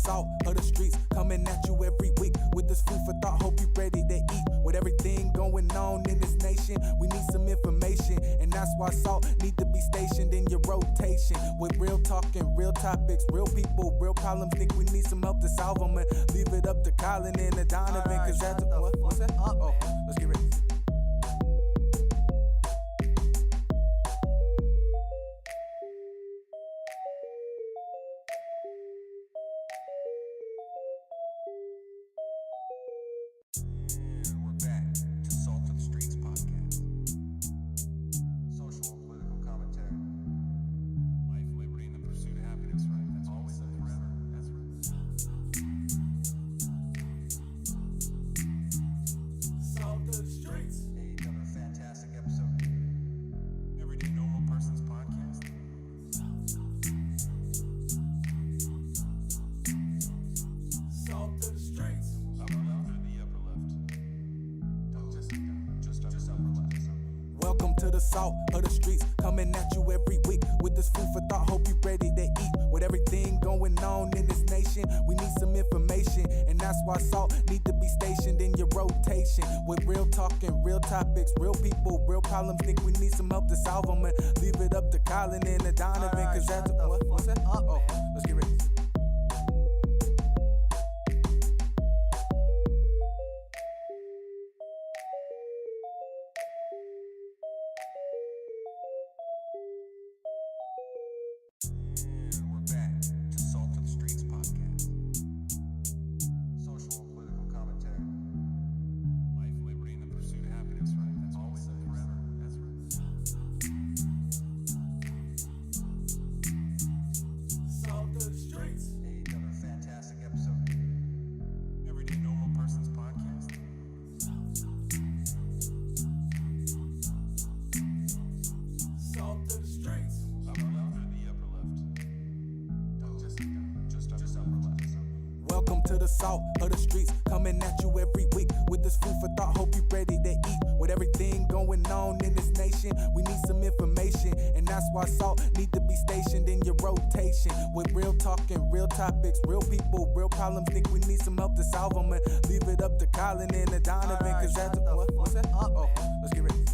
salt of the streets, coming at you every week with this food for thought. Hope you ready to eat. With everything going on in this nation, we need some information, and that's why salt need to be stationed in your rotation. With real talking, real topics, real people, real problems. Think we need some help to solve them, and leave it up to Colin and the Donovan, cause that's what's that? Let's get ready. Welcome to the salt of the streets, coming at you every week with this food for thought. Hope you ready to eat. With everything going on in this nation, we need some information, and that's why salt need to be stationed in your rotation. With real talking, real topics, real people, real problems. Think we need some help to solve them, and leave it up to Colin and the Donovan, cause that's what's that? Let's get ready. Welcome to the salt of the streets, coming at you every week with this food for thought. Hope you ready to eat. With everything going on in this nation, we need some information, and that's why salt need to be stationed in your rotation. With real talking, real topics, real people, real problems. Think we need some help to solve them, and leave it up to Colin and the Donovan, cause that's what's that? Let's get ready.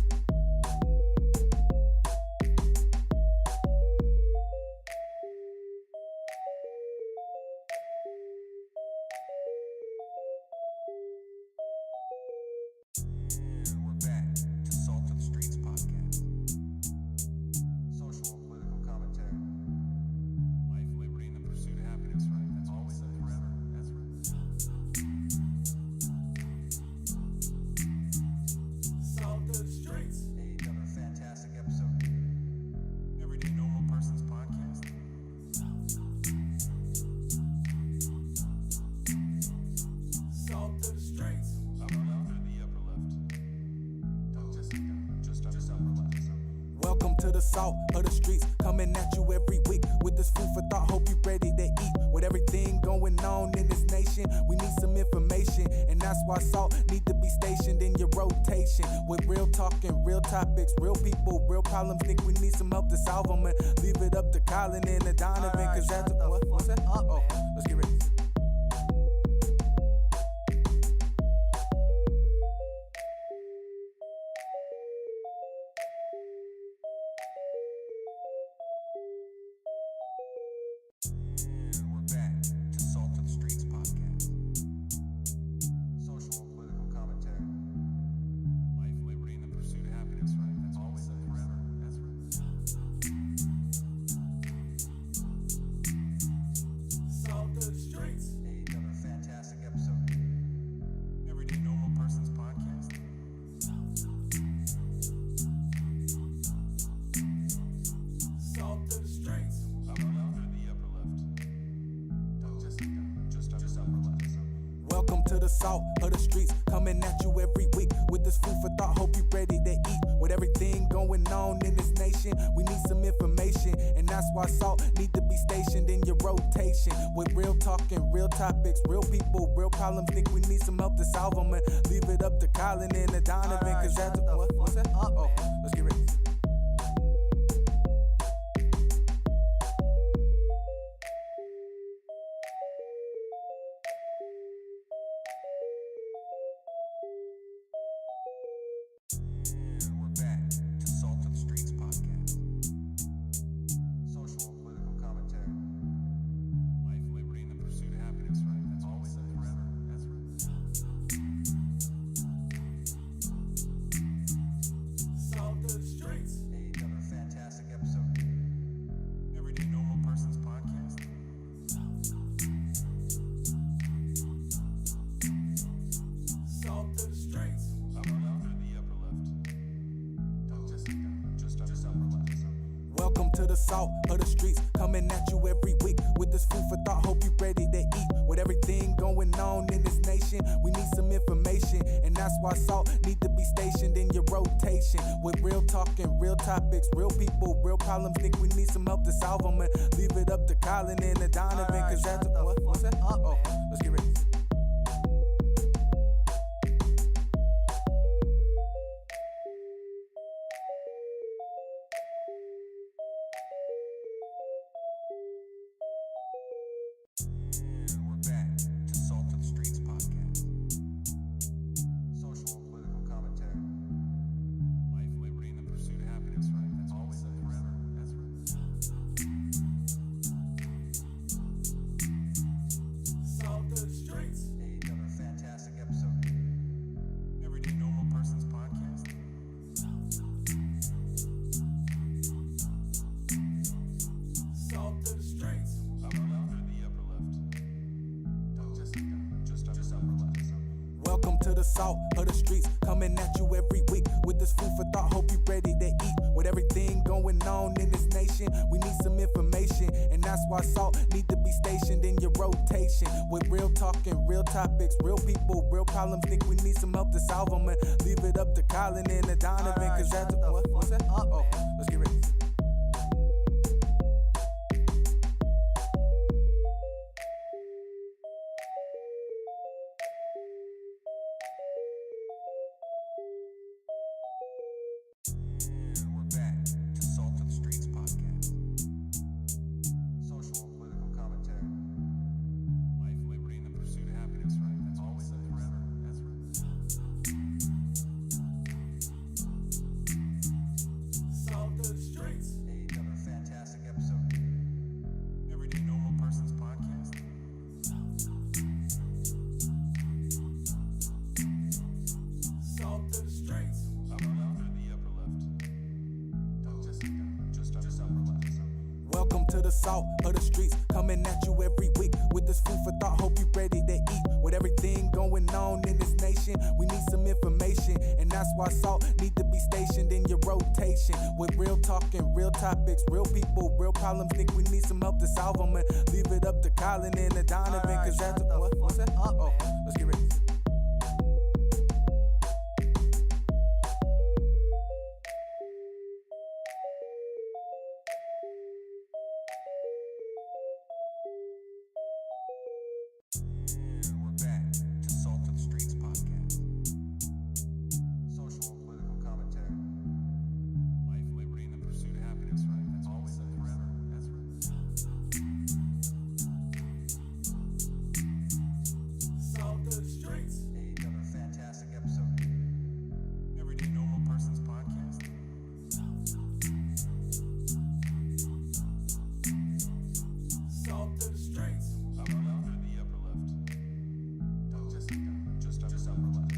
Welcome to the salt of the streets, coming at you every week with this food for thought. Hope you ready to eat. With everything going on in this nation, we need some information, and that's why salt need to be stationed in your rotation. With real talking, real topics, real people, real problems. Think we need some help to solve them, and leave it up to Colin and the Donovan, cause that's what's that? Let's get ready. Welcome to the salt of the streets, coming at you every week with this food for thought. Hope you ready to eat. With everything going on in this nation, we need some information, and that's why salt need to be stationed in your rotation. With real talking, real topics, real people, real problems. Think we need some help to solve them, and leave it up to Colin and the Donovan, cause that's what's that? Let's get ready. podcast. Social and political commentary. Life, liberty, and the pursuit of happiness, right? That's always and forever. That's right. Salt to the streets. Another fantastic episode. Everyday Normal Person's Podcast. Salt to the streets. Upper left or the upper left? Just upper left. Welcome to the salt of the streets, coming at you every week with this food for thought. Hope you ready to eat. With everything going on in this nation, we need some information, and that's why salt need to be stationed in your rotation. With real talking, real topics, real people, real problems. Think we need some help to solve them, and leave it up to Colin and the Donovan, cause that's what's that? Let's get ready. We're back to Salt to the Streets podcast. Social and political commentary. Life, liberty, and the pursuit of happiness, right? That's always and forever. That's right. Salt to the streets. Another fantastic episode. Everyday Normal Person's Podcast. Salt to the streets. Upper left or the upper left? Just upper left. Welcome to the salt of the streets, coming at you every week with this food for thought. Hope you ready to eat. With everything going on in this nation, we need some information, and that's why salt need to be stationed in your rotation. With real talking, real topics, real people, real problems. Think we need some help to solve them, and leave it up to Colin and the Donovan, cause that's what's that? Let's get ready. We're back to Salt to the Streets podcast. Social and political commentary. Life, liberty, and the pursuit of happiness, right? That's always and forever. That's right. Salt to the streets. Another fantastic episode. Everyday Normal Person's Podcast. Salt to the streets. Upper left or the upper left? Just upper left. Welcome to the salt of the streets, coming at you every week with this food for thought. Hope you ready to eat. With everything going on in this nation, we need some information, and that's why salt need to be stationed in your rotation. With real talking, real topics, real people, real problems. Think we need some help to solve them, and leave it up to Colin and the Donovan, cause that's what's that? Let's get ready. We're back to Salt to the Streets podcast. Social and political commentary. Life, liberty, and the pursuit of happiness, right? That's always and forever. That's right. Salt to the streets. Another fantastic episode. Everyday Normal Person's Podcast. Social and political commentary. Life, liberty, and the pursuit of happiness, right? That's always and forever. That's right. Salt to the streets. Another fantastic episode. Everyday Normal Person's Podcast. Social and political commentary. Life, liberty, and the pursuit of happiness, right? That's always and forever. That's right. Upper left or the upper left? Just upper left.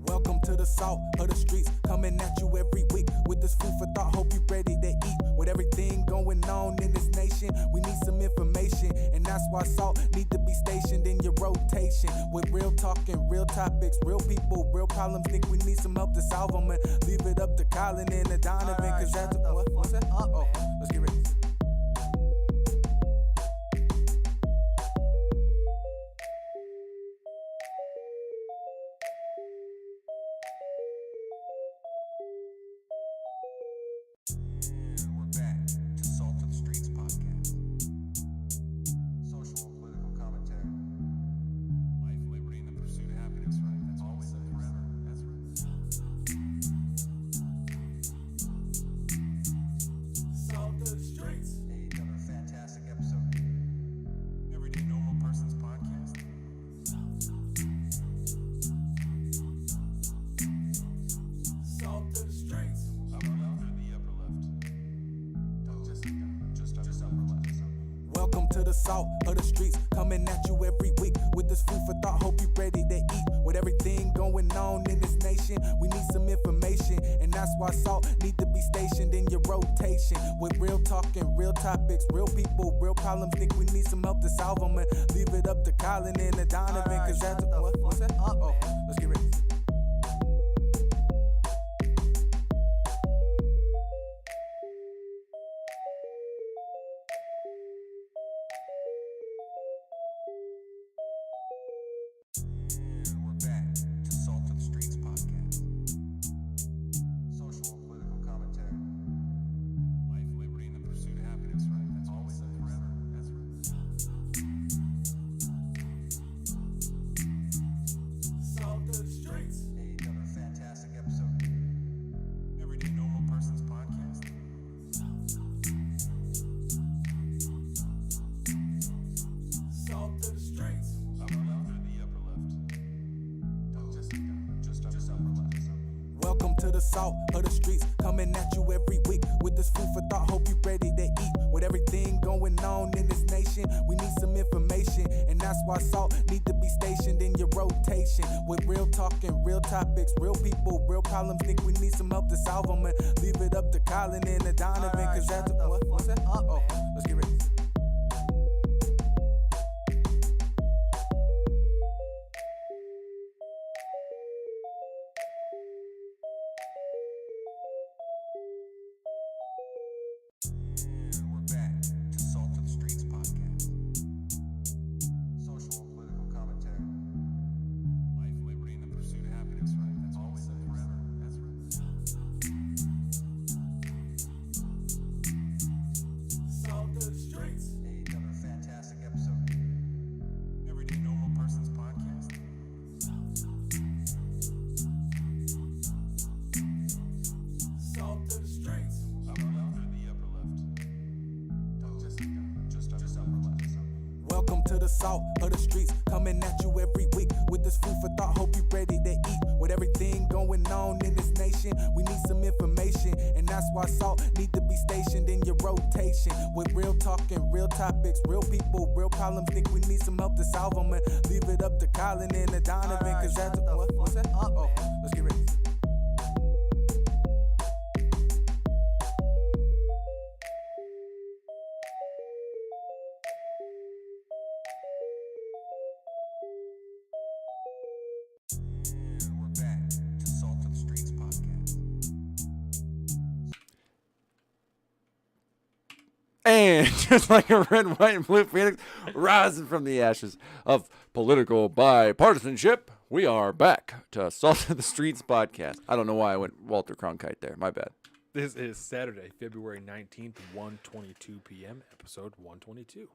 Welcome to the salt of the streets, coming at you every week with this food for thought. Hope you ready to eat. With everything going on in this nation, we need some information, and that's why salt need to be stationed in your rotation. With real talking, real topics, real people, real problems. Think we need some help to solve them, and leave it up to Colin and the Donovan, cause that's what's that? Let's get ready. We're back to Salt to the Streets podcast. Social and political commentary. Life, liberty, and the pursuit of happiness, right? That's always and forever. That's right. Salt to the streets. salt of the streets, coming at you every week with this food for thought. Hope you ready to eat. With everything going on in this nation, we need some information, and that's why salt need to be stationed in your rotation. With real talking, real topics, real people, real problems. Think we need some help to solve them, and leave it up to Colin and Donovan, cause that's what's that? Let's get ready. To the salt of the streets, coming at you every week with this food for thought. Hope you ready to eat. With everything going on in this nation, we need some information, and that's why salt need to be stationed in your rotation. With real talking, real topics, real people, real problems. Think we need some help to solve them, and leave it up to Colin and Donovan, cause that's what's that? Let's get ready. To the salt of the streets, coming at you every week with this food for thought. Hope you ready to eat. With everything going on in this nation, we need some information, and that's why salt need to be stationed in your rotation. With real talking, real topics, real people, real problems. Think we need some help to solve them, and leave it up to Colin and Donovan, cause that's what's that? Let's get ready. And just like a red, white, and blue phoenix rising from the ashes of political bipartisanship, we are back to Salt of the Streets podcast. I don't know why I went Walter Cronkite there. My bad. This is Saturday, February 19th, 1:22 p.m., episode 122.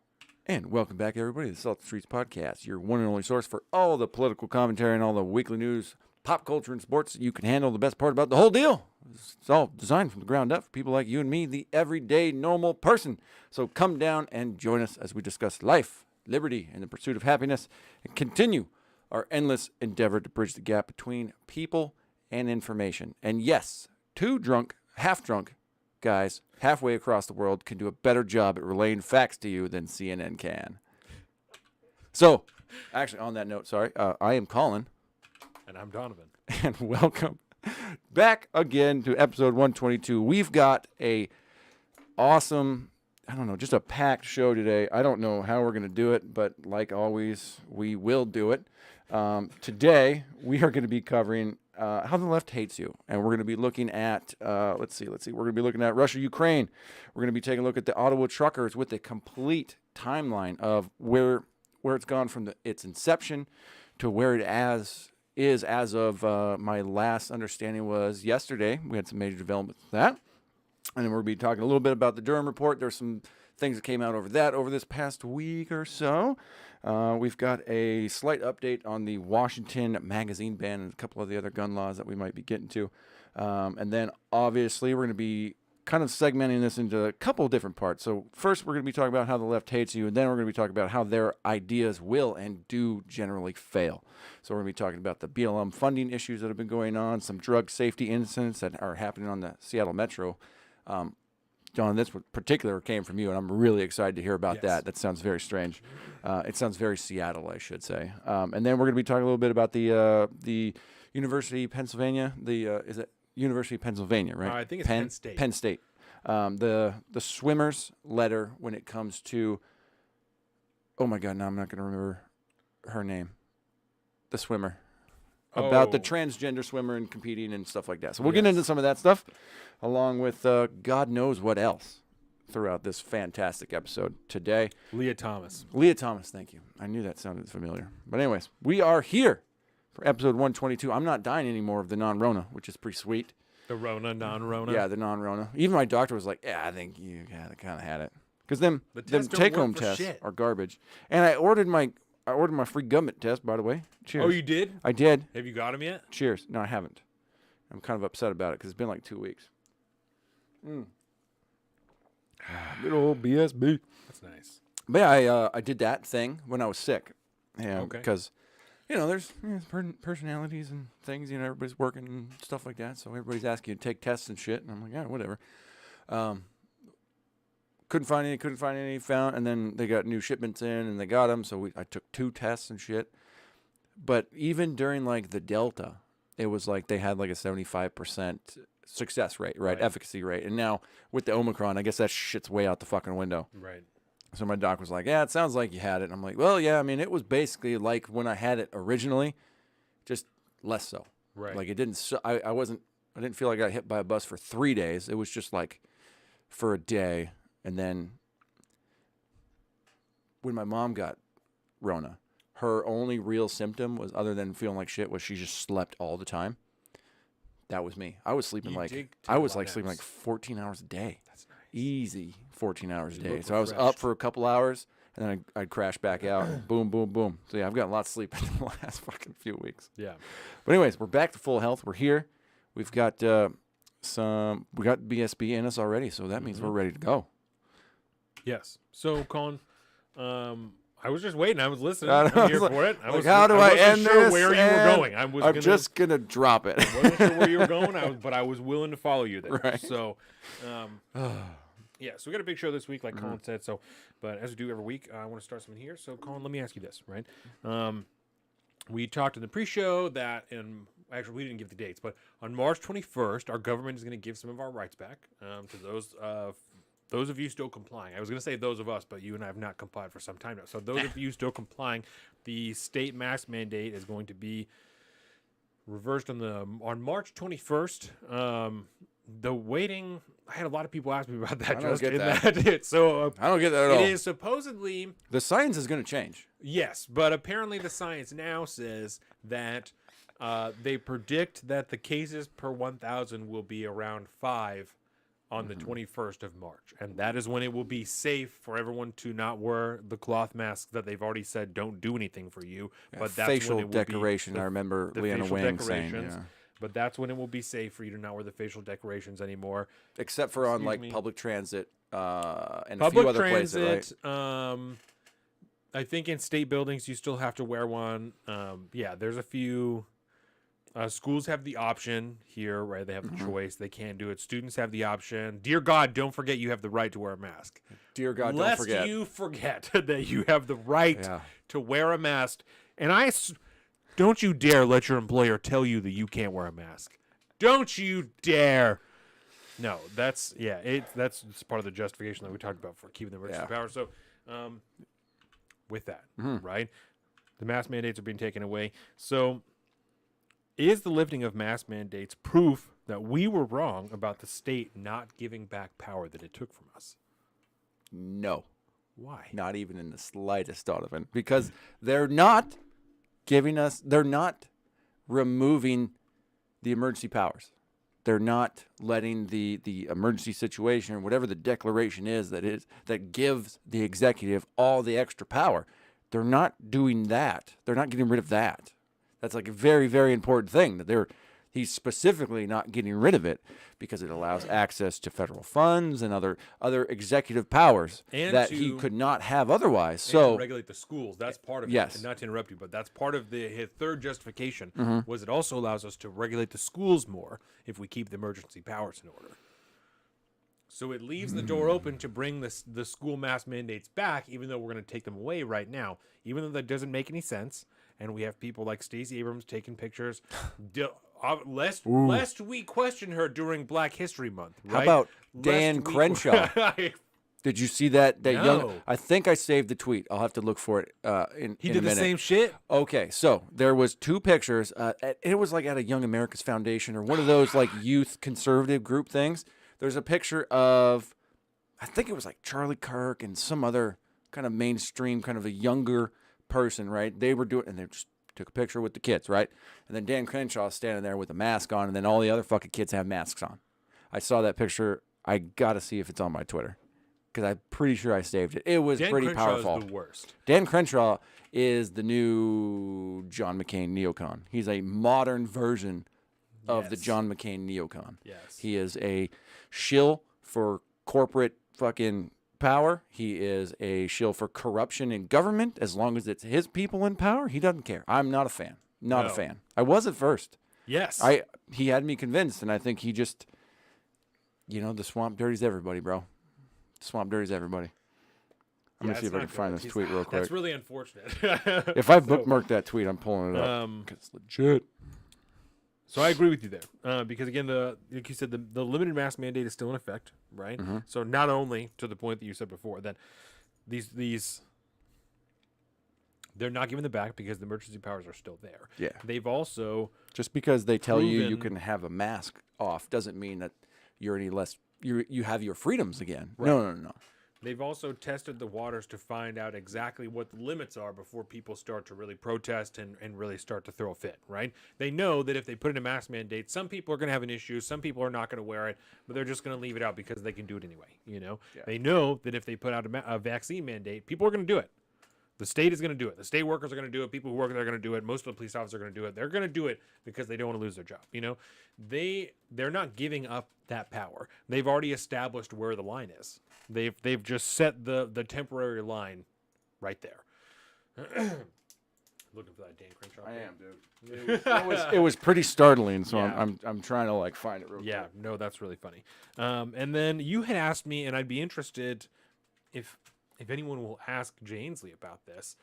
And welcome back, everybody, to the Salt of the Streets podcast, your one and only source for all the political commentary and all the weekly news, pop culture, and sports that you can handle. The best part about the whole deal, it's all designed from the ground up for people like you and me, the everyday normal person. So come down and join us as we discuss life, liberty, and the pursuit of happiness, and continue our endless endeavor to bridge the gap between people and information. And yes, two drunk, half-drunk guys halfway across the world can do a better job at relaying facts to you than CNN can. So, actually, on that note, I am Colin. And I'm Donovan. And welcome back again to episode 122. We've got a awesome, just a packed show today. I don't know how we're going to do it, but like always, we will do it. Today, we are going to be covering how the left hates you. And we're going to be looking at, let's see. We're going to be looking at Russia, Ukraine. We're going to be taking a look at the Ottowa Truckers with a complete timeline of where it's gone from its inception to where it is as of my last understanding was yesterday. We had some major developments with that. And then we'll be talking a little bit about the Durham Report. There's some things that came out over this past week or so. We've got a slight update on the Washington magazine ban and a couple of the other gun laws that we might be getting to. And then, obviously, we're going to be kind of segmenting this into a couple of different parts. So first, we're going to be talking about how the left hates you, and then we're going to be talking about how their ideas will and do generally fail. So we're going to be talking about the BLM funding issues that have been going on, some drug safety incidents that are happening on the Seattle Metro. Don, this particular came from you, and I'm really excited to hear about Yes. that. That sounds very strange. It sounds very Seattle, I should say. And then we're going to be talking a little bit about the University of Pennsylvania. Is it University of Pennsylvania, right? I think it's Penn State. Penn State. The swimmer's letter when it comes to, oh my God, now I'm not going to remember her name. The swimmer. About the transgender swimmer and competing and stuff like that. So we'll get into some of that stuff, along with God knows what else throughout this fantastic episode today. Leah Thomas, thank you. I knew that sounded familiar. But anyways, we are here for episode 122. I'm not dying anymore of the non-rona, which is pretty sweet. the Rona, non-Rona. Yeah, the non-rona. Even my doctor was like, yeah, I think you kind of had it. Because them tests don't take-home work for tests shit. are garbage. And I ordered my free government test, by the way. Cheers. Oh, you did? I did. Have you got him yet? Cheers. No, I haven't. I'm kind of upset about it because it's been like 2 weeks. Good old BSB. That's nice. But yeah, I did that thing when I was sick. Yeah, Okay. because, there's personalities and things. Everybody's working and stuff like that. So everybody's asking you to take tests and shit. And I'm like, yeah, whatever. Couldn't find any. Found, and then they got new shipments in, and they got them. So I took 2 tests and shit. But even during like the Delta, it was like they had like a 75% success rate, right? Efficacy rate. And now with the Omicron, I guess that shit's way out the fucking window. Right. So my doc was like, yeah, it sounds like you had it. And I'm like, well, yeah, I mean, it was basically like when I had it originally, just less so. Right. Like it didn't, I didn't feel like I got hit by a bus for 3 days. It was just like for a day. And then when my mom got Rona, her only real symptom was, other than feeling like shit, was she just slept all the time. That was me. I was sleeping sleeping like 14 hours a day. That's nice. Easy 14 hours a day. So I was up for a couple hours, and then I'd crash back out. And boom, boom, boom. So yeah, I've gotten a lot of sleep in the last fucking few weeks. Yeah. But anyways, we're back to full health. We're here. We've got we got BSB in us already, so that means we're ready to go. Yes. So, Colin, I was just waiting. I was listening. I I'm here for it. how do I end sure this? where you were going. I'm just gonna drop it. I wasn't sure where you were going, but I was willing to follow you there. Right. So, yeah. So we got a big show this week, like Colin said. So, but as we do every week, I want to start something here. So, Colin, let me ask you this, right? We talked in the pre-show that actually we didn't give the dates, but on March 21st, our government is going to give some of our rights back to those of you still complying. I was going to say those of us, but you and I have not complied for some time now. So those of you still complying, the state mask mandate is going to be reversed on March 21st. The waiting, I had a lot of people ask me about that. I don't get that. So I don't get that at all. It is supposedly The science is going to change. yes, but apparently the science now says that they predict that the cases per 1,000 will be around 5 on the 21st of March. And that is when it will be safe for everyone to not wear the cloth masks that they've already said don't do anything for you. But that's facial when it will decoration. be I remember the Leanna facial Wang saying, decorations. yeah. But that's when it will be safe for you to not wear the facial decorations anymore. Except for on Excuse me. public transit and Public a few other transit, places, right? I think in state buildings you still have to wear one. Yeah, there's a few. Schools have the option here, right? They have the choice. They can do it. Students have the option. Dear God, don't forget you have the right to wear a mask. Dear God, Lest don't forget. you forget that you have the right Yeah. to wear a mask. And don't you dare let your employer tell you that you can't wear a mask. Don't you dare. No, that's part of the justification that we talked about for keeping the emergency power. So, with that, right? The mask mandates are being taken away. So, is the lifting of mask mandates proof that we were wrong about the state not giving back power that it took from us? No. Why? Not even in the slightest thought of it. Because they're not removing the emergency powers. They're not letting the emergency situation, or whatever the declaration is that gives the executive all the extra power. They're not doing that. They're not getting rid of that. That's like a very, very important thing that he's specifically not getting rid of it because it allows access to federal funds and other executive powers And that to- he could not have otherwise. And So to regulate the schools. That's part of it. Yes. And not to interrupt you, but that's part of his third justification Mm-hmm. was it also allows us to regulate the schools more if we keep the emergency powers in order. So it leaves the door open to bring the school mask mandates back, even though we're going to take them away right now, even though that doesn't make any sense. And we have people like Stacey Abrams taking pictures. Lest we question her during Black History Month. Right? How about Dan Crenshaw? Did you see that No. young? I think I saved the tweet. I'll have to look for it He in did a the minute. same shit? Okay, so there was 2 pictures. It was like at a Young America's Foundation or one of those like youth conservative group things. There's a picture of, I think it was like Charlie Kirk and some other kind of mainstream, kind of a younger person, right? They were doing, and they just took a picture with the kids, right? And then Dan Crenshaw standing there with a mask on, and then all the other fucking kids have masks on. I saw that picture. I got to see if it's on my Twitter because I'm pretty sure I saved it. It was Dan pretty Crenshaw powerful. is the worst. Dan Crenshaw is the new John McCain neocon. He's a modern version of the Yes. John McCain neocon. Yes. He is a shill for corporate fucking power. He is a shill for corruption in government. As long as it's his people in power, he doesn't care. I'm not a fan. Not a No. fan. I was at first. Yes. He had me convinced, and I think he just, the swamp dirties everybody, bro. The swamp dirties everybody. I'm Yeah, gonna see it's if I can not find good. this tweet real quick. That's really unfortunate. If I bookmark that tweet, I'm pulling it up. 'Cause it's legit. So I agree with you there, because again, like you said, the limited mask mandate is still in effect, right? Mm-hmm. So not only to the point that you said before that these they're not giving them back because the emergency powers are still there. Yeah. They've also Just because they tell you proven- can have a mask off doesn't mean that you're any less. You have your freedoms again. No. They've also tested the waters to find out exactly what the limits are before people start to really protest and really start to throw a fit, right? They know that if they put in a mask mandate, some people are going to have an issue, some people are not going to wear it, but they're just going to leave it out because they can do it anyway, Yeah. They know that if they put out a vaccine mandate, people are going to do it. The state is going to do it. The state workers are going to do it. People who work there are going to do it. Most of the police officers are going to do it. They're going to do it because they don't want to lose their job, They're not giving up that power. They've already established where the line is. They've just set the temporary line right there. Looking for that Dan Crenshaw. I am, dude. It was pretty startling, so Yeah. I'm trying to find it real Yeah, quick. no, that's really funny. And then you had asked me, and I'd be interested if anyone will ask Jay Ainsley about this.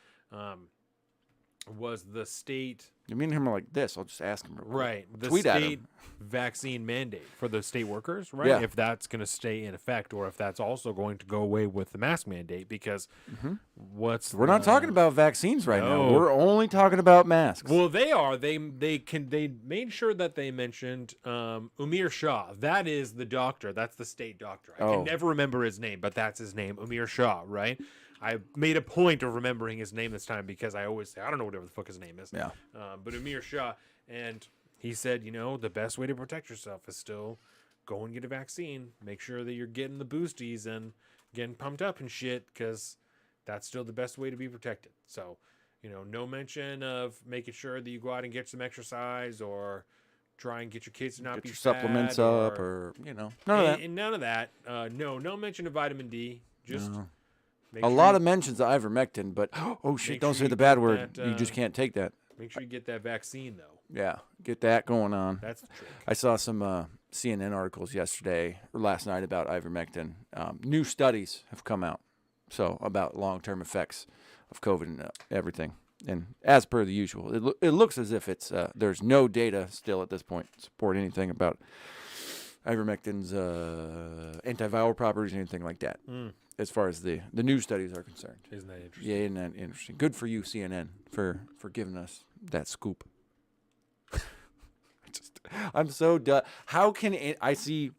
Was the state You mean him like this? I'll just ask him. Real quick. right? The Tweet at state him. vaccine mandate for the state workers, right? Yeah. If that's going to stay in effect, or if that's also going to go away with the mask mandate, because We're not talking about vaccines right now. No. We're only talking about masks. Well, they are. They made sure that they mentioned Umir Shah. That is the doctor. That's the state doctor. I Oh. can never remember his name, but that's his name, Umir Shah, right? I made a point of remembering his name this time because I always say, I don't know whatever the fuck his name is. Yeah. But Umir Shah, and he said, the best way to protect yourself is still go and get a vaccine. Make sure that you're getting the boosties and getting pumped up and shit, because that's still the best way to be protected. So, no mention of making sure that you go out and get some exercise or try and get your kids to not Get be your supplements fat up, or none of that. and none of that. No mention of vitamin D. Just No. make A sure lot you- of mentions of ivermectin, but oh shit! Make Don't sure say you the bad get word. that, You just can't take that. Make sure you get that vaccine though. Yeah, get that going on. That's the trick. I saw some CNN articles yesterday or last night about ivermectin. New studies have come out, so about long-term effects of COVID and everything. And as per the usual, it looks as if it's there's no data still at this point to support anything about ivermectin's antiviral properties or anything like that. As far as the new studies are concerned. Isn't that interesting? Yeah, isn't that interesting? Good for you, CNN, for giving us that scoop. I'm so done. How can I see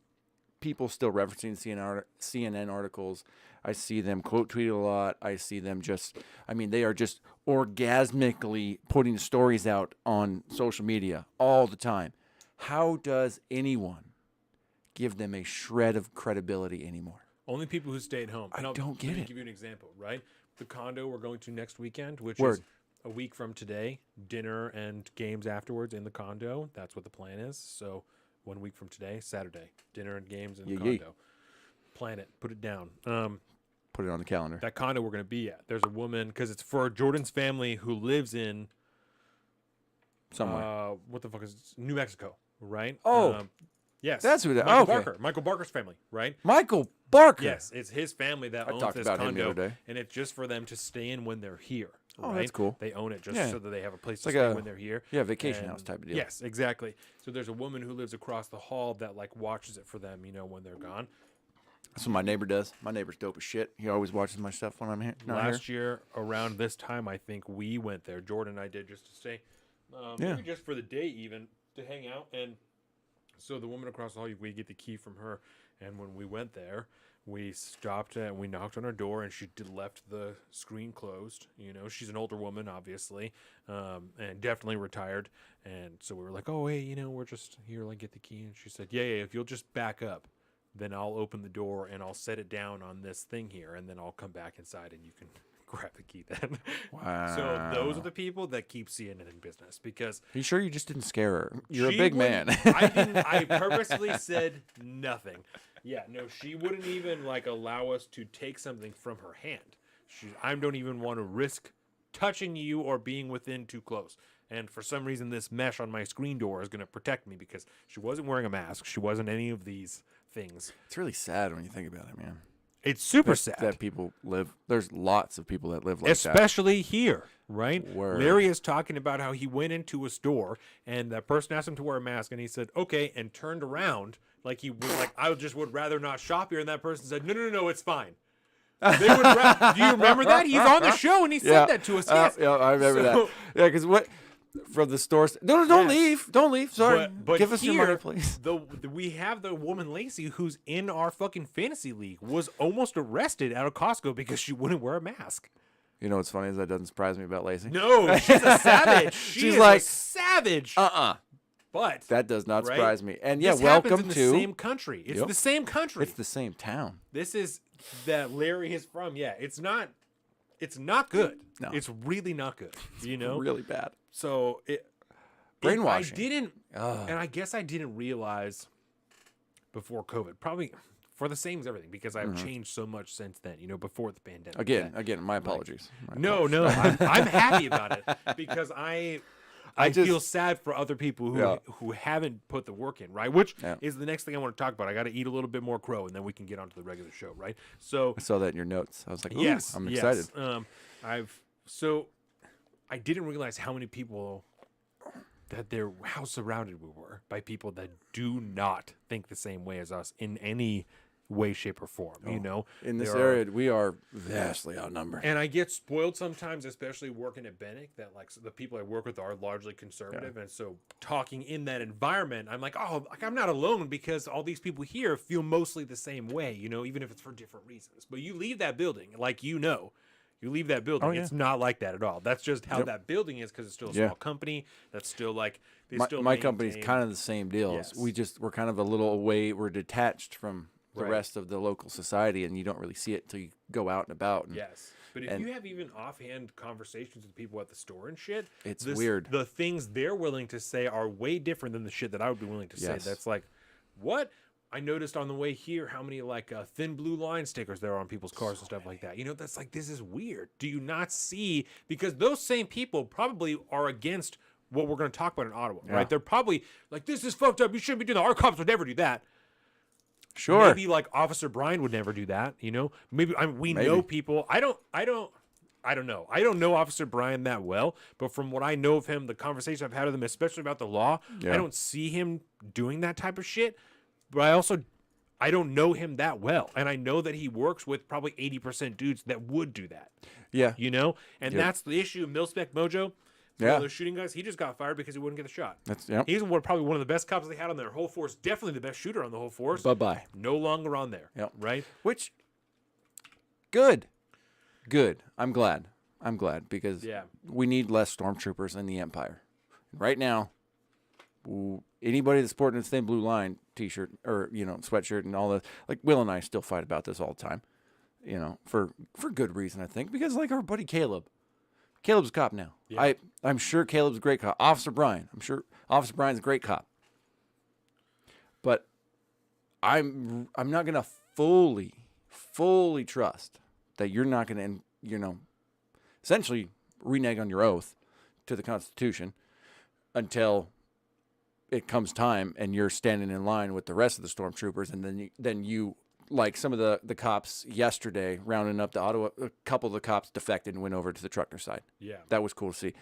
people still referencing CNN articles? I see them quote tweet a lot. I see them they are just orgasmically putting stories out on social media all the time. How does anyone give them a shred of credibility anymore? Only people who stay at home. I Now, don't get let me it. give you an example, right? The condo we're going to next weekend, which Word. is a week from today, dinner and games afterwards in the condo. That's what the plan is. So 1 week from today, Saturday, dinner and games in the Yeah. condo. Plan it. Put it down. Put it on the calendar. That condo we're going to be at. There's a woman, because it's for Jordan's family who lives in Somewhere. what the fuck is New Mexico, right? Oh. Yes. That's who that. Michael Okay. Barker. Michael Barker's family, right? Michael Barker. Yes, it's his family that owns talked this about him the condo, other day. and it's just for them to stay in when they're here. Oh, right? that's cool. They own it just Yeah. so that they have a place like to stay a- when they're here. Yeah, vacation And- house type of deal. Yes, exactly. So there's a woman who lives across the hall that like watches it for them, when they're gone. That's what my neighbor does. My neighbor's dope as shit. He always watches my stuff when I'm here. Not Last here. year around this time, I think we went there. Jordan and I did just to stay, maybe just for the day even to hang out. And so the woman across the hall, we get the key from her. And when we went there, we stopped and we knocked on her door, and she left the screen closed. She's an older woman, obviously, and definitely retired. And so we were like, "Oh, hey, we're just here, like, get the key." And she said, "Yeah, if you'll just back up, then I'll open the door and I'll set it down on this thing here, and then I'll come back inside and you can grab the key then." Wow. So those are the people that keep CNN in business because You sure you just didn't scare her? You're a she big wouldn't- man. I didn't. I purposely said nothing. Yeah, no, she wouldn't even like allow us to take something from her hand. I don't even want to risk touching you or being within too close. And for some reason, this mesh on my screen door is going to protect me because she wasn't wearing a mask. She wasn't any of these things. It's really sad when you think about it, man. It's super That- sad. that people live. There's lots of people that live like that. Especially here, right? Word. Larry is talking about how he went into a store and that person asked him to wear a mask and he said, "Okay," and turned around like he was like, "I just would rather not shop here." And that person said, No, it's fine. They would do you remember that? He's on the show and he said that to us. Yes. Yeah, I remember So- that. Yeah, because what from the stores? No, don't Yes. leave. Don't leave. Sorry. But Give us your money, here, please. we have the woman Lacey who's in our fucking fantasy league was almost arrested out of Costco because she wouldn't wear a mask. You know what's funny is that doesn't surprise me about Lacey. No, she's a savage. She's She's like, a savage. But That does not right? surprise me. And yeah, this happens welcome in to. the same country. It's Yep. the same country. It's the same town. This is that Larry is from. Yeah, it's not good. No. It's really not good. Really bad. So Brainwashing. I didn't, and I guess I didn't realize before COVID. Probably for the same as everything because I've changed so much since then. Before the pandemic. Again, my apologies. No, I'm happy about it because I feel sad for other people who haven't put the work in, right? Which is the next thing I want to talk about. I got to eat a little bit more crow, and then we can get onto the regular show, right? So I saw that in your notes. I was like, ooh, yes, I'm yes. excited. I didn't realize how many people how surrounded we were by people that do not think the same way as us in any way, shape, or form. In this There are- area, we are vastly outnumbered. And I get spoiled sometimes, especially working at Bennick, that like the people I work with are largely conservative. And so talking in that environment, I'm like, oh, like I'm not alone because all these people here feel mostly the same way, even if it's for different reasons. But you leave that building, like you leave that building. It's not like that at all. That's just how that building is because it's still a small company. That's still like My company's kind of the same deal. Yes. We're kind of a little away. We're detached from the rest of the local society, and you don't really see it until you go out and about. And yes. But if you have even offhand conversations with people at the store and shit, it's weird. The things they're willing to say are way different than the shit that I would be willing to say. That's like, what? I noticed on the way here how many like thin blue line stickers there are on people's cars and stuff like that. That's like, this is weird. Do you not see? Because those same people probably are against what we're going to talk about in Ottawa, right? They're probably like, this is fucked up. You shouldn't be doing that. Our cops would never do that. Sure. Maybe like Officer Brian would never do that. Maybe we know people. I don't know. I don't know Officer Brian that well, but from what I know of him, the conversation I've had with him, especially about the law, I don't see him doing that type of shit. But I don't know him that well, and I know that he works with probably 80% dudes that would do that. Yeah. And that's the issue. Milspec Mojo, one of those shooting guys, he just got fired because he wouldn't get a shot. He's probably one of the best cops they had on their whole force. Definitely the best shooter on the whole force. Bye-bye. No longer on there. Right? Which, good. I'm glad because we need less stormtroopers in the Empire. Right now, anybody that's sporting a thin blue line T-shirt or sweatshirt and all that, like Will and I still fight about this all the time, for good reason I think, because like our buddy Caleb's a cop now. I'm sure Caleb's a great cop. Officer Brian, I'm sure Officer Brian's a great cop, but I'm not gonna fully trust that you're not gonna essentially renege on your oath to the Constitution until it comes time and you're standing in line with the rest of the stormtroopers, and then you like some of the cops yesterday rounding up the Ottawa, a couple of the cops defected and went over to the trucker side. Yeah. That was cool to see.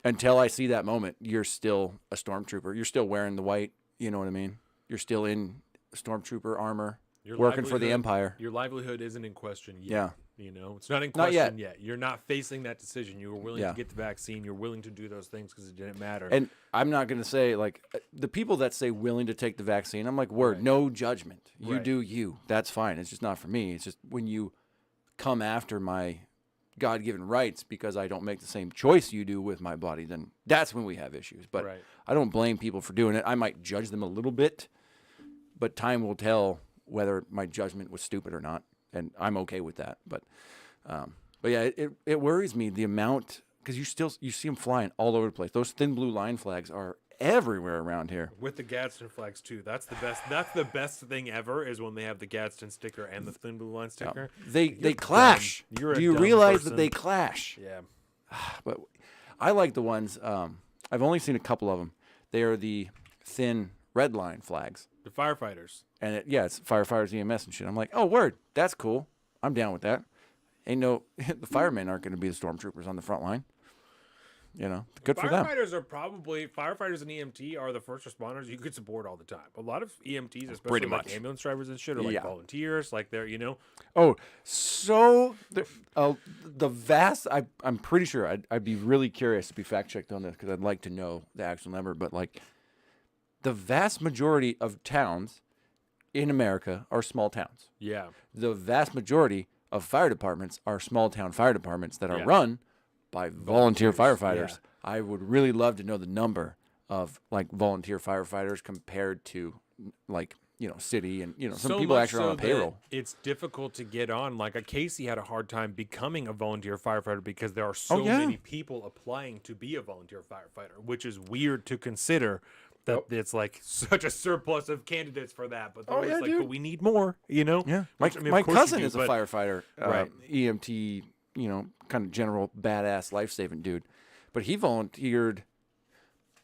Until I see that moment, you're still a stormtrooper. You're still wearing the white, you know what I mean? You're still in stormtrooper armor, working for the Empire. Your livelihood isn't in question yet. Yeah. You know, it's not in Not question yet. yet. You're not facing that decision. You were willing Yeah. to get the vaccine. You're willing to do those things because it didn't matter. And I'm not going to say, like, the people that say willing to take the vaccine, I'm like, word, no judgment. You Right. do you. That's fine. It's just not for me. It's just when you come after my God-given rights because I don't make the same choice you do with my body, then that's when we have issues. But Right. I don't blame people for doing it. I might judge them a little bit, but time will tell whether my judgment was stupid or not, and I'm okay with that. But yeah, it worries me the amount, because you see them flying all over the place. Those thin blue line flags are everywhere around here. With the Gadsden flags too. That's the best. That's the best thing ever is when they have the Gadsden sticker and the thin blue line sticker. They You're clash. dumb. You're a Do you dumb realize person. that they clash? Yeah. But I like the ones. I've only seen a couple of them. They are the thin red line flags, The firefighters. and it's firefighters, EMS, and shit. I'm like, oh, word, that's cool. I'm down with that. Ain't no the firemen aren't going to be the stormtroopers on the front line. You know, good for them. Firefighters and EMT are the first responders you could support all the time. A lot of EMTs, especially Pretty like much. ambulance drivers and shit, are like Yeah. volunteers. Like they're, Oh, so the vast. I'm pretty sure I'd be really curious to be fact checked on this because I'd like to know the actual number. But like, the vast majority of towns in America are small towns. yeah. The vast majority of fire departments are small town fire departments that are Yeah. run by volunteer firefighters. yeah. I would really love to know the number of like volunteer firefighters compared to like, city and, some So people much actually are on so a payroll. that it's difficult to get on. Like a Casey had a hard time becoming a volunteer firefighter because there are so yeah. many people applying to be a volunteer firefighter, which is weird to consider that it's like such a surplus of candidates for that. But they're always yeah, like, dude. but we need more, Yeah. Which, I mean, of My course you cousin do, is a but- firefighter, Right. EMT, kind of general badass life-saving dude. But he volunteered.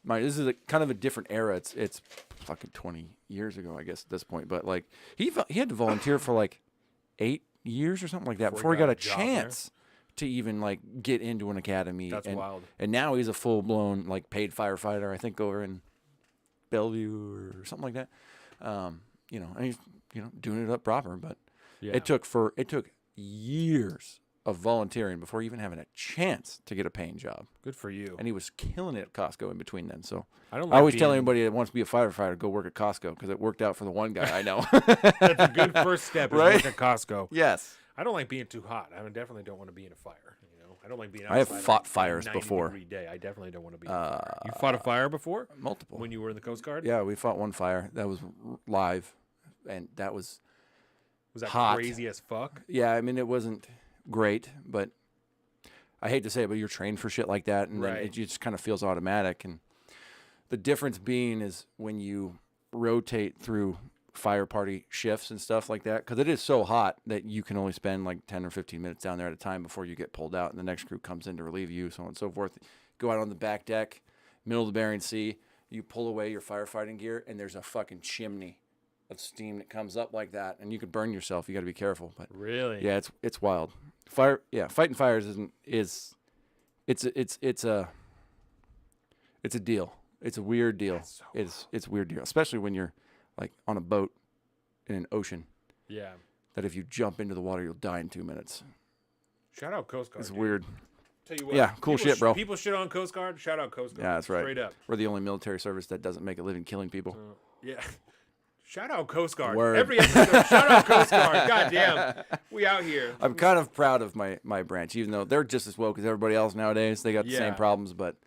This is kind of a different era. It's fucking 20 years ago, I guess, at this point. But like he had to volunteer for like 8 years or something like that before he got a job there. chance to even like get into an academy. That's and, wild. And now he's a full-blown like paid firefighter. I think over in Bellevue or something like that. And he's doing it up proper. But Yeah. it took years of volunteering before even having a chance to get a paying job. Good for you. And he was killing it at Costco in between then. So I don't I always being- tell anybody that wants to be a firefighter, go work at Costco because it worked out for the one guy I know. That's a good first step. Is Right? work at Costco. Yes. I don't like being too hot. I definitely don't want to be in a fire. I don't like being outside. I have on fought a fires 90 before. degree day. I definitely don't want to be in a fire. You fought a fire before? Multiple. When you were in the Coast Guard? Yeah, we fought one fire that was live, and that was Was that hot. crazy as fuck? Yeah, I mean, it wasn't great, but I hate to say it, but you're trained for shit like that, and then Right. it just kind of feels automatic. And the difference being is when you rotate through fire party shifts and stuff like that, because it is so hot that you can only spend like 10 or 15 minutes down there at a time before you get pulled out, and the next crew comes in to relieve you, so on and so forth. Go out on the back deck, middle of the Bering Sea, you pull away your firefighting gear, and there's a fucking chimney of steam that comes up like that, and you could burn yourself. You got to be careful, but Really? yeah, it's wild. Fighting fires it's a deal. It's a weird deal. So It's a weird deal, especially when you're like on a boat in an ocean Yeah. that if you jump into the water you'll die in 2 minutes. Shout out Coast Guard. It's dude. weird. Tell you what, Yeah, cool people shit, bro. People shit on Coast Guard. Shout out Coast Guard. Yeah, that's right. Straight up. We're the only military service that doesn't make a living killing people. Yeah. Shout out Coast Guard. Word. Every episode, shout out Coast Guard. God damn. We out here. I'm kind of proud of my branch, even though they're just as woke as everybody else nowadays. They got the Yeah. same problems, but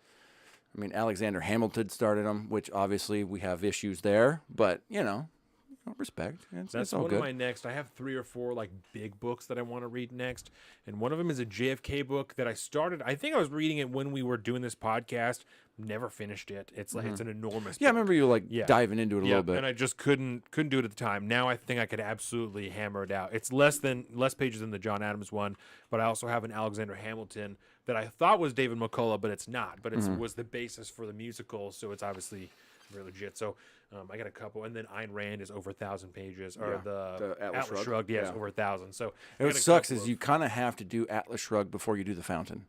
I mean, Alexander Hamilton started them, which obviously we have issues there, but respect. That's It's all one good. of my next. I have 3 or 4 like big books that I want to read next, and one of them is a JFK book that I started. I think I was reading it when we were doing this podcast. Never finished it. It's like it's an enormous. Yeah, I book. remember you like Yeah. diving into it a Yeah, little bit. and I just couldn't do it at the time. Now I think I could absolutely hammer it out. It's less pages than the John Adams one, but I also have an Alexander Hamilton that I thought was David McCullough, but it's not. But it was the basis for the musical, so it's obviously very legit. So I got a couple, and then Ayn Rand is over 1,000 pages, or Yeah, the the Atlas Shrugged, Shrugged, yes, yeah. over 1,000. So And what sucks is you kind of have to do Atlas Shrugged before you do the Fountain.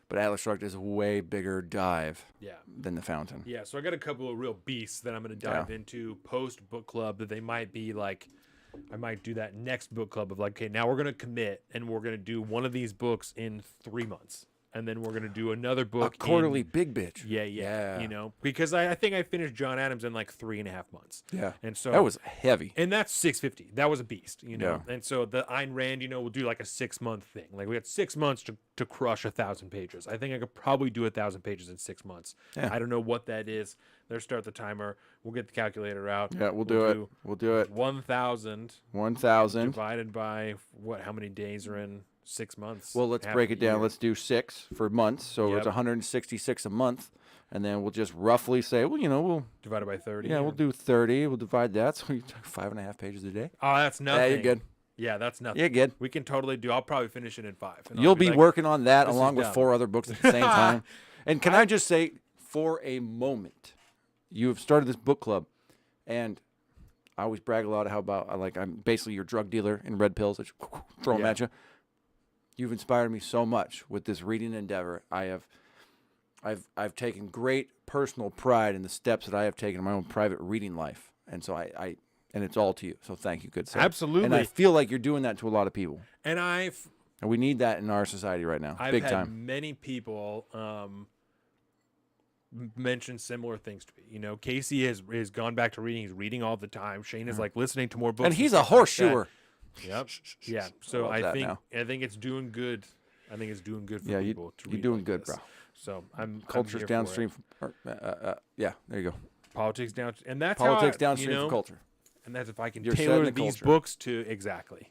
But Atlas Shrugged is a way bigger dive than the Fountain. Yeah, so I got a couple of real beasts that I'm going to dive into post book club that they might be like, I might do that next book club of like, okay, now we're going to commit and we're going to do one of these books in 3 months. And then we're going to do another book. A quarterly big bitch. Yeah. You know, because I think I finished John Adams in like 3.5 months. Yeah. And so that was heavy. And that's 650. That was a beast, you know. Yeah. And so the Ayn Rand, you know, we'll do like a 6-month thing. Like we had 6 months to crush 1,000 pages. I think I could probably do 1,000 pages in 6 months. Yeah. I don't know what that is. Let's start the timer. We'll get the calculator out. Yeah, we'll do it. We'll do it. 1,000 1,000 divided by what? How many days are in 6 months? Well, let's Half break a it down. year. Let's do 6 for months. So Yep. it's 166 a month. And then we'll just roughly say, well, you know, we'll divided by 30. we'll do 30. We'll divide that. So you 5.5 pages a day. Oh, that's nothing. Yeah, you're good. Yeah, that's nothing. You're good. We can totally do. I'll probably finish it in 5. And I'll You'll be like, working on that this is along with dumb. 4 other books at the same time. And can I just say, for a moment, you have started this book club, and I always brag a lot how about I'm basically your drug dealer in red pills. I just throw them at you. You've inspired me so much with this reading endeavor. I've taken great personal pride in the steps that I have taken in my own private reading life, and so and it's all to you. So thank you, good sir. Absolutely. And I feel like you're doing that to a lot of people, And and we need that in our society right now, I've big had time. many people mention similar things to me. You know, Casey has gone back to reading. He's reading all the time. Shane is like listening to more books. And he's a stuff like that. horseshoer. Yep. Yeah. So love I that think now. it's doing good. I think it's doing good for Yeah, people to read. you're doing like good, this. bro. So I'm Culture's here for downstream. it. Yeah, there you go. Politics down, and that's Politics how, downstream you know, from culture. And that's if I can You're setting tailor the these culture. books to exactly.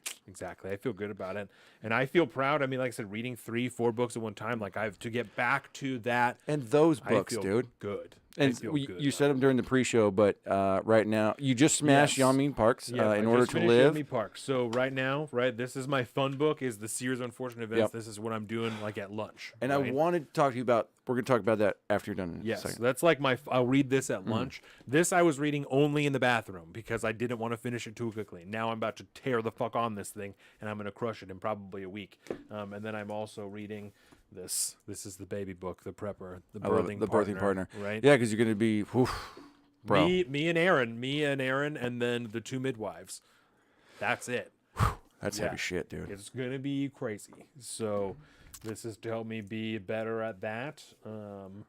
I feel good about it, and I feel proud. I mean, like I said, reading 3-4 books at one time, like I have to get back to that. And those I books, feel dude. good. And I feel good you about said them during the pre-show, but right now you just smashed Yes. Yameen Parks Yeah, in I order just to finished live. Yomi Park. So right now, this is my fun book. Is the series of unfortunate events. Yep. This is what I'm doing like at lunch. And right? I wanted to talk to you about. We're going to talk about that after you're done. In a Yes, second. that's like I'll read this Mm-hmm. at lunch. This I was reading only in the bathroom because I didn't want to finish it too quickly. Now I'm about to tear the fuck on this thing, and I'm going to crush it in probably a week. And then I'm also reading this. This is the baby book, the prepper, the I love birthing it, the birthing partner. right? Yeah, because you're going to be, bro. Me and Aaron, and then the 2 midwives. That's it. That's Yeah. heavy shit, dude. It's gonna be crazy. So this is to help me be better at that.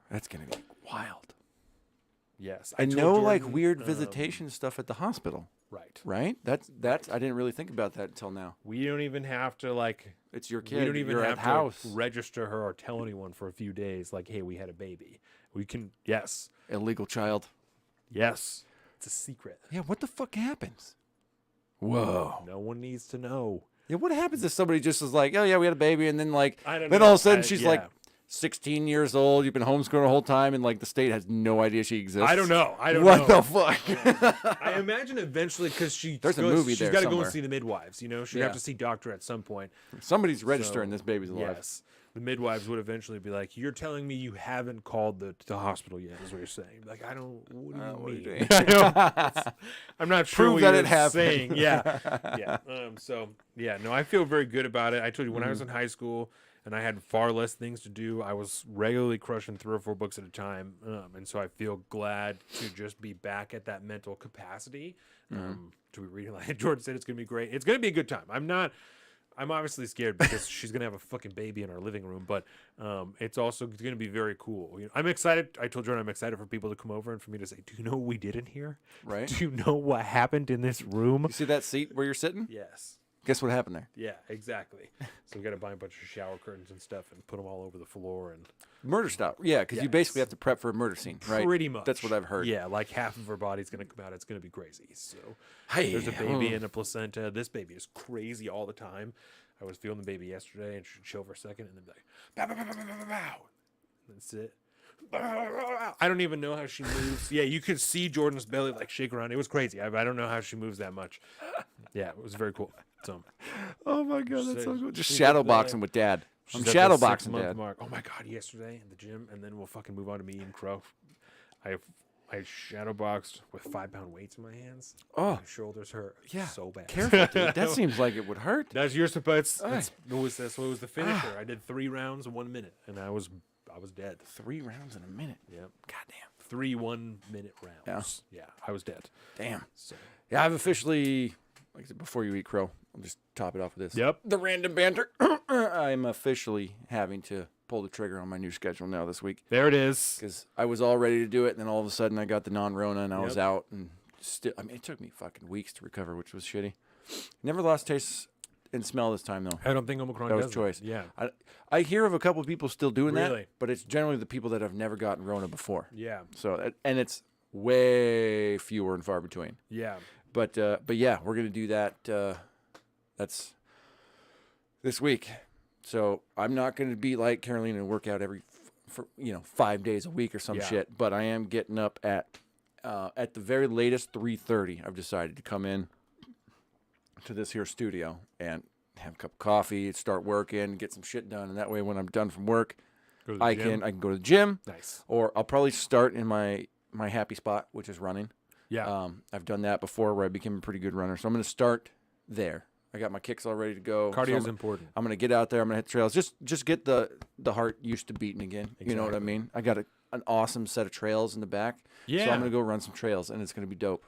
That's going to be wild. Yes, And told no Jordan, weird visitation stuff at the hospital, Right. right? That's. I didn't really think about that until now. We don't even have to It's your kid. We don't even you're have at to house. register her or tell anyone for a few days. Like, hey, we had a baby. We can. Yes. Illegal child. Yes. It's a secret. Yeah, what the fuck happens? Whoa. No one needs to know. Yeah, what happens if somebody just is like, oh yeah, we had a baby, and then like, I don't then know. all of a sudden I- she's yeah. like 16 years old, you've been homeschooling the whole time, and like the state has no idea she exists. I don't know. What the fuck? I imagine eventually because There's a movie she's there got to go somewhere. and see the midwives. You know, she'd Yeah. have to see doctor at some point. Somebody's registering this baby's alive. Yes. The midwives would eventually be like, "You're telling me you haven't called the hospital yet?" Is what you're saying. Like, I don't. What do you what are you mean? doing? I don't- I'm not sure Prove what that you're it happened. saying. Yeah, yeah. So yeah, no, I feel very good about it. I told you when I was in high school and I had far less things to do, I was regularly crushing 3 or 4 books at a time, and so I feel glad to just be back at that mental capacity to be reading. Like Jordan said, it's gonna be great. It's gonna be a good time. I'm obviously scared because she's gonna have a fucking baby in our living room, but it's also gonna be very cool. You know, I'm excited. I told Jordan I'm excited for people to come over and for me to say, "Do you know what we did in here? Right. Do you know what happened in this room?" You see that seat where you're sitting? Yes. Guess what happened there? Yeah. Exactly. So we got to buy a bunch of shower curtains and stuff and put them all over the floor and Murder style. Yeah, because you Yes. basically have to prep for a murder scene, right? pretty much. That's what I've heard. Yeah, like half of her body's gonna come out. It's gonna be crazy. So Hey, there's a baby and a placenta. This baby is crazy all the time. I was feeling the baby yesterday, and she'd chill for a second, and then be like, bow, bow, bow, bow, bow, bow, bow. That's it. I don't even know how she moves. Yeah, you could see Jordan's belly like shake around. It was crazy. I don't know how she moves that much. Yeah, it was very cool. So Oh my god, that's so She's- cool. Just she's shadow at the- boxing with dad. I'm she's at shadow the boxing 6-month dad. mark. Oh my god, yesterday in the gym, and then we'll fucking move on to me and Crow. I I shadowboxed with 5-pound weights in my hands. Oh. My shoulders hurt so bad. Careful, dude. That seems like it would hurt. That's your supposed. What was this? What was the finisher? I did 3 rounds in 1 minute, and I was dead. 3 rounds in a minute. Yep. Goddamn. 3 1-minute rounds. Yeah, I was dead. Damn. So. Yeah, I've officially, like I said, before you eat crow, I'll just top it off with this. Yep. The random banter. I'm officially having to pull the trigger on my new schedule now this week. There it is. Because I was all ready to do it, and then all of a sudden I got the non-rona, and I was out. And still, I mean, it took me fucking weeks to recover, which was shitty. Never lost taste and smell this time, though. I don't think Omicron That does was choice. Yeah. I hear of a couple of people still doing Really? that, but it's generally the people that have never gotten rona before. Yeah. So, and it's way fewer and far between. Yeah. But yeah, we're gonna do that. That's this week. So I'm not gonna be like Carolina and work out for 5 days a week or some shit. But I am getting up at the very latest 3:30. I've decided to come in to this here studio and have a cup of coffee, start working, get some shit done, and that way when I'm done from work, I can go to the gym. Nice. Or I'll probably start in my happy spot, which is running. Yeah. I've done that before where I became a pretty good runner. So I'm going to start there. I got my kicks all ready to go. Cardio is important. I'm going to get out there. I'm going to hit trails. Just get the heart used to beating again. Exactly. You know what I mean? I got an awesome set of trails in the back. Yeah. So I'm going to go run some trails, and it's going to be dope.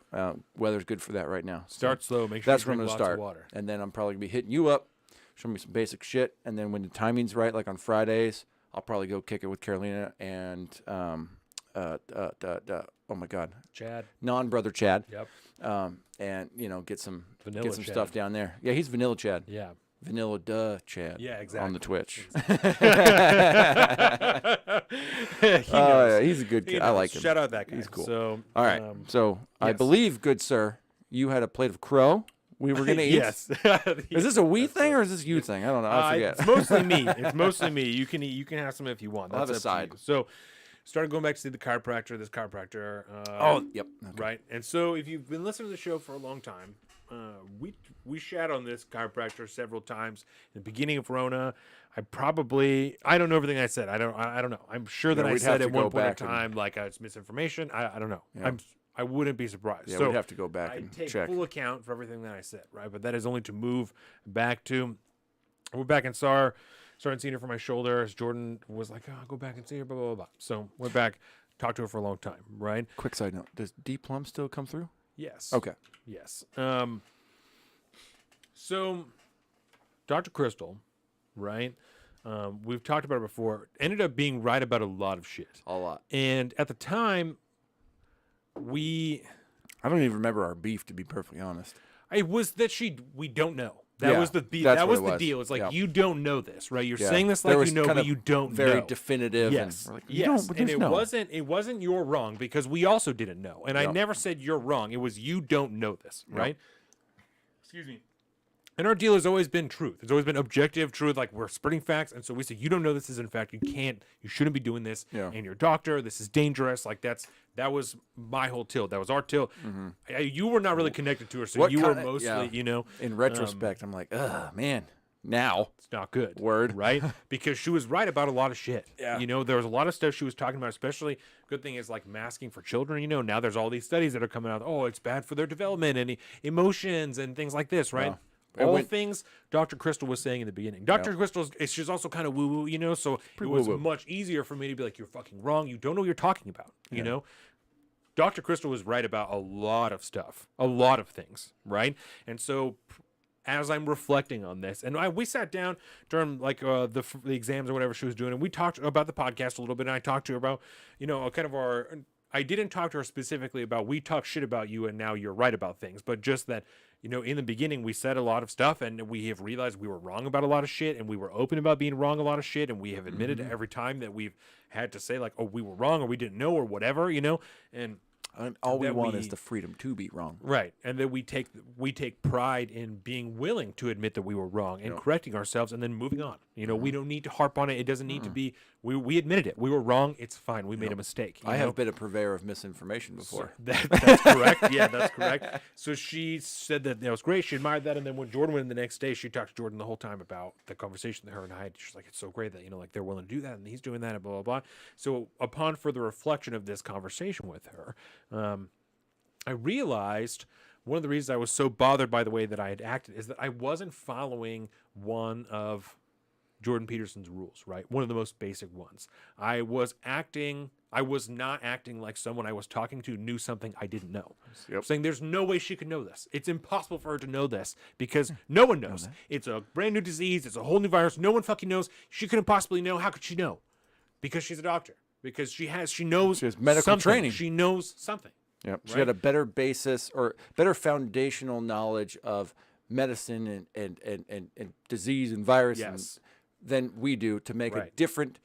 Weather's good for that right now. Start slow. Make sure That's you where I'm drink going lots to start. of water. And then I'm probably going to be hitting you up, showing me some basic shit. And then when the timing's right, like on Fridays, I'll probably go kick it with Carolina and oh my God, Chad. non-brother Chad. Yep. And get some Vanilla some Chad. stuff down there. Yeah, he's Vanilla Chad. Yeah. Vanilla Chad. Yeah, exactly. On the Twitch. Yeah, he's a good kid. I like him. Shout out that guy. He's cool. So, All right. So I yes. believe, good sir, you had a plate of crow. We were gonna eat. Yes. Is this a we thing or is this you thing? I don't know. I forget. It's mostly me. It's mostly me. You can eat. You can have some if you want. I'll have That's a up to side. you. So, started going back to see the chiropractor. This chiropractor. Yep. Okay. Right. And so, if you've been listening to the show for a long time, we shat on this chiropractor several times in the beginning of Rona. I don't know everything I said. I don't know. I'm sure that I we'd said have at to one go point in back and- time like it's misinformation. I don't know. Yeah. I wouldn't be surprised. Yeah, so we'd have to go back I and take check. full account for everything that I said, right? But that is only to move back to. We're back and started seeing her for my shoulder. As Jordan was like, "Oh, I'll go back and see her." Blah blah blah. So went back, talked to her for a long time, right? Quick side note: does D Plum still come through? Yes. Okay. Yes. So, Dr. Crystal, right? We've talked about it before. Ended up being right about a lot of shit. A lot. And at the time, I don't even remember our beef, to be perfectly honest. it was that we don't know. That Yeah, was the that's that what was it the was. deal. It's like Yeah. you don't know this, right? You're Yeah. saying this There like was you know, kind but of you don't very know. definitive. Yes. And we're like, Yes. but And there's it no. wasn't you're wrong because we also didn't know. And I Yep. never said you're wrong. It was you don't know this, Yep. right? Excuse me. And our deal has always been truth. It's always been objective truth. Like we're spreading facts, and so we say you don't know this is in fact. You shouldn't be doing this. Yeah. And your doctor, this is dangerous. Like that was my whole tilt. That was our tilt. You were not really connected to her, so What you were kinda- mostly, yeah. In retrospect, I'm like, man, now. it's not good. Word. Right? Because she was right about a lot of shit. Yeah. There was a lot of stuff she was talking about, especially good thing is like masking for children. Now there's all these studies that are coming out. Oh, it's bad for their development and emotions and things like this, right? Yeah. All things Dr. Crystal was saying in the beginning. Dr. Crystal, she's also kind of woo-woo, so it was woo-woo. much easier for me to be like, you're fucking wrong. You don't know what you're talking about, you know? Dr. Crystal was right about a lot of stuff, a lot of things, right? And so as I'm reflecting on this, and we sat down during like the exams or whatever she was doing, and we talked about the podcast a little bit, and I talked to her about, kind of I didn't talk to her specifically about we talk shit about you and now you're right about things, but just that, in the beginning we said a lot of stuff and we have realized we were wrong about a lot of shit and we were open about being wrong a lot of shit and we have admitted every time that we've had to say like, oh, we were wrong or we didn't know or whatever, and all we that want is the freedom to be wrong. right, and that we take pride in being willing to admit that we were wrong and correcting ourselves and then moving on. We don't need to harp on it. It doesn't need to be We admitted it. We were wrong. It's fine. We made a mistake. I have been a purveyor of misinformation before. So that's correct. Yeah, that's correct. So she said that was great. She admired that. And then when Jordan went in the next day, she talked to Jordan the whole time about the conversation that her and I had. She's like, it's so great that, like they're willing to do that and he's doing that and blah, blah, blah. So upon further reflection of this conversation with her, I realized one of the reasons I was so bothered by the way that I had acted is that I wasn't following one of Jordan Peterson's rules, right? One of the most basic ones. I was not acting like someone I was talking to knew something I didn't know. Yep. Saying there's no way she could know this. It's impossible for her to know this because no one knows. It's a brand new disease. It's a whole new virus. No one fucking knows. She couldn't possibly know. How could she know? Because she's a doctor. Because she knows She has medical something. training. She knows something. Yep. She Right? had a better basis or better foundational knowledge of medicine and disease and virus Yes. than we do to make a Right. different.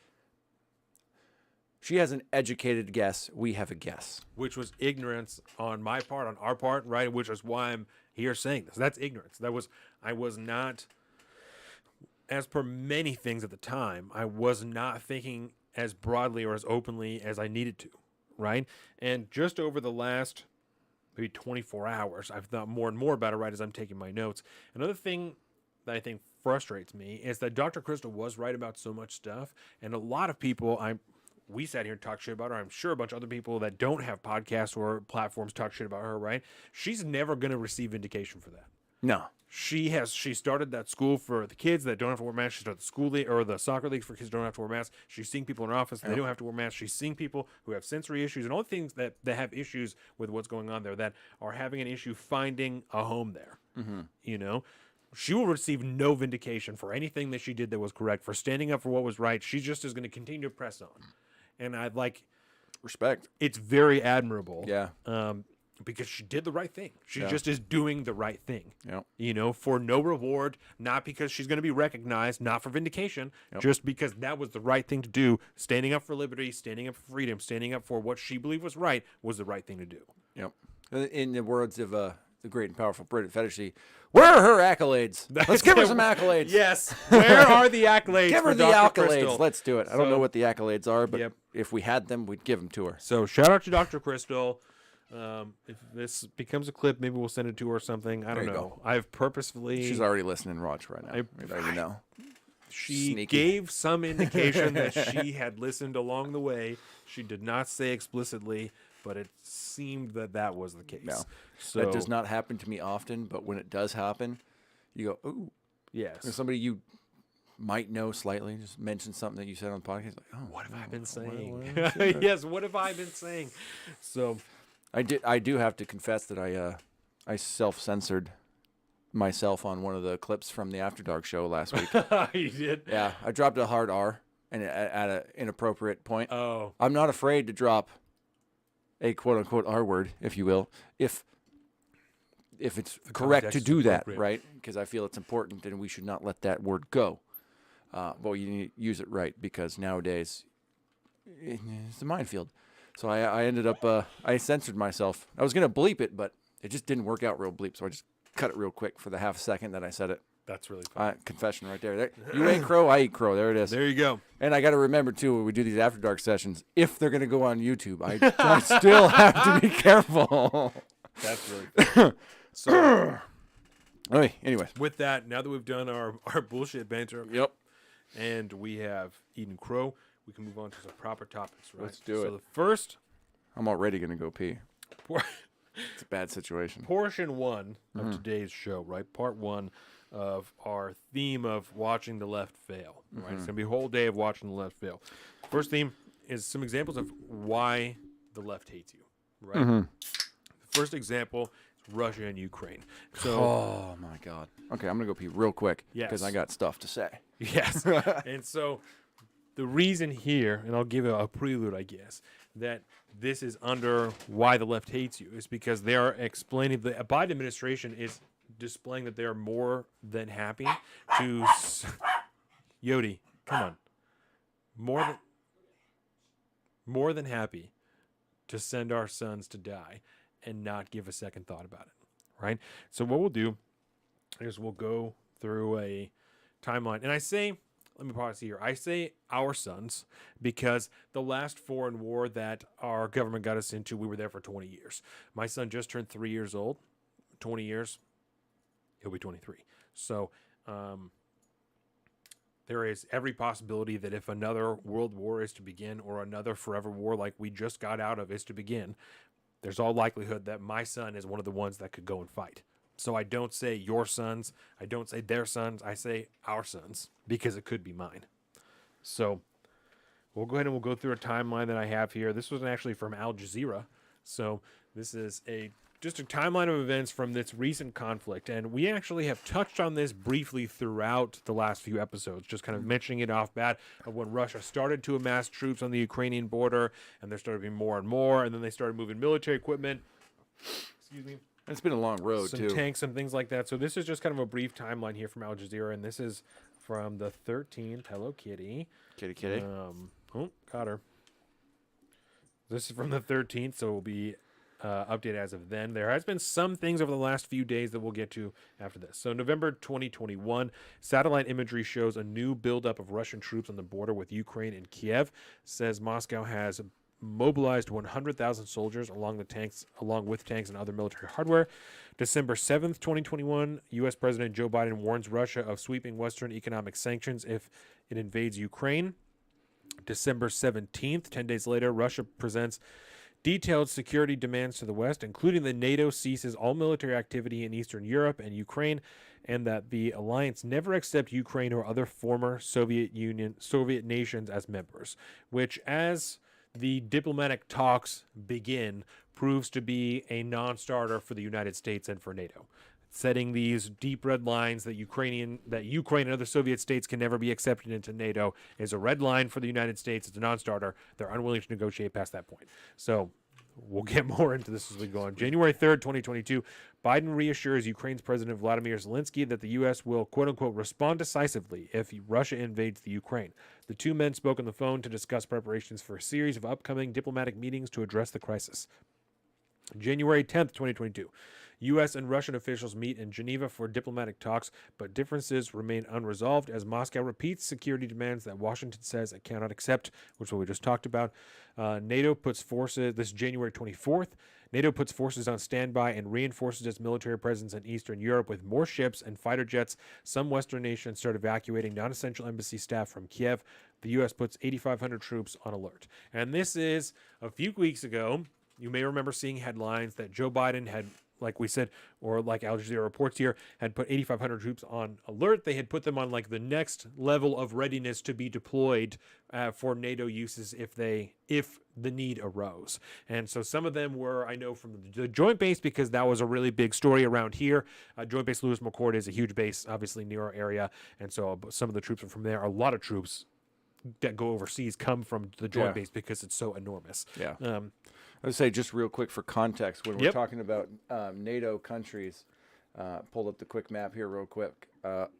She has an educated guess. We have a guess. Which was ignorance on my part, on our part, right? Which is why I'm here saying this. That's ignorance. I was not, as per many things at the time, I was not thinking as broadly or as openly as I needed to, right? And just over the last maybe 24 hours, I've thought more and more about it, right, as I'm taking my notes. Another thing that I think frustrates me is that Dr. Crystal was right about so much stuff, and a lot of people we sat here and talked shit about her. I'm sure a bunch of other people that don't have podcasts or platforms talk shit about her, right? She's never going to receive vindication for that. No. She started that school for the kids that don't have to wear masks. She started the school league or the soccer league for kids that don't have to wear masks. She's seeing people in her office they don't have to wear masks. She's seeing people who have sensory issues and all the things that have issues with what's going on there that are having an issue finding a home there. Mm-hmm. She will receive no vindication for anything that she did that was correct, for standing up for what was right. She just is going to continue to press on. And I'd like Respect. it's very admirable. Yeah. Because she did the right thing. She Yeah. just is doing the right thing. Yep. For no reward, not because she's going to be recognized, not for vindication, just because that was the right thing to do. Standing up for liberty, standing up for freedom, standing up for what she believed was right was the right thing to do. Yep. In the words of the great and powerful Brit Fetishly, where are her accolades? Let's give her some accolades. Yes. Where are the accolades? Give her for the Dr. accolades. Crystal? Let's do it. I don't know what the accolades are, but Yep. if we had them, we'd give them to her. So shout out to Dr. Crystal. If this becomes a clip, maybe we'll send it to her or something. I don't There you know. go. I've purposefully. She's already listening, Raj, right now. We don't even know. She Sneaky. gave some indication that she had listened along the way. She did not say explicitly, but it seemed that was the case. No. So That does not happen to me often, but when it does happen, you go, ooh. Yes. There's somebody you might know slightly, just mention something that you said on the podcast. Like, oh, What have I been saying? what did I say? Yes. What have I been saying? So I do have to confess that I self-censored myself on one of the clips from the After Dark show last week. you did. Yeah, I dropped a hard R and at an inappropriate point. Oh. I'm not afraid to drop a quote-unquote R word, if you will, if it's correct to context is do that, appropriate. right? Because I feel it's important and we should not let that word go. But you need to use it right because nowadays it's a minefield. So I ended up, I censored myself. I was going to bleep it, but it just didn't work out real bleep. So I just cut it real quick for the half second that I said it. That's really fun. Confession right there. You ate crow, I eat crow. There it is. There you go. And I got to remember, too, when we do these After Dark sessions, if they're going to go on YouTube, I still have to be careful. That's really fun. So Okay, anyways. with that, now that we've done our bullshit banter, Yep. and we have eaten crow, we can move on to some proper topics, right? Let's do so it. the first I'm already going to go pee. por- It's a bad situation. portion one of today's show, right? Part one of our theme of watching the left fail, right? It's going to be a whole day of watching the left fail. First theme is some examples of why the left hates you, right? The first example is Russia and Ukraine. So, Oh, my God. Okay, I'm going to go pee real quick because Yes. I got stuff to say. yes. And so the reason here, and I'll give a prelude, I guess, that this is under why the left hates you is because they are explaining the Biden administration is displaying that they are more than happy to Yodi, come on. More than happy to send our sons to die and not give a second thought about it, right? So what we'll do is we'll go through a timeline. And I say let me pause here. I say our sons because the last foreign war that our government got us into, we were there for 20 years. My son just turned 3 years old. 20 years, he'll be 23. So there is every possibility that if another world war is to begin or another forever war like we just got out of is to begin, there's all likelihood that my son is one of the ones that could go and fight. So I don't say your sons. I don't say their sons. I say our sons because it could be mine. So we'll go ahead and we'll go through a timeline that I have here. This was actually from Al Jazeera. So this is just a timeline of events from this recent conflict. And we actually have touched on this briefly throughout the last few episodes, just kind of mentioning it off bat of when Russia started to amass troops on the Ukrainian border, and there started being more and more, and then they started moving military equipment. Excuse me. It's been a long road, some too. Tanks and things like that. So this is just kind of a brief timeline here from Al Jazeera, and this is from the 13th. Hello, kitty. Kitty. Oh, caught her. This is from the 13th, so it will be updated as of then. There has been some things over the last few days that we'll get to after this. So November 2021, satellite imagery shows a new buildup of Russian troops on the border with Ukraine and Kiev. Says Moscow has mobilized 100,000 soldiers along with tanks and other military hardware. December 7th, 2021, U.S. President Joe Biden warns Russia of sweeping Western economic sanctions if it invades Ukraine. December 17th, 10 days later, Russia presents detailed security demands to the West, including that NATO ceases all military activity in Eastern Europe and Ukraine, and that the alliance never accept Ukraine or other former Soviet nations as members, which, as the diplomatic talks begin, proves to be a non-starter for the United States and for NATO, setting these deep red lines that Ukraine and other Soviet states can never be accepted into NATO is a red line for the United States. It's a non-starter. They're unwilling to negotiate past that point. So we'll get more into this as we go on. January 3rd, 2022, Biden reassures Ukraine's President Vladimir Zelensky that the U.S. will, quote-unquote, respond decisively if Russia invades the Ukraine. The two men spoke on the phone to discuss preparations for a series of upcoming diplomatic meetings to address the crisis. January 10th, 2022. U.S. and Russian officials meet in Geneva for diplomatic talks, but differences remain unresolved as Moscow repeats security demands that Washington says it cannot accept, which is what we just talked about. NATO puts forces, this January 24th, NATO puts forces on standby and reinforces its military presence in Eastern Europe with more ships and fighter jets. Some Western nations start evacuating non-essential embassy staff from Kiev. The U.S. puts 8,500 troops on alert. And this is a few weeks ago. You may remember seeing headlines that Joe Biden had, like we said, or like Al Jazeera reports here, had put 8,500 troops on alert. They had put them on like the next level of readiness to be deployed for NATO uses if the need arose. And so some of them were, I know, from the Joint Base, because that was a really big story around here. Joint Base Lewis McChord is a huge base, obviously near our area, and so some of the troops are from there. A lot of troops that go overseas come from the Joint Base because it's so enormous. Yeah. I would say, just real quick for context, when we're talking about NATO countries, pulled up the quick map here real quick,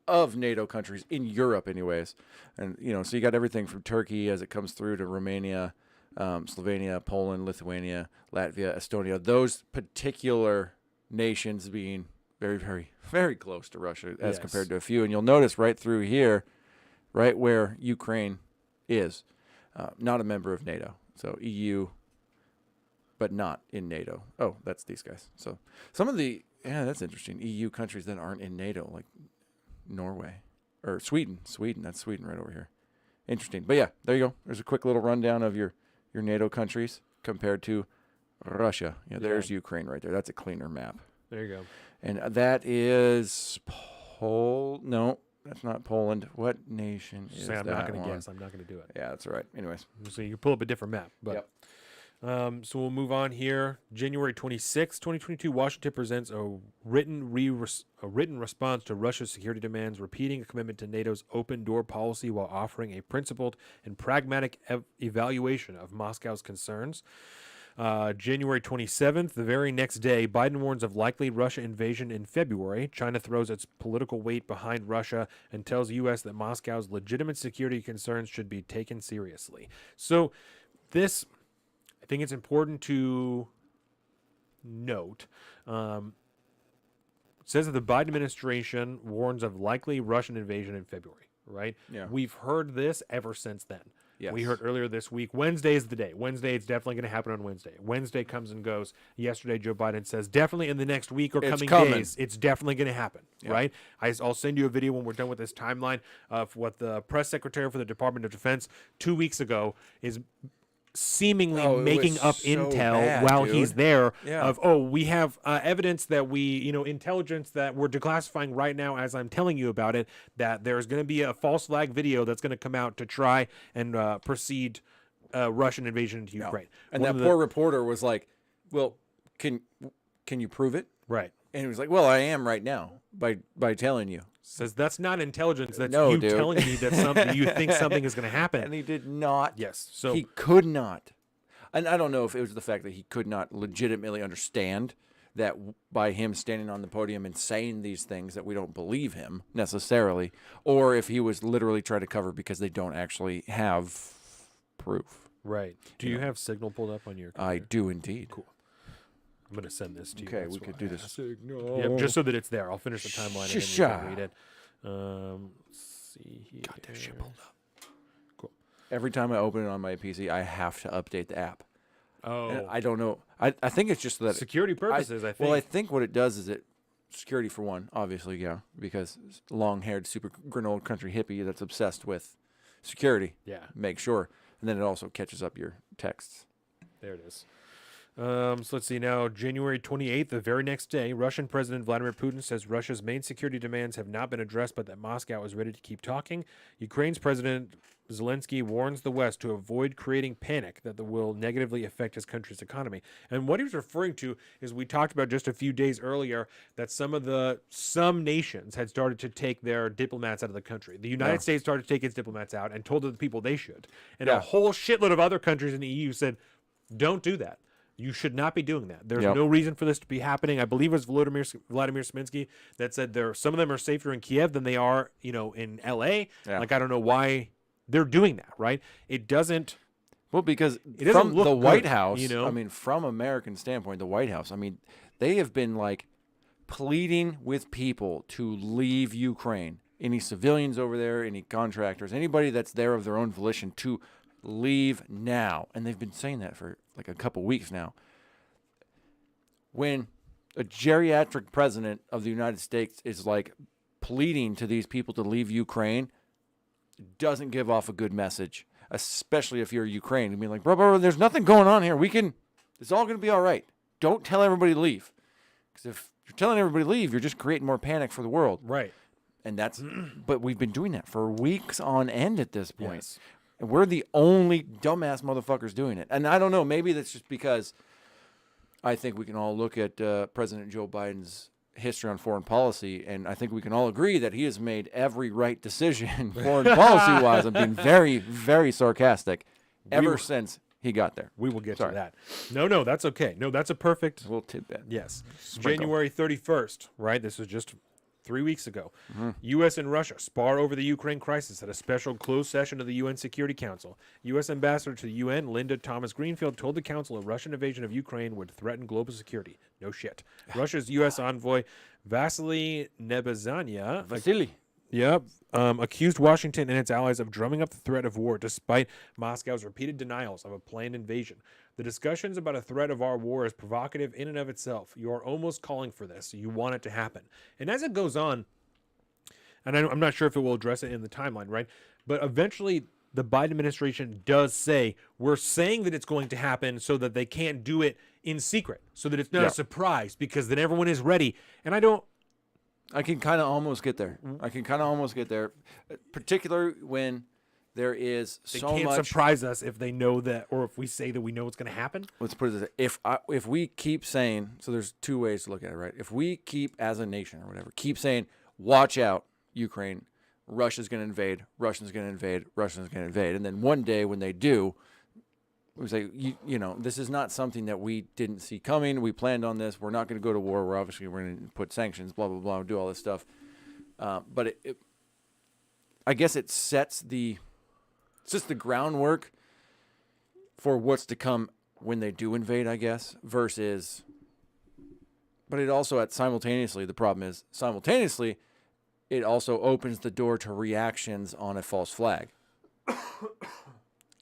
of NATO countries in Europe anyways. And, so you got everything from Turkey as it comes through to Romania, Slovenia, Poland, Lithuania, Latvia, Estonia, those particular nations being very, very, very close to Russia as compared to a few. And you'll notice right through here, right where Ukraine is, not a member of NATO. So EU, but not in NATO. Oh, that's these guys. So some of the, that's interesting. EU countries that aren't in NATO, like Norway or Sweden. That's Sweden right over here. Interesting. But yeah, there you go. There's a quick little rundown of your NATO countries compared to Russia. Yeah, there's Ukraine right there. That's a cleaner map. There you go. And that is No, that's not Poland. What nation is that? I'm not going to guess. I'm not going to do it. Yeah, that's all right. Anyways. So you pull up a different map. But so we'll move on here. January 26, 2022, Washington presents a written response to Russia's security demands, repeating a commitment to NATO's open door policy while offering a principled and pragmatic evaluation of Moscow's concerns. January 27th, the very next day, Biden warns of likely Russia invasion in February. China throws its political weight behind Russia and tells U.S. that Moscow's legitimate security concerns should be taken seriously. So this, I think it's important to note, it says that the Biden administration warns of likely Russian invasion in February. right? Yeah. We've heard this ever since then. Yes. We heard earlier this week, Wednesday is the day. Wednesday, it's definitely going to happen on Wednesday. Wednesday comes and goes. Yesterday, Joe Biden says, definitely in the next week or coming days, it's definitely going to happen, right? I'll send you a video when we're done with this timeline of what the press secretary for the Department of Defense 2 weeks ago is seemingly making up intel while he's there of, we have evidence that intelligence that we're declassifying right now as I'm telling you about it, that there's going to be a false flag video that's going to come out to try and precede Russian invasion into Ukraine. And that poor reporter was like, well, can you prove it? Right. And he was like, well, I am right now by telling you. Says that's not intelligence. That's No, you dude. telling me that something you think something is going to happen. And he did not. Yes. So he could not. And I don't know if it was the fact that he could not legitimately understand that by him standing on the podium and saying these things that we don't believe him necessarily, or if he was literally trying to cover because they don't actually have proof. right. Do you have Signal pulled up on your computer? I do indeed. Cool. I'm going to send this to you. Okay, That's we could why do I this. asked. Signal. Yep, just so that it's there. I'll finish the timeline and then you can read it. Let's see here. Got that shit pulled up. Cool. Every time I open it on my PC, I have to update the app. Oh, And I don't know. I think it's just that security purposes, I think. Well, I think what it does is security for one, obviously, yeah, because long-haired, super granola country hippie that's obsessed with security. Yeah. Make sure, and then it also catches up your texts. There it is. So let's see now. January 28th, the very next day, Russian President Vladimir Putin says Russia's main security demands have not been addressed, but that Moscow is ready to keep talking. Ukraine's President Zelensky warns the West to avoid creating panic that will negatively affect his country's economy. And what he was referring to is we talked about just a few days earlier that some nations had started to take their diplomats out of the country. The United States started to take its diplomats out and told the people they should. And a whole shitload of other countries in the EU said, don't do that. You should not be doing that. There's no reason for this to be happening. I believe it was Vladimir Sminsky that said some of them are safer in Kiev than they are, in LA. Yeah. Like, I don't know why they're doing that, right? It doesn't. Well, because It doesn't from look the White good, House, I mean, from American standpoint, the White House, I mean, they have been like pleading with people to leave Ukraine. Any civilians over there, any contractors, anybody that's there of their own volition to leave now. And they've been saying that for like a couple weeks now. When a geriatric president of the United States is like pleading to these people to leave Ukraine, it doesn't give off a good message, especially if you're Ukraine. I mean, like, bro, there's nothing going on here. It's all going to be all right. Don't tell everybody to leave. Because if you're telling everybody to leave, you're just creating more panic for the world. Right. And but we've been doing that for weeks on end at this point. Yes. And we're the only dumbass motherfuckers doing it. And I don't know, maybe that's just because I think we can all look at President Joe Biden's history on foreign policy, and I think we can all agree that he has made every right decision foreign policy-wise. I'm being very, very sarcastic since he got there. We will get to that. No, that's okay. No, that's a perfect. Little tidbit. Yes. Sprinkle. January 31st, right? This was just 3 weeks ago. Mm-hmm. U.S. and Russia spar over the Ukraine crisis at a special closed session of the UN Security Council. U.S. Ambassador to the UN, Linda Thomas-Greenfield, told the Council a Russian invasion of Ukraine would threaten global security. No shit. Russia's U.S. envoy, Vasily Nebenzanya, accused Washington and its allies of drumming up the threat of war despite Moscow's repeated denials of a planned invasion. The discussions about a threat of our war is provocative in and of itself. You are almost calling for this. You want it to happen. And as it goes on, and I'm not sure if it will address it in the timeline, right? But eventually the Biden administration does say, we're saying that it's going to happen so that they can't do it in secret, so that it's not a surprise, because then everyone is ready. And I can kind of almost get there. Particularly when there is they so can't much. surprise us if they know that, or if we say that we know it's going to happen. Let's put it this way. If we keep saying, so there's two ways to look at it, right? If we keep, as a nation or whatever, keep saying, watch out, Ukraine, Russia's going to invade, Russians going to invade, Russians going to invade. And then one day when they do, we say, this is not something that we didn't see coming. We planned on this. We're not going to go to war. We're going to put sanctions, blah, blah, blah, do all this stuff. But I guess it sets the groundwork for what's to come when they do invade, I guess, but it also simultaneously, the problem is simultaneously, it also opens the door to reactions on a false flag.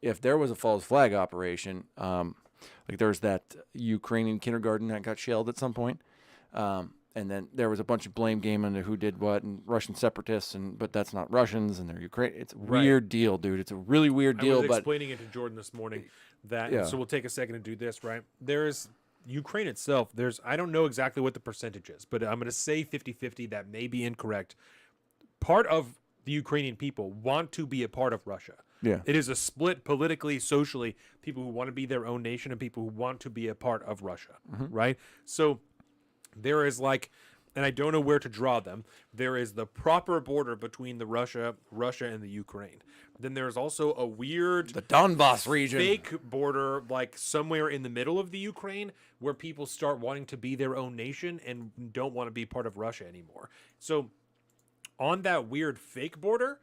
If there was a false flag operation, like there's that Ukrainian kindergarten that got shelled at some point, and then there was a bunch of blame game into who did what, and Russian separatists, but that's not Russians, and they're Ukraine. It's a weird deal, dude. It's a really weird deal. I was explaining it to Jordan this morning that, so we'll take a second to do this, right? There's Ukraine itself. I don't know exactly what the percentage is, but I'm going to say 50-50. That may be incorrect. Part of the Ukrainian people want to be a part of Russia. Yeah. It is a split politically, socially, people who want to be their own nation and people who want to be a part of Russia, right? So there is and I don't know where to draw them. There is the proper border between the Russia and the Ukraine. Then there's also a weird the Donbass region, fake border, like somewhere in the middle of the Ukraine, where people start wanting to be their own nation and don't want to be part of Russia anymore. So on that weird fake border,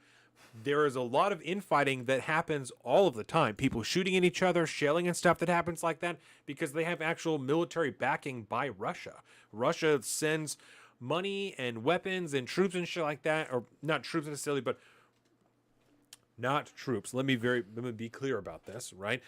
there is a lot of infighting that happens all of the time. People shooting at each other, shelling and stuff that happens like that because they have actual military backing by Russia. Russia sends money and weapons and troops and shit like that, or not troops necessarily, but not troops. Let me be clear about this, right?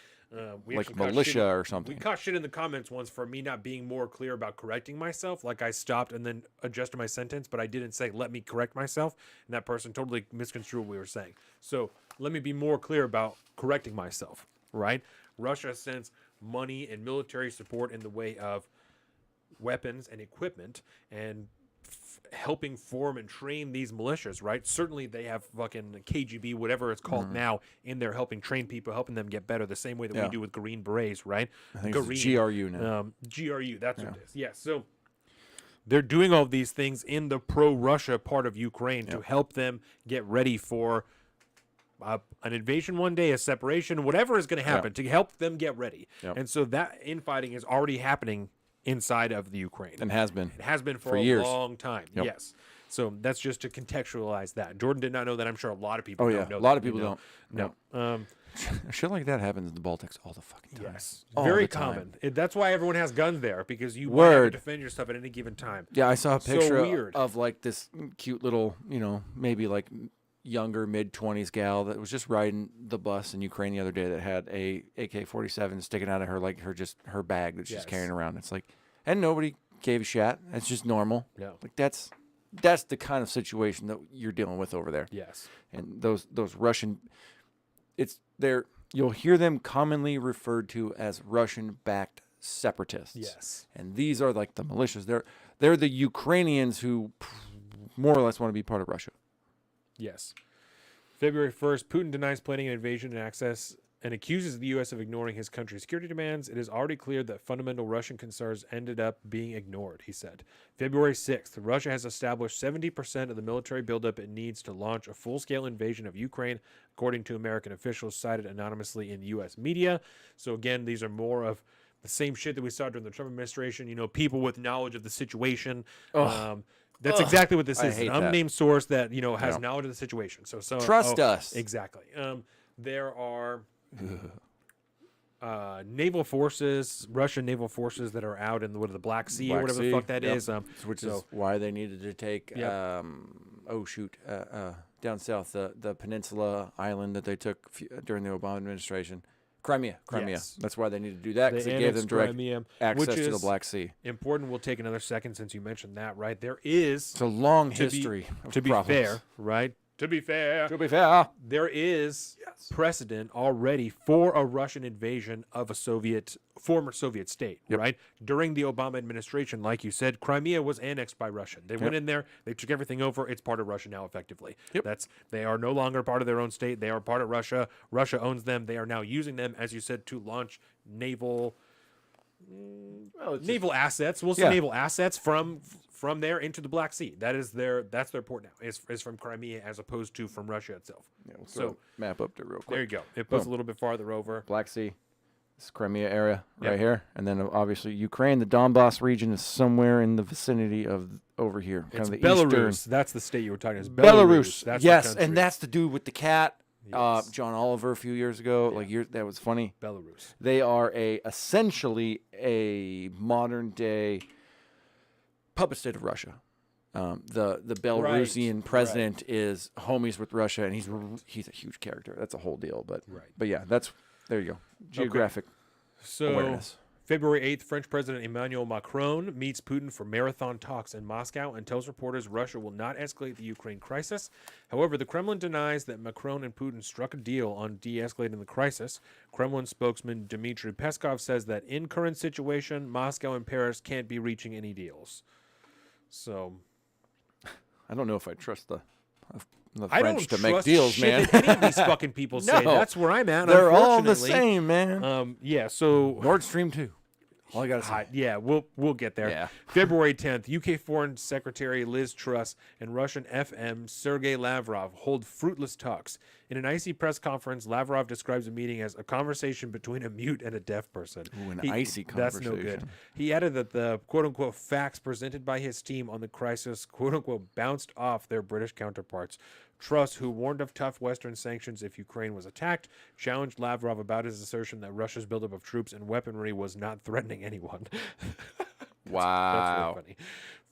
We like militia or something. We caught shit in the comments once for me not being more clear about correcting myself. Like I stopped and then adjusted my sentence, but I didn't say, let me correct myself. And that person totally misconstrued what we were saying. So let me be more clear about correcting myself, right? Russia sends money and military support in the way of weapons and equipment and helping form and train these militias, right? Certainly they have fucking KGB, whatever it's called now, in there helping train people, helping them get better the same way that we do with Green Berets, right? I think it's GRU now. GRU, that's what it is. Yeah, so they're doing all of these things in the pro-Russia part of Ukraine to help them get ready for an invasion one day, a separation, whatever is going to happen, to help them get ready. And so that infighting is already happening inside of the Ukraine. And has been. It has been for years. A long time. Yes. So that's just to contextualize that. Jordan did not know that. I'm sure a lot of people don't know. A lot of people don't. No. Shit like that happens in the Baltics all the fucking time. Yes. All Very the time. common. That's why everyone has guns there, because you might have to defend yourself at any given time. Yeah, I saw a picture weird. of like this cute little, maybe like younger mid-20s gal that was just riding the bus in Ukraine the other day that had a AK-47 sticking out of her, like her bag that she's carrying around. It's like, and nobody gave a shit. That's just normal. Yeah. Like that's the kind of situation that you're dealing with over there. Yes. And those Russian, you'll hear them commonly referred to as Russian-backed separatists. Yes. And these are like the militias. They're the Ukrainians who more or less want to be part of Russia. Yes. February 1st, Putin denies planning an invasion and access and accuses the U.S. of ignoring his country's security demands. It is already clear that fundamental Russian concerns ended up being ignored, he said. February 6th, Russia has established 70% of the military buildup it needs to launch a full-scale invasion of Ukraine, according to American officials cited anonymously in U.S. media. So again, these are more of the same shit that we saw during the Trump administration, people with knowledge of the situation. That's exactly what this is. An unnamed source that, has knowledge of the situation. So trust us. Exactly. There are naval forces, Russian naval forces that are out in the Black Sea or whatever the fuck that is. Which is why they needed to take down south the peninsula island that they took during the Obama administration. Crimea. Yes. That's why they needed to do that, because it gave them direct access to the Black Sea. Important. We'll take another second since you mentioned that, right? There is... It's a long history of to be problems. fair, right? To be fair, there is precedent already for a Russian invasion of a former Soviet state, right? During the Obama administration, like you said, Crimea was annexed by Russia. They went in there, they took everything over. It's part of Russia now, effectively. They are no longer part of their own state. They are part of Russia. Russia owns them. They are now using them, as you said, to launch naval assets. We'll say naval assets from there into the Black Sea. That's their port now. Is from Crimea as opposed to from Russia itself. Yeah, we'll throw a map up there real quick. There you go. It puts a little bit farther over. Black Sea, this Crimea area right here, and then obviously Ukraine. The Donbass region is somewhere in the vicinity of over here. It's kind of the Belarus. Eastern. That's the state you were talking about. Belarus. That's yes, and that's the dude with the cat. Yes. John Oliver a few years ago. That was funny. Belarus. They are essentially a modern day puppet state of Russia. The Belarusian president is homies with Russia, and he's a huge character. That's a whole deal. But yeah, there you go. Geographic awareness. February 8th, French President Emmanuel Macron meets Putin for marathon talks in Moscow and tells reporters Russia will not escalate the Ukraine crisis. However, the Kremlin denies that Macron and Putin struck a deal on de-escalating the crisis. Kremlin spokesman Dmitry Peskov says that in current situation, Moscow and Paris can't be reaching any deals. So, I don't know if I trust the I French don't to make trust deals, shit man. that any of these fucking people say. No. That's where I'm at. They're all the unfortunately. same, man. Yeah. So Nord Stream 2. All I gotta say. yeah, we'll get there. Yeah. February 10th, UK Foreign Secretary Liz Truss and Russian FM Sergei Lavrov hold fruitless talks. In an icy press conference, Lavrov describes a meeting as a conversation between a mute and a deaf person. Ooh, an icy That's no good. conversation. He added that the quote-unquote facts presented by his team on the crisis quote-unquote bounced off their British counterparts. Truss, who warned of tough Western sanctions if Ukraine was attacked, challenged Lavrov about his assertion that Russia's buildup of troops and weaponry was not threatening anyone. Wow. That's really funny.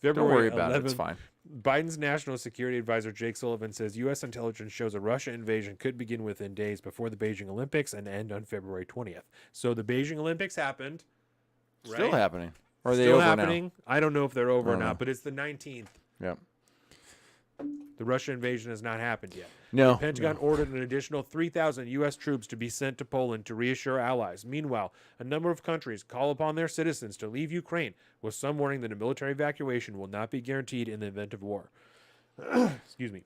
Don't February worry about 11th, it. It's fine. Biden's national security advisor Jake Sullivan says U.S. intelligence shows a Russia invasion could begin within days before the Beijing Olympics and end on February 20th. So the Beijing Olympics happened. Right? Still happening. Or are they Still over happening. now? I don't know if they're over or don't know. not, but it's the 19th. Yep. The Russian invasion has not happened yet. No. The Pentagon ordered an additional 3,000 U.S. troops to be sent to Poland to reassure allies. Meanwhile, a number of countries call upon their citizens to leave Ukraine, with some warning that a military evacuation will not be guaranteed in the event of war. Excuse me.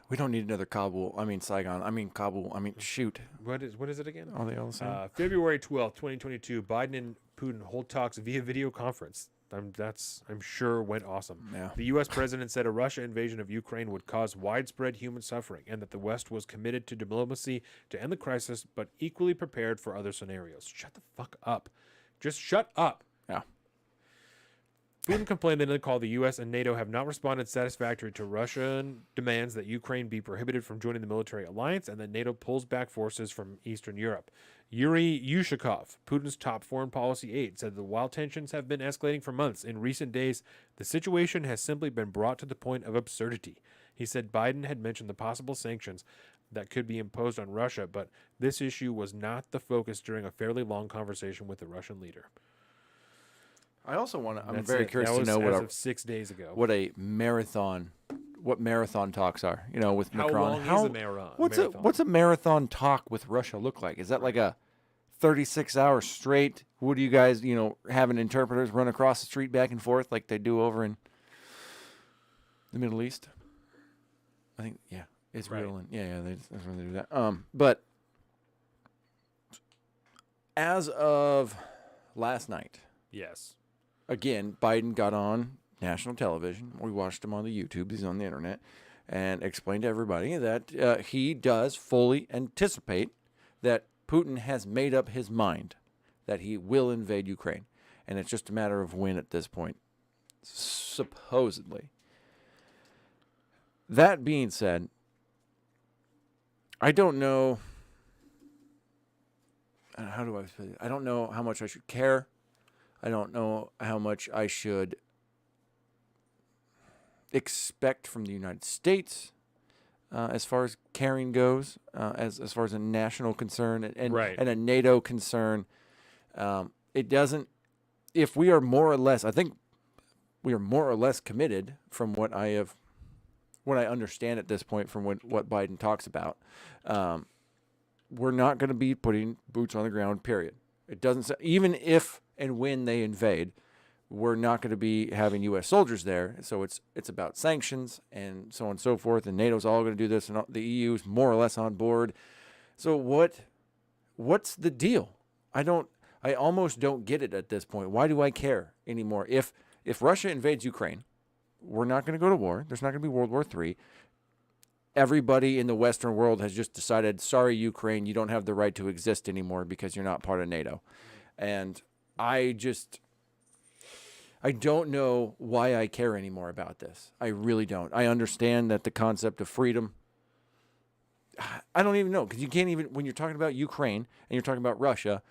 We don't need another Saigon. Shoot. What is it again? Are they all the same? February 12th, 2022, Biden and Putin hold talks via video conference. I'm sure went awesome. Yeah. The U.S. president said a Russia invasion of Ukraine would cause widespread human suffering and that the West was committed to diplomacy to end the crisis, but equally prepared for other scenarios. Shut the fuck up. Just shut up. Yeah. Putin complained that the U.S. and NATO have not responded satisfactorily to Russian demands that Ukraine be prohibited from joining the military alliance and that NATO pulls back forces from Eastern Europe. Yuri Yushakov, Putin's top foreign policy aide, said that while tensions have been escalating for months, in recent days, the situation has simply been brought to the point of absurdity. He said Biden had mentioned the possible sanctions that could be imposed on Russia, but this issue was not the focus during a fairly long conversation with the Russian leader. I also want to. I'm That's very it. curious That to know was as of 6 days ago. what marathon talks are. With How Macron. long is a marathon? What's a marathon talk with Russia look like? Is that like a 36 hours straight? Would you guys, having interpreters run across the street back and forth like they do over in the Middle East? I think, yeah, Israel and that's where they do that. But as of last night, Yes. again, Biden got on national television. We watched him on the YouTube. He's on the internet, and explained to everybody that he does fully anticipate that Putin has made up his mind that he will invade Ukraine, and it's just a matter of when at this point, supposedly. That being said, I don't know. How do I say it? I don't know how much I should care. I don't know how much I should expect from the United States as far as caring goes, as far as a national concern and a NATO concern. It doesn't. If we are more or less, I think we are more or less committed from what I understand at this point from what Biden talks about. We're not going to be putting boots on the ground, period. It doesn't say, even if and when they invade, we're not going to be having U.S. soldiers there. So it's about sanctions and so on and so forth. And NATO's all going to do this, and the EU is more or less on board. So what's the deal? I almost don't get it at this point. Why do I care anymore? If Russia invades Ukraine, we're not going to go to war. There's not going to be World War III. Everybody in the Western world has just decided, sorry, Ukraine, you don't have the right to exist anymore because you're not part of NATO. And I don't know why I care anymore about this. I really don't. I understand that the concept of freedom, I don't even know, because you can't even, when you're talking about Ukraine and you're talking about Russia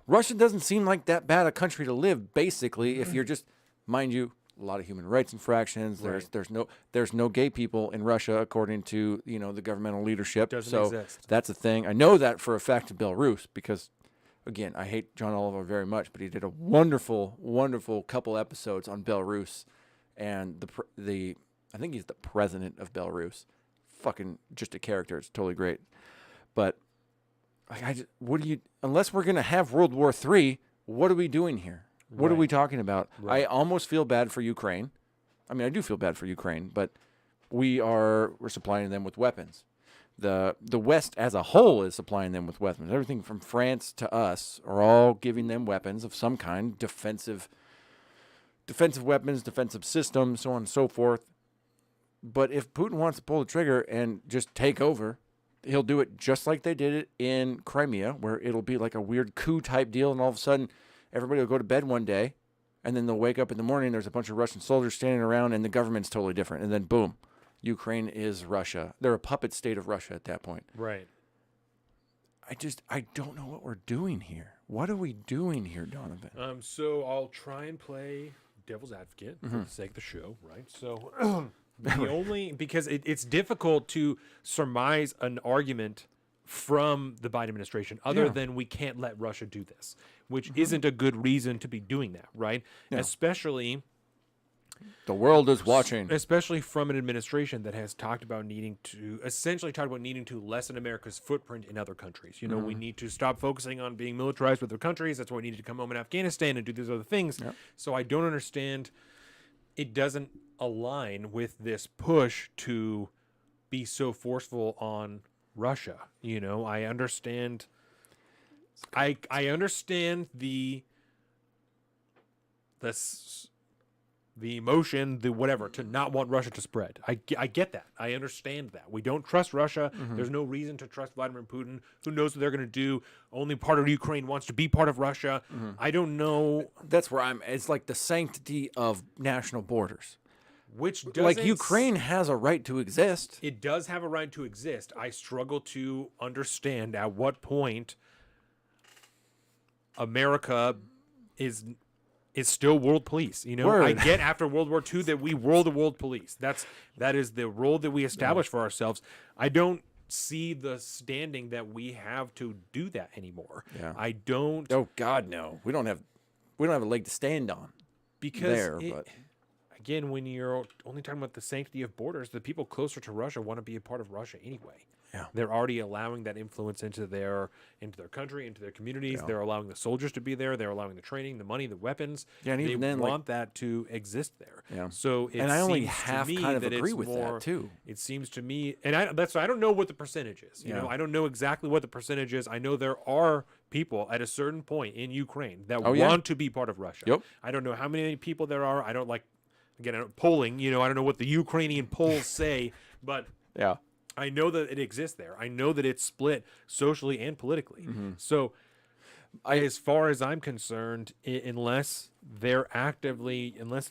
doesn't seem like that bad a country to live, basically, if you're just, mind you, a lot of human rights infractions. Right. There's no gay people in Russia, according to the governmental leadership. Doesn't exist. That's a thing. I know that for a fact in Belarus because, again, I hate John Oliver very much, but he did a wonderful, wonderful couple episodes on Belarus, and I think he's the president of Belarus. Fucking just a character. It's totally great. But unless we're gonna have World War III, what are we doing here? What are we talking about? Right. I almost feel bad for Ukraine. I mean, I do feel bad for Ukraine, but we're supplying them with weapons. The West as a whole is supplying them with weapons. Everything from France to us are all giving them weapons of some kind, defensive weapons, defensive systems, so on and so forth. But if Putin wants to pull the trigger and just take over, he'll do it just like they did it in Crimea, where it'll be like a weird coup type deal, and all of a sudden everybody will go to bed one day, and then they'll wake up in the morning, there's a bunch of Russian soldiers standing around, and the government's totally different. And then boom, Ukraine is Russia. They're a puppet state of Russia at that point. Right. I don't know what we're doing here. What are we doing here, Donovan? So I'll try and play devil's advocate for the sake of the show, right? So because it's difficult to surmise an argument from the Biden administration other than we can't let Russia do this, which isn't a good reason to be doing that, right? Yeah. Especially The world is watching. Especially from an administration that has talked about needing to lessen America's footprint in other countries. You know, we need to stop focusing on being militarized with other countries. That's why we need to come home in Afghanistan and do these other things. Yep. So I don't understand. It doesn't align with this push to be so forceful on Russia. You know, I understand. I understand the emotion, the whatever, to not want Russia to spread. I get that. I understand that. We don't trust Russia. There's no reason to trust Vladimir Putin. Who knows what they're going to do? Only part of Ukraine wants to be part of Russia. I don't know. That's where it's like the sanctity of national borders. Which doesn't... Like, Ukraine has a right to exist. It does have a right to exist. I struggle to understand at what point America is still world police. You know, I get after World War II that we were the world police. That is the role that we established for ourselves. I don't see the standing that we have to do that anymore. Yeah. I don't. Oh God, no. We don't have a leg to stand on. Because again, when you're only talking about the sanctity of borders, the people closer to Russia want to be a part of Russia anyway. Yeah. They're already allowing that influence into their country, into their communities. Yeah. They're allowing the soldiers to be there. They're allowing the training, the money, the weapons. Yeah, and even then, want that to exist there. Yeah. So and I only half kind of agree with that too. It seems to me, and I don't know what the percentage is. You know, I don't know exactly what the percentage is. I know there are people at a certain point in Ukraine that want to be part of Russia. Yep. I don't know how many people there are. I don't polling. You know, I don't know what the Ukrainian polls say, but yeah. I know that it exists there. I know that it's split socially and politically. So, as far as I'm concerned, unless the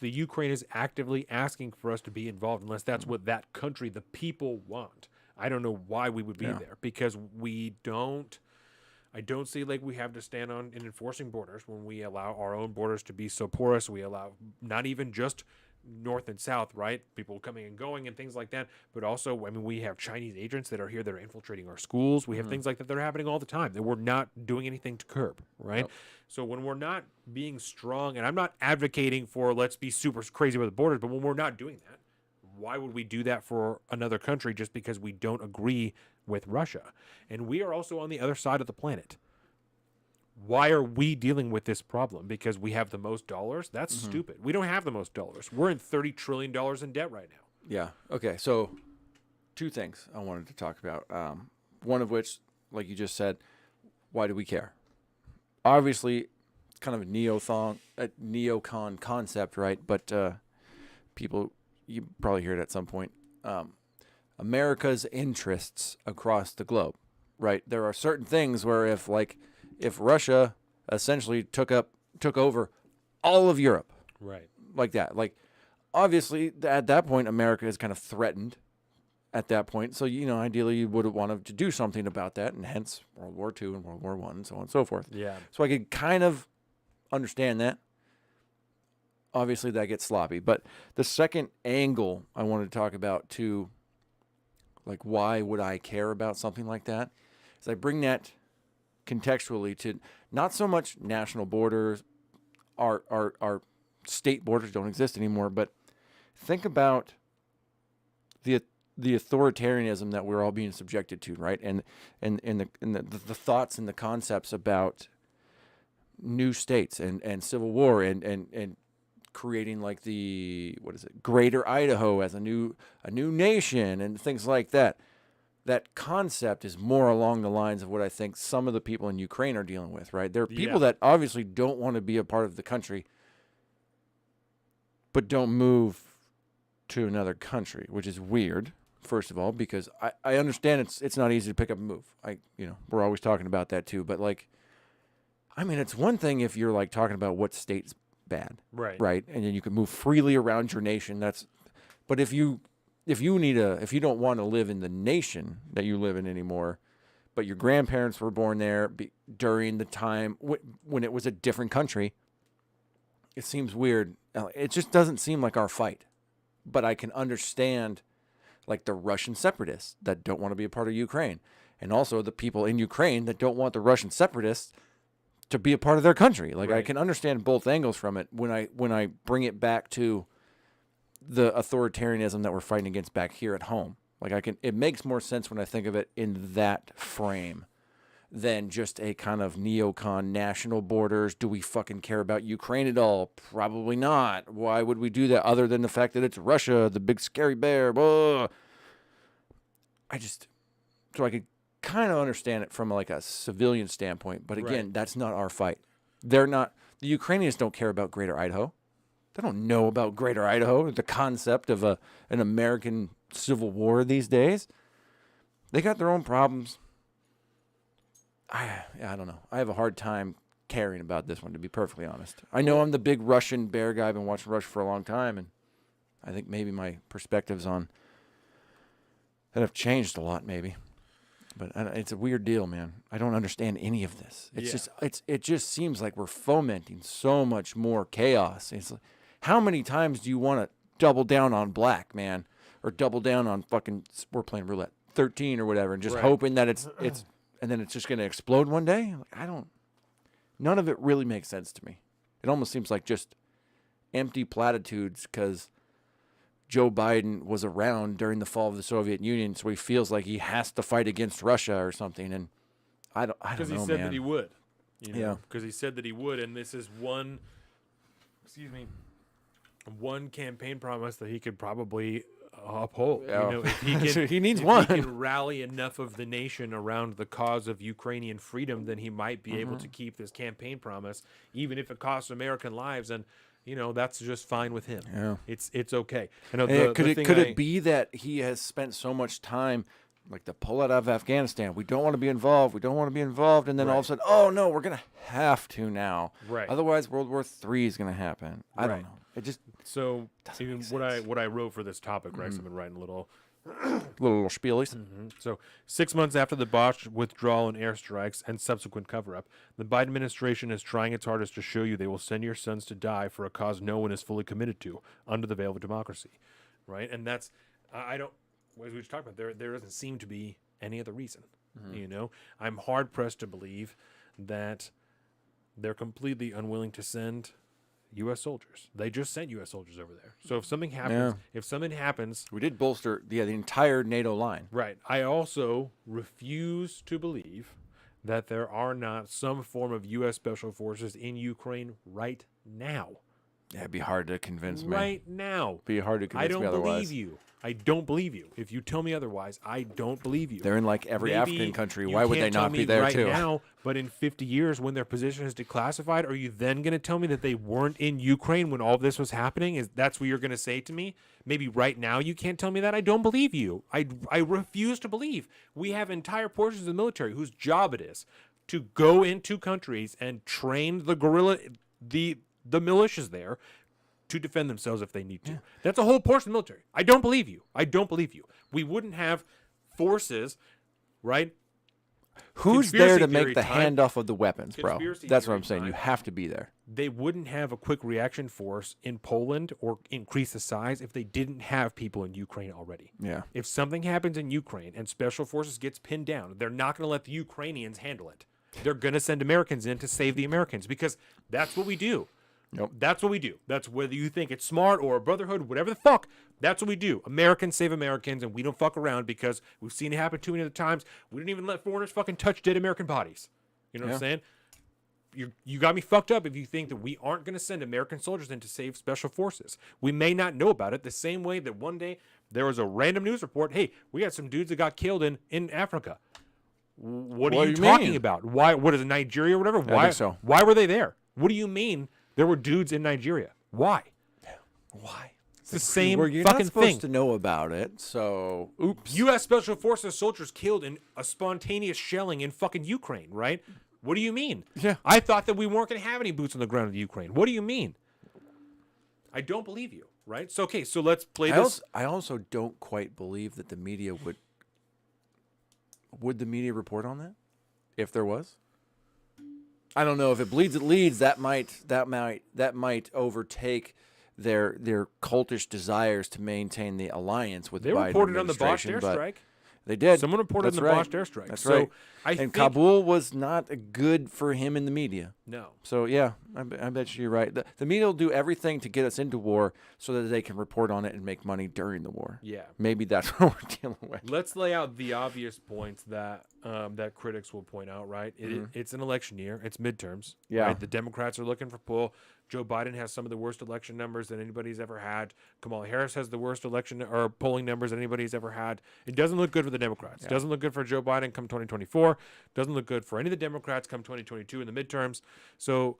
Ukraine is actively asking for us to be involved, unless that's what that country, the people want, I don't know why we would be there, because I don't see like we have to stand on in enforcing borders when we allow our own borders to be so porous. We allow not even just north and south, right? People coming and going and things like that. But also, I mean, we have Chinese agents that are here that are infiltrating our schools. We have things like that are happening all the time that we're not doing anything to curb, right? Yep. So when we're not being strong, and I'm not advocating for let's be super crazy with the borders, but when we're not doing that, why would we do that for another country just because we don't agree with Russia? And we are also on the other side of the planet. Why are we dealing with this problem? Because we have the most dollars? That's stupid. We don't have the most dollars. We're in $30 trillion in debt right now. Yeah. Okay. So, two things I wanted to talk about. One of which, like you just said, why do we care? Obviously, it's kind of a neocon concept, right? But people, you probably hear it at some point. America's interests across the globe, right? There are certain things where if Russia essentially took over all of Europe, right, like that, like obviously at that point America is kind of threatened at that point. So ideally you would have wanted to do something about that, and hence World War II and World War I and so on and so forth. Yeah. So I could kind of understand that. obviously that gets sloppy. But the second angle I wanted to talk about too, like why would I care about something like that, is I bring that contextually to not so much national borders, our state borders don't exist anymore, but think about the authoritarianism that we're all being subjected to, right? And the thoughts and the concepts about new states and civil war and creating like the Greater Idaho as a new nation and things like that. That concept is more along the lines of what I think some of the people in Ukraine are dealing with, right? There are people that obviously don't want to be a part of the country, but don't move to another country, which is weird, first of all, because I understand it's not easy to pick up and move. We're always talking about that too, but like, I mean, it's one thing if you're like talking about what state's bad, right? And then you can move freely around your nation. But if you don't want to live in the nation that you live in anymore, but your grandparents were born there during the time when it was a different country, it seems weird. It just doesn't seem like our fight. But I can understand like the Russian separatists that don't want to be a part of Ukraine, and also the people in Ukraine that don't want the Russian separatists to be a part of their country. Like I can understand both angles from it when I bring it back to the authoritarianism that we're fighting against back here at home. Like it makes more sense when I think of it in that frame than just a kind of neocon national borders. Do we fucking care about Ukraine at all? Probably not. Why would we do that other than the fact that it's Russia, the big scary bear? Blah. So I could kind of understand it from like a civilian standpoint, but again, that's not our fight. The Ukrainians don't care about Greater Idaho. They don't know about Greater Idaho, the concept of an American civil war these days. They got their own problems. I don't know. I have a hard time caring about this one, to be perfectly honest. I know I'm the big Russian bear guy. I've been watching Russia for a long time, and I think maybe my perspectives on that have changed a lot, maybe. But it's a weird deal, man. I don't understand any of this. It just seems like we're fomenting so much more chaos. It's like, how many times do you want to double down on black, man, or double down on we're playing roulette 13 or whatever, and just hoping that it's and then it's just going to explode one day? Like, none of it really makes sense to me. It almost seems like just empty platitudes because Joe Biden was around during the fall of the Soviet Union, so he feels like he has to fight against Russia or something. And I don't know, because he said that he would. Yeah. Because he said that he would, and this is one campaign promise that he could probably uphold. Yeah. If he can, he needs if one. he can rally enough of the nation around the cause of Ukrainian freedom, then he might be able to keep this campaign promise, even if it costs American lives. And that's just fine with him. Yeah. It's okay. I know could it be that he has spent so much time, like, to pull out of Afghanistan? We don't want to be involved. And then all of a sudden, oh no, we're gonna have to now. Right. Otherwise, World War III is gonna happen. I don't know. It just even what I wrote for this topic, right? So I've been writing little spielies. So 6 months after the botched withdrawal and airstrikes and subsequent cover-up, the Biden administration is trying its hardest to show you they will send your sons to die for a cause no one is fully committed to under the veil of democracy, right? And that's I don't, as we just talked about, there doesn't seem to be any other reason. I'm hard pressed to believe that they're completely unwilling to send U.S. soldiers. They just sent U.S. soldiers over there. So if something happens, we did bolster the entire NATO line. Right. I also refuse to believe that there are not some form of U.S. special forces in Ukraine right now. Yeah, it'd be hard to convince me. Right now. Be hard to convince me otherwise. I don't believe you. I don't believe you. If you tell me otherwise, I don't believe you. They're in like every African country. Why would they not be there too? Now, but in 50 years, when their position is declassified, are you then going to tell me that they weren't in Ukraine when all of this was happening? That's what you're going to say to me? Maybe right now you can't tell me that? I don't believe you. I refuse to believe. We have entire portions of the military whose job it is to go into countries and train the guerrilla, the militias there, to defend themselves if they need to. Yeah. That's a whole portion of the military. I don't believe you. We wouldn't have forces, right, Who's there to Conspiracy make the theory time- handoff of the weapons, bro? Conspiracy That's what theory I'm saying. You time. have to be there. They wouldn't have a quick reaction force in Poland or increase the size if they didn't have people in Ukraine already. Yeah. If something happens in Ukraine and special forces gets pinned down, they're not going to let the Ukrainians handle it. They're going to send Americans in to save the Americans because that's what we do. Nope. That's what we do. That's whether you think it's smart or a brotherhood, whatever the fuck. That's what we do. Americans save Americans, and we don't fuck around because we've seen it happen too many other times. We don't even let foreigners fucking touch dead American bodies. You know what I'm saying? You got me fucked up if you think that we aren't going to send American soldiers in to save special forces. We may not know about it the same way that one day there was a random news report. Hey, we got some dudes that got killed in Africa. What are you talking mean? about? Why? What is it, Nigeria or whatever? Why? think so. Why were they there? What do you mean there were dudes in Nigeria? Why? Why? It's the same Well, you're fucking not supposed thing. to know about it, so oops. U.S. Special Forces soldiers killed in a spontaneous shelling in fucking Ukraine, right? What do you mean? Yeah. I thought that we weren't going to have any boots on the ground in Ukraine. What do you mean? I don't believe you, right? So, okay, so let's play this. I also don't quite believe that the media would the media report on that if there was. I don't know if it bleeds, it leads. That might overtake their cultish desires to maintain the alliance with They the Biden reported on the Bosch administration, but airstrike. They did. Someone reported That's on the right. Bosch airstrike. That's So right. I And think Kabul was not good for him in the media. no. So yeah, I bet you're right. The media will do everything to get us into war so that they can report on it and make money during the war. Yeah. Maybe that's what we're dealing with. Let's lay out the obvious points that that critics will point out, right? It's an election year. It's midterms. Yeah. Right? The Democrats are looking for pull. Joe Biden has some of the worst election numbers that anybody's ever had. Kamala Harris has the worst election or polling numbers that anybody's ever had. It doesn't look good for the Democrats. It doesn't look good for Joe Biden come 2024. Doesn't look good for any of the Democrats come 2022 in the midterms. So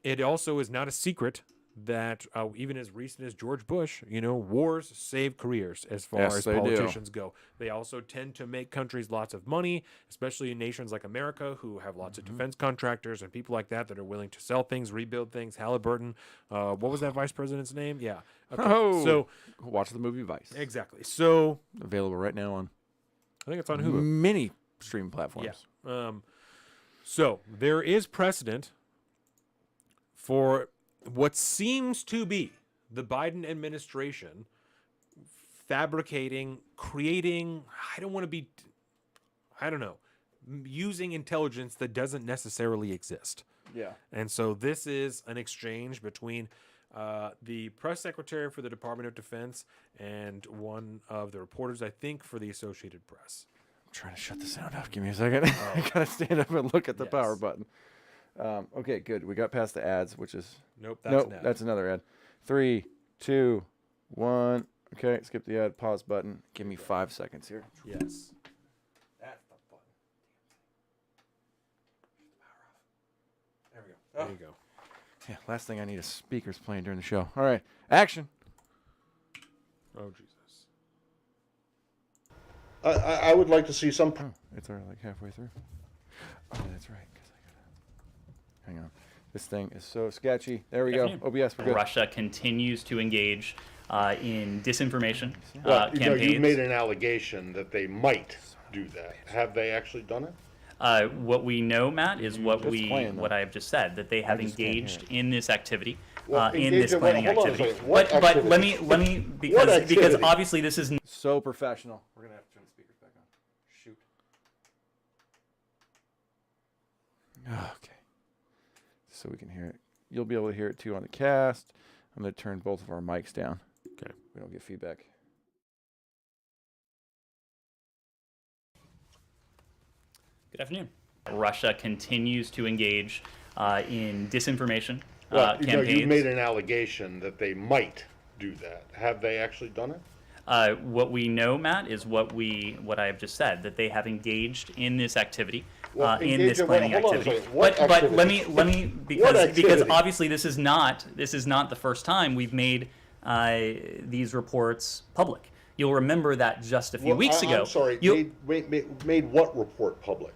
it also is not a secret that even as recent as George Bush, wars save careers as far Yes, as they do. politicians go. They also tend to make countries lots of money, especially in nations like America who have lots of defense contractors and people like that are willing to sell things, rebuild things. Halliburton, what was that vice president's name? Yeah. Okay. Oh, So watch the movie Vice. exactly. So Available right now on I think it's on Hulu. many streaming platforms. Yeah. So there is precedent for what seems to be the Biden administration fabricating, creating, using intelligence that doesn't necessarily exist. Yeah. And so this is an exchange between the press secretary for the Department of Defense and one of the reporters, I think, for the Associated Press. I'm trying to shut the sound off. Give me a second. I gotta stand up and look at the power button. Okay, good. We got past the ads, which is Nope, that's an ad. that's another ad. 3, 2, 1. Okay, skip the ad. Pause button. Give me 5 seconds here. Yes. That's the button. There we go. There you go. Yeah, last thing I need is speakers playing during the show. All right, action. Oh, Jesus. I would like to see some. Oh, it's already like halfway through. Oh, that's right. 'Cause I gotta. Hang on. This thing is so sketchy. There we go. OBS, we're good. Russia continues to engage in disinformation Well, campaigns. you made an allegation that they might do that. Have they actually done it? What we know, Matt, is what playing, though. I have just said, that they have just can't hear engaged it. in this activity, Well, in this engage in what? planning Hold on a activity. second. What But let activity? me because activity? obviously this is So professional. We're gonna have to turn the speakers back on. Shoot. Okay. So we can hear it. You'll be able to hear it too on the cast. I'm gonna turn both of our mics down. Okay. We don't get feedback. Good afternoon. Russia continues to engage in disinformation Well, campaigns. you made an allegation that they might do that. Have they actually done it? What we know, Matt, is what I have just said, that they have engaged in this activity, Well, in engage this in what? planning Hold on a activity. second. What But let activity? me What because activity? obviously this is not the first time we've made these reports public. You'll remember that just a few weeks ago. I'm sorry. Made what report public?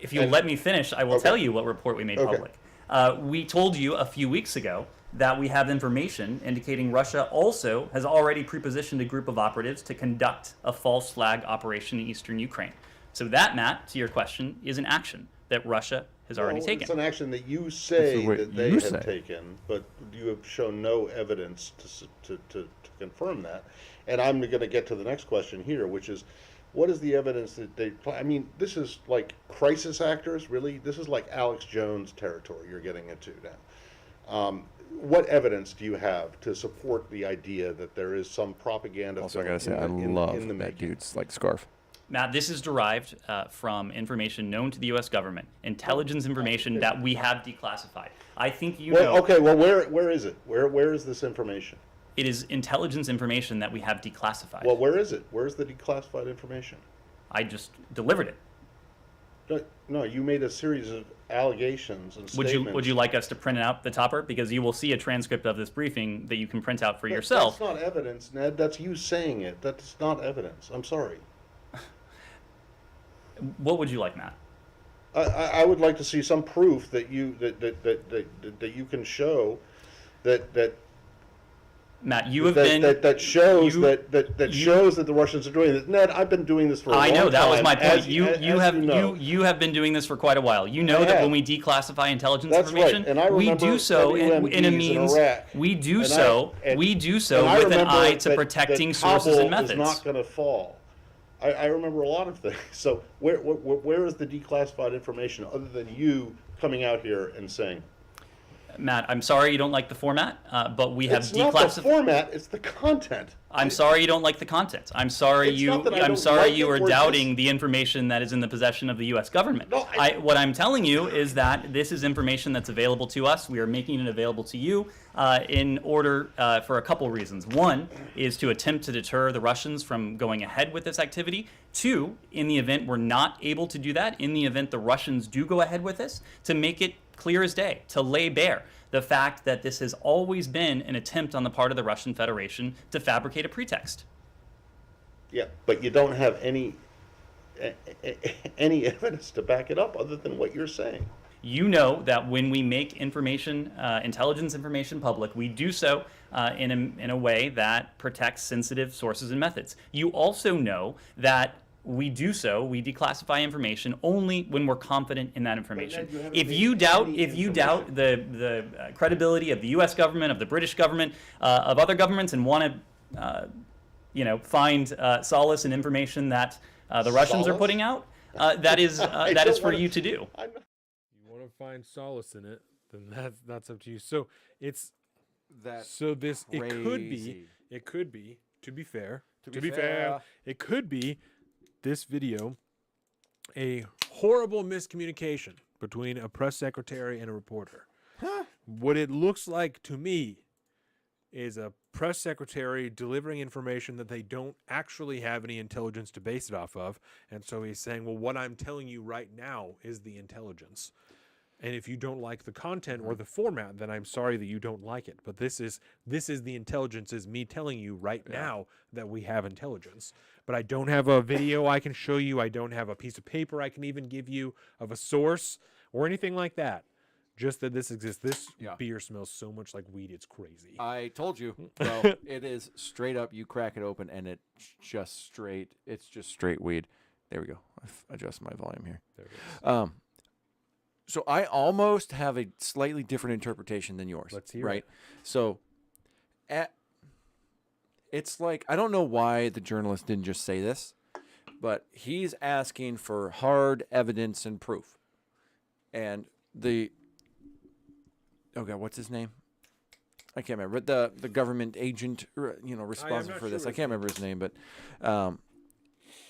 If you'll let me finish, I will tell you what report we made Okay. public. We told you a few weeks ago that we have information indicating Russia also has already prepositioned a group of operatives to conduct a false flag operation in eastern Ukraine. So that, Matt, to your question, is an action that Russia has already taken. It's an action that you say what that they you have say. taken, but you have shown no evidence to confirm that. And I'm going to get to the next question here, which is, what is the evidence that they? I mean, this is like crisis actors, really. This is like Alex Jones territory you're getting into now. What evidence do you have to support the idea that there is some propaganda? Also, I gotta say, in I love the that making? dude's like scarf. Matt, this is derived from information known to the U.S. government, intelligence information that we have declassified. I think you know. Okay, well, where is it? Where is this information? It is intelligence information that we have declassified. Well, where is it? Where's the declassified information? I just delivered it. No, you made a series of allegations and statements. Would you like us to print out the topper? Because you will see a transcript of this briefing that you can print out for yourself. That's not evidence, Ned. That's you saying it. That's not evidence. I'm sorry. What would you like, Matt? I would like to see some proof that you can show that Matt, you have been shows that the Russians are doing this. Ned, I've been doing this for a long time. I know, that was my point. You You have been doing this for quite a while. You know that when we declassify intelligence That's information, right. And I we do so in a WMDs means in Iraq. we do And so I- we do and so I with an remember eye to that- protecting that sources and Kabul methods. is not going to fall. I remember a lot of things. So where is the declassified information other than you coming out here and saying? Matt, I'm sorry you don't like the format, but we have It's not the declassified. format; it's the content. I'm sorry you don't like the content. I'm sorry It's you. not that I I'm don't sorry like you it, are we're doubting just- the information that is in the possession of the U.S. government. No, What I'm telling you is that this is information that's available to us. We are making it available to you in order for a couple reasons. One is to attempt to deter the Russians from going ahead with this activity. Two, in the event we're not able to do that, in the event the Russians do go ahead with this, to make it clear as day, to lay bare the fact that this has always been an attempt on the part of the Russian Federation to fabricate a pretext. Yeah, but you don't have any evidence to back it up other than what you're saying. You know that when we make information, intelligence information public, we do so in a way that protects sensitive sources and methods. You also know that we declassify information only when we're confident in that information. Ned, you haven't If made you doubt, any if you doubt the credibility of the U.S. government, of the British government, of other governments, and want to, find solace in information that the Russians are Solace? putting out, that is for you to do. You want to find solace in it, then that's up to you. So it's That it could be to be fair, it could be this video a horrible miscommunication between a press secretary and a reporter. What it looks like to me is a press secretary delivering information that they don't actually have any intelligence to base it off of, and so he's saying, well, what I'm telling you right now is the intelligence. And if you don't like the content or the format, then I'm sorry that you don't like it. But this is the intelligence, is me telling you right now that we have intelligence. But I don't have a video I can show you. I don't have a piece of paper I can even give you of a source or anything like that. Just that this exists. This beer smells so much like weed, it's crazy. I told you. Well, it is straight up. You crack it open, and it's just straight weed. There we go. I've adjusted my volume here. There it is. So I almost have a slightly different interpretation than yours. Let's hear right? it. So, it's like, I don't know why the journalist didn't just say this, but he's asking for hard evidence and proof. And oh God, what's his name? I can't remember. The government agent, responsible for this. I can't remember his name, but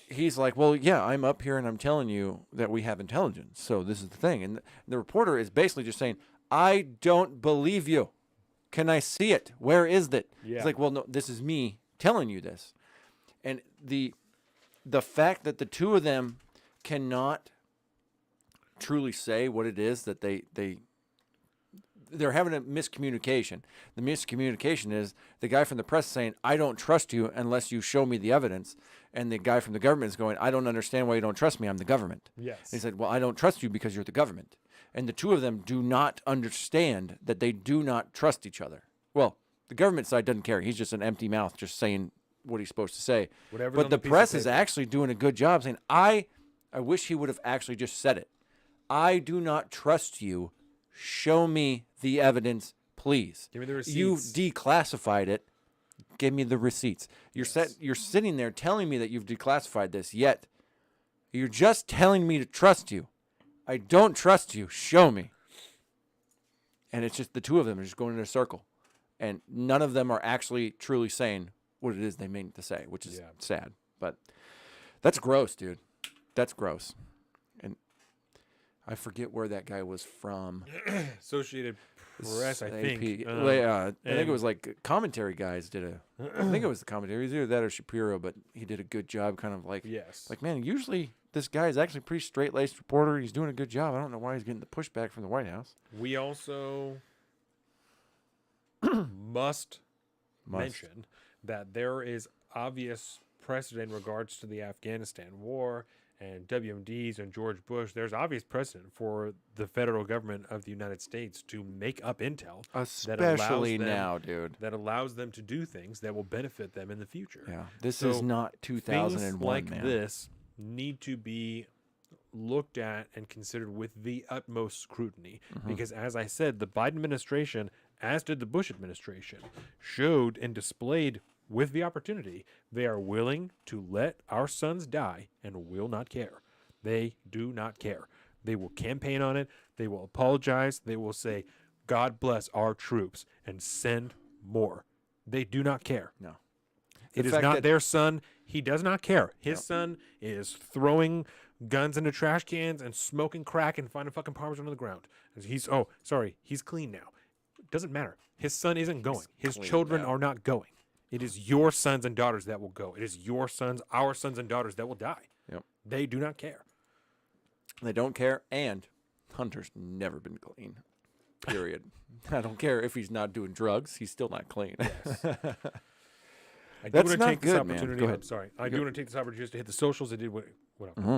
he's like, well, yeah, I'm up here and I'm telling you that we have intelligence. So this is the thing. And the reporter is basically just saying, I don't believe you. Can I see it? Where is it? Yeah. It's like, well, no, this is me telling you this. And the fact that the two of them cannot truly say what it is that they're having a miscommunication. The miscommunication is the guy from the press saying, I don't trust you unless you show me the evidence. And the guy from the government is going, I don't understand why you don't trust me. I'm the government. Yes. He said, well, I don't trust you because you're the government. And the two of them do not understand that they do not trust each other. Well, the government side doesn't care. He's just an empty mouth just saying what he's supposed to say. Whatever's But on the the piece of press is paper. actually doing a good job saying, I I wish he would have actually just said it. I do not trust you. Show me the evidence, please. Give me the receipts. You've declassified it. Give me the receipts. You're you're sitting there telling me that you've declassified this, yet you're just telling me to trust you. I don't trust you. Show me. And it's just the two of them are just going in a circle. And none of them are actually truly saying what it is they mean to say, which is sad. But that's gross, dude. That's gross. And I forget where that guy was from. Associated Press, I think. I think it was like commentary guys did a. I think it was the commentary. It was either that or Shapiro, but he did a good job. Kind of like, like, man, usually this guy is actually a pretty straight-laced reporter. He's doing a good job. I don't know why he's getting the pushback from the White House. We also must mention that there is obvious precedent in regards to the Afghanistan war and WMDs and George Bush. There's obvious precedent for the federal government of the United States to make up intel, especially now, dude, that allows them to do things that will benefit them in the future. Yeah, this is not 2001. Things like this need to be looked at and considered with the utmost scrutiny, because, as I said, the Biden administration, as did the Bush administration, showed and displayed with the opportunity they are willing to let our sons die and will not care. They do not care. They will campaign on it. They will apologize. They will say, God bless our troops, and send more. They do not care. No. It is not their son. He does not care. His son is throwing guns into trash cans and smoking crack and finding fucking Parmesan on the ground. He's clean now. It doesn't matter. His son isn't going. His children are not going. It is your sons and daughters that will go. It is your sons, our sons and daughters that will die. Yep. They do not care. They don't care, and Hunter's never been clean. Period. I don't care if he's not doing drugs. He's still not clean. Yes. I do That's want to not take this good, opportunity. man. Go ahead. I'm sorry. I do want to take this opportunity just to hit the socials. I did what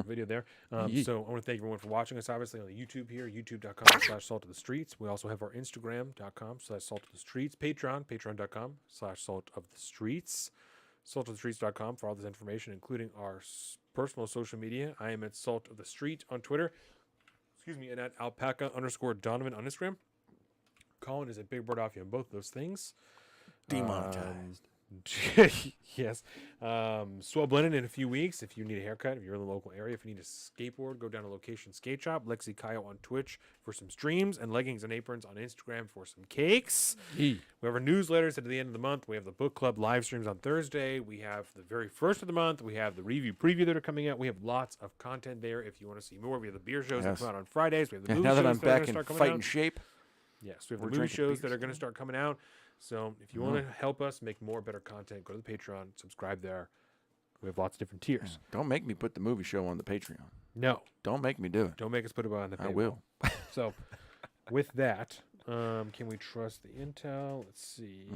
video there. So I want to thank everyone for watching us, obviously, on the YouTube here, youtube.com/saltofthestreets. We also have our Instagram.com/saltofthestreets, patreon.com/saltofthestreets, saltofthestreets.com for all this information, including our personal social media. I am at Salt of the Street on Twitter. Excuse me, and at alpaca_Donovan on Instagram. Colin is at Big Bird Off on both those things. Demonetized. Yes. Swell Blended in a few weeks. If you need a haircut, if you're in the local area, if you need a skateboard, go down to Location Skate Shop. Lexi Kyle on Twitch for some streams, and Leggings and Aprons on Instagram for some cakes. We have our newsletters at the end of the month. We have the book club live streams on Thursday. We have the very first of the month. We have the review preview that are coming out. We have lots of content there if you want to see more. We have the beer shows that come out on Fridays. We have the movie now that shows I'm that are back gonna in start coming fighting out. shape. Yes, we have the movie shows that are going to start coming out. So if you want to help us make more better content, go to the Patreon, subscribe there. We have lots of different tiers. Don't make me put the movie show on the Patreon. No. Don't make me do it. Don't make us put it on the paywall. I will. So with that, can we trust the intel? Let's see.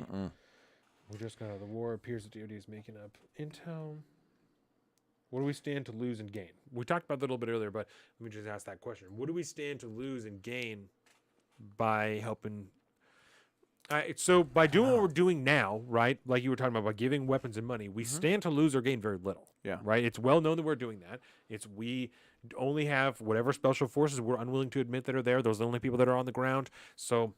We just got out of the war. It appears the DoD is making up intel. What do we stand to lose and gain? We talked about that a little bit earlier, but let me just ask that question. What do we stand to lose and gain by helping? So by doing what we're doing now, right, like you were talking about, by giving weapons and money, we stand to lose or gain very little. Yeah. Right? It's well known that we're doing that. We only have whatever special forces we're unwilling to admit that are there. Those are the only people that are on the ground. So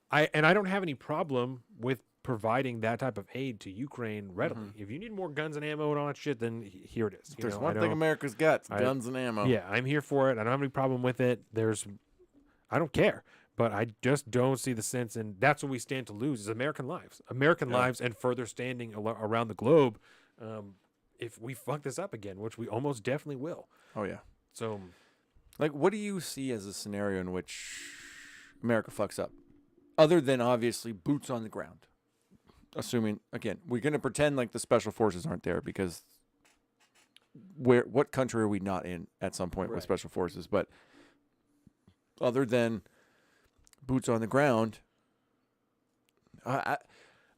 I don't have any problem with providing that type of aid to Ukraine readily. If you need more guns and ammo and all that shit, then here it is. There's one thing America's got, it's guns and ammo. Yeah, I'm here for it. I don't have any problem with it. I don't care. But I just don't see the sense, and that's what we stand to lose, is American lives. American lives and further standing around the globe if we fuck this up again, which we almost definitely will. Oh, yeah. So, like, what do you see as a scenario in which America fucks up? Other than, obviously, boots on the ground. Assuming, again, we're going to pretend like the special forces aren't there, because what country are we not in at some point with special forces? But other than boots on the ground,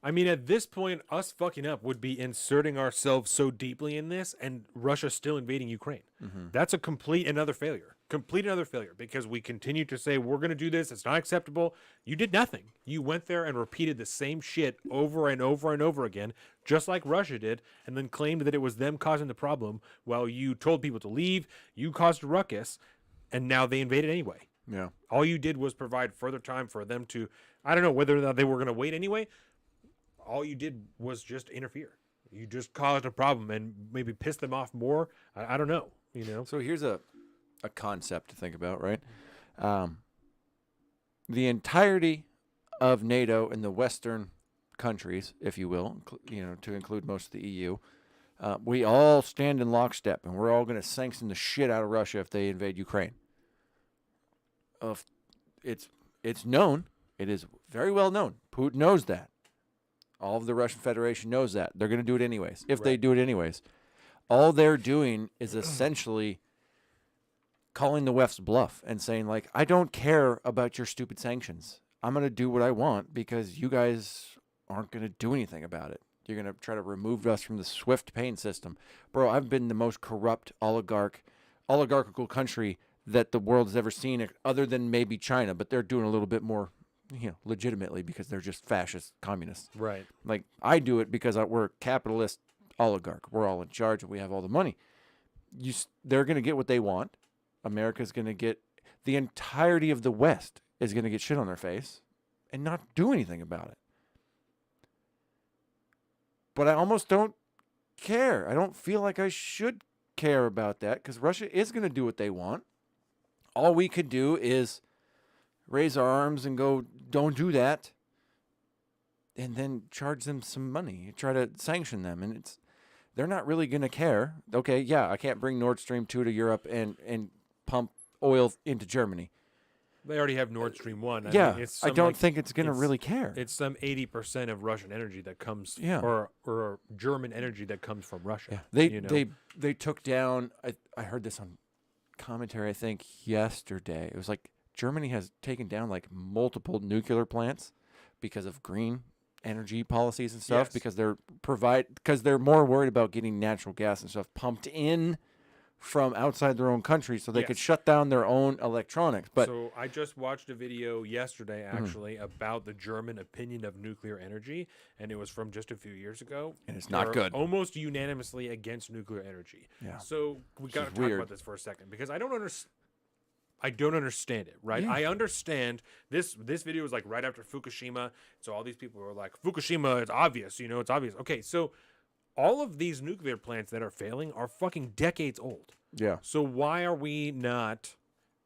I mean, at this point, us fucking up would be inserting ourselves so deeply in this, and Russia still invading Ukraine. That's a complete another failure. Complete another failure, because we continue to say we're going to do this. It's not acceptable. You did nothing. You went there and repeated the same shit over and over and over again, just like Russia did, and then claimed that it was them causing the problem while you told people to leave. You caused a ruckus, and now they invaded anyway. Yeah. All you did was provide further time for them to, I don't know whether or not they were going to wait anyway. All you did was just interfere. You just caused a problem and maybe pissed them off more. I don't know, you know? So here's a concept to think about, right? The entirety of NATO and the Western countries, if you will, to include most of the EU, we all stand in lockstep, and we're all going to sanction the shit out of Russia if they invade Ukraine. It's known. It is very well known. Putin knows that. All of the Russian Federation knows that. They're going to do it anyways, if they do it anyways. All they're doing is essentially calling the West's bluff and saying, like, I don't care about your stupid sanctions. I'm going to do what I want because you guys aren't going to do anything about it. You're going to try to remove us from the SWIFT paying system. Bro, I've been the most corrupt oligarchical country that the world has ever seen, other than maybe China, but they're doing a little bit more, legitimately, because they're just fascist communists. Right. Like, I do it because we're a capitalist oligarch. We're all in charge and we have all the money. They're going to get what they want. America's going to get, the entirety of the West is going to get shit on their face and not do anything about it. But I almost don't care. I don't feel like I should care about that, because Russia is going to do what they want. All we could do is raise our arms and go, don't do that, and then charge them some money, try to sanction them, and they're not really going to care. Okay, yeah, I can't bring Nord Stream 2 to Europe and pump oil into Germany. They already have Nord Stream 1. I don't think it's going to really care. It's some 80% of Russian energy that comes, Yeah. or German energy that comes from Russia. Yeah. They took down, I heard this on commentary, I think, yesterday. It was like Germany has taken down like multiple nuclear plants because of green energy policies and stuff, Yes. because they're more worried about getting natural gas and stuff pumped in from outside their own country so they could shut down their own electronics. But so I just watched a video yesterday, actually, about the German opinion of nuclear energy, and it was from just a few years ago. And it's not They're good. Almost unanimously against nuclear energy. Yeah. So we got to talk weird. about this for a second, because I don't understand it, right? Yeah. I understand this video was like right after Fukushima, so all these people were like, Fukushima, it's obvious, it's obvious. Okay, so all of these nuclear plants that are failing are fucking decades old. yeah, So why are we not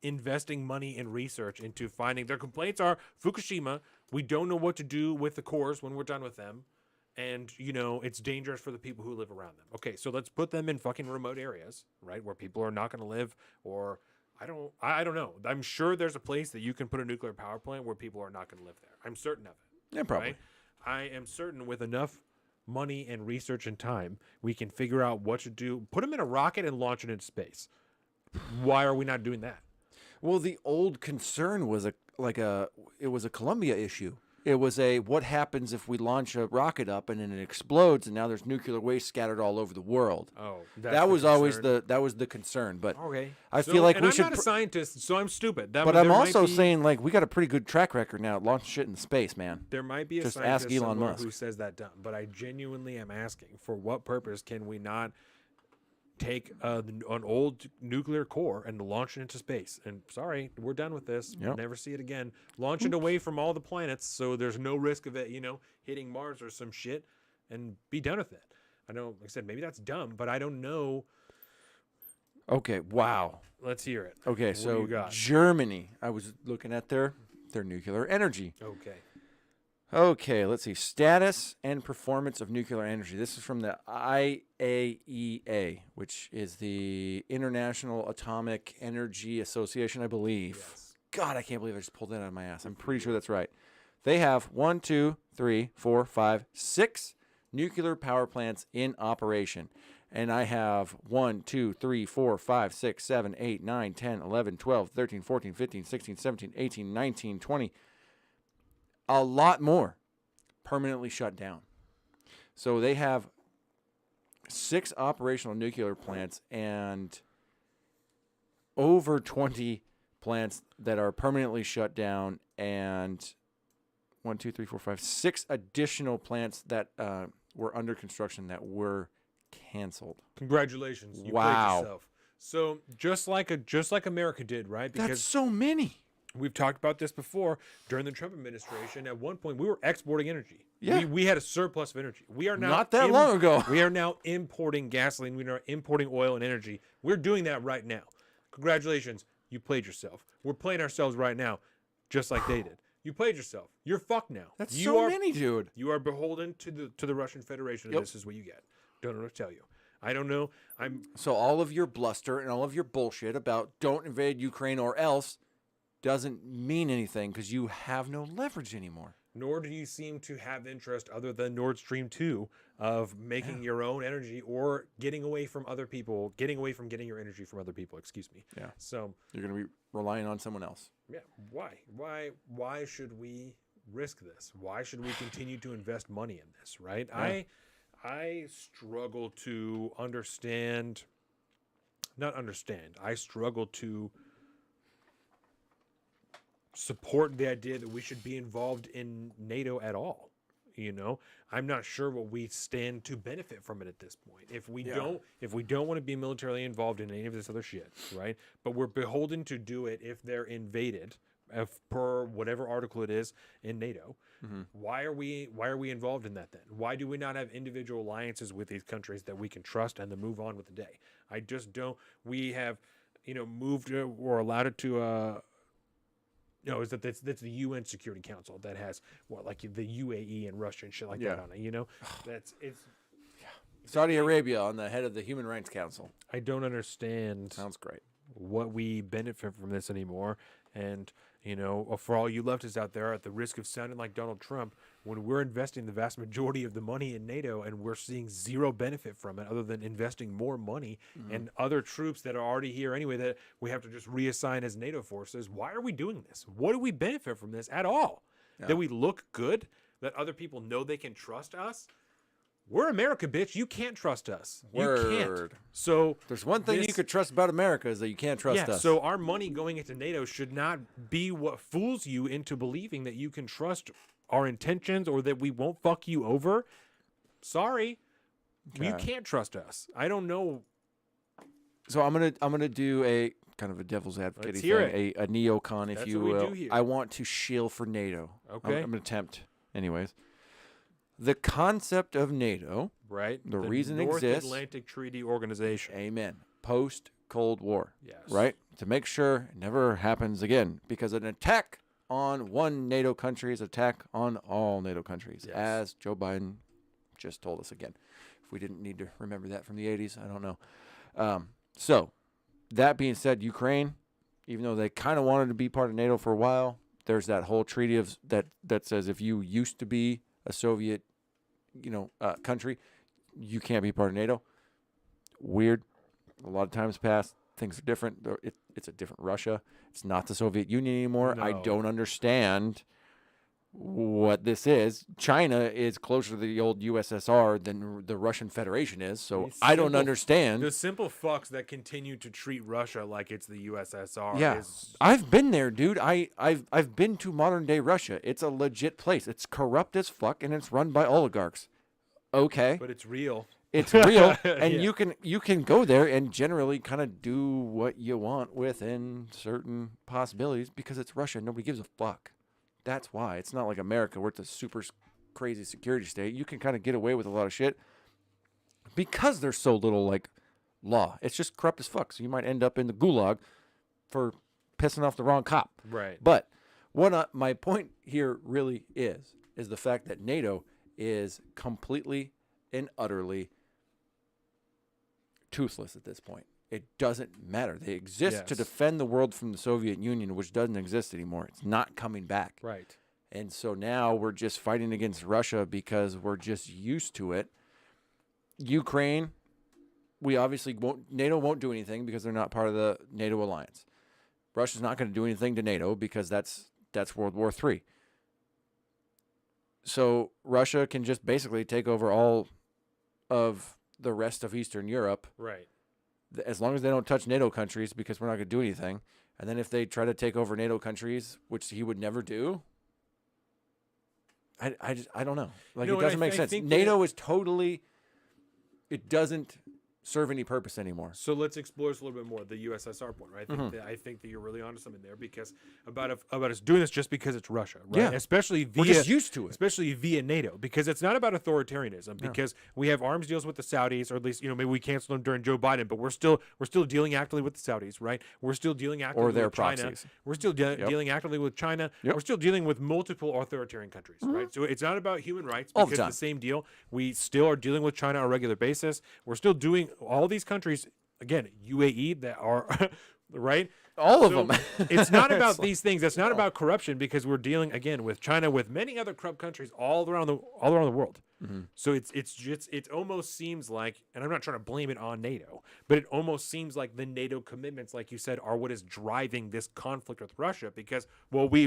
investing money in research into finding their complaints are Fukushima, we don't know what to do with the cores when we're done with them, and it's dangerous for the people who live around them. Okay, so let's put them in fucking remote areas, right, where people are not going to live, or I don't know. I'm sure there's a place that you can put a nuclear power plant where people are not going to live there. I'm certain of it. yeah, probably. Right? I am certain with enough money and research and time, we can figure out what to do. Put them in a rocket and launch it into space. Why are we not doing that? Well, the old concern was it was a Columbia issue. It was what happens if we launch a rocket up and then it explodes and now there's nuclear waste scattered all over the world. Oh, That was always the concern. But okay. I feel like and we I'm should. not a scientist, so I'm stupid. But I'm also saying, like, we got a pretty good track record now at launching shit in space, man. there might be a just scientist ask Elon somewhere Musk. who says that dumb, but I genuinely am asking, for what purpose can we not take an old nuclear core and launch it into space? And sorry, we're done with this. Yep. Never see it again. Launch it away from all the planets, so there's no risk of it, hitting Mars or some shit, and be done with it. I know, like I said, maybe that's dumb, but I don't know. Okay, wow. Let's hear it. Okay, What do so you got? Germany. I was looking at their nuclear energy. Okay. Okay, let's see. Status and performance of nuclear energy. This is from the IAEA, which is the International Atomic Energy Association, I believe. Yes. God, I can't believe I just pulled that out of my ass. I'm pretty sure that's right. They have 1, 2, 3, 4, 5, 6 nuclear power plants in operation. And I have 1, 2, 3, 4, 5, 6, 7, 8, 9, 10, 11, 12, 13, 14, 15, 16, 17, 18, 19, 20. A lot more permanently shut down. So they have 6 operational nuclear plants and over 20 plants that are permanently shut down, and 6 additional plants that were under construction that were canceled. Congratulations. You Wow. played yourself. So just like America did, right? That's so many. We've talked about this before during the Trump administration. At one point, we were exporting energy. Yeah. We had a surplus of energy. We are now Not that long ago. We are now importing gasoline. We are importing oil and energy. We're doing that right now. Congratulations. You played yourself. We're playing ourselves right now, just like they did. You played yourself. You're fucked now. That's you so are, many, dude. You are beholden to the Russian Federation, and this is what you get. Don't know what to tell you. I don't know. So all of your bluster and all of your bullshit about don't invade Ukraine or else doesn't mean anything because you have no leverage anymore. Nor do you seem to have interest other than Nord Stream 2 of making your own energy or getting away from other people, getting away from getting your energy from other people, excuse me. Yeah. So You're going to be relying on someone else. yeah, why should we risk this? Why should we continue to invest money in this, right? Yeah. I struggle to I struggle to support the idea that we should be involved in NATO at all. You know, I'm not sure what we stand to benefit from it at this point. If we don't want to be militarily involved in any of this other shit, right? But we're beholden to do it if they're invaded, per whatever article it is in NATO. Mm-hmm. Why are we involved in that then? Why do we not have individual alliances with these countries that we can trust and then move on with the day? I just don't. We have, moved or allowed it to. No, that's the UN Security Council that has like the UAE and Russia and shit like that on it. It's Saudi Arabia on the head of the Human Rights Council. I don't understand. Sounds great. What we benefit from this anymore. And, for all you leftists out there, at the risk of sounding like Donald Trump, when we're investing the vast majority of the money in NATO and we're seeing zero benefit from it other than investing more money and other troops that are already here anyway that we have to just reassign as NATO forces, why are we doing this? What do we benefit from this at all? Yeah. That we look good? That other people know they can trust us? We're America, bitch. You can't trust us. Word. You can't. So There's one thing you could trust about America is that you can't trust us. So our money going into NATO should not be what fools you into believing that you can trust our intentions or that we won't fuck you over. Sorry. You can't trust us. I don't know. So I'm gonna do a kind of a devil's advocate Let's thing, hear it. a neocon, if That's you what we will. do here. I want to shield for NATO. Okay. I'm gonna attempt, anyways. The concept of NATO, Right. The reason it North exists- Atlantic Treaty Organization. amen, post-Cold War, Yes. right? To make sure it never happens again, because an attack on one NATO country is an attack on all NATO countries, Yes. as Joe Biden just told us again. If we didn't need to remember that from the 80s, I don't know. So, that being said, Ukraine, even though they kind of wanted to be part of NATO for a while, there's that whole treaty of that says if you used to be a Soviet, country, you can't be part of NATO. Weird. A lot of times past, things are different. It's a different Russia. It's not the Soviet Union anymore. I No. don't understand what this is. China is closer to the old USSR than the Russian Federation is, so These I don't simple- understand. The simple fucks that continue to treat Russia like it's the USSR. Yeah, Is, I've been there, dude. I've been to modern day Russia. It's a legit place. It's corrupt as fuck, and it's run by oligarchs. Okay, but it's real. it's real, and Yeah. you can go there and generally kind of do what you want within certain possibilities because it's Russia. Nobody gives a fuck. That's why it's not like America where it's a super crazy security state. You can kind of get away with a lot of shit because there's so little law. It's just corrupt as fuck. So you might end up in the gulag for pissing off the wrong cop. Right. But what my point here really is the fact that NATO is completely and utterly toothless at this point. It doesn't matter. They exist to Yes. defend the world from the Soviet Union, which doesn't exist anymore. It's not coming back. Right. And so now we're just fighting against Russia because we're just used to it. Ukraine, we obviously NATO won't do anything because they're not part of the NATO alliance. Russia's not going to do anything to NATO because that's World War III. so Russia can just basically take over all of the rest of Eastern Europe, Right. as long as they don't touch NATO countries, because we're not going to do anything. And then if they try to take over NATO countries, which he would never do, I don't know. Like, No, it and doesn't make I sense. think NATO is totally, it doesn't serve any purpose anymore. So let's explore this a little bit more. The USSR point, right? Mm-hmm. I think that you're really onto something there, because about us doing this just because it's Russia, right? Yeah. Especially via, We're just used to it. especially via NATO, because it's not about authoritarianism. Because we have arms deals with the Saudis, or at least maybe we canceled them during Joe Biden, but we're still dealing actively with the Saudis, right? We're still dealing actively their with China. proxies. We're still dealing actively with China. Yep. We're still dealing with multiple authoritarian countries, right? So it's not about human rights, All the because time. the same deal. We still are dealing with China on a regular basis. We're still doing all these countries. Again, UAE that are right. All of So them. It's not about It's like- these things. It's not about corruption, because we're dealing again with China, with many other corrupt countries all around the world. Mm-hmm. So it almost seems like, and I'm not trying to blame it on NATO, but it almost seems like the NATO commitments, like you said, are what is driving this conflict with Russia. Because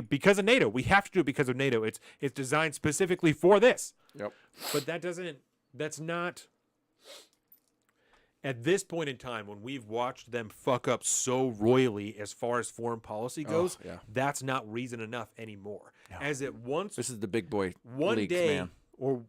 because of NATO, we have to do it because of NATO. It's designed specifically for this. Yep. But that's not. At this point in time, when we've watched them fuck up so royally as far as foreign policy goes, yeah. that's not reason enough anymore. As it once, This is the big boy one leagues, day, man. or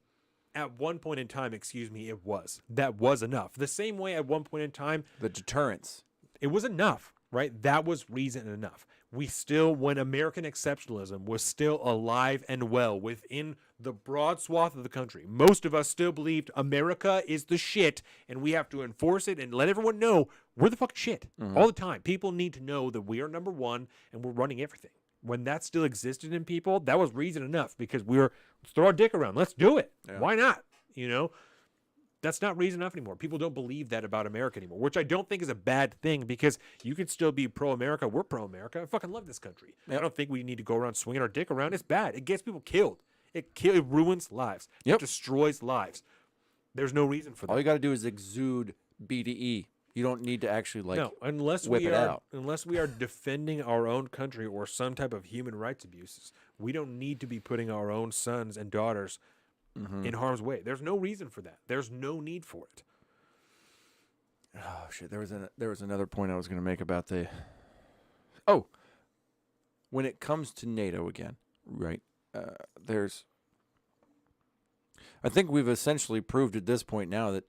at one point in time, that was enough. The same way at one point in time, The deterrence. it was enough, right? That was reason enough. We still, when American exceptionalism was still alive and well within the broad swath of the country, most of us still believed America is the shit, and we have to enforce it and let everyone know we're the fucking shit all the time. People need to know that we are number one and we're running everything. When that still existed in people, that was reason enough, because let's throw our dick around. Let's do it. Yeah. Why not? That's not reason enough anymore. People don't believe that about America anymore, which I don't think is a bad thing, because you can still be pro-America. We're pro-America. I fucking love this country. I don't think we need to go around swinging our dick around. It's bad. It gets people killed. It ruins lives. Yep. It destroys lives. There's no reason for that. All you got to do is exude BDE. You don't need to actually No, unless whip we it are out. unless we are defending our own country or some type of human rights abuses, we don't need to be putting our own sons and daughters in harm's way. There's no reason for that. There's no need for it. Oh shit! There was another point I was going to make about when it comes to NATO again, right? I think we've essentially proved at this point now that,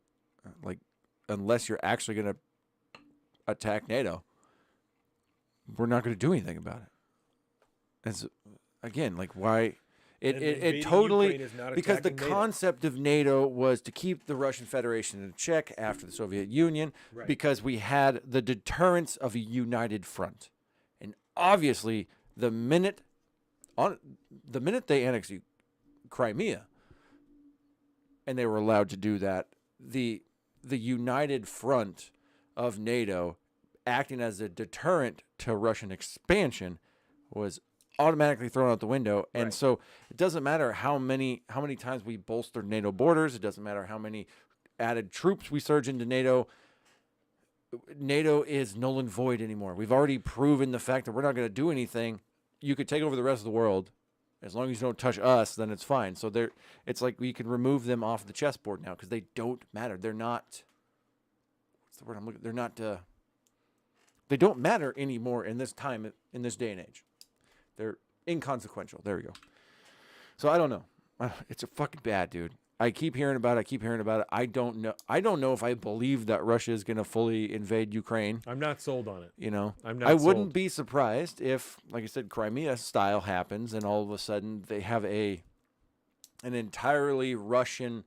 unless you're actually going to attack NATO, we're not going to do anything about it. It's again, why? And It invading totally, Ukraine is not because the attacking NATO. concept of NATO was to keep the Russian Federation in check after the Soviet Union, Right. because we had the deterrence of a united front. And obviously, the minute they annexed Crimea, and they were allowed to do that, the united front of NATO acting as a deterrent to Russian expansion was automatically thrown out the window. And Right. so it doesn't matter how many times we bolstered NATO borders. It doesn't matter how many added troops we surge into NATO. NATO is null and void anymore. We've already proven the fact that we're not going to do anything. You could take over the rest of the world. As long as you don't touch us, then it's fine. So it's like we can remove them off the chessboard now, because they don't matter. They're not. What's the word I'm looking? They're not. They don't matter anymore in this time, in this day and age. They're inconsequential. There we go. So I don't know. It's a fucking bad, dude. I keep hearing about it. I don't know if I believe that Russia is going to fully invade Ukraine. I'm not sold on it. I'm not I wouldn't sold. be surprised if, like I said, Crimea style happens, and all of a sudden they have an entirely Russian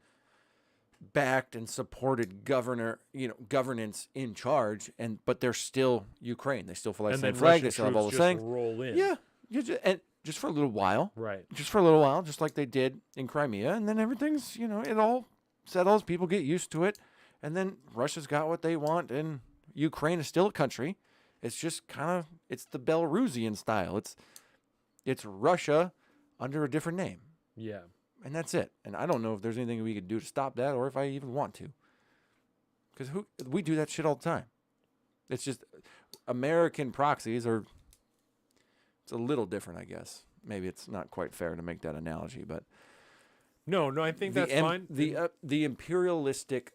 backed and supported governance in charge, but they're still Ukraine. They still fly the And same then flag. Russian They still have all the troops just things. roll in. Yeah, and just for a little while. Right. Just for a little while, just like they did in Crimea, and then everything's, it all settles. People get used to it, and then Russia's got what they want, and Ukraine is still a country. It's just it's the Belarusian style. It's Russia under a different name, Yeah. and that's it. And I don't know if there's anything we could do to stop that, or if I even want to, because we do that shit all the time. It's just American proxies are. It's a little different, I guess. Maybe it's not quite fair to make that analogy, but No, I think that's fine. The imperialistic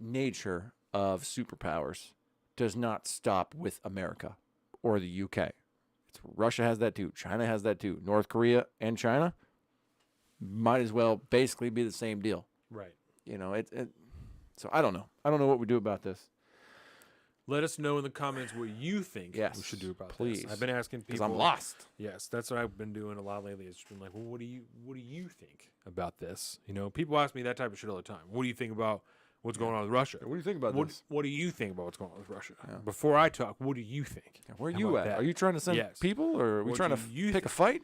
nature of superpowers does not stop with America or the UK. Russia has that too. China has that too. North Korea and China might as well basically be the same deal. Right. You know, so I don't know. I don't know what we do about this. Let us know in the comments what you think we should do about please. this. I've been asking people. Because I'm lost. Yes, that's what I've been doing a lot lately. It's been like, well, what do you think about this? You know, people ask me that type of shit all the time. What do you think about what's going on with Russia? What do you think about this? What do you think about what's going on with Russia? Yeah. Before I talk, what do you think? Where are you at? That? Are you trying to send people, or are we trying to pick a fight?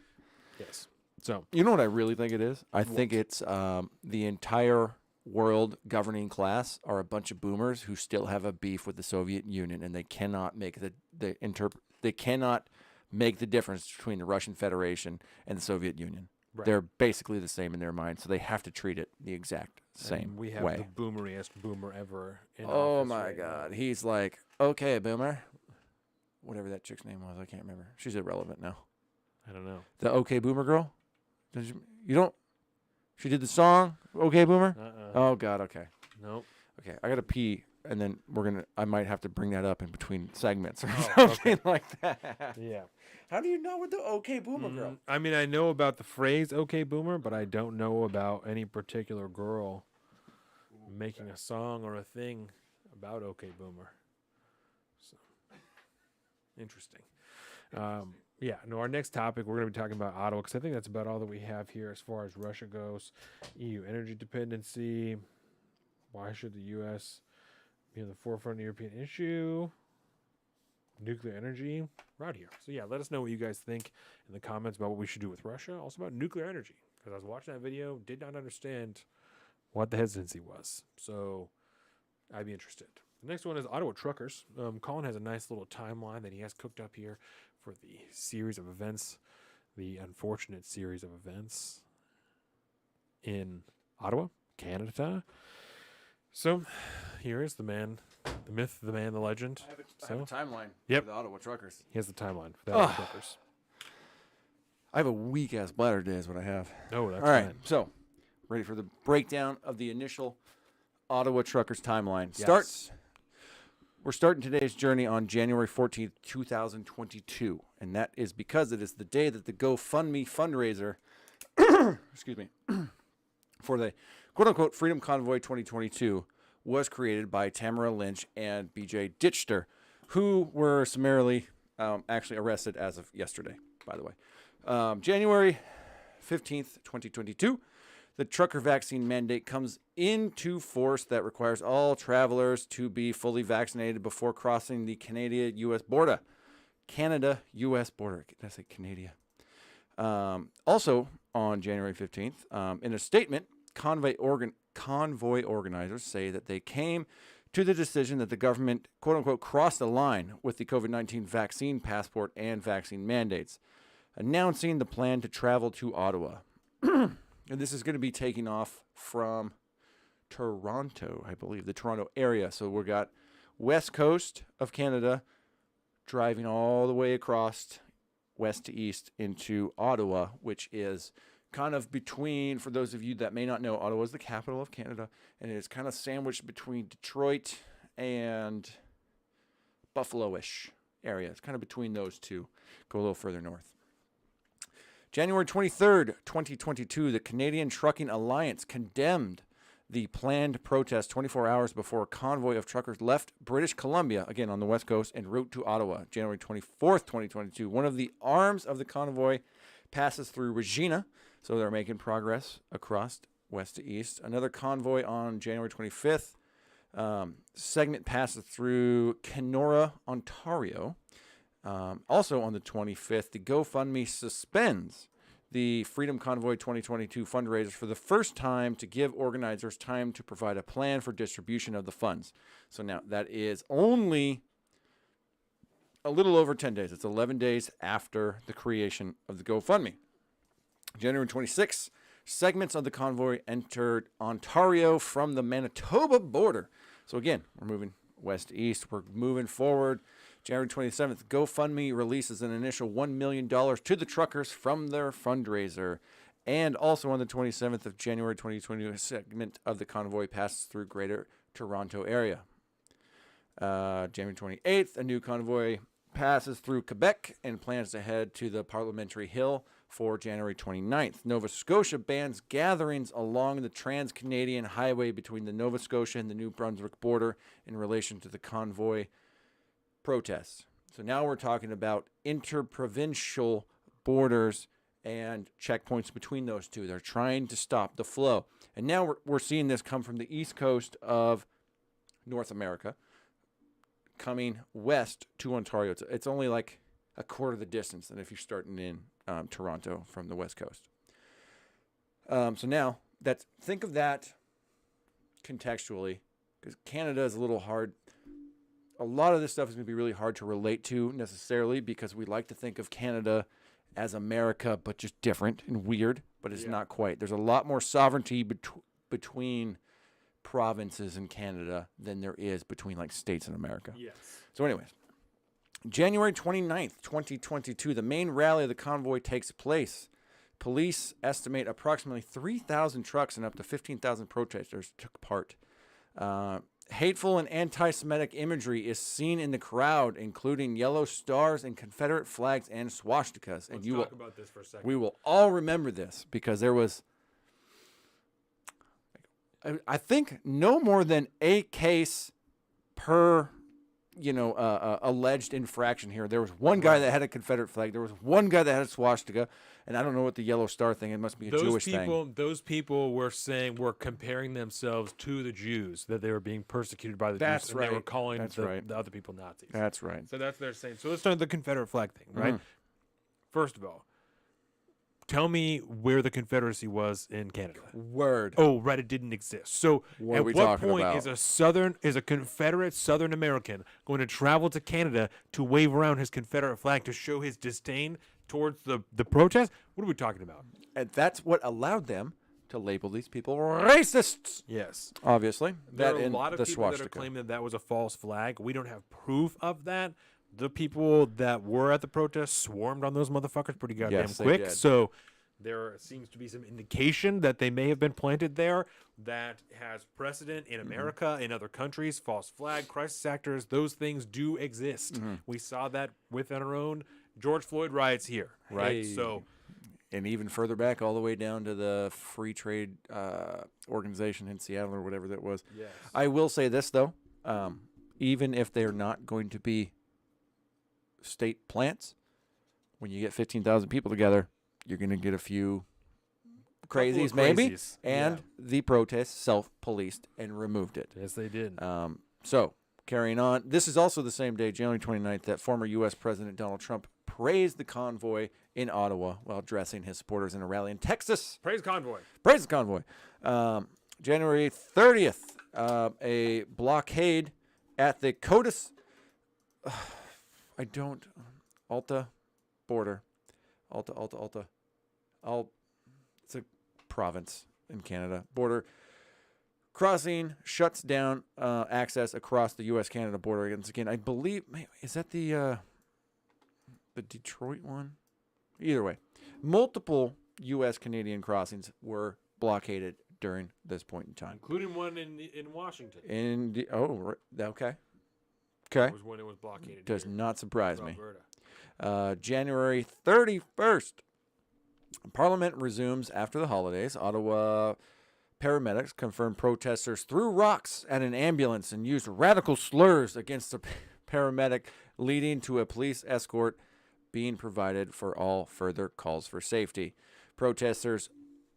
Yes. So you know what I really think it is? I think it's the entire world governing class are a bunch of boomers who still have a beef with the Soviet Union, and they cannot make they cannot make the difference between the Russian Federation and the Soviet Union. Right. They're basically the same in their mind, so they have to treat it the exact same way. We have the boomeriest boomer ever in office my God. Now. He's like, okay, boomer. Whatever that chick's name was, I can't remember. She's irrelevant now. I don't know. The okay boomer girl? You don't? She did the song, okay boomer? Oh, God, okay. Nope. Okay, I got to pee, and then I might have to bring that up in between segments or something like that. Yeah. How do you know what the okay boomer girl? I mean, I know about the phrase okay boomer, but I don't know about any particular girl making a song or a thing about okay boomer. So, interesting. Our next topic, we're going to be talking about Ottawa, because I think that's about all that we have here as far as Russia goes. EU energy dependency. Why should the U.S. be in the forefront of the European issue? Nuclear energy. We're out here. So, let us know what you guys think in the comments about what we should do with Russia. Also about nuclear energy, because I was watching that video, did not understand what the hesitancy was. So, I'd be interested. The next one is Ottowa Truckers. Colin has a nice little timeline that he has cooked up here for the series of events, the unfortunate series of events in Ottawa, Canada. So, here is the man, the myth, the man, the legend. I have a timeline for the Ottowa Truckers. He has the timeline for the Ottowa Truckers. I have a weak-ass bladder today is what I have. Oh, that's all right. fine. So, ready for the breakdown of the initial Ottowa Truckers timeline. Yes. We're starting today's journey on January 14th, 2022, and that is because it is the day that the GoFundMe fundraiser, excuse me, for the quote-unquote Freedom Convoy 2022 was created by Tamara Lynch and BJ Ditchter, who were summarily actually arrested as of yesterday, by the way. January 15th, 2022, the trucker vaccine mandate comes into force that requires all travelers to be fully vaccinated before crossing the Canada-U.S. border. Canada-U.S. border. Did I say Canada? Also, on January 15th, in a statement, convoy organizers say that they came to the decision that the government, quote-unquote, crossed the line with the COVID-19 vaccine passport and vaccine mandates, announcing the plan to travel to Ottawa. And this is going to be taking off from Toronto, I believe, the Toronto area. So we've got west coast of Canada driving all the way across west to east into Ottawa, which is kind of between, for those of you that may not know, Ottawa is the capital of Canada, and it is kind of sandwiched between Detroit and Buffalo-ish area. It's kind of between those two. Go a little further north. January 23rd, 2022, the Canadian Trucking Alliance condemned the planned protest 24 hours before a convoy of truckers left British Columbia, again on the west coast, en route to Ottawa. January 24th, 2022, one of the arms of the convoy passes through Regina, so they're making progress across west to east. Another convoy on January 25th, segment passes through Kenora, Ontario. Also on the 25th, the GoFundMe suspends the Freedom Convoy 2022 fundraisers for the first time to give organizers time to provide a plan for distribution of the funds. So now that is only a little over 10 days. It's 11 days after the creation of the GoFundMe. January 26th, segments of the convoy entered Ontario from the Manitoba border. So again, we're moving west to east. We're moving forward. January 27th, GoFundMe releases an initial $1 million to the truckers from their fundraiser. And also on the 27th of January 2020, a segment of the convoy passes through Greater Toronto area. January 28th, a new convoy passes through Quebec and plans to head to the Parliamentary Hill for January 29th. Nova Scotia bans gatherings along the Trans-Canadian Highway between the Nova Scotia and the New Brunswick border in relation to the convoy protests. So now we're talking about interprovincial borders and checkpoints between those two. They're trying to stop the flow. And now we're seeing this come from the east coast of North America, coming west to Ontario. It's only like a quarter of the distance than if you're starting in Toronto from the west coast. So now, think of that contextually, because Canada is a little hard. A lot of this stuff is going to be really hard to relate to necessarily, because we like to think of Canada as America, but just different and weird, but it's not quite. There's a lot more sovereignty between provinces in Canada than there is between like states in America. Yes. So anyways, January 29th, 2022, the main rally of the convoy takes place. Police estimate approximately 3,000 trucks and up to 15,000 protesters took part. Hateful and anti-Semitic imagery is seen in the crowd, including yellow stars and Confederate flags and swastikas. Let's talk about this for a second. We will all remember this, because there was, I think, no more than a case per, alleged infraction here. There was one guy that had a Confederate flag. There was one guy that had a swastika, and I don't know what the yellow star thing. It must be a Jewish thing. Those people were comparing themselves to the Jews, that they were being persecuted by the Jews. And they were calling the other people Nazis. That's right. So that's their saying. So let's start with the Confederate flag thing, right? First of all, tell me where the Confederacy was in Canada. Word. Oh, right, it didn't exist. So What are at we what talking point about? is a Confederate Southern American going to travel to Canada to wave around his Confederate flag to show his disdain towards the protest? What are we talking about? And that's what allowed them to label these people racists. Yes. Obviously. There that are a and lot of the people that are swastika. claiming that was a false flag. We don't have proof of that. The people that were at the protest swarmed on those motherfuckers pretty goddamn Yes, they quick. did. So there seems to be some indication that they may have been planted there that has precedent in America, in other countries. False flag, crisis actors, those things do exist. We saw that with our own George Floyd riots here, right? Hey. So, And even further back, all the way down to the free trade organization in Seattle or whatever that was. yes. I will say this, though. Even if they're not going to be state plants, when you get 15,000 people together, you're going to get a few crazies, maybe. crazies, And yeah. the protests self-policed and removed it. Yes, they did. So, carrying on. This is also the same day, January 29th, that former U.S. President Donald Trump praised the convoy in Ottawa while addressing his supporters in a rally in Texas. Praise convoy. Praise the convoy. January 30th, a blockade at the Alta border. Alta. It's a province in Canada. Border crossing shuts down access across the U.S.-Canada border. Once again, I believe, is that the Detroit one? Either way, multiple U.S.-Canadian crossings were blockaded during this point in time. Including one in Washington. Okay. That was when it was blockaded. Does here not surprise in me. Alberta. January 31st, Parliament resumes after the holidays. Ottawa paramedics confirmed protesters threw rocks at an ambulance and used radical slurs against a paramedic, leading to a police escort being provided for all further calls for safety. Protesters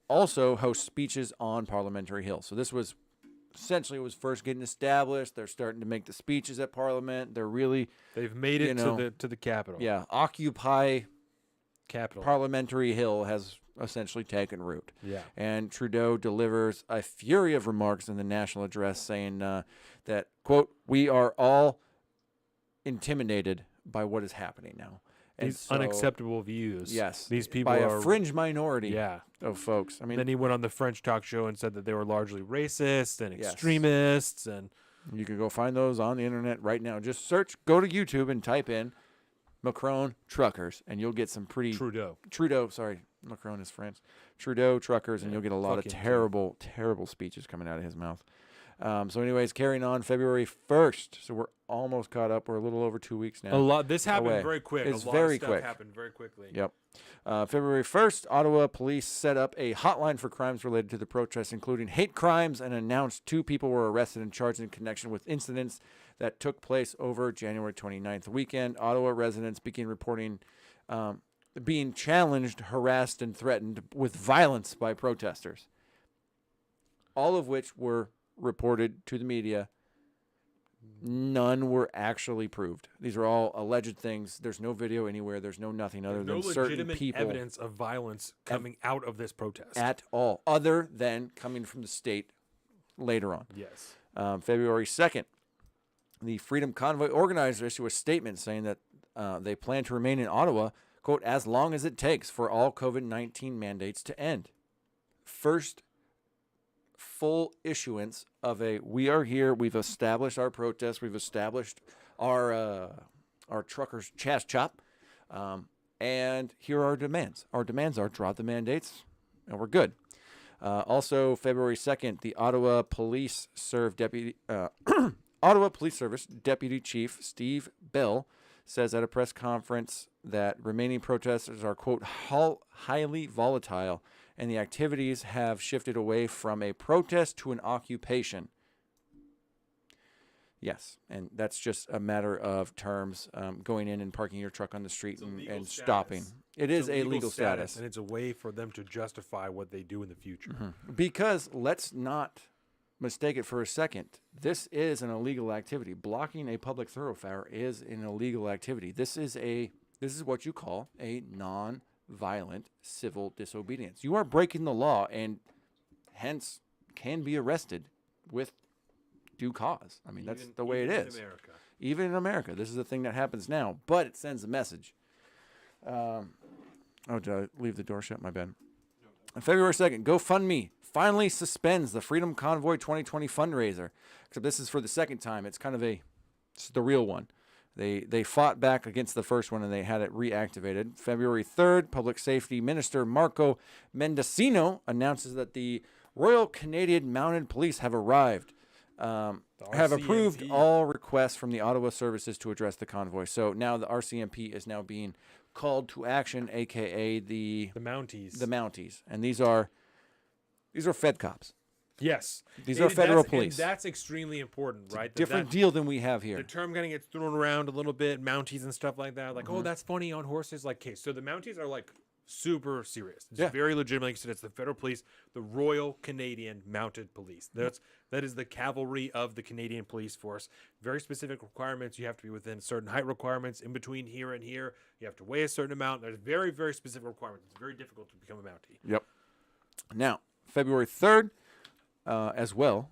also host speeches on Parliamentary Hill. So this was essentially, it was first getting established. They're starting to make the speeches at Parliament. They're really, They've made it to the Capitol. yeah, Occupy Capitol. Parliamentary Hill has essentially taken root. Yeah. And Trudeau delivers a fury of remarks in the national address saying that, quote, "We are all intimidated by what is happening now." And These so, unacceptable views. Yes. These people by are a fringe minority Yeah. of folks. I mean, Then he went on the French talk show and said that they were largely racist and Yes. extremists, and you can go find those on the internet right now. Just go to YouTube and type in Macron truckers, and you'll get some pretty Trudeau. Trudeau, sorry, Macron is France. Trudeau, truckers, and you'll get a lot of fucking terrible, terrible speeches coming out of his mouth. So anyways, carrying on February 1st. So we're almost caught up. We're a little over 2 weeks now. A lot. This happened away. very quick. It's a lot very of stuff quick. happened very quickly. Yep. February 1st, Ottawa police set up a hotline for crimes related to the protests, including hate crimes, and announced 2 people were arrested and charged in connection with incidents that took place over January 29th weekend. Ottawa residents began reporting being challenged, harassed, and threatened with violence by protesters, all of which were reported to the media. None were actually proved. These are all alleged things. There's no video anywhere. There's no nothing other than No certain legitimate people evidence of violence coming out of this protest. at all, other than coming from the state later on. Yes. February 2nd, the Freedom Convoy organizers issue a statement saying that they plan to remain in Ottawa, quote, as long as it takes for all COVID-19 mandates to end. First full issuance of a we are here, we've established our protest, we've established our truckers chop, and here are our demands. Our demands are drop the mandates, and we're good. Also, February 2nd, the Ottawa Police Service Deputy Chief Steve Bell says at a press conference that remaining protesters are, quote, highly volatile, and the activities have shifted away from a protest to an occupation. Yes, and that's just a matter of terms, going in and parking your truck on the street and stopping. It is a legal status. And it's a way for them to justify what they do in the future. Mm-hmm. Because let's not mistake it for a second. This is an illegal activity. Blocking a public thoroughfare is an illegal activity. This is what you call a non-violent civil disobedience. You are breaking the law and hence can be arrested with due cause. I mean, that's the way it is. Even in America. This is the thing that happens now, but it sends a message. Did I leave the door shut? My bad. On February 2nd, GoFundMe finally suspends the Freedom Convoy 2020 fundraiser. Except this is for the second time. It's kind of it's the real one. They fought back against the first one and they had it reactivated. February 3rd, Public Safety Minister Marco Mendocino announces that the Royal Canadian Mounted Police have arrived. Have approved all requests from the Ottawa services to address the convoy. So now the RCMP is now being called to action, aka the Mounties. The Mounties, and these are Fed cops. Yes, these are federal police. And that's extremely important, right? Different deal than we have here. The term kind of gets thrown around a little bit, Mounties and stuff like that. Like, oh, that's funny on horses. Like, okay, so the Mounties are like super serious. It's very legitimate. Like you said, it's the federal police, the Royal Canadian Mounted Police. That is the cavalry of the Canadian Police Force. Very specific requirements. You have to be within certain height requirements. In between here and here, you have to weigh a certain amount. There's very, very specific requirements. It's very difficult to become a Mountie. Yep. Now, February 3rd, as well,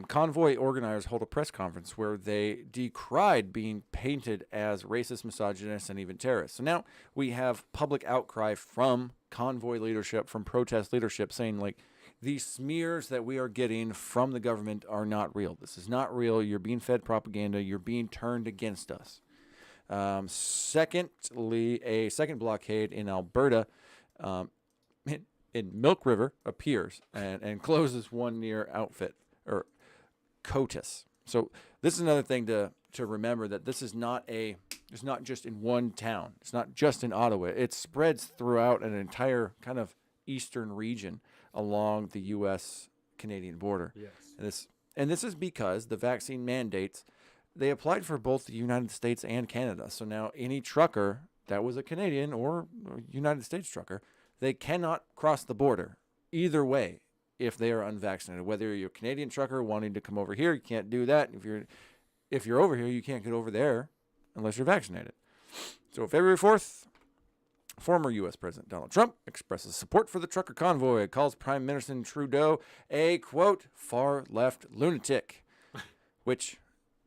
convoy organizers hold a press conference where they decried being painted as racist, misogynist, and even terrorists. So now we have public outcry from convoy leadership, from protest leadership, saying, like, these smears that we are getting from the government are not real. This is not real. You're being fed propaganda. You're being turned against us. Secondly, a second blockade in Alberta, in Milk River appears and closes one near Outfit or COTUS. So this is another thing to remember, that this is it's not just in one town. It's not just in Ottawa. It spreads throughout an entire kind of eastern region along the U.S.-Canadian border. Yes. And this is because the vaccine mandates, they applied for both the United States and Canada. So now any trucker that was a Canadian or United States trucker, they cannot cross the border either way if they are unvaccinated. Whether you're a Canadian trucker wanting to come over here, you can't do that. If you're over here, you can't get over there unless you're vaccinated. So February 4th, former U.S. President Donald Trump expresses support for the trucker convoy, calls Prime Minister Trudeau a, quote, far-left lunatic, which,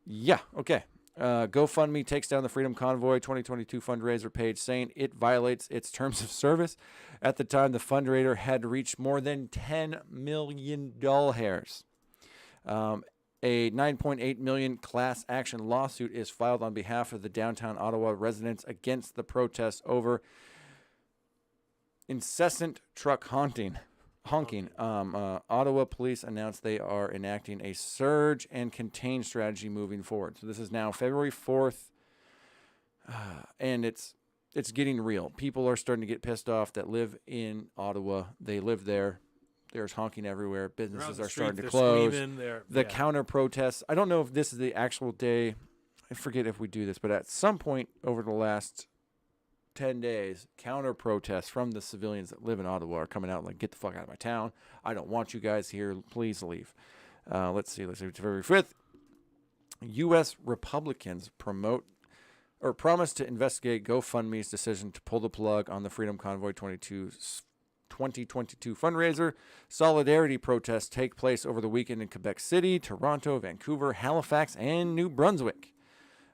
yeah, okay. GoFundMe takes down the Freedom Convoy 2022 fundraiser page, saying it violates its terms of service. At the time, the fundraiser had reached more than $10 million. A $9.8 million class action lawsuit is filed on behalf of the downtown Ottawa residents against the protests over incessant truck honking. Ottawa police announced they are enacting a surge and contain strategy moving forward. So this is now February 4th, and it's getting real. People are starting to get pissed off that live in Ottawa. They live there. There's honking everywhere. Businesses are starting to close. The counter protests. I don't know if this is the actual day. I forget if we do this, but at some point over the last 10 days, counter protests from the civilians that live in Ottawa are coming out like, get the fuck out of my town. I don't want you guys here. Please leave. Let's see. February 5th. U.S. Republicans promise to investigate GoFundMe's decision to pull the plug on the Freedom Convoy 2022 fundraiser. Solidarity protests take place over the weekend in Quebec City, Toronto, Vancouver, Halifax, and New Brunswick.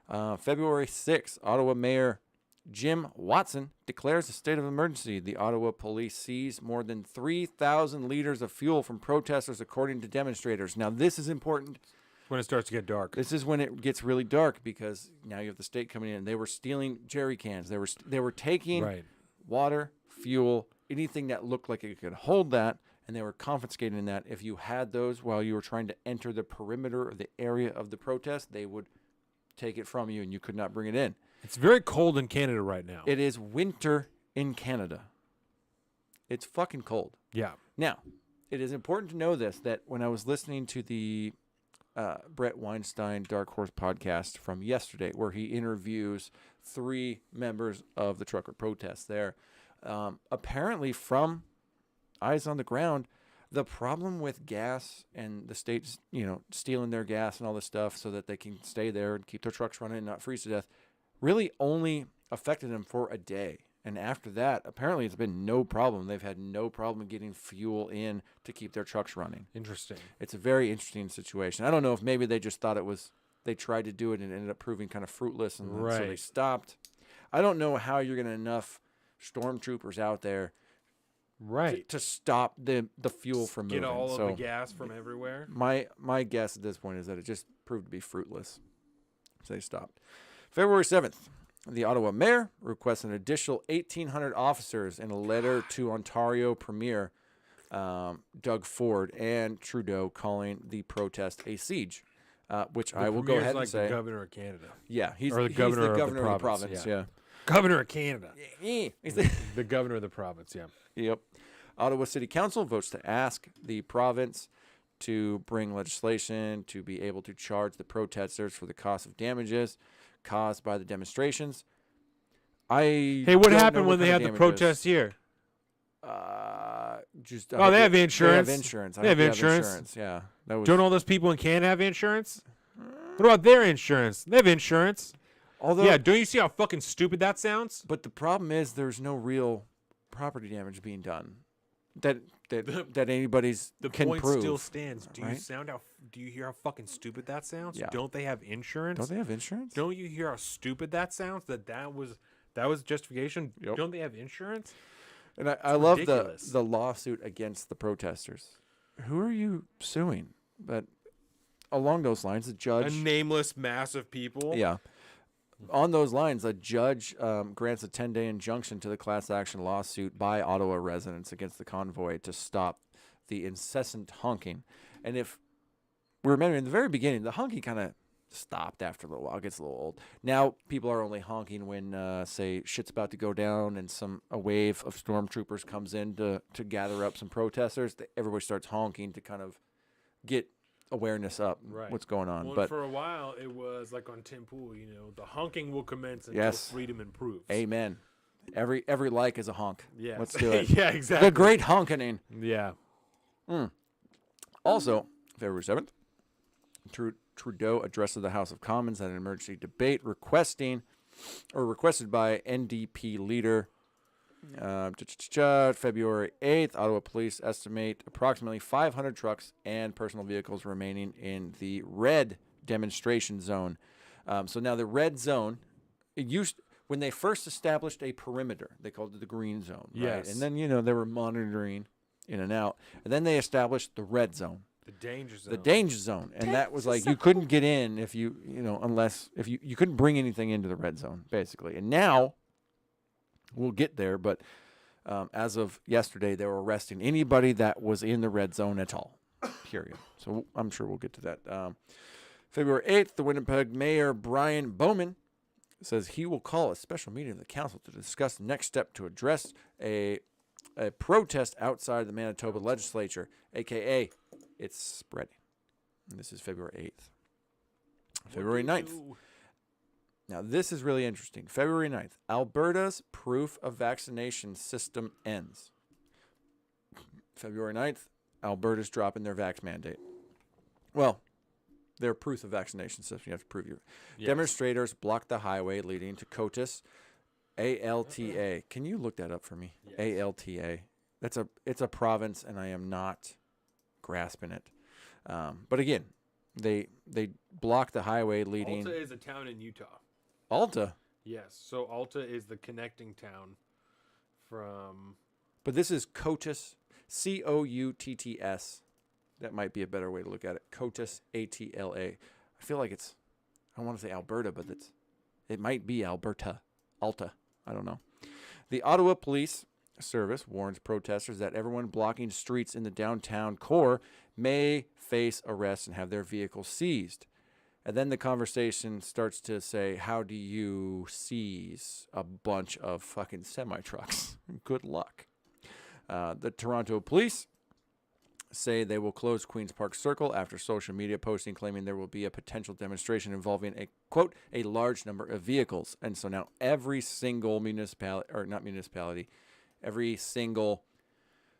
February 6th, Ottawa Mayor Jim Watson declares a state of emergency. The Ottawa police seized more than 3,000 liters of fuel from protesters, according to demonstrators. Now, this is important. When it starts to get dark. This is when it gets really dark, because now you have the state coming in. They were stealing jerry cans. They were taking water, fuel, anything that looked like it could hold that, and they were confiscating that. If you had those while you were trying to enter the perimeter of the area of the protest, they would take it from you, and you could not bring it in. It's very cold in Canada right now. It is winter in Canada. It's fucking cold. Yeah. Now, it is important to know this, that when I was listening to the Brett Weinstein Dark Horse podcast from yesterday, where he interviews 3 members of the trucker protest there, apparently from eyes on the ground, the problem with gas and the states, stealing their gas and all this stuff so that they can stay there and keep their trucks running and not freeze to death, really only affected them for a day. And after that, apparently it's been no problem. They've had no problem getting fuel in to keep their trucks running. Interesting. It's a very interesting situation. I don't know if maybe they just thought they tried to do it and it ended up proving kind of fruitless, and so they stopped. I don't know how you're going to enough stormtroopers out there to stop the fuel from moving. Get all of the gas from everywhere. My guess at this point is that it just proved to be fruitless. So they stopped. February 7th, the Ottawa mayor requests an additional 1,800 officers in a letter to Ontario Premier Doug Ford and Trudeau, calling the protest a siege, which I will go ahead and say. The governor of Canada. Yeah, he's the governor of the province. Yeah. Governor of Canada. He's the governor of the province, yeah. Yep. Ottawa City Council votes to ask the province to bring legislation to be able to charge the protesters for the cost of damages caused by the demonstrations. Hey, what happened when they had the protest here? They have insurance. They have insurance. They have insurance. Yeah. Don't all those people in Canada have insurance? What about their insurance? They have insurance. Although, don't you see how fucking stupid that sounds? But the problem is there's no real property damage being done that anybody's can prove. The point still stands. Do you hear how fucking stupid that sounds? Yeah. Don't they have insurance? Don't they have insurance? Don't you hear how stupid that sounds? That was justification. Yep. Don't they have insurance? And I love the lawsuit against the protesters. Who are you suing? But along those lines, the judge, a nameless mass of people. Yeah. On those lines, a judge grants a 10-day injunction to the class action lawsuit by Ottawa residents against the convoy to stop the incessant honking. And if we remember in the very beginning, the honking kind of stopped after a little while. It gets a little old. Now people are only honking when, say, shit's about to go down and a wave of stormtroopers comes in to gather up some protesters. Everybody starts honking to kind of get awareness up, what's going on. Well, but for a while, it was like on Tim Pool, the honking will commence until freedom improves. Amen. Every like is a honk. Yeah. Let's do it. Yeah, exactly. The great honking. Yeah. Also, February 7th, Trudeau addresses the House of Commons at an emergency debate requested by NDP leader. February 8th, Ottawa police estimate approximately 500 trucks and personal vehicles remaining in the red demonstration zone. So now the red zone, when they first established a perimeter, they called it the green zone. Right? Yes. And then, they were monitoring in and out. And then they established the red zone. The danger zone. The danger zone. And that was like, you couldn't get in if you couldn't bring anything into the red zone, basically. And now, we'll get there, but As of yesterday, they were arresting anybody that was in the red zone at all, period. So I'm sure we'll get to that. February 8th, the Winnipeg Mayor Brian Bowman says he will call a special meeting of the council to discuss the next step to address a protest outside the Manitoba legislature, a.k.a. it's spreading. And this is February 8th. February 9th. Now, this is really interesting. February 9th, Alberta's proof of vaccination system ends. February 9th, Alberta's dropping their vax mandate. Well, their proof of vaccination system. You have to prove your... Yes. Demonstrators blocked the highway leading to COTUS, ALTA. Can you look that up for me? Yes. ALTA. It's a province, and I am not grasping it. But again, they blocked the highway leading... Alta is a town in Utah. Alta? Yes. So Alta is the connecting town from... But this is COTUS, COUTTS. That might be a better way to look at it. COTUS, ATLA. I feel like it's... I want to say Alberta, but it might be Alberta. Alta. I don't know. The Ottawa Police Service warns protesters that everyone blocking streets in the downtown core may face arrest and have their vehicles seized. And then the conversation starts to say, how do you seize a bunch of fucking semi-trucks? Good luck. The Toronto Police say they will close Queen's Park Circle after social media posting claiming there will be a potential demonstration involving a, quote, a large number of vehicles. And so now every single municipality, every single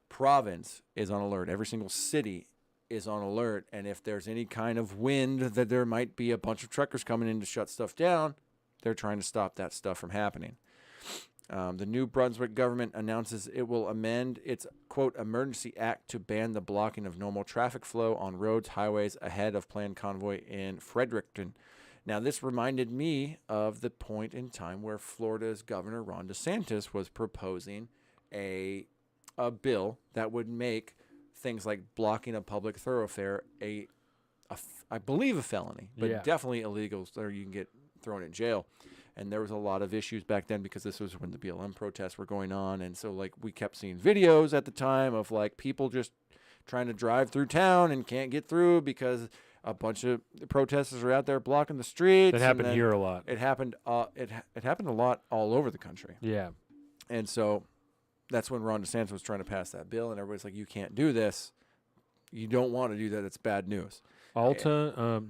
province is on alert. Every single city is on alert. And if there's any kind of wind that there might be a bunch of truckers coming in to shut stuff down, they're trying to stop that stuff from happening. The New Brunswick government announces it will amend its, quote, emergency act to ban the blocking of normal traffic flow on roads, highways ahead of planned convoy in Fredericton. Now, this reminded me of the point in time where Florida's Governor Ron DeSantis was proposing a bill that would make things like blocking a public thoroughfare I believe a felony, but definitely illegal, so you can get thrown in jail. And there was a lot of issues back then because this was when the BLM protests were going on. And so, like, we kept seeing videos at the time of, like, people just trying to drive through town and can't get through because a bunch of protesters are out there blocking the streets. That happened here a lot. It happened it happened a lot all over the country. Yeah. And so that's when Ron DeSantis was trying to pass that bill. And everybody's like, you can't do this. You don't want to do that. It's bad news. Alta,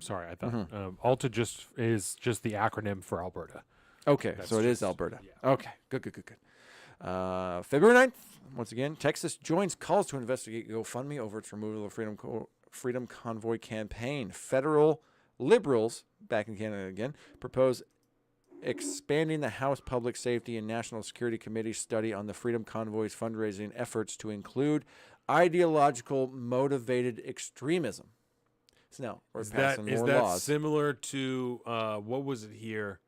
Alta is just the acronym for Alberta. Okay, so it is Alberta. Yeah. Okay, good. February 9th, once again, Texas joins calls to investigate GoFundMe over its removal of Freedom Convoy campaign. Federal liberals, back in Canada again, propose expanding the House Public Safety and National Security Committee study on the Freedom Convoy's fundraising efforts to include ideological motivated extremism. So now we're passing more laws. Is that similar to what was it here?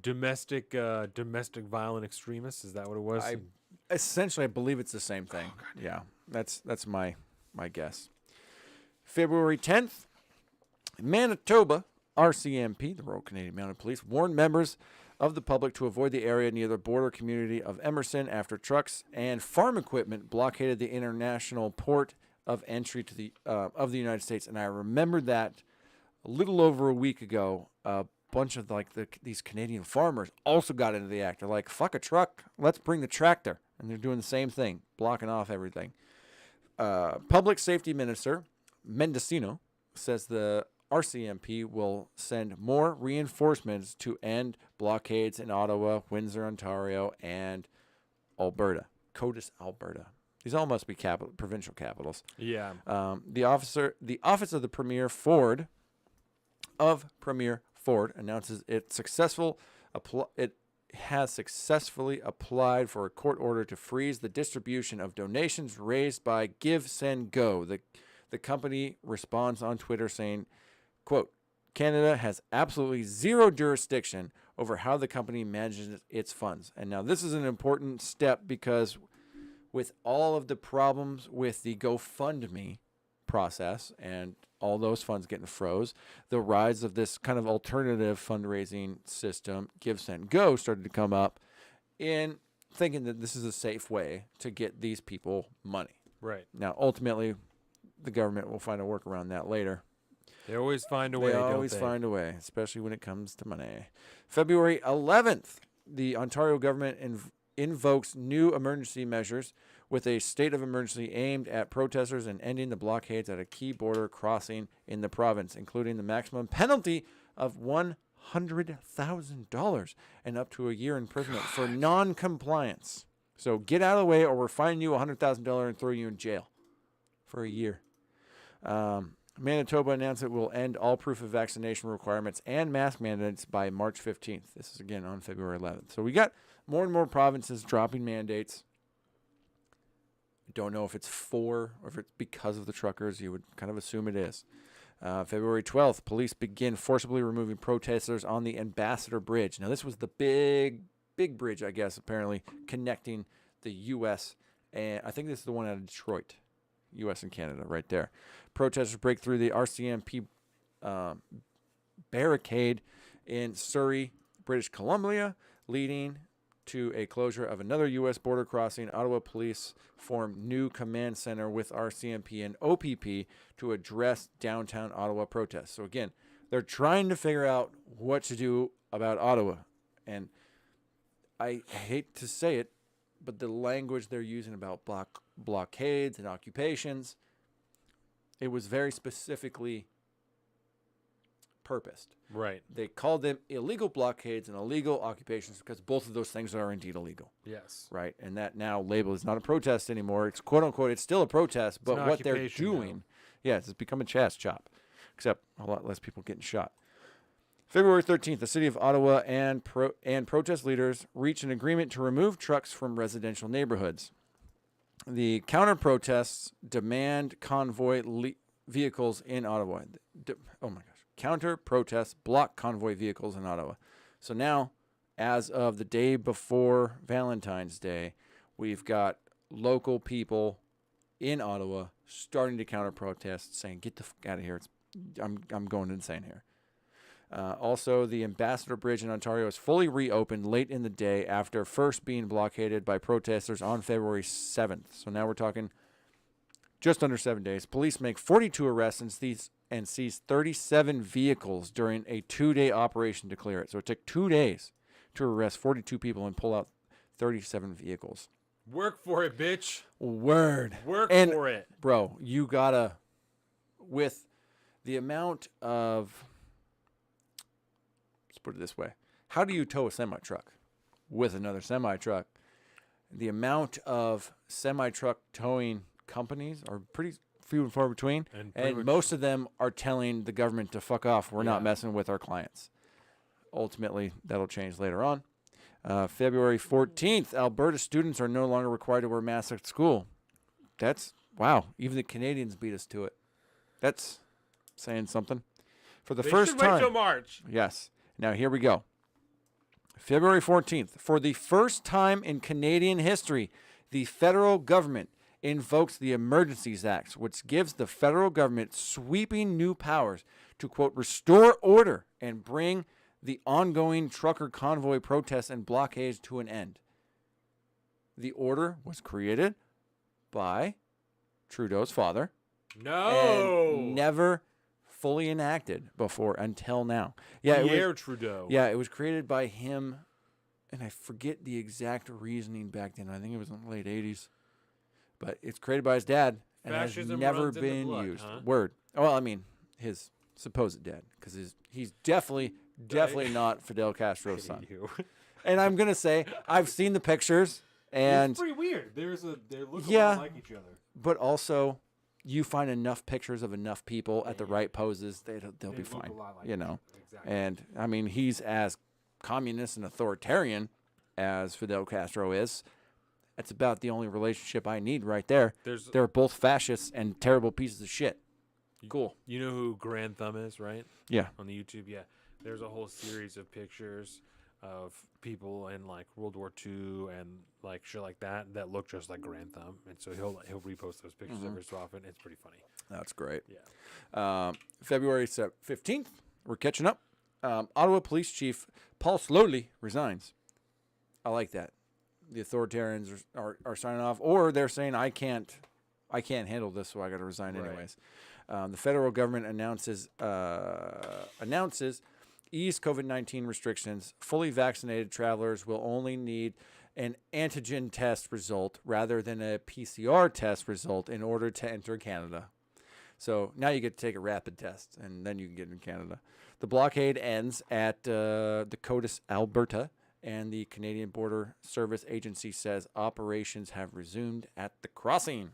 Domestic violent extremists. Is that what it was? I believe it's the same thing. Oh, yeah, that's my guess. February 10th, Manitoba RCMP, the Royal Canadian Mounted Police, warned members of the public to avoid the area near the border community of Emerson after trucks and farm equipment blockaded the international port of entry to the of the United States. And I remembered that a little over a week ago. Bunch of these Canadian farmers also got into the act. They're like, fuck a truck, let's bring the tractor. And they're doing the same thing, blocking off everything. Public Safety Minister Mendocino says the RCMP will send more reinforcements to end blockades in Ottawa, Windsor, Ontario, and Alberta. COTUS, Alberta. These all must be provincial capitals. Yeah. The Office of the Premier Ford announces it has successfully applied for a court order to freeze the distribution of donations raised by Give, Send, Go. The company responds on Twitter saying, quote, Canada has absolutely zero jurisdiction over how the company manages its funds. And now this is an important step because with all of the problems with the GoFundMe process and all those funds getting froze, the rise of this kind of alternative fundraising system, Give, Send, Go, started to come up. in thinking that this is a safe way to get these people money. Right. Now, ultimately, the government will find a workaround that later. They always find a way, They don't always they? find a way, especially when it comes to money. February 11th, the Ontario government invokes new emergency measures with a state of emergency aimed at protesters and ending the blockades at a key border crossing in the province, including the maximum penalty of $100,000 and up to a year imprisonment for non-compliance. So get out of the way, or we're fining you $100,000 and throwing you in jail for a year. Manitoba announced it will end all proof of vaccination requirements and mask mandates by March 15th. This is again on February 11th. So we got more and more provinces dropping mandates. Don't know if it's for or if it's because of the truckers. You would kind of assume it is. February 12th, police begin forcibly removing protesters on the Ambassador Bridge. Now, this was the big bridge, I guess, apparently, connecting the U.S. and I think this is the one out of Detroit, U.S. and Canada, right there. Protesters break through the RCMP barricade in Surrey, British Columbia, leading to a closure of another U.S. border crossing. Ottawa police formed new command center with RCMP and OPP to address downtown Ottawa protests. So again, they're trying to figure out what to do about Ottawa. And I hate to say it, but the language they're using about blockades and occupations, it was very specifically purposed. Right. They called them illegal blockades and illegal occupations because both of those things are indeed illegal. Yes. Right. And that now label is not a protest anymore. It's quote unquote, it's still a protest, but an what they're occupation doing, yes, it's become a chest chop, except a lot less people getting shot. February 13th, the city of Ottawa and protest leaders reach an agreement to remove trucks from residential neighborhoods. The counter-protests demand convoy vehicles in Ottawa. Oh my gosh. Counter-protests block convoy vehicles in Ottawa. So now, as of the day before Valentine's Day, we've got local people in Ottawa starting to counter-protest, saying, get the fuck out of here. I'm going insane here. Also, the Ambassador Bridge in Ontario is fully reopened late in the day after first being blockaded by protesters on February 7th. So now we're talking just under 7 days. Police make 42 arrests and seize 37 vehicles during a 2-day operation to clear it. So it took 2 days to arrest 42 people and pull out 37 vehicles. Work for it, bitch. Word. Work And, for it. Bro, you gotta, with the amount of, let's put it this way. How do you tow a semi-truck with another semi-truck? The amount of semi-truck towing companies are pretty few and far between. And most of them are telling the government to fuck off. We're not messing with our clients. Ultimately, that'll change later on. February 14th, Alberta students are no longer required to wear masks at school. That's, wow, even the Canadians beat us to it. That's saying something. For the first time. Wait till March. Yes. Now, here we go. February 14th, for the first time in Canadian history, the federal government invokes the Emergencies Act, which gives the federal government sweeping new powers to, quote, restore order and bring the ongoing trucker convoy protests and blockades to an end. The order was created by Trudeau's father. No. And never fully enacted before until now. Yeah, Pierre Trudeau. Yeah, it was created by him, and I forget the exact reasoning back then. I think it was in the late 80s. But it's created by his dad and Fascism has never runs in the been blood, used. huh? Word. Well, I mean, his supposed dad, because he's definitely not Fidel Castro's son. And I'm gonna say I've seen the pictures, and it's pretty weird. They look a Yeah. lot like each other. but also you find enough pictures of enough people at the right poses, they'll be look fine. a lot like You each know, other. Exactly. and I mean he's as communist and authoritarian as Fidel Castro is. That's about the only relationship I need right there. They're both fascists and terrible pieces of shit. Cool. You know who Grand Thumb is, right? Yeah. On the YouTube, yeah. There's a whole series of pictures of people in like World War II and like shit like that look just like Grand Thumb, and so he'll repost those pictures every so often. It's pretty funny. That's great. Yeah. February 15th, we're catching up. Ottawa Police Chief Paul Slowly resigns. I like that. the authoritarians are signing off, or they're saying I can't handle this, so I got to resign anyways. The federal government announces ease COVID-19 restrictions. Fully vaccinated travelers will only need an antigen test result rather than a PCR test result in order to enter Canada. So now you get to take a rapid test, and then you can get in Canada. The blockade ends at Dakotas, Alberta, and the Canadian Border Service Agency says operations have resumed at the crossing.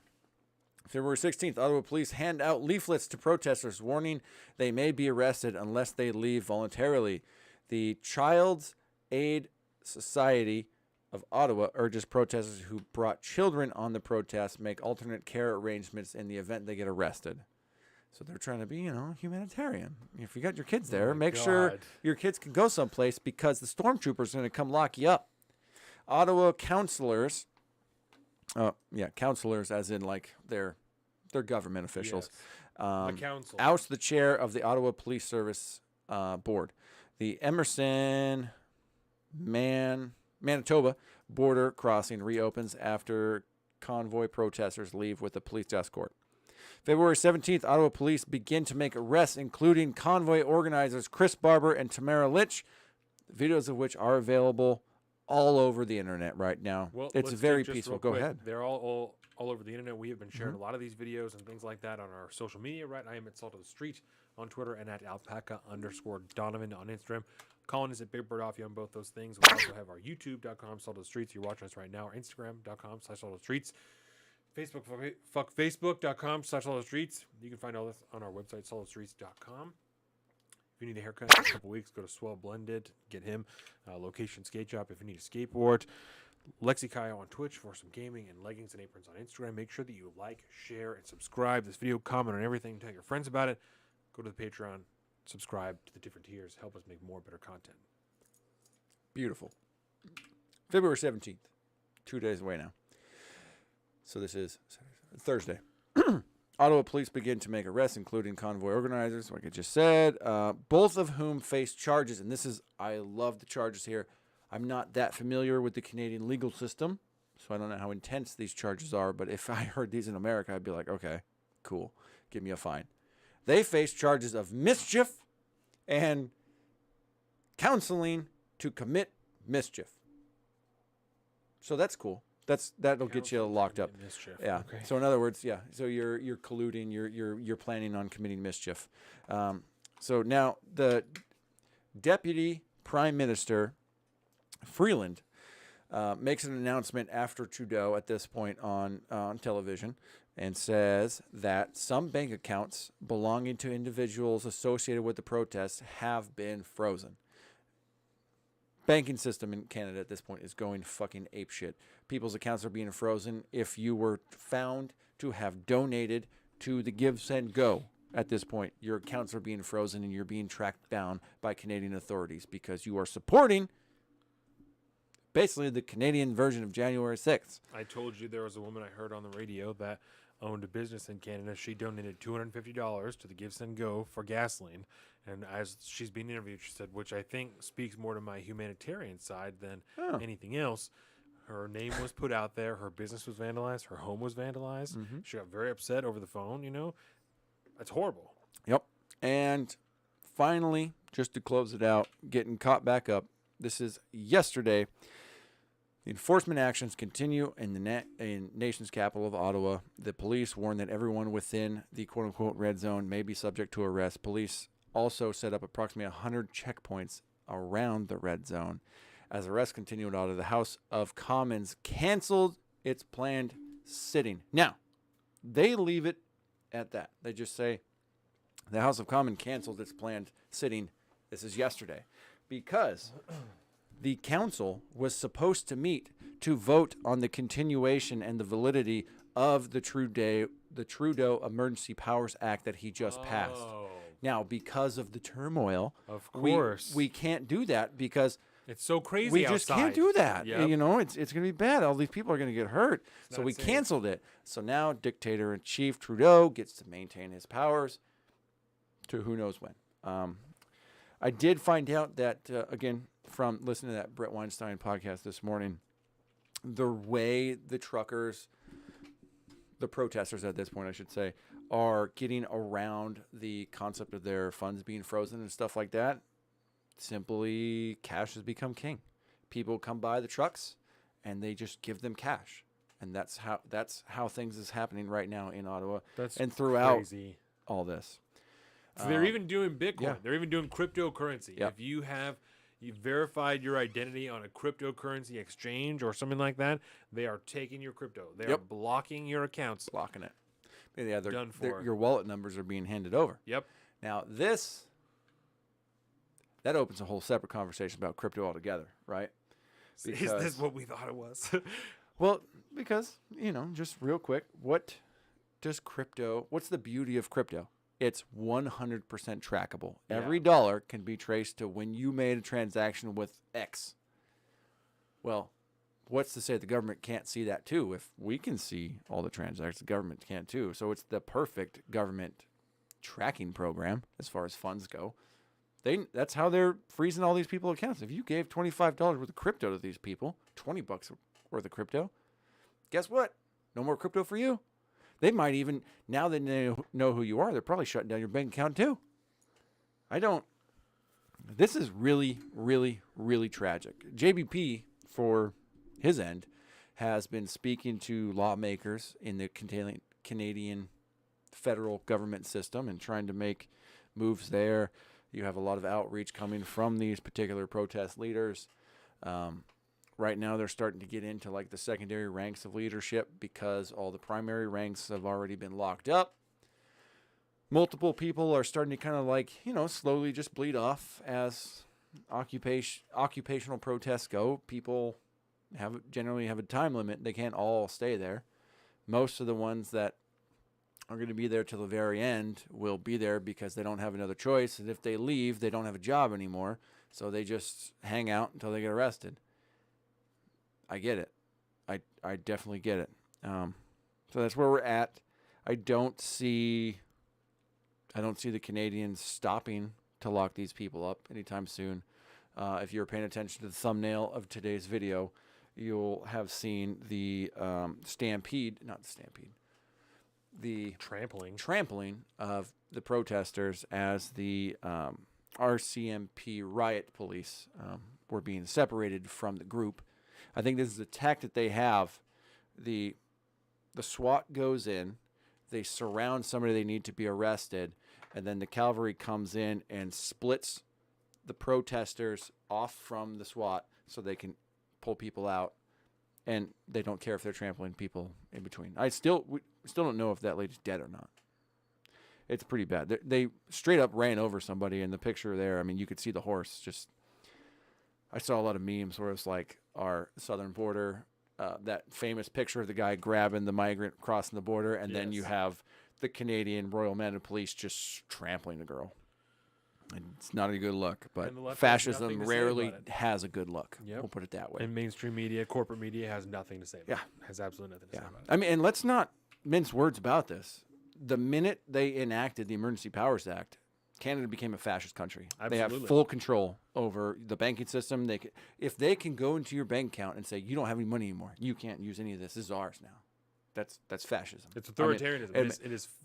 February 16th, Ottawa police hand out leaflets to protesters warning they may be arrested unless they leave voluntarily. The Child's Aid Society of Ottawa urges protesters who brought children on the protest make alternate care arrangements in the event they get arrested. So they're trying to be, humanitarian. If you got your kids there, make sure your kids can go someplace because the stormtroopers are going to come lock you up. Ottawa councillors, councillors as in like they're government officials, The council. oust the chair of the Ottawa Police Service Board. The Emerson Manitoba border crossing reopens after convoy protesters leave with a police escort. February 17th, Ottawa police begin to make arrests, including convoy organizers Chris Barber and Tamara Litch, videos of which are available all over the internet right now. Well, it's let's very take just peaceful. real Go quick. ahead. They're all over the internet. We have been sharing a lot of these videos and things like that on our social media, right? I am at Salt of the Street on Twitter and at alpaca_Donovan on Instagram. Colin is at Big Bird Offie on both those things. We also have our youtube.com, Salt of the Streets. You're watching us right now. Our Instagram.com/Salt of the Streets. Facebook.com/Salt of the Streets. You can find all this on our website, saltofthestreets.com. If you need a haircut in a couple weeks, go to Swell Blended. Get him. Location Skate Shop if you need a skateboard. Lexi Kyle on Twitch for some gaming, and Leggings and Aprons on Instagram. Make sure that you like, share, and subscribe this video. Comment on everything. Tell your friends about it. Go to the Patreon. Subscribe to the different tiers. Help us make more better content. Beautiful. February 17th, 2 days away now. So this is Thursday. Ottawa police begin to make arrests, including convoy organizers, like I just said, both of whom face charges. And I love the charges here. I'm not that familiar with the Canadian legal system, so I don't know how intense these charges are. But if I heard these in America, I'd be like, okay, cool, give me a fine. They face charges of mischief and counseling to commit mischief. So that's cool. That'll get you locked up. Mischief. Yeah. Okay. So in other words, yeah. So you're colluding. You're planning on committing mischief. So now the Deputy Prime Minister Freeland makes an announcement after Trudeau at this point on television, and says that some bank accounts belonging to individuals associated with the protests have been frozen. Banking system in Canada at this point is going fucking apeshit. People's accounts are being frozen if you were found to have donated to the Give, Send, Go. At this point, your accounts are being frozen and you're being tracked down by Canadian authorities because you are supporting basically the Canadian version of January 6th. I told you there was a woman I heard on the radio that owned a business in Canada. She donated $250 to the Give, Send, Go for gasoline. And as she's being interviewed, she said, which I think speaks more to my humanitarian side than anything else. Her name was put out there. Her business was vandalized. Her home was vandalized. Mm-hmm. She got very upset over the phone, That's horrible. Yep. And finally, just to close it out, getting caught back up. This is yesterday. The enforcement actions continue in the nation's capital of Ottawa. The police warn that everyone within the quote-unquote red zone may be subject to arrest. Police also set up approximately 100 checkpoints around the red zone. As arrests continued out of the House of Commons canceled its planned sitting. Now, they leave it at that. They just say the House of Commons canceled its planned sitting. This is yesterday. Because the council was supposed to meet to vote on the continuation and the validity of the Trudeau Emergency Powers Act that he just passed. Now, because of the turmoil, Of course. we can't do that because It's so crazy we outside. just can't do that. Yep. It's going to be bad. All these people are going to get hurt. So not we safe. canceled it. So now Dictator-in-Chief Trudeau gets to maintain his powers to who knows when. I did find out that, again, from listening to that Brett Weinstein podcast this morning, the way the truckers, the protesters at this point, I should say, are getting around the concept of their funds being frozen and stuff like that, simply cash has become king. People come by the trucks and they just give them cash. And that's how things is happening right now in Ottawa and throughout crazy. all this. So they're even doing Bitcoin. yeah. They're even doing cryptocurrency. Yep. If you verified your identity on a cryptocurrency exchange or something like that, they are taking your crypto. They are Yep. blocking your accounts. Blocking it. Yeah, Done for. your wallet numbers are being handed over. Yep. Now that opens a whole separate conversation about crypto altogether, right? Is this what we thought it was? Well, because, just real quick, what's the beauty of crypto? It's 100% trackable. Every dollar can be traced to when you made a transaction with X. Well, what's to say the government can't see that too? If we can see all the transactions, the government can't too. So it's the perfect government tracking program as far as funds go. That's how they're freezing all these people's accounts. If you gave $25 worth of crypto to these people, $20 worth of crypto, guess what? No more crypto for you. They might even, now that they know who you are, they're probably shutting down your bank account too. This is really, really, really tragic. JBP, for his end, has been speaking to lawmakers in the Canadian federal government system and trying to make moves there. You have a lot of outreach coming from these particular protest leaders. Right now, they're starting to get into like the secondary ranks of leadership because all the primary ranks have already been locked up. Multiple people are starting to kind of like, slowly just bleed off as occupational protests go. People generally have a time limit. They can't all stay there. Most of the ones that are going to be there till the very end will be there because they don't have another choice. And if they leave, they don't have a job anymore. So they just hang out until they get arrested. I get it. I definitely get it. So that's where we're at. I don't see the Canadians stopping to lock these people up anytime soon. If you're paying attention to the thumbnail of today's video, you'll have seen the trampling of the protesters as the RCMP riot police were being separated from the group. I think this is a tactic they have. The SWAT goes in, they surround somebody they need to be arrested, and then the cavalry comes in and splits the protesters off from the SWAT so they can pull people out, and they don't care if they're trampling people in between. We still don't know if that lady's dead or not. It's pretty bad. They straight up ran over somebody in the picture there. I mean, you could see the horse just... I saw a lot of memes where it's like our southern border, that famous picture of the guy grabbing the migrant crossing the border, and then you have the Canadian Royal Mounted Police just trampling a girl. And it's not a good look, but fascism rarely has a good look. Yep. We'll put it that way. And mainstream media, corporate media has nothing to say about it. Has absolutely nothing to say about it. I mean, and let's not mince words about this. The minute they enacted the Emergency Powers Act, Canada became a fascist country. Absolutely. They have full control over the banking system. If they can go into your bank account and say, you don't have any money anymore, you can't use any of this. This is ours now. That's fascism. It's authoritarianism.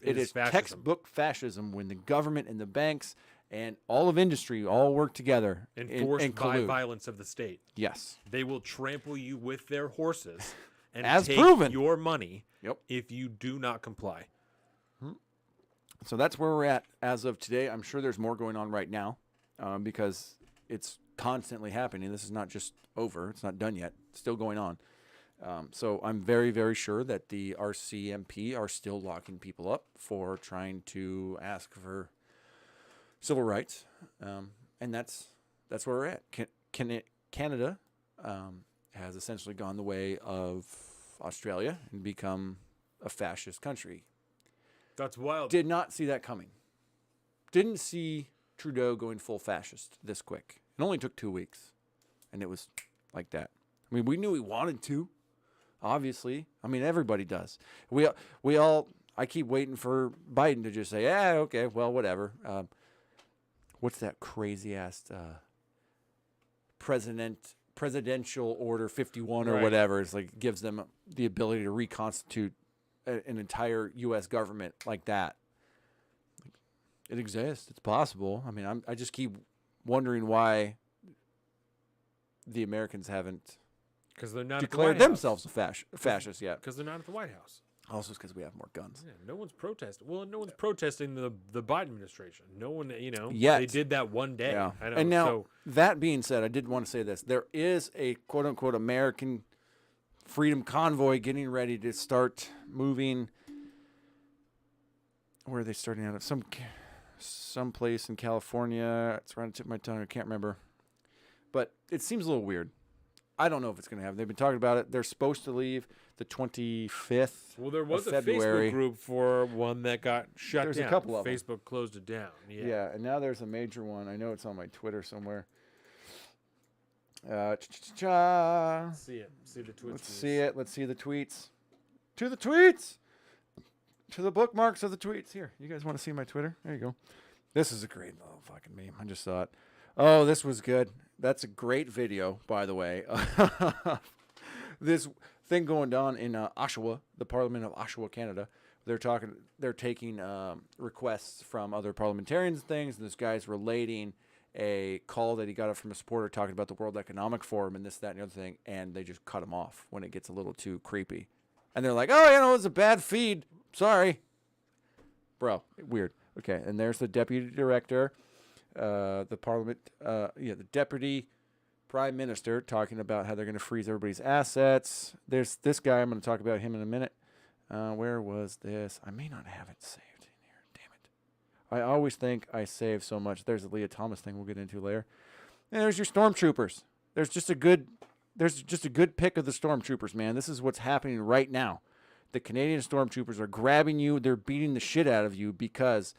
It is fascism. Textbook fascism when the government and the banks and all of industry all work together. Enforced by violence of the state. Yes. They will trample you with their horses and As take proven. your money Yep. if you do not comply. So that's where we're at as of today. I'm sure there's more going on right now because it's constantly happening. This is not just over. It's not done yet. It's still going on. So I'm very, very sure that the RCMP are still locking people up for trying to ask for civil rights. And that's where we're at. Canada has essentially gone the way of Australia and become a fascist country. That's wild. Did not see that coming. Didn't see Trudeau going full fascist this quick. It only took 2 weeks, and it was like that. I mean, we knew he wanted to, obviously. I mean, everybody does. We all. I keep waiting for Biden to just say, "Yeah, okay, well, whatever." What's that crazy ass presidential order 51 or Right. whatever. It's like gives them the ability to reconstitute an entire U.S. government like that. It exists. It's possible. I mean, I just keep wondering why the Americans haven't Because they're not declared themselves a fascist yet. Because they're not at the White House. Also, because we have more guns. Yeah, no one's protesting. Well, no one's protesting the Biden administration. No one, Yet. they did that one day. Yeah. I know. And now, so, that being said, I did want to say this. There is a quote-unquote American freedom convoy getting ready to start moving. Where are they starting out of? Some place in California. It's right on the tip of my tongue. I can't remember. But it seems a little weird. I don't know if it's going to happen. They've been talking about it. They're supposed to leave the 25th well, there was of a February. Facebook group for one that got shut There's down. a couple of them. Facebook closed it down. Yeah. Yeah, and now there's a major one. I know it's on my Twitter somewhere. Cha-cha-cha. See it. See the tweets. Let's see it. Let's see the tweets. To the tweets. To the bookmarks of the tweets. Here, you guys want to see my Twitter? There you go. This is a great little fucking meme. I just saw it. Oh, this was good. That's a great video, by the way. This thing going on in Oshawa, the Parliament of Oshawa, Canada. They're taking requests from other parliamentarians and things, and this guy's relating a call that he got up from a supporter talking about the World Economic Forum and this, that, and the other thing, and they just cut him off when it gets a little too creepy. And they're like, oh, it's a bad feed. Sorry. Bro, weird. Okay, and there's the deputy director, the parliament, the deputy prime minister talking about how they're going to freeze everybody's assets. There's this guy. I'm going to talk about him in a minute. Where was this? I may not have it saved in here. Damn it. I always think I save so much. There's the Leah Thomas thing we'll get into later. And there's your stormtroopers. There's just a good pick of the stormtroopers, man. This is what's happening right now. The Canadian stormtroopers are grabbing you. They're beating the shit out of you because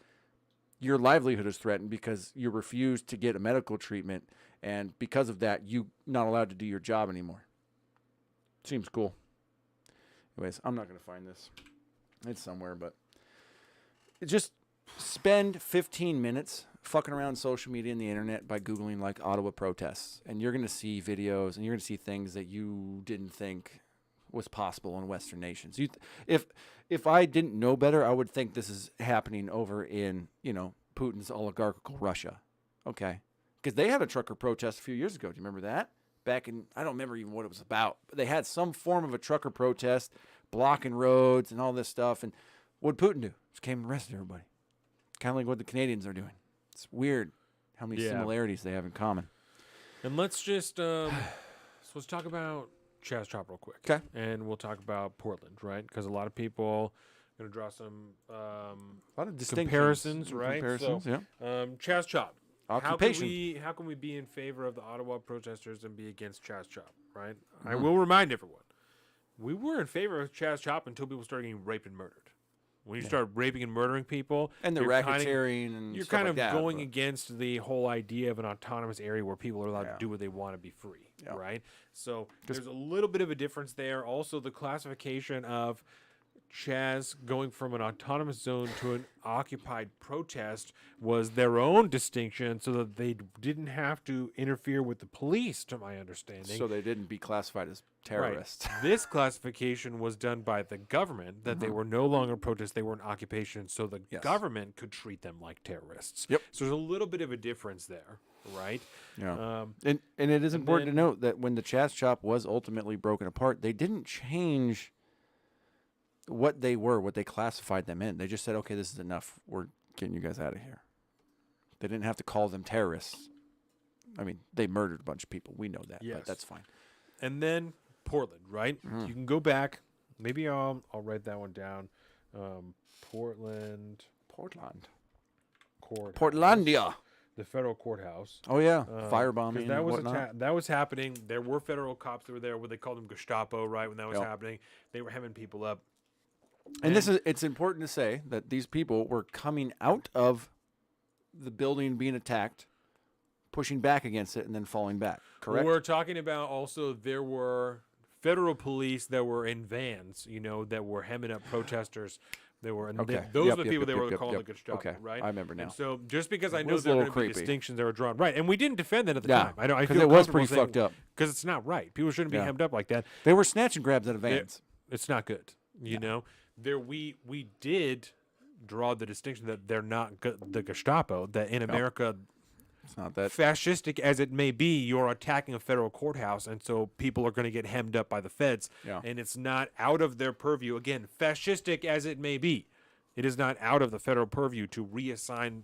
your livelihood is threatened because you refuse to get a medical treatment. And because of that, you're not allowed to do your job anymore. Seems cool. Anyways, I'm not going to find this. It's somewhere, but just spend 15 minutes fucking around social media and the internet by Googling like Ottawa protests. And you're going to see videos and you're going to see things that you didn't think was possible in Western nations. If I didn't know better, I would think this is happening over in, Putin's oligarchical Russia. Okay. Because they had a trucker protest a few years ago. Do you remember that? Back in, I don't remember even what it was about, but they had some form of a trucker protest, blocking roads and all this stuff. And what did Putin do? Just came and arrested everybody. Kind of like what the Canadians are doing. It's weird how many similarities they have in common. And let's just let's talk about Chaz Chop real quick. Okay. And we'll talk about Portland, right? Because a lot of people are going to draw some A lot of distinctions. comparisons, right? Comparisons, so, yeah. Chaz Chop. Occupation. How can we be in favor of the Ottawa protesters and be against Chaz Chop, right? I will remind everyone, we were in favor of Chaz Chop until people started getting raped and murdered. When you start raping and murdering people, And the you're racketeering and you're stuff kind like of that, going but- against the whole idea of an autonomous area where people are allowed Yeah. to do what they want to be free, Yeah. right? So there's a little bit of a difference there. Also, the classification of Chaz going from an autonomous zone to an occupied protest was their own distinction so that they didn't have to interfere with the police, to my understanding. So they didn't be classified as terrorists. Right. This classification was done by the government that they were no longer protests, they were an occupation, so the government could treat them like terrorists. Yep. So there's a little bit of a difference there, right? Yeah. And it is important to note that when the Chaz Chop was ultimately broken apart, they didn't change what they were, what they classified them in. They just said, okay, this is enough. We're getting you guys out of here. They didn't have to call them terrorists. I mean, they murdered a bunch of people. We know that, Yes. but that's fine. And then Portland, right? You can go back. Maybe I'll write that one down. Portland court. Portlandia. The federal courthouse. Oh, yeah. 'Cause Firebombing that and was whatnot. that was happening. There were federal cops that were there. What they called them Gestapo, right? When that was happening, they were hemming people up. And it's important to say that these people were coming out of the building being attacked, pushing back against it, and then falling back. Correct? We're talking about also there were federal police that were in vans, that were hemming up protesters They were, and Okay. those Yep, are the yep, people yep, they were yep, calling yep. the Gestapo, Okay. right? I remember now. And so just because I It know was a there are little going to be creepy. distinctions that were drawn, right? And we didn't defend that at the Yeah, time. I because feel it was pretty fucked up. because it's not right. People shouldn't be Yeah. hemmed up like that. They were snatch and grabs out of vans. It's not good. You know, we did draw the distinction that they're not the Gestapo. That in America, It's not that. fascistic as it may be, you're attacking a federal courthouse, and so people are going to get hemmed up by the feds. Yeah. And it's not out of their purview. Again, fascistic as it may be, it is not out of the federal purview to reassign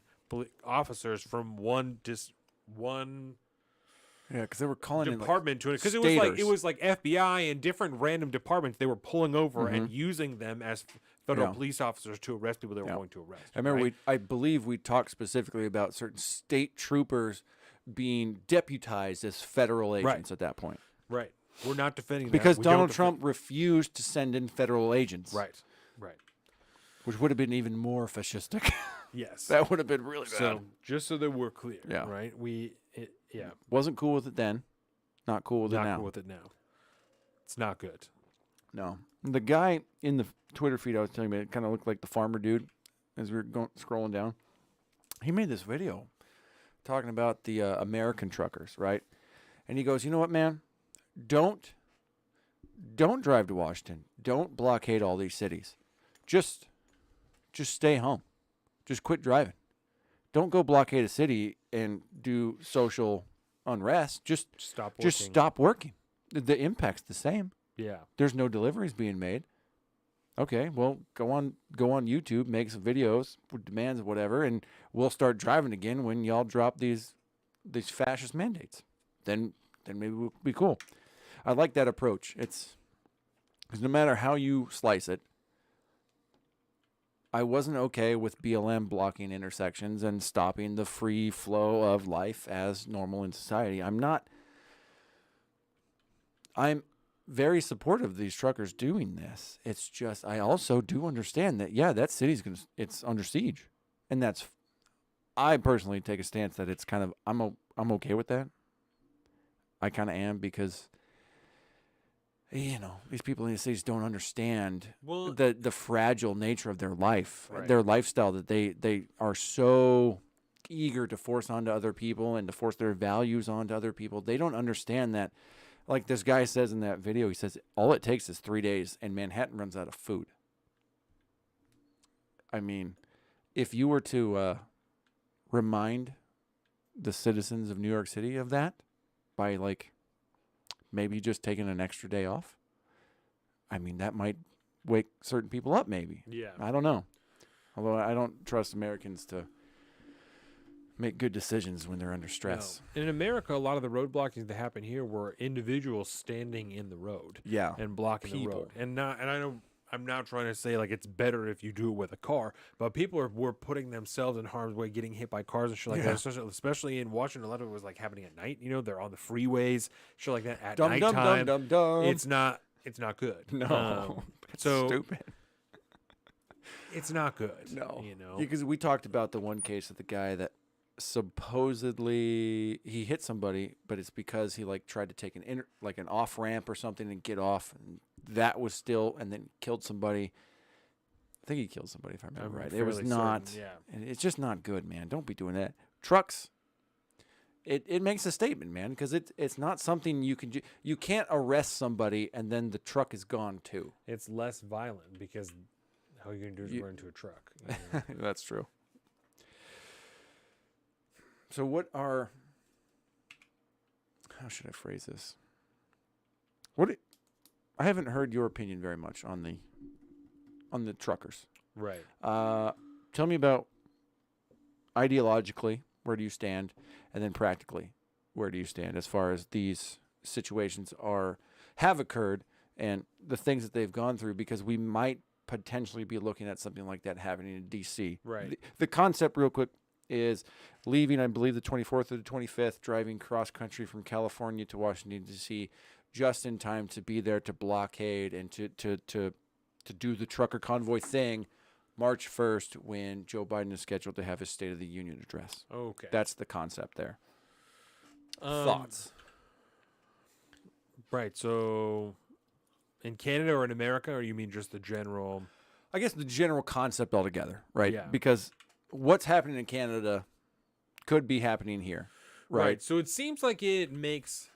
officers from one Yeah, because they were calling in department to it, because it was like FBI and different random departments they were pulling over and using them as federal Yeah. police officers to arrest people they were going to arrest. I remember right? I believe we talked specifically about certain state troopers being deputized as federal agents at that point. Right. We're not defending that. Because We don't Donald defend- Trump refused to send in federal agents. Right. Which would have been even more fascistic. Yes. That would have been really bad. So just so that we're clear, Yeah. right? Wasn't cool with it then. Not cool with it Not now. cool with it now. It's not good. No. The guy in the Twitter feed I was telling you about, it kind of looked like the farmer dude as we were scrolling down. He made this video talking about the American truckers, right? And he goes, you know what, man? Don't drive to Washington. Don't blockade all these cities. Just stay home. Just quit driving. Don't go blockade a city and do social unrest. Just Stop working. Just stop working. The impact's the same. Yeah. There's no deliveries being made. Okay, well, go on YouTube, make some videos with demands, whatever, and we'll start driving again when y'all drop these fascist mandates. Then maybe we'll be cool. I like that approach. It's because no matter how you slice it, I wasn't okay with BLM blocking intersections and stopping the free flow of life as normal in society. I'm very supportive of these truckers doing this. It's just I also do understand that that city's it's under siege, and I personally take a stance that it's kind of I'm okay with that. I kind of am because these people in the cities don't understand the fragile nature of their life, their lifestyle, that they are so eager to force onto other people and to force their values onto other people. They don't understand that. Like this guy says in that video, he says, all it takes is 3 days and Manhattan runs out of food. I mean, if you were to remind the citizens of New York City of that by maybe just taking an extra day off, I mean, that might wake certain people up maybe. Yeah. I don't know. Although I don't trust Americans to make good decisions when they're under stress. No. In America, a lot of the road blockings that happen here were individuals standing in the road, Yeah. and blocking the road. And I know I'm not trying to say it's better if you do it with a car, but people were putting themselves in harm's way, getting hit by cars and shit like that. Especially in Washington, a lot of it was happening at night. They're on the freeways, shit like that at nighttime. It's not good. No. So stupid. It's not good. No. Because we talked about the one case of the guy that supposedly he hit somebody, but it's because he tried to take an off ramp or something and get off, and that was still, and then killed somebody. I think he killed somebody, if I remember right. It was not. And it's just not good, man. Don't be doing that. Trucks. It makes a statement, man, because it's not something you can't arrest somebody and then the truck is gone too. It's less violent because how you're gonna do is run into a truck. That's true. So how should I phrase this? I haven't heard your opinion very much on the truckers. Right. Tell me about ideologically, where do you stand? And then practically, where do you stand as far as these situations have occurred and the things that they've gone through, because we might potentially be looking at something like that happening in D.C. Right. The concept, real quick, is leaving, I believe, the 24th or the 25th, driving cross-country from California to Washington, D.C., just in time to be there to blockade and to do the trucker convoy thing March 1st when Joe Biden is scheduled to have his State of the Union address. Okay. That's the concept there. Thoughts? Right. So in Canada or in America, or you mean just the general? I guess the general concept altogether, right? Yeah. Because what's happening in Canada could be happening here, right? So it seems like it makes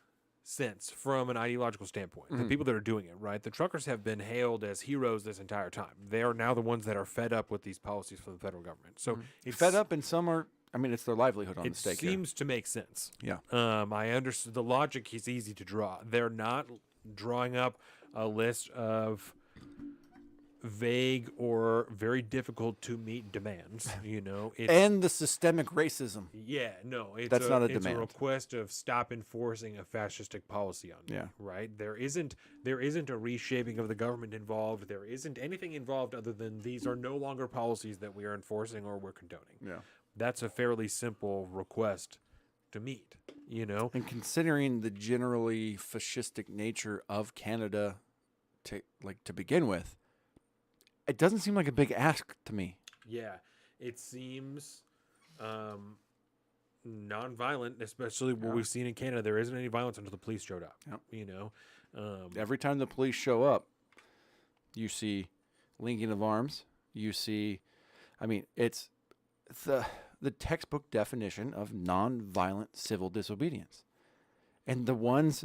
sense from an ideological standpoint. The people that are doing it, right? The truckers have been hailed as heroes this entire time. They are now the ones that are fed up with these policies from the federal government. So it's Fed up, and some are. I mean, it's their livelihood on the It stake here. seems to make sense. Yeah. I understand the logic is easy to draw. They're not drawing up a list of vague or very difficult to meet demands. It's, And the systemic racism. it's That's not a it's demand. a request of stop enforcing a fascistic policy on me. Yeah. Right. There isn't a reshaping of the government involved. There isn't anything involved other than these are no longer policies that we are enforcing or we're condoning. Yeah. That's a fairly simple request to meet. And considering the generally fascistic nature of Canada, to begin with, it doesn't seem like a big ask to me. Yeah, it seems non-violent, especially what we've seen in Canada. There isn't any violence until the police showed up. Yep. Every time the police show up, you see linking of arms. You see, I mean, it's the textbook definition of non-violent civil disobedience, and the ones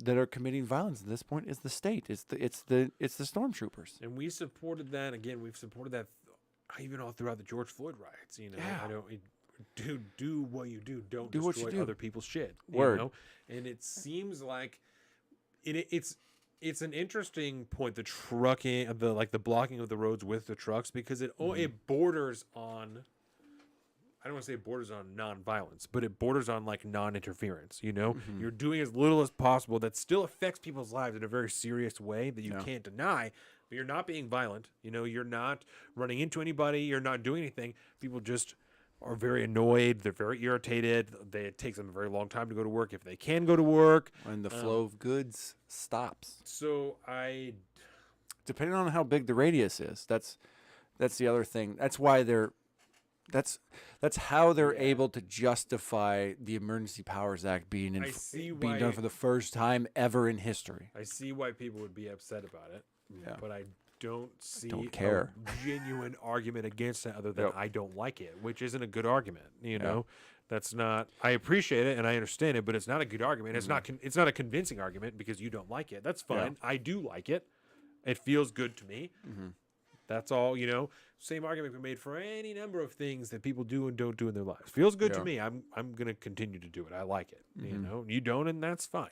that are committing violence at this point is the state. It's the stormtroopers. And we supported that. Again, we've supported that even all throughout the George Floyd riots. Yeah. Do what you do. Don't Do what you destroy do. other people's shit. Word. And it seems like it's an interesting point. The trucking, the blocking of the roads with the trucks, because it borders on. I don't want to say it borders on non-violence, but it borders on like non-interference. You're doing as little as possible that still affects people's lives in a very serious way that you can't deny, but you're not being violent. You're not running into anybody. You're not doing anything. People just are very annoyed. They're very irritated. It takes them a very long time to go to work if they can go to work. And the flow of goods stops. So Depending on how big the radius is, that's the other thing. That's why that's how they're able to justify the Emergency Powers Act being done for the first time ever in history. I see why people would be upset about it, but I don't see don't care. a genuine argument against it other than Yep. I don't like it, which isn't a good argument. That's not. I appreciate it and I understand it, but it's not a good argument. It's not. It's not a convincing argument because you don't like it. That's fine. I do like it. It feels good to me. That's all. Same argument can be made for any number of things that people do and don't do in their lives. Feels good to me. I'm gonna continue to do it. I like it. You don't, and that's fine.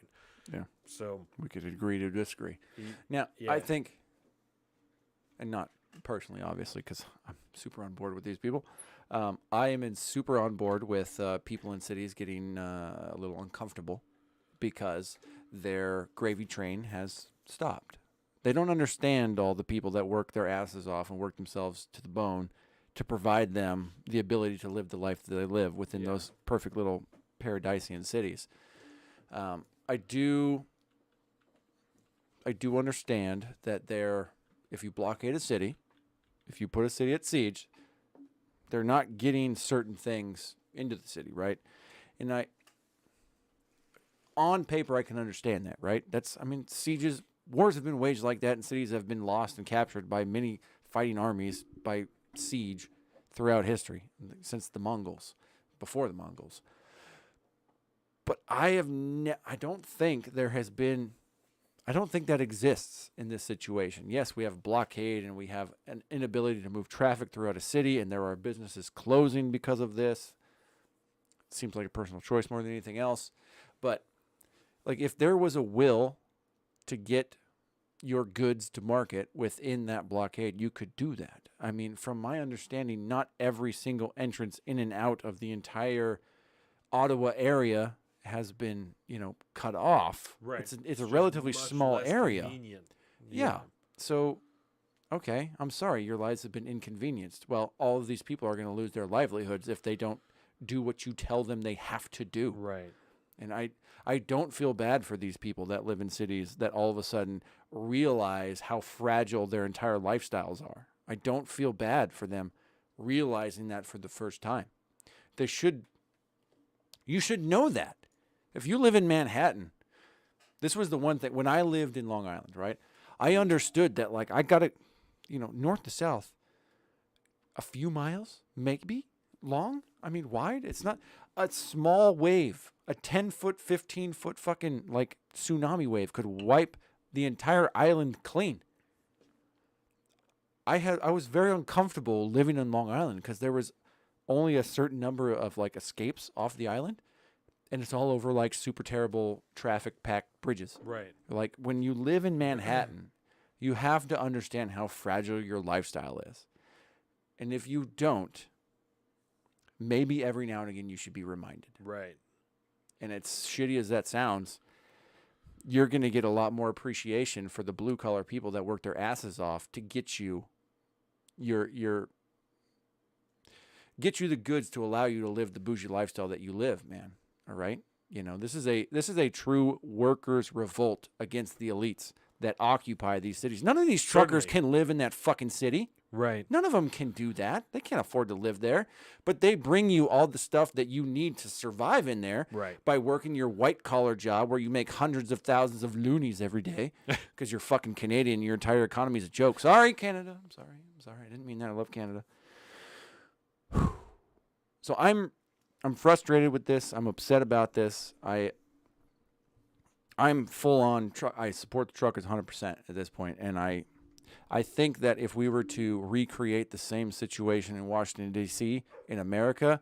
Yeah. So We could agree to disagree. Now, I think, and not personally, obviously, because I'm super on board with these people. I am super on board with people in cities getting a little uncomfortable because their gravy train has stopped. They don't understand all the people that work their asses off and work themselves to the bone to provide them the ability to live the life that they live within those perfect little paradisian cities. I do understand that if you blockade a city, if you put a city at siege, they're not getting certain things into the city, right? And on paper, I can understand that, right? Wars have been waged like that, and cities have been lost and captured by many fighting armies by siege throughout history, since the Mongols, before the Mongols. But I don't think that exists in this situation. Yes, we have blockade and we have an inability to move traffic throughout a city, and there are businesses closing because of this. It seems like a personal choice more than anything else. But if there was a will to get your goods to market within that blockade, you could do that. I mean, from my understanding, not every single entrance in and out of the entire Ottawa area has been, cut off. Right. It's a relatively much small less area. convenient. Yeah. So, okay, I'm sorry, your lives have been inconvenienced. Well, all of these people are going to lose their livelihoods if they don't do what you tell them they have to do. Right. And I don't feel bad for these people that live in cities that all of a sudden realize how fragile their entire lifestyles are. I don't feel bad for them realizing that for the first time. You should know that. If you live in Manhattan, this was the one thing when I lived in Long Island, right? I understood that north to south, a few miles, maybe long. I mean, wide. It's not a small wave. A 10-foot, 15-foot fucking like tsunami wave could wipe the entire island clean. I was very uncomfortable living in Long Island because there was only a certain number of like escapes off the island, and it's all over like super terrible traffic packed bridges. Right. Like when you live in Manhattan, you have to understand how fragile your lifestyle is. And if you don't, maybe every now and again you should be reminded. Right. And as shitty as that sounds, you're going to get a lot more appreciation for the blue collar people that work their asses off to get you get you the goods to allow you to live the bougie lifestyle that you live, man. All right? This is a true workers' revolt against the elites that occupy these cities. None of these truckers can live in that fucking city. Right. None of them can do that. They can't afford to live there. But they bring you all the stuff that you need to survive in there by working your white-collar job where you make hundreds of thousands of loonies every day because you're fucking Canadian. Your entire economy is a joke. Sorry, Canada. I'm sorry. I didn't mean that. I love Canada. So I'm frustrated with this. I'm upset about this. I'm full on. I support the truckers 100% at this point, and I think that if we were to recreate the same situation in Washington, D.C., in America,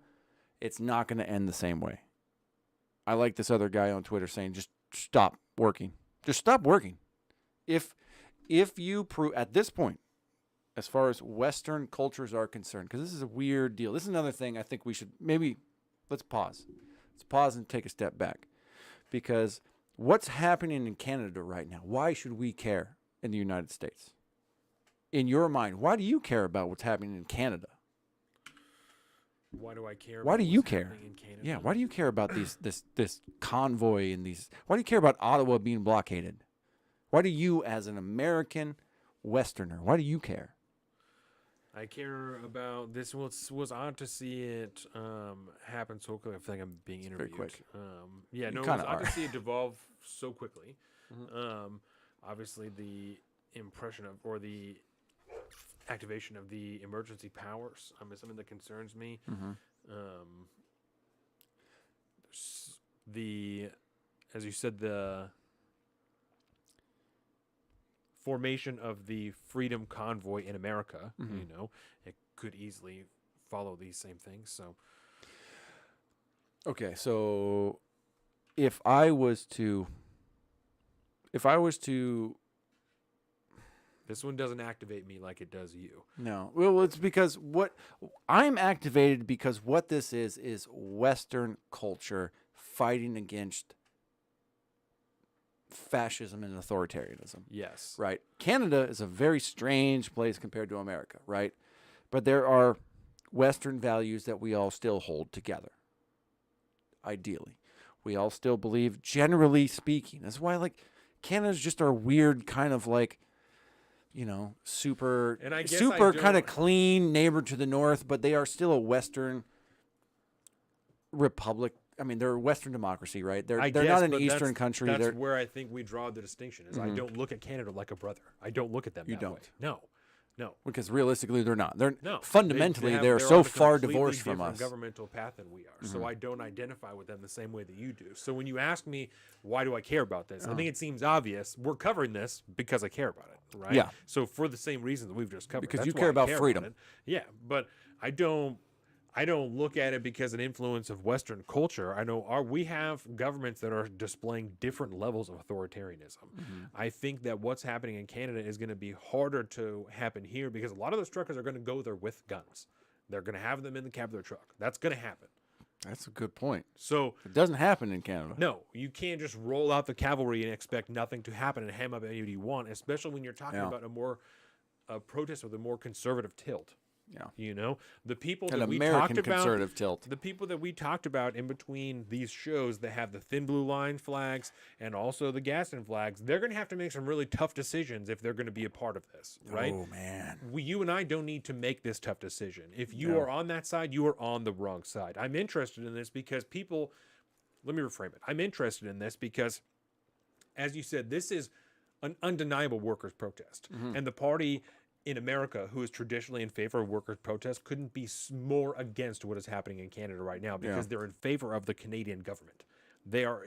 it's not going to end the same way. I like this other guy on Twitter saying, just stop working. Just stop working. If you prove, at this point, as far as Western cultures are concerned, because this is a weird deal. This is another thing I think we should let's pause. Let's pause and take a step back. Because what's happening in Canada right now, why should we care in the United States? In your mind, why do you care about what's happening in Canada? Why do I care? Why do you care? In Canada? Yeah, why do you care about this convoy and these? Why do you care about Ottawa being blockaded? Why do you, as an American Westerner, why do you care? I care about this. Was odd to see it happen so quickly. I feel like I'm being interviewed. Very quick. Yeah, no, You it was kinda odd are. to see it devolve so quickly. Obviously, the impression of or the activation of the emergency powers is something that concerns me. As you said, the formation of the Freedom Convoy in America, it could easily follow these same things. So, okay, so if I was to, this one doesn't activate me like it does you. no, well, it's because I'm activated because what this is Western culture fighting against fascism and authoritarianism. Yes. Right. Canada is a very strange place compared to America, right? But there are Western values that we all still hold together. Ideally. We all still believe, generally speaking. That's why, like, Canada's just our weird kind of like, super kind of clean neighbor to the north, but they are still a Western republic. I mean, they're a Western democracy, right? They're not an Eastern country. That's where I think we draw the distinction. Is I don't look at Canada like a brother. I don't look at them. You that don't. Way. No. Because realistically, they're not. They're No. fundamentally they're they're so on a far completely divorced from different us. governmental path than we are. So I don't identify with them the same way that you do. So when you ask me why do I care about this, I think it seems obvious. We're covering this because I care about it, right? Yeah. So for the same reason that we've just covered, Because that's you why care I about freedom. it. Yeah, but I don't look at it because an influence of Western culture. I know we have governments that are displaying different levels of authoritarianism. I think that what's happening in Canada is going to be harder to happen here because a lot of those truckers are going to go there with guns. They're going to have them in the cab of their truck. That's going to happen. That's a good point. So It doesn't happen in Canada. no, you can't just roll out the cavalry and expect nothing to happen and ham up anybody you want, especially when you're talking Yeah. about a protest with a more conservative tilt. Yeah. The people An that we American talked about, conservative tilt. the people that we talked about in between these shows that have the thin blue line flags and also the Gaston flags, they're going to have to make some really tough decisions if they're going to be a part of this, right? Oh, man. You and I don't need to make this tough decision. If you are on that side, you are on the wrong side. I'm interested in this because let me reframe it. I'm interested in this because, as you said, this is an undeniable workers' protest. And the party in America, who is traditionally in favor of workers' protests, couldn't be more against what is happening in Canada right now because they're in favor of the Canadian government. They are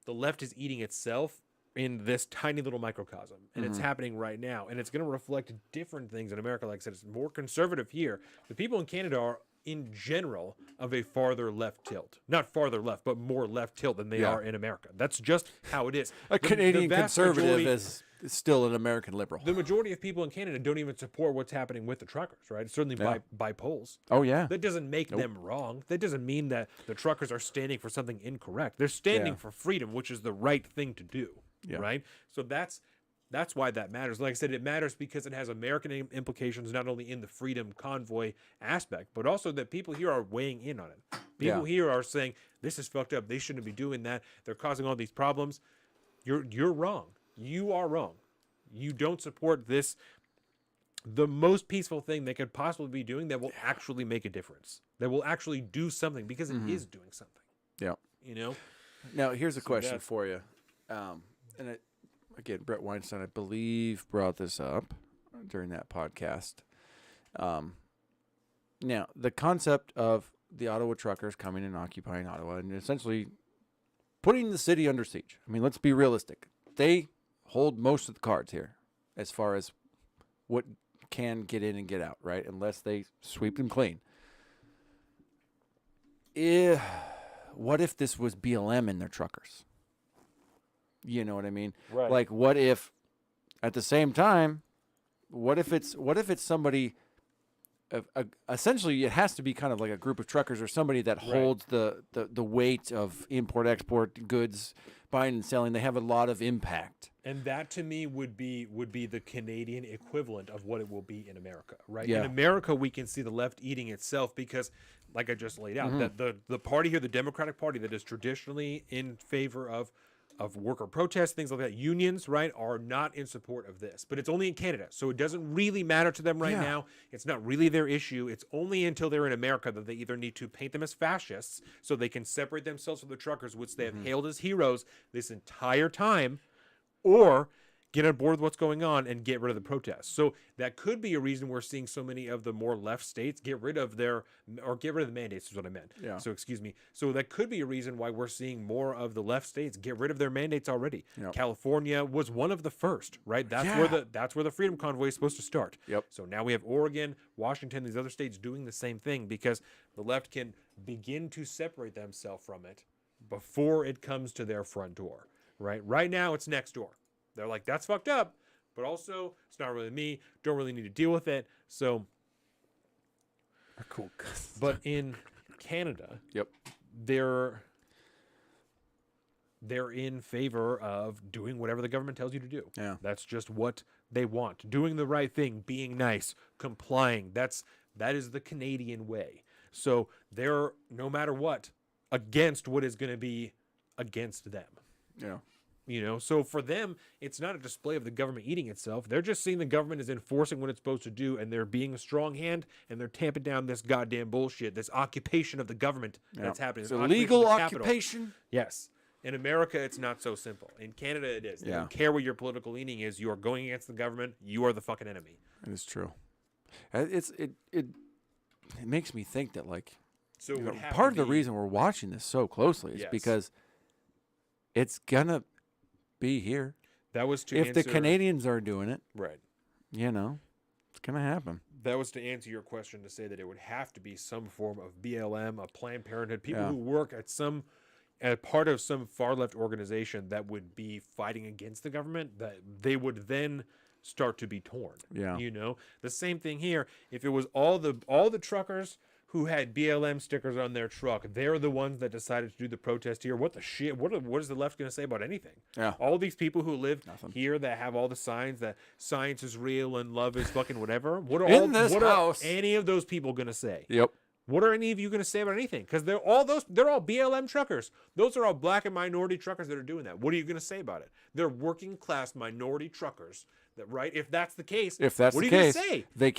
the left is eating itself in this tiny little microcosm, and it's happening right now, and it's going to reflect different things in America. Like I said, it's more conservative here. The people in Canada are, in general, of a farther left tilt. Not farther left, but more left tilt than they are in America. That's just how it is. A Canadian vast conservative majority- is still an American liberal. The majority of people in Canada don't even support what's happening with the truckers, right? Certainly by polls. Oh, yeah. That doesn't make them wrong. That doesn't mean that the truckers are standing for something incorrect. They're standing for freedom, which is the right thing to do, right? So that's why that matters. Like I said, it matters because it has American implications, not only in the freedom convoy aspect, but also that people here are weighing in on it. People here are saying, this is fucked up. They shouldn't be doing that. They're causing all these problems. You're wrong. You are wrong. You don't support this, the most peaceful thing they could possibly be doing that will actually make a difference, that will actually do something, because it is doing something. Yeah. You know? Now, here's a question for you. Again, Brett Weinstein, I believe, brought this up during that podcast. Now, the concept of the Ottowa Truckers coming and occupying Ottawa and essentially putting the city under siege. I mean, let's be realistic. They hold most of the cards here as far as what can get in and get out, right? Unless they sweep them clean. What if this was BLM and their truckers? You know what I mean? Right. Like, what if at the same time, what if it's somebody, essentially it has to be kind of like a group of truckers or somebody that holds the weight of import-export goods, buying and selling. They have a lot of impact. And that, to me, would be the Canadian equivalent of what it will be in America, right? Yeah. In America, we can see the left eating itself because, like I just laid out, that the party here, the Democratic Party, that is traditionally in favor of worker protests, things like that, unions, right, are not in support of this. But it's only in Canada, so it doesn't really matter to them right now. It's not really their issue. It's only until they're in America that they either need to paint them as fascists so they can separate themselves from the truckers, which they have hailed as heroes this entire time, or get on board with what's going on and get rid of the protests. So that could be a reason we're seeing so many of the more left states get rid of the mandates is what I meant. Yeah. So excuse me. So that could be a reason why we're seeing more of the left states get rid of their mandates already. Yep. California was one of the first, right? That's where the Freedom Convoy is supposed to start. Yep. So now we have Oregon, Washington, these other states doing the same thing because the left can begin to separate themselves from it before it comes to their front door, right? Right now it's next door. They're like, that's fucked up, but also it's not really me. Don't really need to deal with it. So, Cool. but in Canada, Yep. they're in favor of doing whatever the government tells you to do. Yeah. That's just what they want. Doing the right thing, being nice, complying. That is the Canadian way. So they're, no matter what, against what is going to be against them. Yeah. You know, so for them, it's not a display of the government eating itself. They're just seeing the government is enforcing what it's supposed to do, and they're being a strong hand, and they're tamping down this goddamn bullshit, this occupation of the government that's happening. It's This a occupation legal of the Capitol. occupation. Yes. In America, it's not so simple. In Canada, it is. They don't care what your political leaning is. You are going against the government. You are the fucking enemy. It is true. It makes me think that, like, So it would have part to of the be- reason we're watching this so closely is Yes. because it's gonna be here. That was to If answer, the Canadians are doing it, right. you know, it's gonna happen. That was to answer your question, to say that it would have to be some form of BLM, a Planned Parenthood, people Yeah. who work at part of some far left organization that would be fighting against the government, that they would then start to be torn. Yeah. You know, the same thing here. If it was all the truckers who had BLM stickers on their truck, they're the ones that decided to do the protest here. What the shit? What is the left going to say about anything? Yeah. All these people who live here that have all the signs that science is real and love is fucking whatever. What are House. are any of those people going to say? Yep. What are any of you going to say about anything? Because they're all BLM truckers. Those are all black and minority truckers that are doing that. What are you going to say about it? They're working class minority truckers. That, right? If that's the case, If that's what the are you case, going to say? they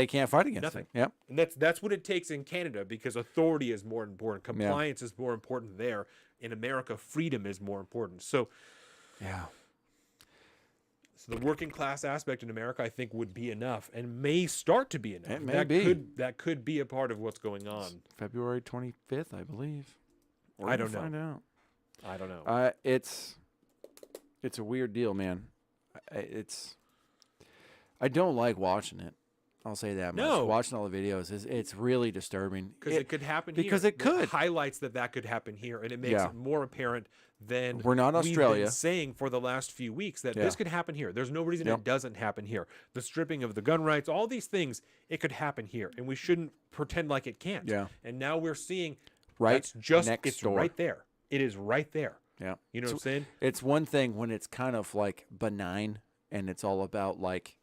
can't fight against Nothing. it. Yep. And that's what it takes in Canada, because authority is more important. Compliance is more important there. In America, freedom is more important. So Yeah. So the working class aspect in America, I think, would be enough, and may start to be enough. It may that be. that could be a part of what's going on. February 25th, I believe. I don't know. Find out. I don't know. It's a weird deal, man. I don't like watching it. I'll say that much. No. Watching all the videos it's really disturbing. Because it could happen here. Because it could. highlights that could happen here, and it makes Yeah. it more apparent than We're not we've Australia. been saying for the last few weeks that Yeah. this could happen here. There's no reason Yep. it doesn't happen here. The stripping of the gun rights, all these things, it could happen here, and we shouldn't pretend like it can't. Yeah. And now we're seeing Right that's just next it's door. right there. It is right there. Yeah. You know what I'm saying? It's one thing when it's kind of like benign and it's all about like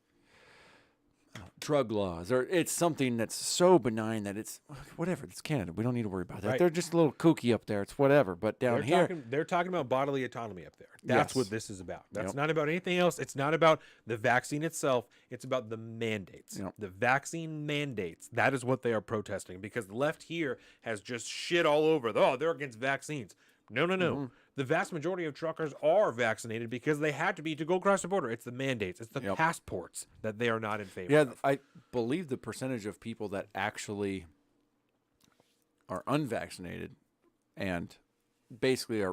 drug laws, or it's something that's so benign that it's whatever. It's Canada. We don't need to worry about that. Right. They're just a little kooky up there. It's whatever. But down here, They're talking about bodily autonomy up there. That's Yes. what this is about. That's Yep. not about anything else. It's not about the vaccine itself. It's about the mandates. Yep. The vaccine mandates. That is what they are protesting, because the left here has just shit all over. They're against vaccines. No. Mm-hmm. The vast majority of truckers are vaccinated because they had to be to go across the border. It's the mandates. It's the Yep. passports that they are not in favor yeah, of. I believe the percentage of people that actually are unvaccinated and basically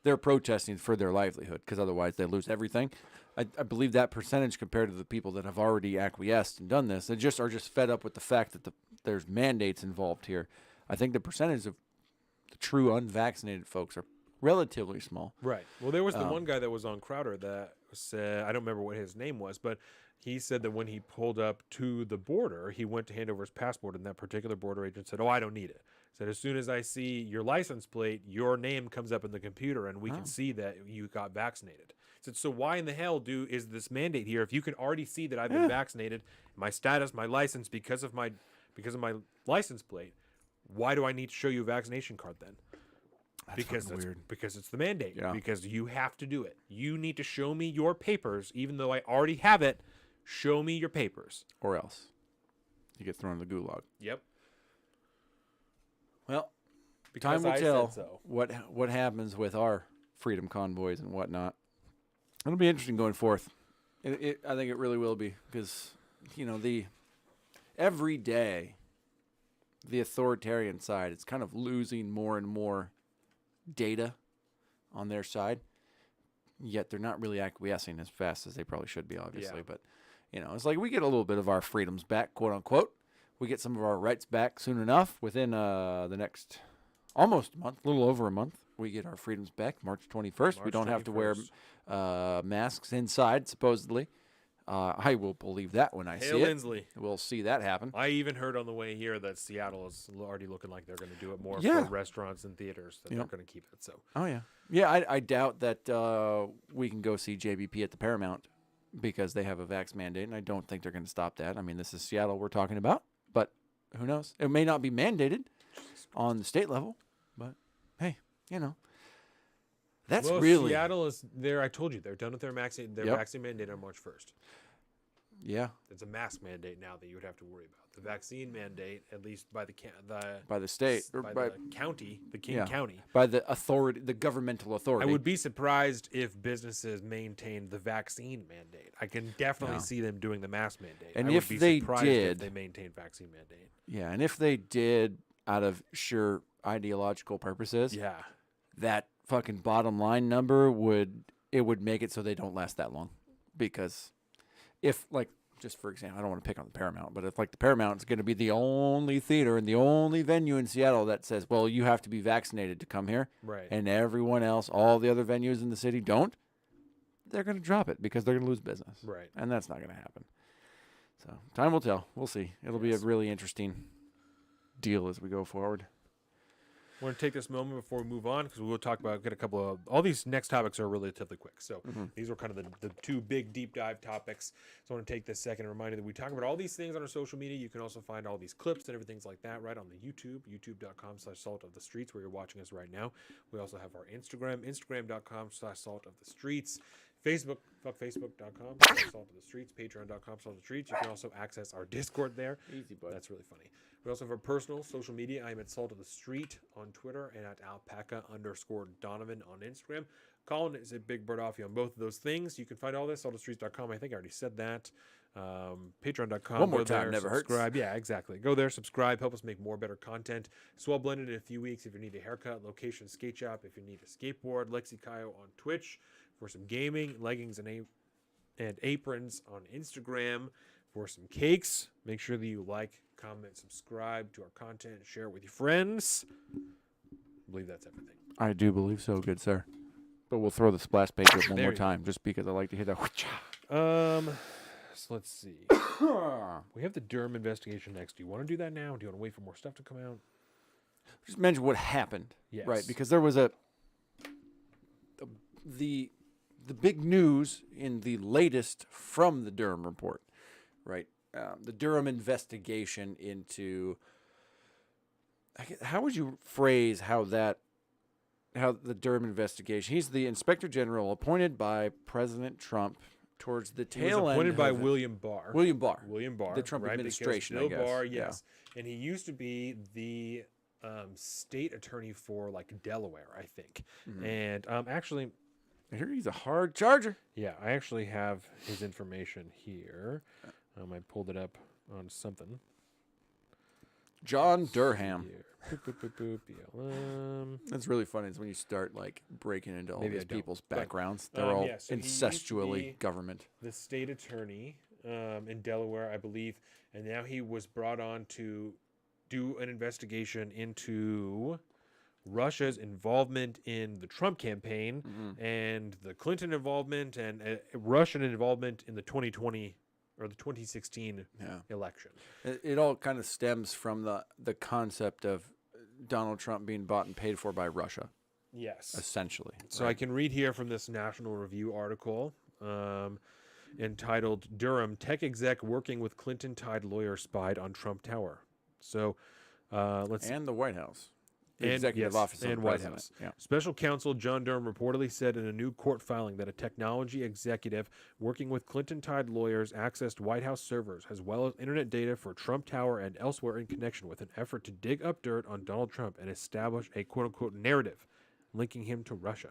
they're protesting for their livelihood because otherwise they lose everything. I believe that percentage compared to the people that have already acquiesced and done this, they are just fed up with the fact that there's mandates involved here. I think the percentage of the true unvaccinated folks are relatively small. Right. Well, there was the one guy that was on Crowder that said, I don't remember what his name was, but he said that when he pulled up to the border, he went to hand over his passport, and that particular border agent said, "Oh, I don't need it." Said, "As soon as I see your license plate, your name comes up in the computer, and we can see that you got vaccinated." Said, "So why in the hell is this mandate here if you can already see that I've been vaccinated, my status, my license because of my license plate? Why do I need to show you a vaccination card then?" Because it's the mandate. Yeah. Because you have to do it. You need to show me your papers, even though I already have it. Show me your papers. Or else you get thrown in the gulag. Yep. Well, Because time will I tell said so. what happens with our freedom convoys and whatnot. It'll be interesting going forth. I think it really will be, because every day the authoritarian side is kind of losing more and more data on their side, yet they're not really acquiescing as fast as they probably should be, obviously. Yeah. But it's like we get a little bit of our freedoms back, quote unquote. We get some of our rights back soon enough. Within the next almost month, a little over a month, we get our freedoms back. March 21st. We don't have to wear masks inside, supposedly. I will believe that when I Hail see it. Lindsley. We'll see that happen. I even heard on the way here that Seattle is already looking like they're going to do it more Yeah. for restaurants and theaters. That they're going to keep it. So Oh, yeah. Yeah, I doubt that we can go see JBP at the Paramount because they have a vax mandate, and I don't think they're going to stop that. I mean, this is Seattle we're talking about, but who knows? It may not be mandated on the state level, but hey, that's really... Seattle is there. I told you they're done with their vaccine mandate on March 1st. Yeah, It's a mask mandate now that you would have to worry about. The vaccine mandate, at least by the by the state, or by by the county, the King yeah, County. by the authority, the governmental I authority. would be surprised if businesses maintained the vaccine mandate. I can definitely see them doing the mask mandate. And I if would be they surprised did- if they maintained vaccine mandate. Yeah, and if they did out of sheer ideological purposes, Yeah. that fucking bottom line number would make it so they don't last that long. Because if, like, just for example, I don't want to pick on the Paramount, but if like the Paramount is going to be the only theater and the only venue in Seattle that says, well, you have to be vaccinated to come here, Right. and everyone else, all the other venues in the city don't, they're going to drop it because they're going to lose business. Right. And that's not going to happen. So time will tell. We'll see. It'll be a really interesting deal as we go forward. I want to take this moment before we move on because we'll talk about get a couple of all these next topics are relatively quick. So these are kind of the two big deep dive topics. So I want to take this second and remind you that we talk about all these things on our social media. You can also find all these clips and everything like that right on the YouTube, youtube.com/saltofthestreets where you're watching us right now. We also have our Instagram, instagram.com/saltofthestreets. Facebook, fuckfacebook.com/saltofthestreets, patreon.com/saltofthestreets. You can also access our Discord there. Easy, bud. That's really funny. We also have our personal social media. I am at Salt of the Street on Twitter and at alpaca_Donovan on Instagram. Colin is at Big Bird Offie on both of those things. You can find all this, saltofthestreets.com. I think I already said that. Patreon.com. One more Go time, there, never hurts. subscribe. Yeah, exactly. Go there, subscribe, help us make more better content. Swell Blended in a few weeks if you need a haircut. Location Skate Shop if you need a skateboard. Lexi Kayo on Twitch for some gaming. Leggings and aprons on Instagram for some cakes. Make sure that you like, comment, subscribe to our content, share it with your friends. I believe that's everything. I do believe so, good sir. But we'll throw the splash page up one There more you time, just because I like to hear that. So let's see. We have the Durham investigation next. Do you want to do that now? Do you want to wait for more stuff to come out? Just mention what happened, Yes. right? Because there was the big news in the latest from the Durham Report, right? The Durham investigation into how would you phrase how the Durham investigation? He's the Inspector General appointed by President Trump towards the He was tail end. appointed by of it. William Barr. William Barr. William Barr. The Trump right? administration, Because I Bill guess. Barr, Yeah. yes. And he used to be the state attorney for like Delaware, I think. Mm-hmm. And actually, I hear he's a hard charger. yeah, I actually have his information here. I pulled it up on something. John Durham. Here. Boop, boop, boop, boop, BLM. That's really funny. Is when you start like breaking into all Maybe these I don't, people's but, backgrounds. They're all yeah, so he used to incestually be government. The state attorney in Delaware, I believe, and now he was brought on to do an investigation into Russia's involvement in the Trump campaign and the Clinton involvement and Russian involvement in the 2020 or the 2016 election. It all kind of stems from the concept of Donald Trump being bought and paid for by Russia, Yes. essentially. So I can read here from this National Review article entitled Durham Tech Exec Working with Clinton-Tied Lawyer Spied on Trump Tower. So let's And the White House. The and, executive yes, office of and the White president. House. Yeah. Special counsel John Durham reportedly said in a new court filing that a technology executive working with Clinton-tied lawyers accessed White House servers as well as internet data for Trump Tower and elsewhere in connection with an effort to dig up dirt on Donald Trump and establish a quote-unquote narrative linking him to Russia.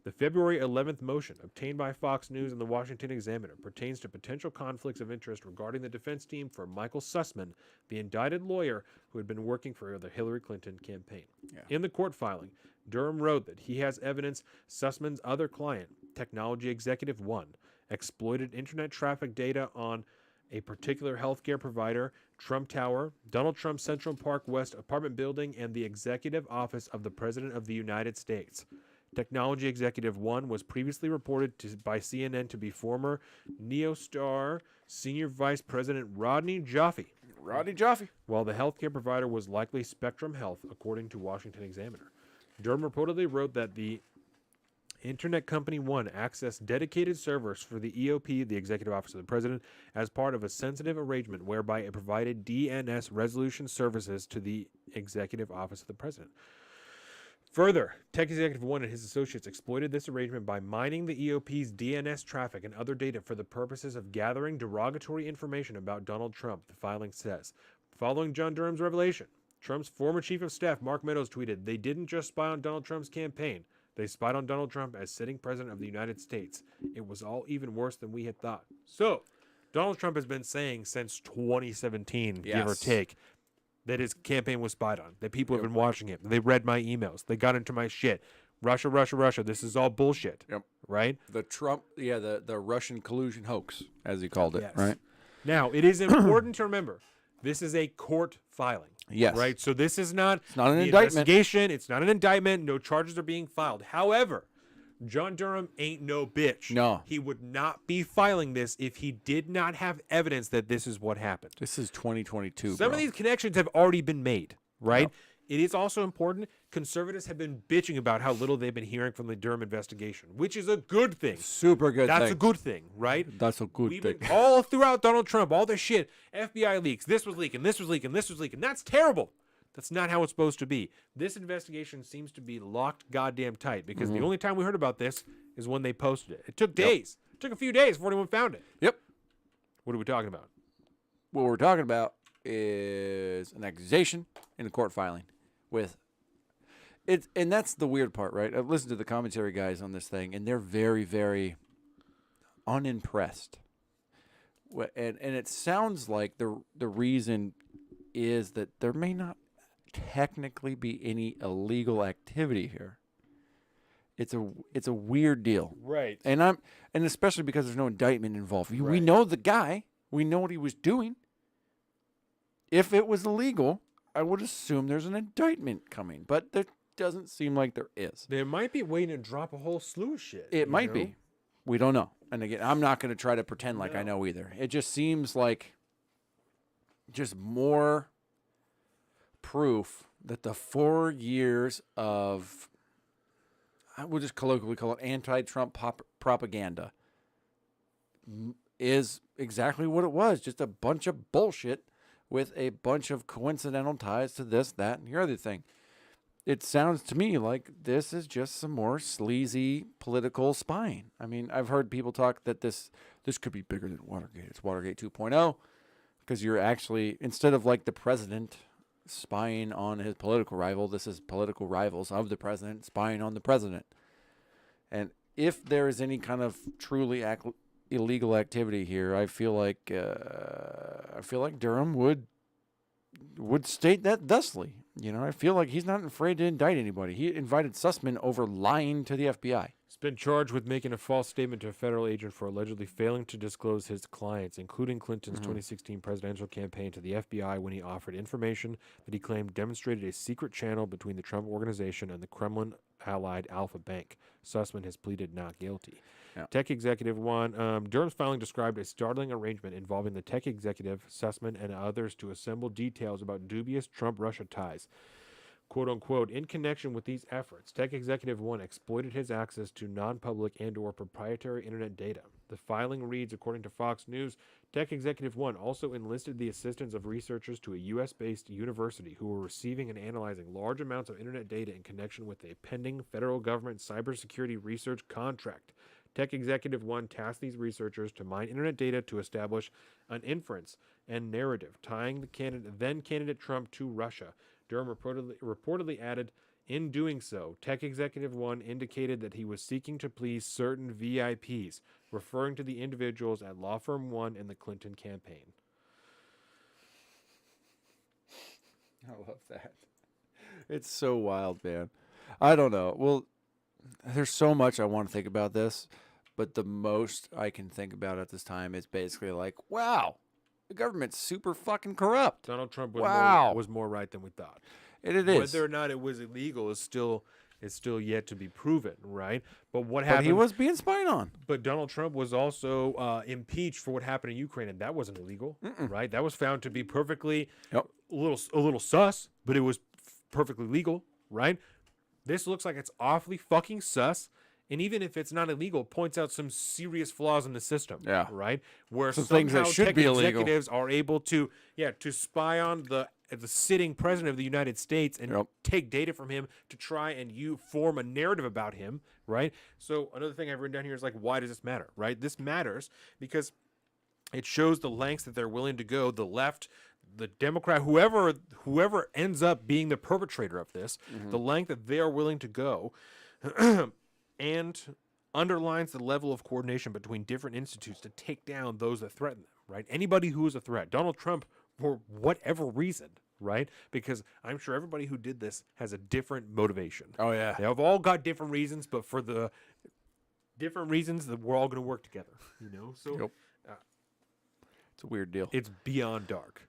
The February 11th motion obtained by Fox News and the Washington Examiner pertains to potential conflicts of interest regarding the defense team for Michael Sussman, the indicted lawyer who had been working for the Hillary Clinton campaign. In the court filing, Durham wrote that he has evidence Sussman's other client, Technology Executive One, exploited internet traffic data on a particular healthcare provider, Trump Tower, Donald Trump's Central Park West apartment building, and the executive office of the President of the United States. Technology Executive One was previously reported by CNN to be former Neostar Senior Vice President Rodney Jaffe, Rodney Jaffe. while the healthcare provider was likely Spectrum Health, according to Washington Examiner. Durham reportedly wrote that the Internet Company One accessed dedicated servers for the EOP, the Executive Office of the President, as part of a sensitive arrangement whereby it provided DNS resolution services to the Executive Office of the President. Further, Tech Executive One and his associates exploited this arrangement by mining the EOP's DNS traffic and other data for the purposes of gathering derogatory information about Donald Trump, the filing says. Following John Durham's revelation, Trump's former chief of staff, Mark Meadows, tweeted, "They didn't just spy on Donald Trump's campaign. They spied on Donald Trump as sitting president of the United States. It was all even worse than we had thought." So, Donald Trump has been saying since 2017, give or Yes. take, that his campaign was spied on, that people have been watching him. They read my emails. They got into my shit. Russia, Russia, Russia. This is all bullshit. Yep. Right? The Trump, the Russian collusion hoax, as he called it, Yes. right? Now, it is important to remember, this is a court filing. Yes. Right? So this is not not an the indictment. investigation. It's not an indictment. No charges are being filed. However, John Durham ain't no bitch. No. He would not be filing this if he did not have evidence that this is what happened. This is 2022, Some bro. of these connections have already been made, right? Yep. It is also important. Conservatives have been bitching about how little they've been hearing from the Durham investigation, which is a good thing. Super good That's thing. a good thing, right? That's a good We've thing. been all throughout Donald Trump, all this shit, FBI leaks, this was leaking, this was leaking, this was leaking. That's terrible. That's not how it's supposed to be. This investigation seems to be locked goddamn tight because the only time we heard about this is when they posted it. It took days. It took a few days before anyone found it. Yep. What are we talking about? What we're talking about is an accusation in a court filing with it. And that's the weird part, right? I've listened to the commentary guys on this thing, and they're very, very unimpressed. And it sounds like the reason is that there may not technically be any illegal activity here. It's a weird deal. Right. And especially because there's no indictment involved. We Right. know the guy. We know what he was doing. If it was illegal, I would assume there's an indictment coming, but there doesn't seem like there is. They might be waiting to drop a whole slew of shit. It you might know? be. We don't know. And again, I'm not going to try to pretend like I know either. It just seems like just more proof that the 4 years of, I will just colloquially call it anti-Trump propaganda, is exactly what it was. Just a bunch of bullshit with a bunch of coincidental ties to this, that, and the other thing. It sounds to me like this is just some more sleazy political spying. I mean, I've heard people talk that this could be bigger than Watergate. It's Watergate 2.0 because you're actually, instead of like the president spying on his political rival, this is political rivals of the president spying on the president. And if there is any kind of truly illegal activity here, I feel like Durham would state that thusly. You know, I feel like he's not afraid to indict anybody. He invited Sussman over lying to the FBI. He's been charged with making a false statement to a federal agent for allegedly failing to disclose his clients, including Clinton's 2016 presidential campaign, to the FBI when he offered information that he claimed demonstrated a secret channel between the Trump organization and the Kremlin-allied Alpha Bank. Sussman has pleaded not guilty. Yeah. Tech executive one, Durham's filing described a startling arrangement involving the tech executive, Sussman, and others to assemble details about dubious Trump-Russia ties. Quote unquote, in connection with these efforts, Tech Executive 1 exploited his access to non-public and/or proprietary internet data. The filing reads, according to Fox News, Tech Executive 1 also enlisted the assistance of researchers to a U.S.-based university who were receiving and analyzing large amounts of internet data in connection with a pending federal government cybersecurity research contract. Tech Executive 1 tasked these researchers to mine internet data to establish an inference and narrative tying the then candidate Trump to Russia. Durham reportedly added, in doing so, Tech Executive 1 indicated that he was seeking to please certain VIPs, referring to the individuals at Law Firm 1 and the Clinton campaign. I love that. It's so wild, man. I don't know. Well, there's so much I want to think about this, but the most I can think about at this time is basically like, wow, the government's super fucking corrupt. Donald Trump was, Wow. was more right than we thought. And it is. Whether or not it was illegal is still yet to be proven, right? But what But happened? he was being spied on. But Donald Trump was also impeached for what happened in Ukraine, and that wasn't illegal, right? That was found to be perfectly Yep. a little sus, but it was perfectly legal, right? This looks like it's awfully fucking sus. And even if it's not illegal, it points out some serious flaws in the system, Yeah. right? Where Some somehow things that should tech be illegal. executives are able to spy on the sitting president of the United States and Yep. take data from him to try and form a narrative about him, right? So another thing I've written down here is like, why does this matter, right? This matters because it shows the lengths that they're willing to go. The left, the Democrat, whoever ends up being the perpetrator of this, the length that they are willing to go, and underlines the level of coordination between different institutes to take down those that threaten them, right? Anybody who is a threat. Donald Trump, for whatever reason, right? Because I'm sure everybody who did this has a different motivation. Oh, yeah. They have all got different reasons, but for the different reasons that we're all going to work together, you know? So Yep. It's a weird deal. it's beyond dark.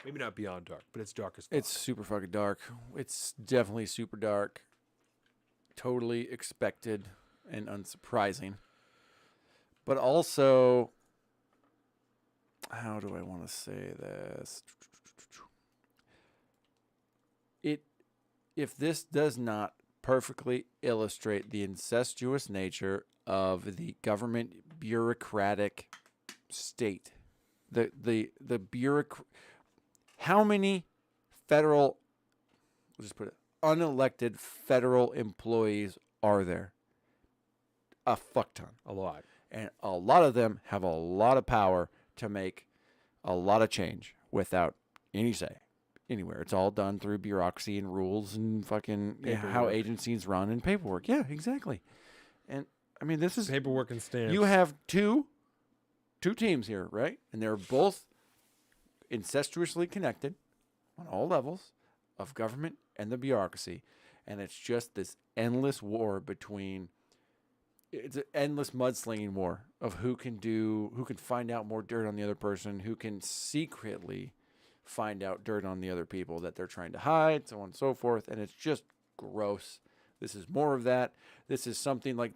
Maybe not beyond dark, but it's dark as fuck. It's super fucking dark. It's definitely super dark. Totally expected and unsurprising. But also, how do I want to say this? If this does not perfectly illustrate the incestuous nature of the government bureaucratic state, the how many federal, we'll just put it, unelected federal employees are there? A fuck ton. a lot. And a lot of them have a lot of power to make a lot of change without any say anywhere. It's all done through bureaucracy and rules and fucking how agencies run and paperwork. Yeah, exactly. And I mean, this is Paperwork and stamps. you have two teams here, right? And they're both incestuously connected on all levels of government and the bureaucracy. And it's just this endless war between, it's an endless mudslinging war of who can find out more dirt on the other person, who can secretly find out dirt on the other people that they're trying to hide, so on and so forth. And it's just gross. This is more of that. This is something like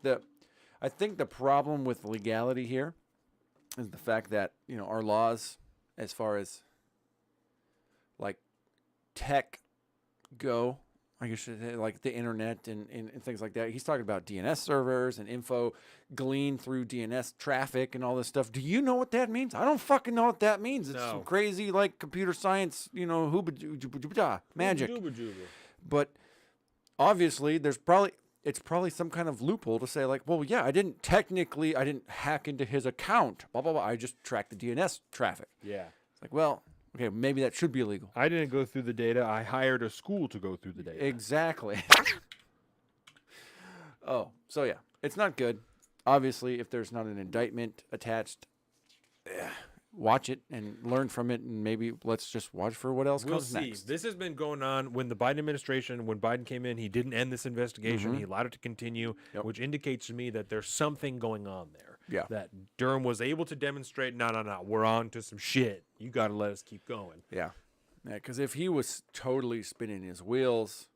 I think the problem with legality here is the fact that, our laws, as far as like tech go, I guess like the internet and things like that. He's talking about DNS servers and info gleaned through DNS traffic and all this stuff. Do you know what that means? I don't fucking know what that means. It's some crazy like computer science, magic. But obviously it's probably some kind of loophole to say like, well, yeah, I didn't hack into his account, blah, blah, blah. I just tracked the DNS traffic. Yeah. It's like, well, okay, maybe that should be illegal. I didn't go through the data. I hired a school to go through the data. Exactly. So yeah, it's not good. Obviously, if there's not an indictment attached, watch it and learn from it, and maybe let's just watch for what else comes next. This has been going on when the Biden administration, when Biden came in, he didn't end this investigation. He allowed it to continue, which indicates to me that there's something going on there. Yeah. That Durham was able to demonstrate, no, we're on to some shit. You got to let us keep going. Yeah, because if he was totally spinning his wheels,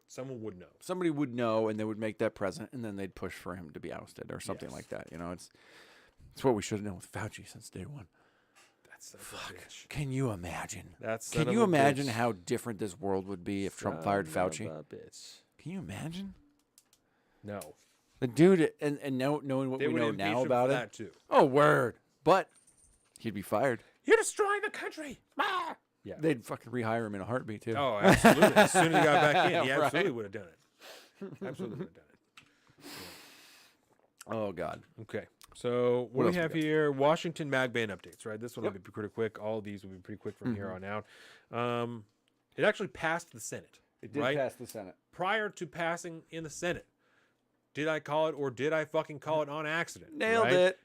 someone would know. Somebody would know, and they would make that present, and then they'd push for him to be ousted or something like that. It's what we should have known with Fauci since day one. Fuck. Can you imagine? Can you imagine how different this world would be if Trump fired Fauci? Can you imagine? No. The dude, and knowing what we know now about it. That too. Oh, word. But he'd be fired. You're destroying the country. Ah! Yeah. They'd fucking rehire him in a heartbeat, too. Oh, absolutely. As soon as he got back in, he absolutely would have done it. Absolutely would have done it. Yeah. Oh, God. Okay. So what we have here, Washington mag ban updates, right? This one will be pretty quick. All of these will be pretty quick from here on out. It actually passed the Senate. It did pass the Senate. Prior to passing in the Senate. Did I call it, or did I fucking call it on accident? Nailed it.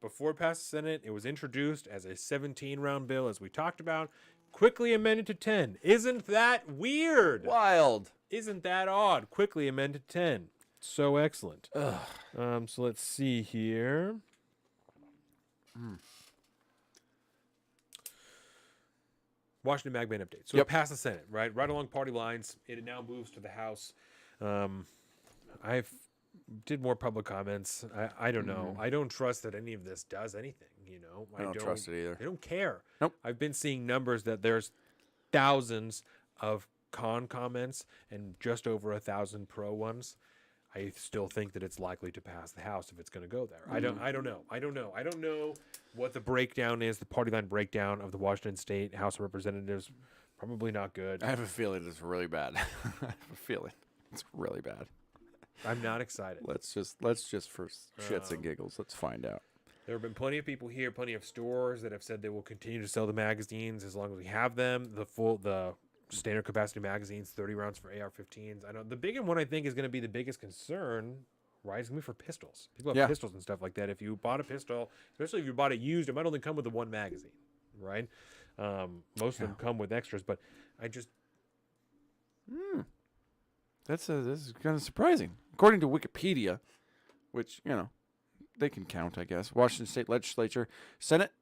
Before it passed the Senate, it was introduced as a 17-round bill, as we talked about, quickly amended to 10. Isn't that weird? Wild. Isn't that odd? Quickly amended to 10. So excellent. So let's see here. Washington mag ban update. So it passed the Senate, right along party lines. It now moves to the House. I did more public comments. I don't know. I don't trust that any of this does anything. I don't trust it either. I don't care. Nope. I've been seeing numbers that there's thousands of con comments and just over 1,000 pro ones. I still think that it's likely to pass the House if it's going to go there. I don't know. I don't know what the breakdown is, the party line breakdown of the Washington State House of Representatives. Probably not good. I have a feeling it's really bad. I have a feeling it's really bad. I'm not excited. Let's just for shits and giggles, let's find out. There have been plenty of people here, plenty of stores that have said they will continue to sell the magazines as long as we have them. The standard capacity magazines, 30 rounds for AR-15s. I know the big one I think is going to be the biggest concern, right? It's going to be for pistols. People have pistols and stuff like that. If you bought a pistol, especially if you bought it used, it might only come with the one magazine, right? Most of them come with extras, but I just... This is kind of surprising. According to Wikipedia, which, they can count, I guess. Washington State Legislature, Senate,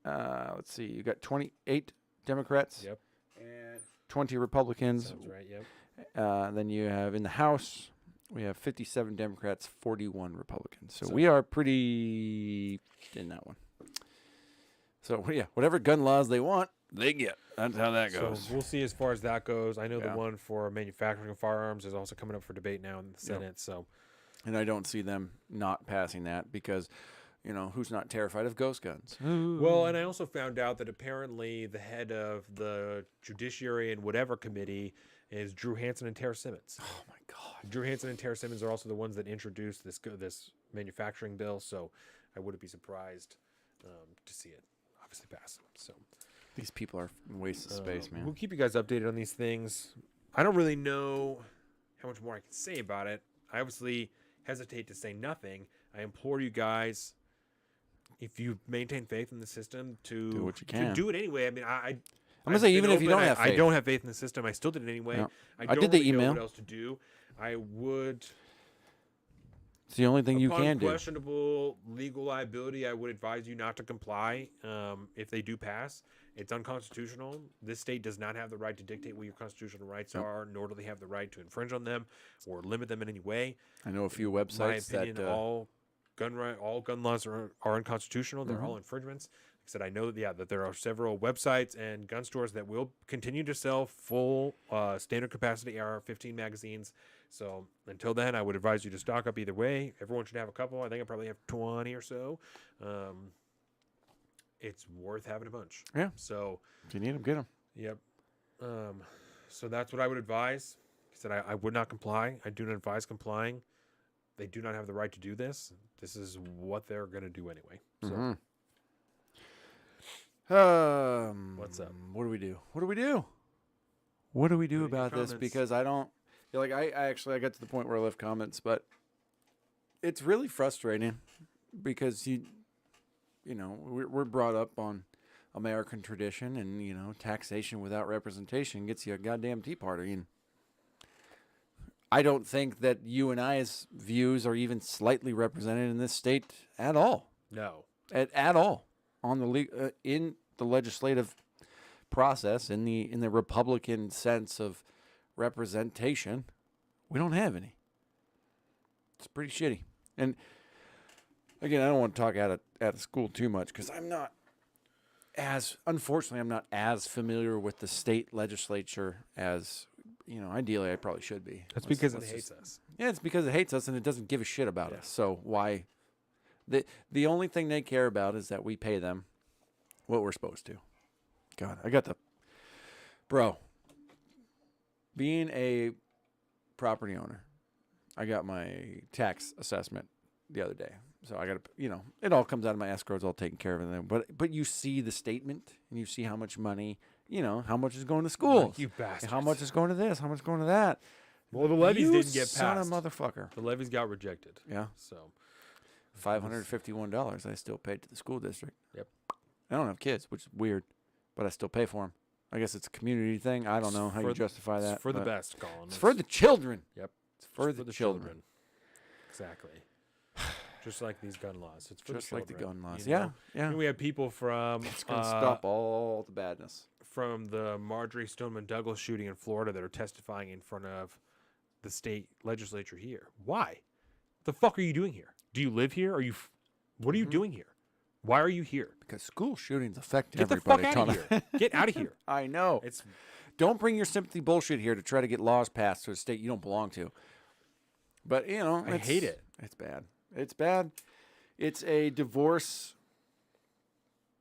let's see, you got 28 Democrats. Yep. And 20 Republicans. Sounds right, yep. Then you have in the House, we have 57 Democrats, 41 Republicans. So we are pretty in that one. So, yeah, whatever gun laws they want, they get. That's how that goes. So we'll see as far as that goes. I know the one for manufacturing of firearms is also coming up for debate now in the Senate. So, and I don't see them not passing that because, who's not terrified of ghost guns? Well, and I also found out that apparently the head of the Judiciary and whatever committee is Drew Hansen and Tara Simmons. Oh, my God. Drew Hansen and Tara Simmons are also the ones that introduced this manufacturing bill. So I wouldn't be surprised to see it obviously pass. So These people are a waste of space, man. we'll keep you guys updated on these things. I don't really know how much more I can say about it. I obviously hesitate to say nothing. I implore you guys, if you maintain faith in the system, to Do what you can. to do it anyway. I mean, I'm gonna say, even if you don't have I faith. don't have faith in the system. I still did it anyway. Yeah. I I don't did the really know email. what else to do. I would. It's the only thing you Upon can do. questionable legal liability, I would advise you not to comply if they do pass. It's unconstitutional. This state does not have the right to dictate what your constitutional rights are, nor do they have the right to infringe on them or limit them in any way. I know a few My websites opinion, that all gun laws are unconstitutional. They're all infringements. Like I said, I know that there are several websites and gun stores that will continue to sell full standard capacity AR-15 magazines. So until then, I would advise you to stock up either way. Everyone should have a couple. I think I probably have 20 or so. It's worth having a bunch. Yeah. So, if you need them, get them. yep. So that's what I would advise. Like I said, I would not comply. I do not advise complying. They do not have the right to do this. This is what they're going to do anyway. So what's up? What do we do? What do we do? What do we do Any about this? comments? Because I don't like. I actually got to the point where I left comments, but it's really frustrating because we're brought up on American tradition, and taxation without representation gets you a goddamn Tea Party. And I don't think that you and I's views are even slightly represented in this state at all. No. At all on the in the legislative process, in the Republican sense of representation, we don't have any. It's pretty shitty. And again, I don't want to talk out of school too much because I'm not as familiar with the state legislature as ideally I probably should be. That's because it hates us. Yeah, it's because it hates us and it doesn't give a shit about us. So why? The only thing they care about is that we pay them what we're supposed to. God, bro, being a property owner, I got my tax assessment the other day. So I got to, it all comes out of my escrow. It's all taken care of. And but you see the statement and you see how much money, how much is going to school. You bastards. How much is going to this? How much is going to that? Well, the levies didn't get son passed. of a motherfucker. The levies got rejected. Yeah. So $551 I still paid to the school district. Yep. I don't have kids, which is weird, but I still pay for them. I guess it's a community thing. I don't know how you justify that. It's for the but best, Colin. It's for the children. Yep. It's for the children. Exactly. Just like these gun laws. It's for Just the like the children, gun laws. you know? Yeah, yeah. And we have people from It's going to stop all the badness. from the Marjorie Stoneman Douglas shooting in Florida that are testifying in front of the state legislature here. Why? The fuck are you doing here? Do you live here? What are you doing here? Why are you here? Because school shootings affect Get the everybody. fuck out of here. Get out of here. I know. Don't bring your sympathy bullshit here to try to get laws passed to a state you don't belong to. But, I hate it. It's bad. It's bad. It's a divorce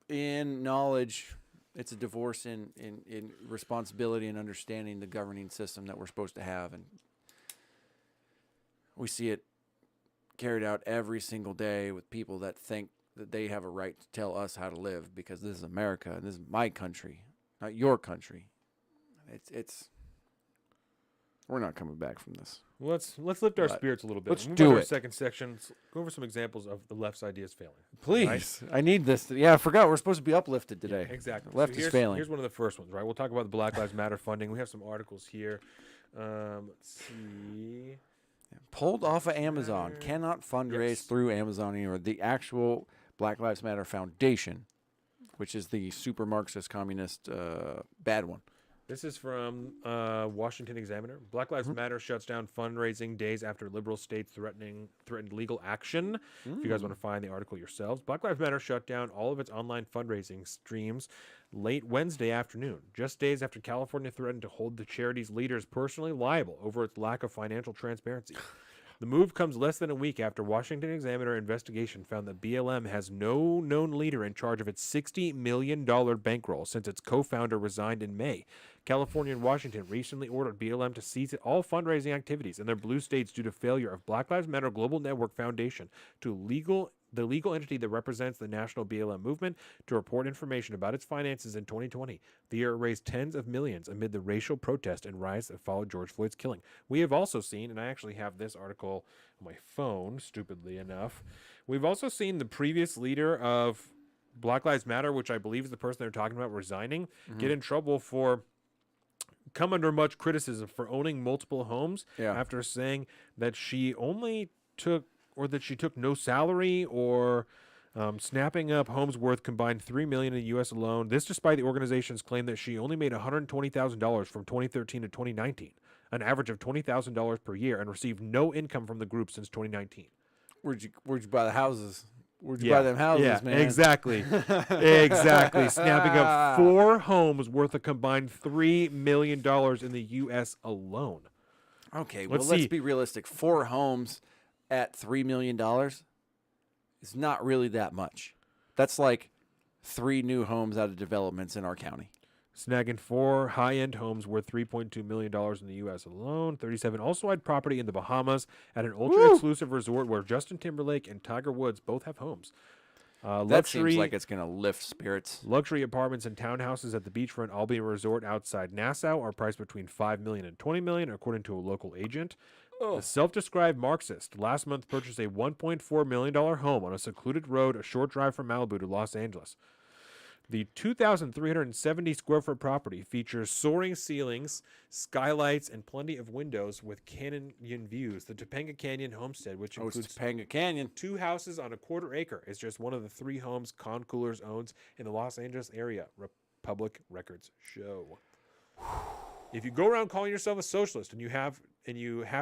in knowledge. It's a divorce in responsibility and understanding the governing system that we're supposed to have. And we see it carried out every single day with people that think that they have a right to tell us how to live because this is America and this is my country, not your country. It's we're not coming back from this. Well, let's lift our But spirits a little bit. let's Move do on to our it. second section. Let's go over some examples of the left's ideas failing. Please, I need this. I forgot we're supposed to be uplifted today. Exactly. The left So is failing. Here's one of the first ones, right? We'll talk about the Black Lives Matter funding. We have some articles here. Let's see. Pulled off of Amazon. Cannot fundraise Yes. through Amazon or the actual Black Lives Matter Foundation, which is the super Marxist communist bad one. This is from Washington Examiner. Black Lives Matter shuts down fundraising days after liberal states threatened legal action. If you guys want to find the article yourselves, Black Lives Matter shut down all of its online fundraising streams late Wednesday afternoon, just days after California threatened to hold the charity's leaders personally liable over its lack of financial transparency. The move comes less than a week after Washington Examiner investigation found that BLM has no known leader in charge of its $60 million bankroll since its co-founder resigned in May. California and Washington recently ordered BLM to cease all fundraising activities in their blue states due to failure of Black Lives Matter Global Network Foundation to the legal entity that represents the national BLM movement, to report information about its finances in 2020. The year raised tens of millions amid the racial protest and riots that followed George Floyd's killing. We have also seen, and I actually have this article on my phone, stupidly enough, we've also seen the previous leader of Black Lives Matter, which I believe is the person they're talking about resigning, get in trouble for come under much criticism for owning multiple homes after saying that she took no salary or snapping up homes worth combined $3 million in the U.S. alone. This despite the organization's claim that she only made $120,000 from 2013 to 2019, an average of $20,000 per year, and received no income from the group since 2019. Where'd you buy the houses? Where'd you buy them houses, man? Exactly. Exactly. Snapping up 4 homes worth a combined $3 million in the U.S. alone. Okay, well, let's be realistic. 4 homes at $3 million is not really that much. That's like 3 new homes out of developments in our county. Snagging 4 high-end homes worth $3.2 million in the U.S. alone. 37 also had property in the Bahamas at an ultra-exclusive resort where Justin Timberlake and Tiger Woods both have homes. That seems like it's going to lift spirits. Luxury apartments and townhouses at the beachfront Albany Resort outside Nassau are priced between $5 million and $20 million, according to a local agent. The self-described Marxist last month purchased a $1.4 million home on a secluded road a short drive from Malibu to Los Angeles. The 2,370 square foot property features soaring ceilings, skylights, and plenty of windows with canyon views. The Topanga Canyon homestead, which includes Topanga Canyon, 2 houses on a quarter acre, is just one of the 3 homes Con Coolers owns in the Los Angeles area, Public Records show. If you go around calling yourself a socialist and you have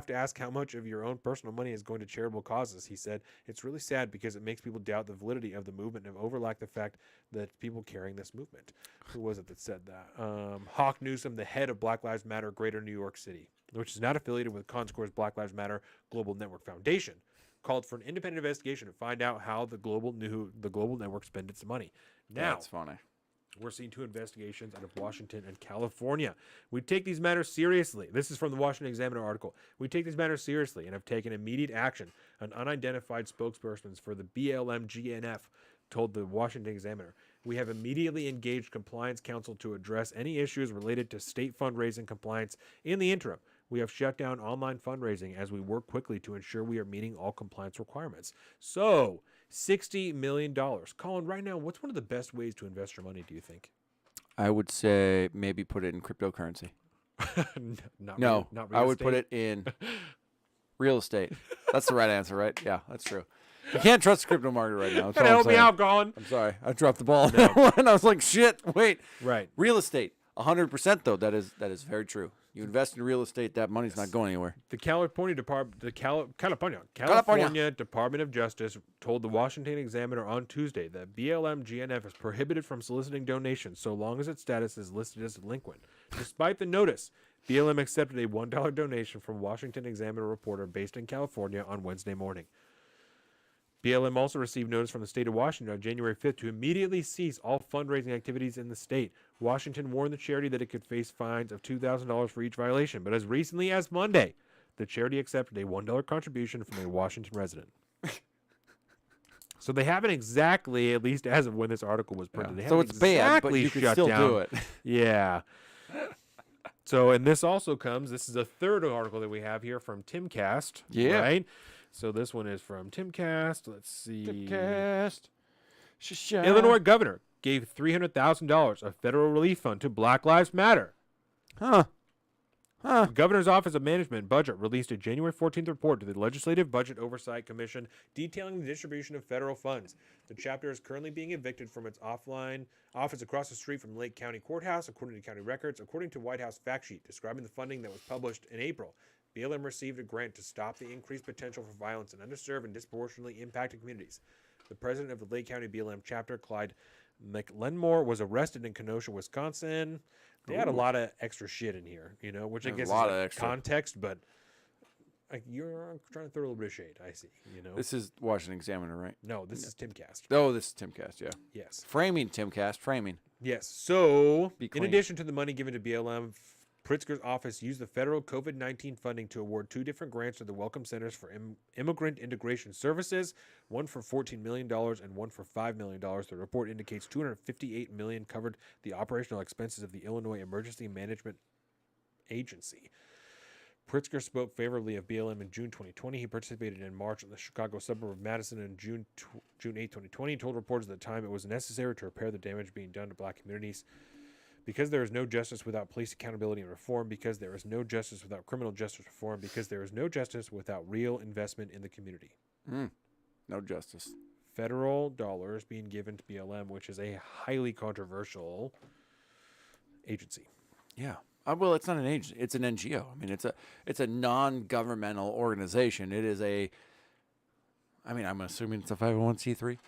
to ask how much of your own personal money is going to charitable causes, he said, it's really sad because it makes people doubt the validity of the movement and overlook the fact that people carrying this movement. Who was it that said that? Hawk Newsom, the head of Black Lives Matter Greater New York City, which is not affiliated with Conscore's Black Lives Matter Global Network Foundation, called for an independent investigation to find out how the global network spent its money. Now, that's funny. We're seeing 2 investigations out of Washington and California. We take these matters seriously. This is from the Washington Examiner article. We take these matters seriously and have taken immediate action. An unidentified spokesperson for the BLM GNF told the Washington Examiner. We have immediately engaged compliance counsel to address any issues related to state fundraising compliance. In the interim, we have shut down online fundraising as we work quickly to ensure we are meeting all compliance requirements. So, $60 million. Colin, right now, what's one of the best ways to invest your money, do you think? I would say maybe put it in cryptocurrency. Not No, real I would estate? put it in real estate. That's the right answer, right? Yeah, that's true. You can't trust the crypto market right now. That's all I'm Help me saying. out, Colin. I'm sorry. I dropped the ball on that one. I was like, shit, wait. Right. Real estate, 100% though. That is very true. You invest in real estate, that money's not going anywhere. The California Department of Justice told the Washington Examiner on Tuesday that BLM GNF is prohibited from soliciting donations so long as its status is listed as delinquent. Despite the notice, BLM accepted a $1 donation from Washington Examiner reporter based in California on Wednesday morning. BLM also received notice from the state of Washington on January 5th to immediately cease all fundraising activities in the state. Washington warned the charity that it could face fines of $2,000 for each violation, but as recently as Monday, the charity accepted a $1 contribution from a Washington resident. So they haven't exactly, at least as of when this article was printed, they So haven't it's bad, but exactly you can shut still down. do it. Yeah. So, and this also comes, this is a third article that we have here from Timcast. Yeah. Right? So this one is from Timcast. Let's see. Timcast. Illinois governor gave $300,000 of federal relief fund to Black Lives Matter. Huh. The Governor's Office of Management and Budget released a January 14th report to the Legislative Budget Oversight Commission detailing the distribution of federal funds. The chapter is currently being evicted from its offline office across the street from Lake County Courthouse, according to county records, according to White House fact sheet describing the funding that was published in April. BLM received a grant to stop the increased potential for violence in underserved and disproportionately impacted communities. The president of the Lake County BLM chapter, Clyde McLenmore, was arrested in Kenosha, Wisconsin. They had a lot of extra shit in here, you know, which I guess is like context, but like you're trying to throw a little bit of shade. I see, you know. This is Washington Examiner, right? No, this is Timcast. Oh, this is Timcast, yeah. Yes. Framing Timcast, framing. Yes. So, Be in clean. addition to the money given to BLM Pritzker's office used the federal COVID-19 funding to award 2 different grants to the Welcome Centers for Immigrant Integration Services, one for $14 million and one for $5 million. The report indicates $258 million covered the operational expenses of the Illinois Emergency Management Agency. Pritzker spoke favorably of BLM in June 2020. He participated in March in the Chicago suburb of Madison in June 8, 2020. He told reporters at the time it was necessary to repair the damage being done to black communities. Because there is no justice without police accountability and reform, because there is no justice without criminal justice reform, because there is no justice without real investment in the community. No justice. Federal dollars being given to BLM, which is a highly controversial agency. Yeah. Well, it's not an agency. It's an NGO. I mean, it's a non-governmental organization. It is I'm assuming it's a 501c3.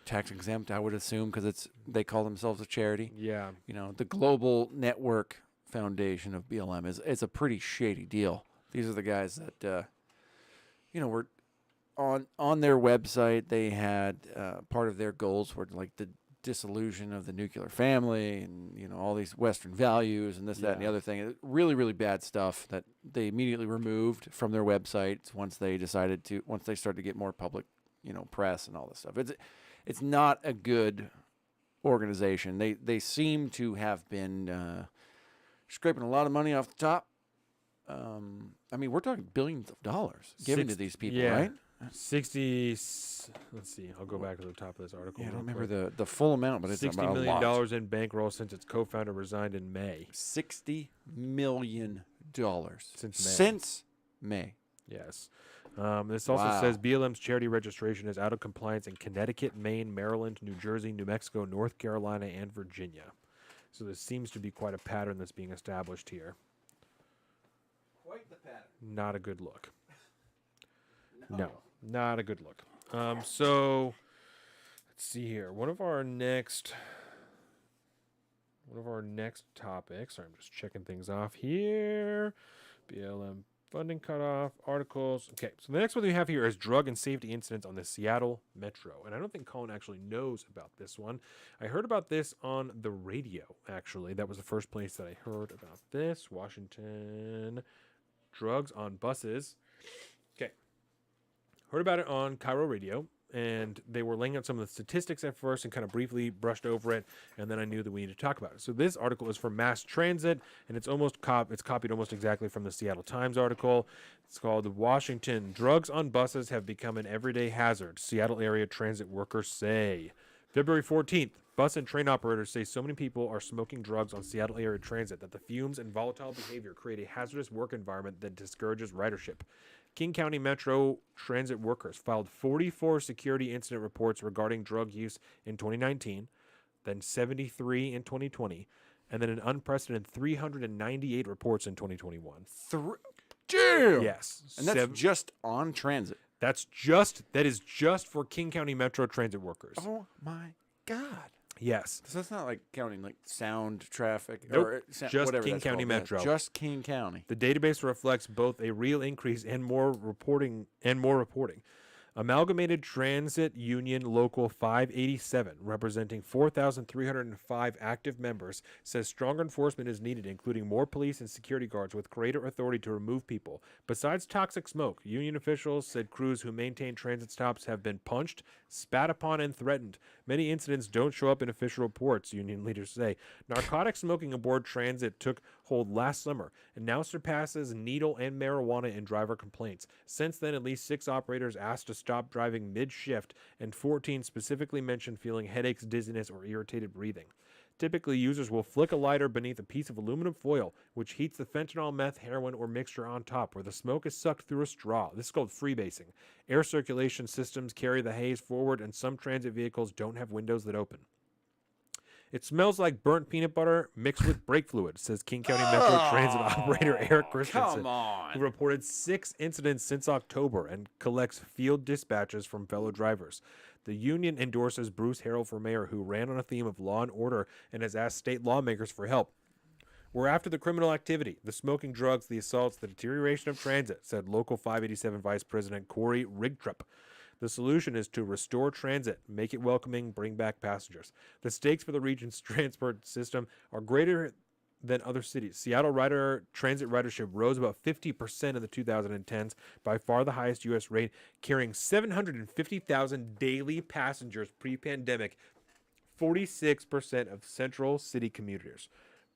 Tax exempt, I would assume, because they call themselves a charity. Yeah. The Global Network Foundation of BLM is a pretty shady deal. These are the guys that were on their website. They had part of their goals were like the dissolution of the nuclear family and all these Western values and this, that, and the other thing. Really, really bad stuff that they immediately removed from their websites once they started to get more public press and all this stuff. It's not a good organization. They seem to have been scraping a lot of money off the top. We're talking billions of dollars given to these people, right? 60. Let's see. I'll go back to the top of this article. Yeah, I don't remember the full amount, but it's $60 about million a lot. in bankroll since its co-founder resigned in May. $60 million since May. Yes. This also says BLM's charity registration is out of compliance in Connecticut, Maine, Maryland, New Jersey, New Mexico, North Carolina, and Virginia. So there seems to be quite a pattern that's being established here. Quite the pattern. Not a good look. No, not a good look. So let's see here. One of our next topics. Sorry, I'm just checking things off here. BLM funding cutoff, articles. Okay, so the next one we have here is drug and safety incidents on the Seattle Metro. And I don't think Colin actually knows about this one. I heard about this on the radio, actually. That was the first place that I heard about this. Washington, drugs on buses. Okay, heard about it on Cairo Radio. And they were laying out some of the statistics at first and kind of briefly brushed over it, and then I knew that we needed to talk about it. So this article is from Mass Transit, and it's copied almost exactly from the Seattle Times article. It's called "Washington: Drugs on Buses Have Become an Everyday Hazard. Seattle Area Transit Workers Say." February 14th, bus and train operators say so many people are smoking drugs on Seattle Area Transit that the fumes and volatile behavior create a hazardous work environment that discourages ridership. King County Metro transit workers filed 44 security incident reports regarding drug use in 2019, then 73 in 2020, and then an unprecedented 398 reports in 2021. Damn! Yes. And that's just on transit. That is just for King County Metro transit workers. Oh my God. Yes. So that's not like counting like sound traffic. Nope. Or Just King County Metro. Just King County. The database reflects both a real increase and more reporting. Amalgamated Transit Union Local 587, representing 4,305 active members, says stronger enforcement is needed, including more police and security guards with greater authority to remove people. Besides toxic smoke, union officials said crews who maintain transit stops have been punched, spat upon, and threatened. Many incidents don't show up in official reports, union leaders say. Narcotic smoking aboard transit took hold last summer and now surpasses needle and marijuana in driver complaints. Since then, at least 6 operators asked to stop driving mid-shift, and 14 specifically mentioned feeling headaches, dizziness, or irritated breathing. Typically, users will flick a lighter beneath a piece of aluminum foil, which heats the fentanyl, meth, heroin, or mixture on top, where the smoke is sucked through a straw. This is called freebasing. Air circulation systems carry the haze forward, and some transit vehicles don't have windows that open. It smells like burnt peanut butter mixed with brake fluid, says King County Metro Transit operator Eric Christensen, who reported 6 incidents since October and collects field dispatches from fellow drivers. The union endorses Bruce Harrell for mayor, who ran on a theme of law and order and has asked state lawmakers for help. We're after the criminal activity, the smoking drugs, the assaults, the deterioration of transit, said Local 587 Vice President Corey Rigtrup. The solution is to restore transit, make it welcoming, bring back passengers. The stakes for the region's transport system are greater than other cities. Seattle transit ridership rose about 50% in the 2010s, by far the highest U.S. rate, carrying 750,000 daily passengers pre-pandemic, 46% of central city commuters.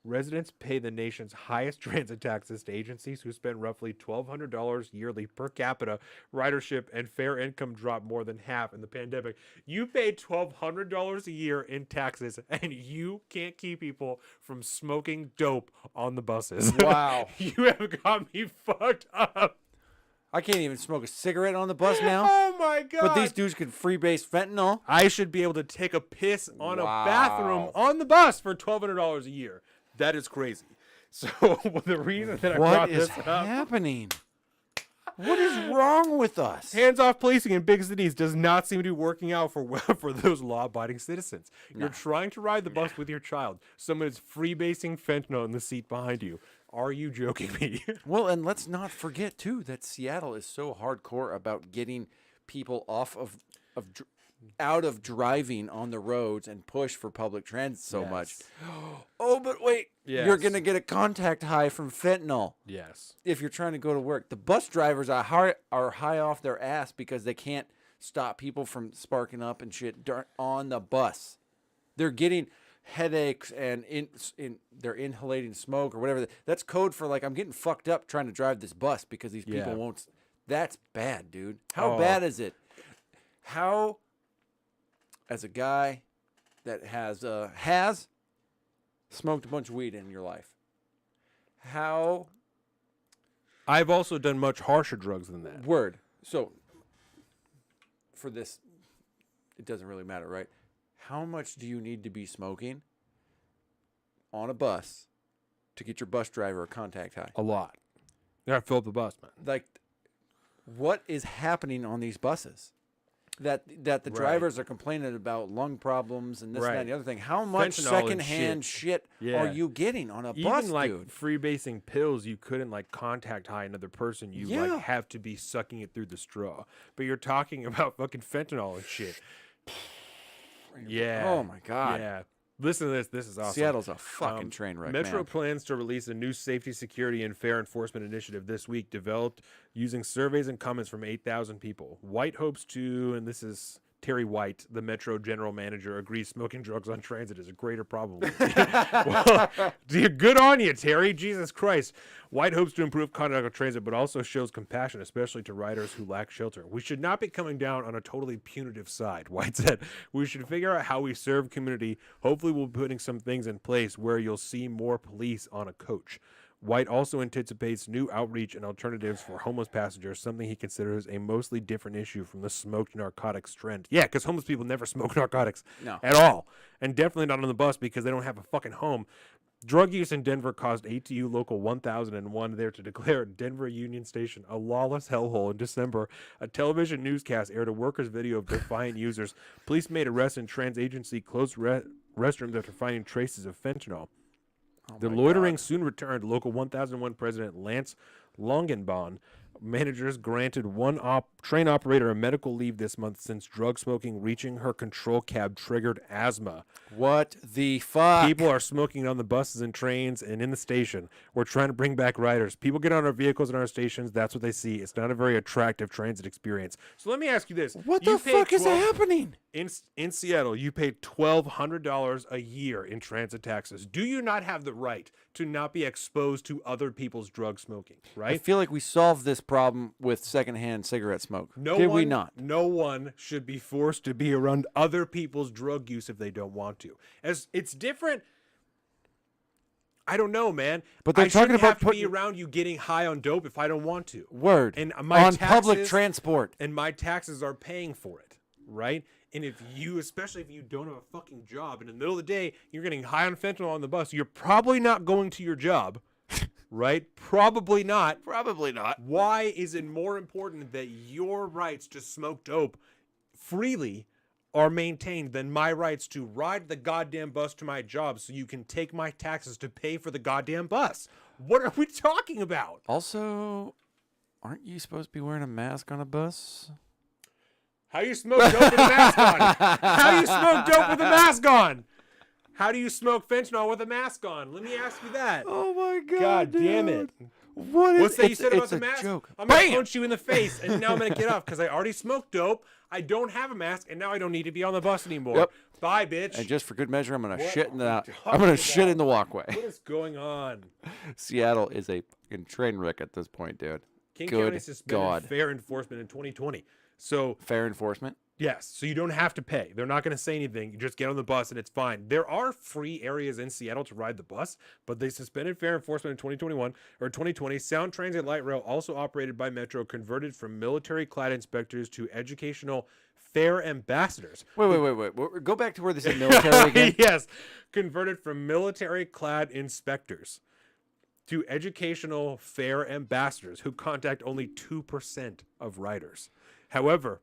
Residents pay the nation's highest transit taxes to agencies who spend roughly $1,200 yearly per capita. Ridership and fare income dropped more than half in the pandemic. You pay $1,200 a year in taxes, and you can't keep people from smoking dope on the buses. Wow. You have got me fucked up. I can't even smoke a cigarette on the bus now. Oh my God. But these dudes could freebase fentanyl. I should be able to take a piss on a Wow. bathroom on the bus for $1,200 a year. That is crazy. So the reason that I What brought is this up, happening? What is wrong with us? hands-off policing in big cities does not seem to be working out for those law-abiding citizens. You're trying to ride the bus with your child. Someone is freebasing fentanyl in the seat behind you. Are you joking me? Well, and let's not forget too that Seattle is so hardcore about getting people off out of driving on the roads and push for public transit so much. Oh, but wait, you're Yes. gonna get a contact high from fentanyl Yes. if you're trying to go to work. The bus drivers are high off their ass because they can't stop people from sparking up and shit on the bus. They're getting headaches and they're inhalating smoke or whatever. That's code for like, I'm getting fucked up trying to drive this bus because these people Yeah. won't. That's bad, dude. How Oh. bad is it? How, as a guy that has smoked a bunch of weed in your life, how I've also done much harsher drugs than that. word. So for this, it doesn't really matter, right? How much do you need to be smoking on a bus to get your bus driver a contact high? A lot. You gotta fill up the bus, man. Like, what is happening on these buses? That the drivers are complaining about lung problems and this and that and the other thing. How much Fentanyl and secondhand shit Yeah. are you getting on a Even bus, like dude? freebasing pills, you couldn't like contact high another person. You Yeah. like have to be sucking it through the straw. But you're talking about fucking fentanyl and shit. Yeah. Oh my God. Yeah. Listen to this. This is awesome. Seattle's a fucking train wreck, Metro man. plans to release a new safety, security, and fair enforcement initiative this week, developed using surveys and comments from 8,000 people. White hopes to, and this is Terry White, the Metro general manager, agrees smoking drugs on transit is a greater problem. Well, good on you, Terry. Jesus Christ. White hopes to improve conduct on transit, but also shows compassion, especially to riders who lack shelter. We should not be coming down on a totally punitive side, White said. We should figure out how we serve community. Hopefully we'll be putting some things in place where you'll see more police on a coach. White also anticipates new outreach and alternatives for homeless passengers, something he considers a mostly different issue from the smoked narcotics trend. Yeah, because homeless people never smoke narcotics at all. And definitely not on the bus because they don't have a fucking home. Drug use in Denver caused ATU Local 1001 there to declare Denver Union Station a lawless hellhole in December. A television newscast aired a worker's video of defiant users. Police made arrests and trans-agency closed restrooms after finding traces of fentanyl. The loitering soon returned. Local 1001 President Lance Longenbahn managers granted one train operator a medical leave this month since drug smoking reaching her control cab triggered asthma. What the fuck? People are smoking on the buses and trains and in the station. We're trying to bring back riders. People get on our vehicles and our stations. That's what they see. It's not a very attractive transit experience. So let me ask you this. What You the pay fuck is 12 happening? In Seattle, you pay $1,200 a year in transit taxes. Do you not have the right to not be exposed to other people's drug smoking, I right? feel like we solved this problem with secondhand cigarette smoke. Did we not? No one should be forced to be around other people's drug use if they don't want to. As it's different. I don't know, man. But they're I talking shouldn't about have to be putting- around you getting high on dope if I don't want to. Word. And my on public taxes- transport. And my taxes are paying for it, right? And if you, especially if you don't have a fucking job, in the middle of the day, you're getting high on fentanyl on the bus, you're probably not going to your job, right? Probably not. Probably not. Why is it more important that your rights to smoke dope freely are maintained than my rights to ride the goddamn bus to my job so you can take my taxes to pay for the goddamn bus? What are we talking about? Also, aren't you supposed to be wearing a mask on a bus? How you smoke dope with a mask on? How you smoke dope with a mask on? How do you smoke fentanyl with a mask on? Let me ask you that. Oh my god! God damn it. What is What's that you said about it's the a mask? joke. I'm going to Bam! punch you in the face, and now I'm going to get off because I already smoked dope. I don't have a mask, and now I don't need to be on the bus anymore. Yep. Bye, bitch. And just for good measure, I'm gonna What shit are in we the. talking I'm gonna shit about? in the walkway. What is going on? Seattle is a fucking train wreck at this point, dude. King Good County suspended God. fair enforcement in 2020. So, Fair enforcement. yes, so you don't have to pay. They're not going to say anything. You just get on the bus and it's fine. There are free areas in Seattle to ride the bus, but they suspended fair enforcement in 2021 or 2020. Sound Transit Light Rail, also operated by Metro, converted from military-clad inspectors to educational fare ambassadors. Wait. Go back to where they said military again. Yes, converted from military-clad inspectors to educational fare ambassadors who contact only 2% of riders. However,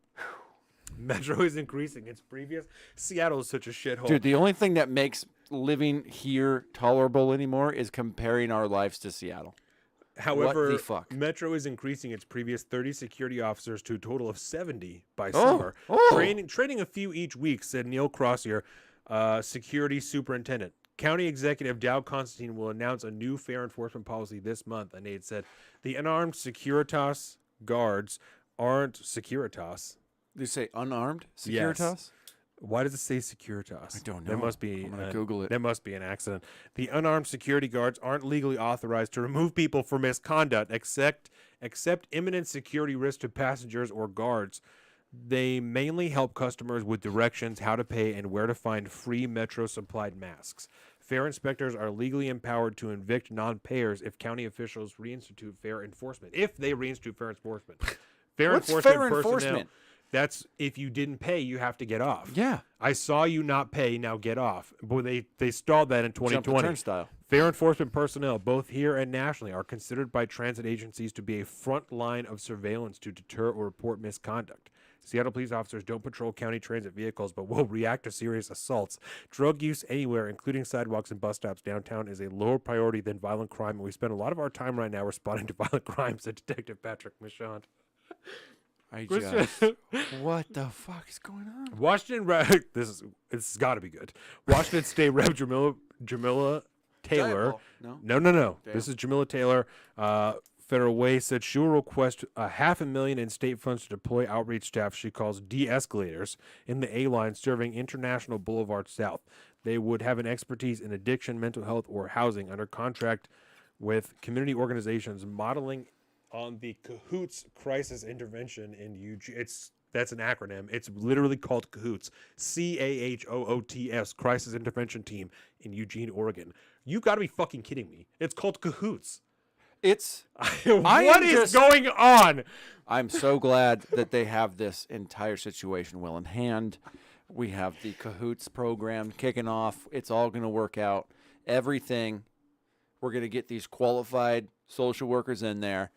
Metro is increasing its previous. Seattle is such a shithole. Dude, the only thing that makes living here tolerable anymore is comparing our lives to Seattle. However, what the fuck? Metro is increasing its previous 30 security officers to a total of 70 by Oh, summer, oh. training a few each week, said Neil Crossier, security superintendent. County Executive Dow Constantine will announce a new fair enforcement policy this month, and Nate said the unarmed Securitas guards aren't Securitas. They say unarmed Yes. Securitas? Why does it say Securitas? I don't That know. must be. I'm gonna Google it. That must be an accident. The unarmed security guards aren't legally authorized to remove people for misconduct, except imminent security risk to passengers or guards. They mainly help customers with directions, how to pay, and where to find free Metro supplied masks. Fare inspectors are legally empowered to evict non-payers if county officials reinstitute fair enforcement. If they reinstitute fair enforcement. What's fair enforcement? That's if you didn't pay, you have to get off. Yeah. I saw you not pay, now get off. Boy, they stalled that in Jump the 2020. turnstile. Fair enforcement personnel, both here and nationally, are considered by transit agencies to be a front line of surveillance to deter or report misconduct. Seattle police officers don't patrol county transit vehicles, but will react to serious assaults. Drug use anywhere, including sidewalks and bus stops downtown, is a lower priority than violent crime, and we spend a lot of our time right now responding to violent crimes, said Detective Patrick Michon. I just. What the fuck is going on? Washington Rep. This has got to be good. Washington State Rep. Jamila Taylor. No. No. Damn. This is Jamila Taylor. Federal Way said she will request $500,000 in state funds to deploy outreach staff she calls de-escalators in the A line serving International Boulevard South. They would have an expertise in addiction, mental health, or housing under contract with community organizations modeling on the Cahoots Crisis Intervention in Eugene. That's an acronym. It's literally called Cahoots. CAHOOTS, Crisis Intervention Team in Eugene, Oregon. You got to be fucking kidding me. It's called Cahoots. It's. What is going on? I'm so glad that they have this entire situation well in hand. We have the Cahoots program kicking off. It's all going to work out. Everything. We're going to get these qualified social workers in there.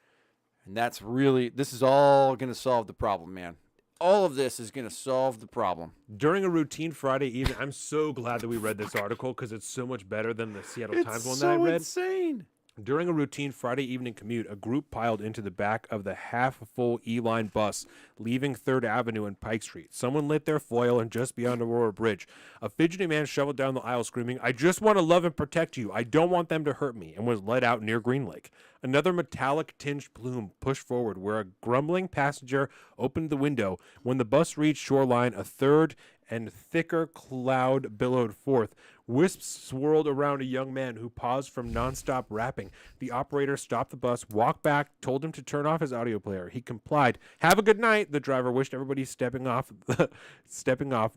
And this is all going to solve the problem, man. All of this is going to solve the problem. During a routine Friday evening, I'm so glad that we read this article because it's so much better than the Seattle Times one that I read. Insane. During a routine Friday evening commute, a group piled into the back of the half-full E-Line bus leaving 3rd Avenue and Pike Street. Someone lit their foil and just beyond Aurora Bridge. A fidgety man shoveled down the aisle screaming, "I just want to love and protect you. I don't want them to hurt me," and was led out near Green Lake. Another metallic-tinged plume pushed forward where a grumbling passenger opened the window. When the bus reached shoreline, a third and thicker cloud billowed forth. Wisps swirled around a young man who paused from nonstop rapping. The operator stopped the bus, walked back, told him to turn off his audio player. He complied. "Have a good night," the driver wished everybody stepping off,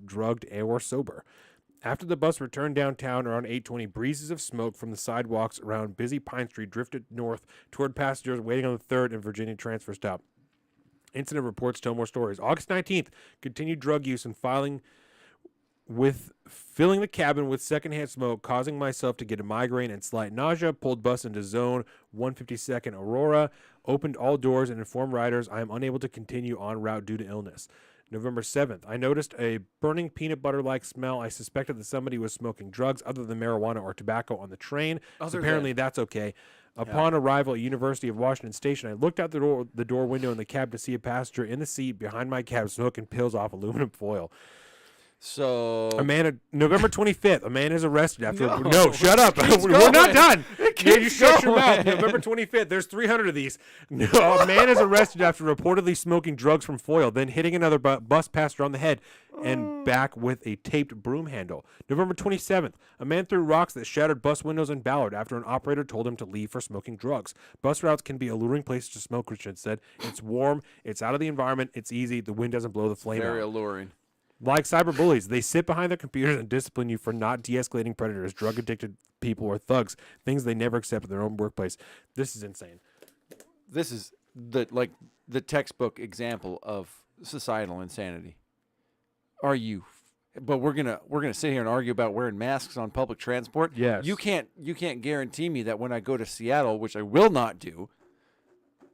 drugged or sober. After the bus returned downtown around 8:20, breezes of smoke from the sidewalks around busy Pine Street drifted north toward passengers waiting on the 3rd and Virginia transfer stop. Incident reports tell more stories. August 19th, continued drug use and filling the cabin with secondhand smoke, causing myself to get a migraine and slight nausea. Pulled bus into zone 152nd Aurora, opened all doors and informed riders I am unable to continue en route due to illness. November 7th, I noticed a burning peanut butter-like smell. I suspected that somebody was smoking drugs other than marijuana or tobacco on the train. So apparently that's okay. Upon arrival at University of Washington Station, I looked out the door window in the cab to see a passenger in the seat behind my cab smoking pills off aluminum foil. So November 25th, a man is arrested after. No, No, shut up. keeps We're not going. done. It Yeah, you keeps shut your going. mouth. November 25th, there's 300 of these. No, a man is arrested after reportedly smoking drugs from foil, then hitting another bus passenger on the head and back with a taped broom handle. November 27th, a man threw rocks that shattered bus windows in Ballard after an operator told him to leave for smoking drugs. Bus routes can be alluring places to smoke, Christian said. It's warm, it's out of the environment, it's easy, the wind doesn't blow the flame Very out. alluring. Like cyberbullies, they sit behind their computers and discipline you for not de-escalating predators, drug-addicted people, or thugs, things they never accept in their own workplace. This is insane. This is the textbook example of societal insanity. Are you? But we're gonna sit here and argue about wearing masks on public transport. Yes. You can't guarantee me that when I go to Seattle, which I will not do,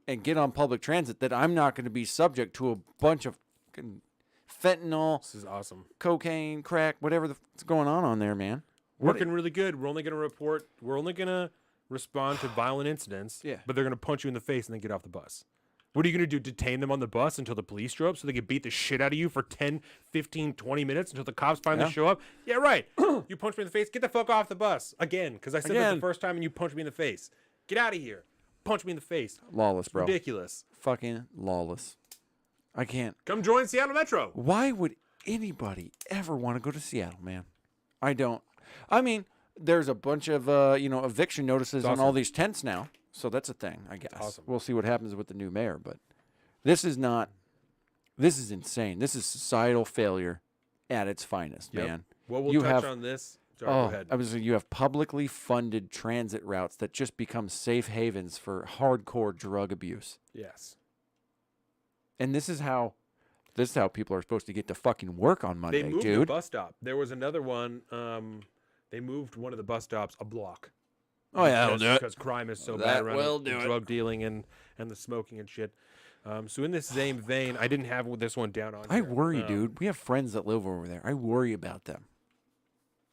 and get on public transit, that I'm not going to be subject to a bunch of fucking fentanyl, This is awesome. cocaine, crack, whatever what's going on there, man. Working really good. We're only going to respond to violent incidents, Yeah. but they're going to punch you in the face and then get off the bus. What are you going to do? Detain them on the bus until the police show up so they can beat the shit out of you for 10, 15, 20 minutes until the cops finally show up? Yeah, right. You punch me in the face. Get the fuck off the bus. Again, because I said that Again. the first time and you punched me in the face. Get out of here. Punch me in the face. Lawless, bro. Ridiculous. Fucking lawless. I can't. Come join Seattle Metro. Why would anybody ever want to go to Seattle, man? I don't. I mean, there's a bunch of eviction notices on all awesome. these tents now, so that's a thing, I guess. awesome. We'll see what happens with the new mayor, but this is not. This is insane. This is societal failure at its finest, Yep. man. Well, we'll You touch have- on this. Sorry, go ahead. I was saying you have publicly funded transit routes that just become safe havens for hardcore drug abuse. Yes. And this is how people are supposed to get to fucking work on Monday, They moved the dude. bus stop. There was another one. They moved one of the bus stops a block. Oh, yeah, that'll do it. Because crime is so That bad around will the do it. drug dealing and the smoking and shit. So in this same vein, I didn't have this one down on I here. worry, dude. We have friends that live over there. I worry about them.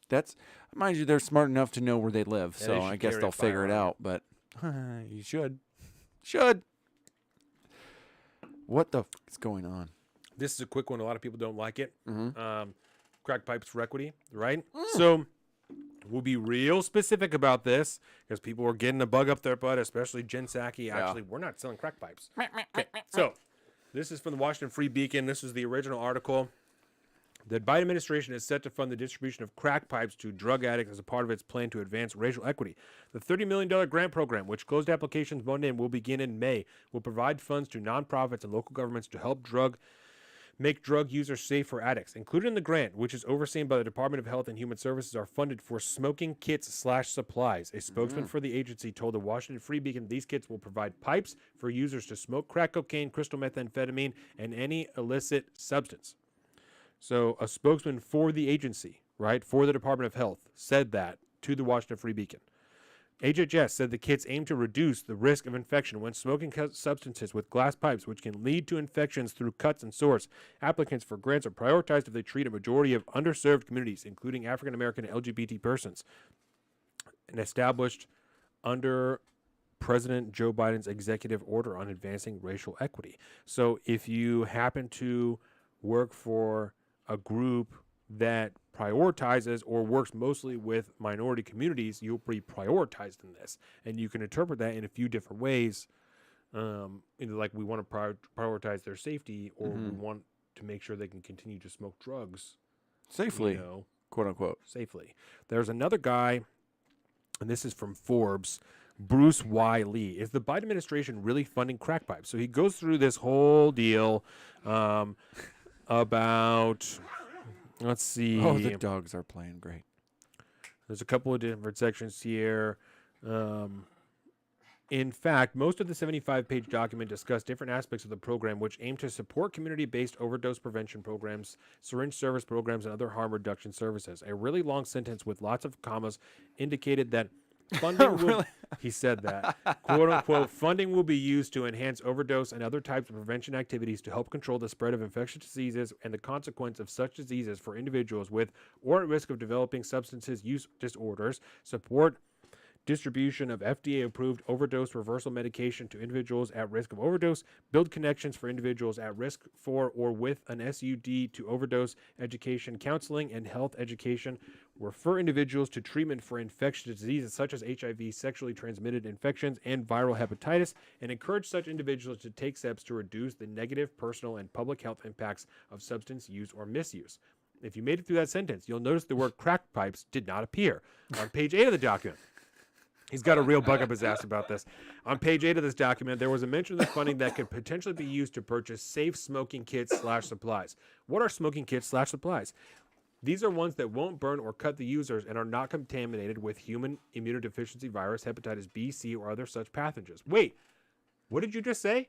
That's, mind you, they're smart enough to know where they live, Yeah, so they I should guess carry a they'll figure it firearm. out. But you should. What the f is going on? This is a quick one. A lot of people don't like it. Mm-hmm. Crack pipes for equity, right? So we'll be real specific about this because people were getting a bug up their butt, especially Jen Psaki. Actually, we're not selling crack pipes. Okay, so this is from the Washington Free Beacon. This is the original article. The Biden administration is set to fund the distribution of crack pipes to drug addicts as a part of its plan to advance racial equity. The $30 million grant program, which closed applications Monday and will begin in May, will provide funds to nonprofits and local governments to help make drug users safe for addicts. Included in the grant, which is overseen by the Department of Health and Human Services, are funded for smoking kits/supplies. A spokesman for the agency told the Washington Free Beacon these kits will provide pipes for users to smoke crack cocaine, crystal methamphetamine, and any illicit substance. So a spokesman for the agency, right, for the Department of Health, said that to the Washington Free Beacon. HHS said the kits aim to reduce the risk of infection when smoking substances with glass pipes, which can lead to infections through cuts and sores. Applicants for grants are prioritized if they treat a majority of underserved communities, including African American and LGBT persons, and established under President Joe Biden's executive order on advancing racial equity. So if you happen to work for a group that prioritizes or works mostly with minority communities, you'll be prioritized in this. And you can interpret that in a few different ways. Like we want to prioritize their safety, or we want to make sure they can continue to smoke drugs Safely, quote unquote. safely. There's another guy, and this is from Forbes, Bruce Y. Lee. Is the Biden administration really funding crack pipes? So he goes through this whole deal about, let's see. Oh, the dogs are playing great. There's a couple of different sections here. In fact, most of the 75-page document discussed different aspects of the program which aim to support community-based overdose prevention programs, syringe service programs, and other harm reduction services. A really long sentence with lots of commas indicated that funding will, he said that, quote unquote, funding will be used to enhance overdose and other types of prevention activities to help control the spread of infectious diseases and the consequence of such diseases for individuals with or at risk of developing substances use disorders, support distribution of FDA-approved overdose reversal medication to individuals at risk of overdose, build connections for individuals at risk for or with an SUD to overdose, education, counseling, and health education, refer individuals to treatment for infectious diseases such as HIV, sexually transmitted infections, and viral hepatitis, and encourage such individuals to take steps to reduce the negative personal and public health impacts of substance use or misuse. If you made it through that sentence, you'll notice the word crack pipes did not appear on page 8 of the document. He's got a real bug up his ass about this. On page 8 of this document, there was a mention of the funding that could potentially be used to purchase safe smoking kits / supplies. What are smoking kits / supplies? These are ones that won't burn or cut the users and are not contaminated with human immunodeficiency virus, hepatitis B, C, or other such pathogens. Wait, what did you just say?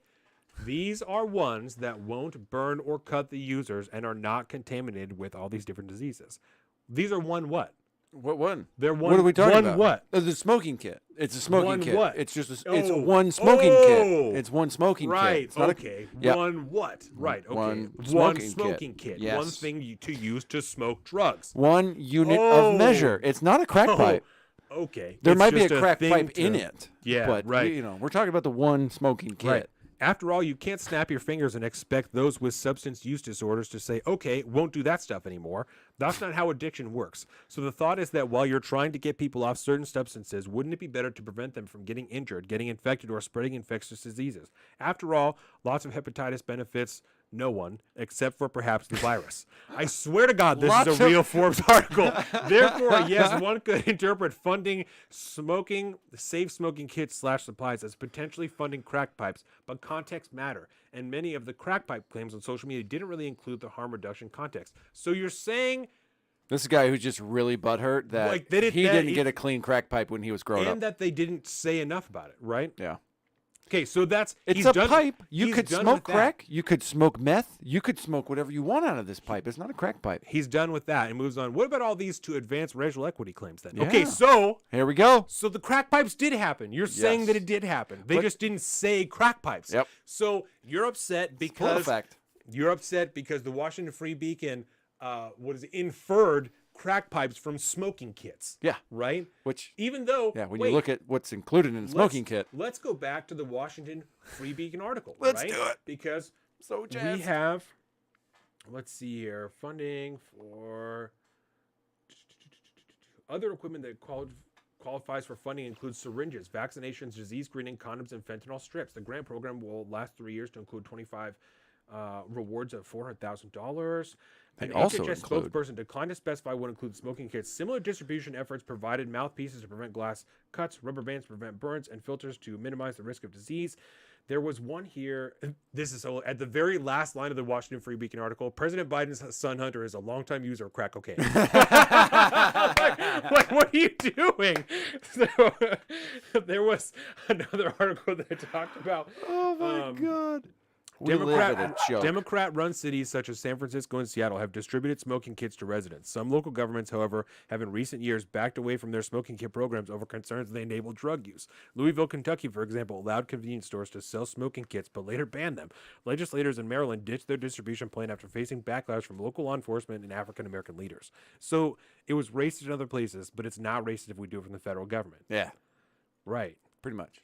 These are ones that won't burn or cut the users and are not contaminated with all these different diseases. These are one what? What one? They're one. What are we talking one about? what? The smoking kit. It's a smoking One kit. what? It's just it's Oh. one smoking kit. It's one smoking Right. kit. It's not Okay. yeah. One what? Right. Okay. One One smoking smoking kit. kit. Yes. One thing to use to smoke drugs. one unit Oh. of measure. It's not a crack Oh, pipe. Okay. There It's might be just a crack thing pipe to- in it. Yeah, but right. you know, we're talking about the one smoking kit. Right. After all, you can't snap your fingers and expect those with substance use disorders to say, okay, won't do that stuff anymore. That's not how addiction works. So the thought is that while you're trying to get people off certain substances, wouldn't it be better to prevent them from getting injured, getting infected, or spreading infectious diseases? After all, lots of hepatitis benefits no one, except for perhaps the virus. I swear to God, this is a real Forbes article. Therefore, yes, one could interpret funding safe smoking kits / supplies as potentially funding crack pipes, but context matter. And many of the crack pipe claims on social media didn't really include the harm reduction context. So you're saying... This guy who's just really butthurt that Like, he didn't get a clean crack pipe when he was growing up. and that they didn't say enough about it, right? Yeah. Okay, so that's... It's he's a done- pipe. You he's could done smoke with that. crack. You could smoke meth. You could smoke whatever you want out of this pipe. It's not a crack pipe. He's done with that and moves on. What about all these to advance racial equity claims then? Yeah. Okay, so Here we go. the crack pipes did happen. You're saying Yes. that it did happen. They But- just didn't say crack pipes. Yep. So you're upset Full because effect. the Washington Free Beacon inferred crack pipes from smoking kits. Yeah. Right? Which, Even though yeah, when wait, you look at what's included in the smoking kit. Let's go back to the Washington Free Beacon article. Let's right? do it. Because So we have, let's see here, funding for other equipment that qualifies for funding includes syringes, vaccinations, disease screening, condoms, and fentanyl strips. The grant program will last 3 years to include 25 rewards of $400,000. They An also HHS include- spokesperson declined to specify what includes smoking kits. Similar distribution efforts provided mouthpieces to prevent glass cuts, rubber bands to prevent burns, and filters to minimize the risk of disease. There was one here. This is so at the very last line of the Washington Free Beacon article. President Biden's son Hunter is a longtime user of crack cocaine. like, what are you doing? So there was another article that talked about. Oh my God. We live in a joke. Democrat-run cities such as San Francisco and Seattle have distributed smoking kits to residents. Some local governments, however, have in recent years backed away from their smoking kit programs over concerns they enable drug use. Louisville, Kentucky, for example, allowed convenience stores to sell smoking kits but later banned them. Legislators in Maryland ditched their distribution plan after facing backlash from local law enforcement and African-American leaders. So it was racist in other places, but it's not racist if we do it from the federal government. Yeah, Right. pretty much.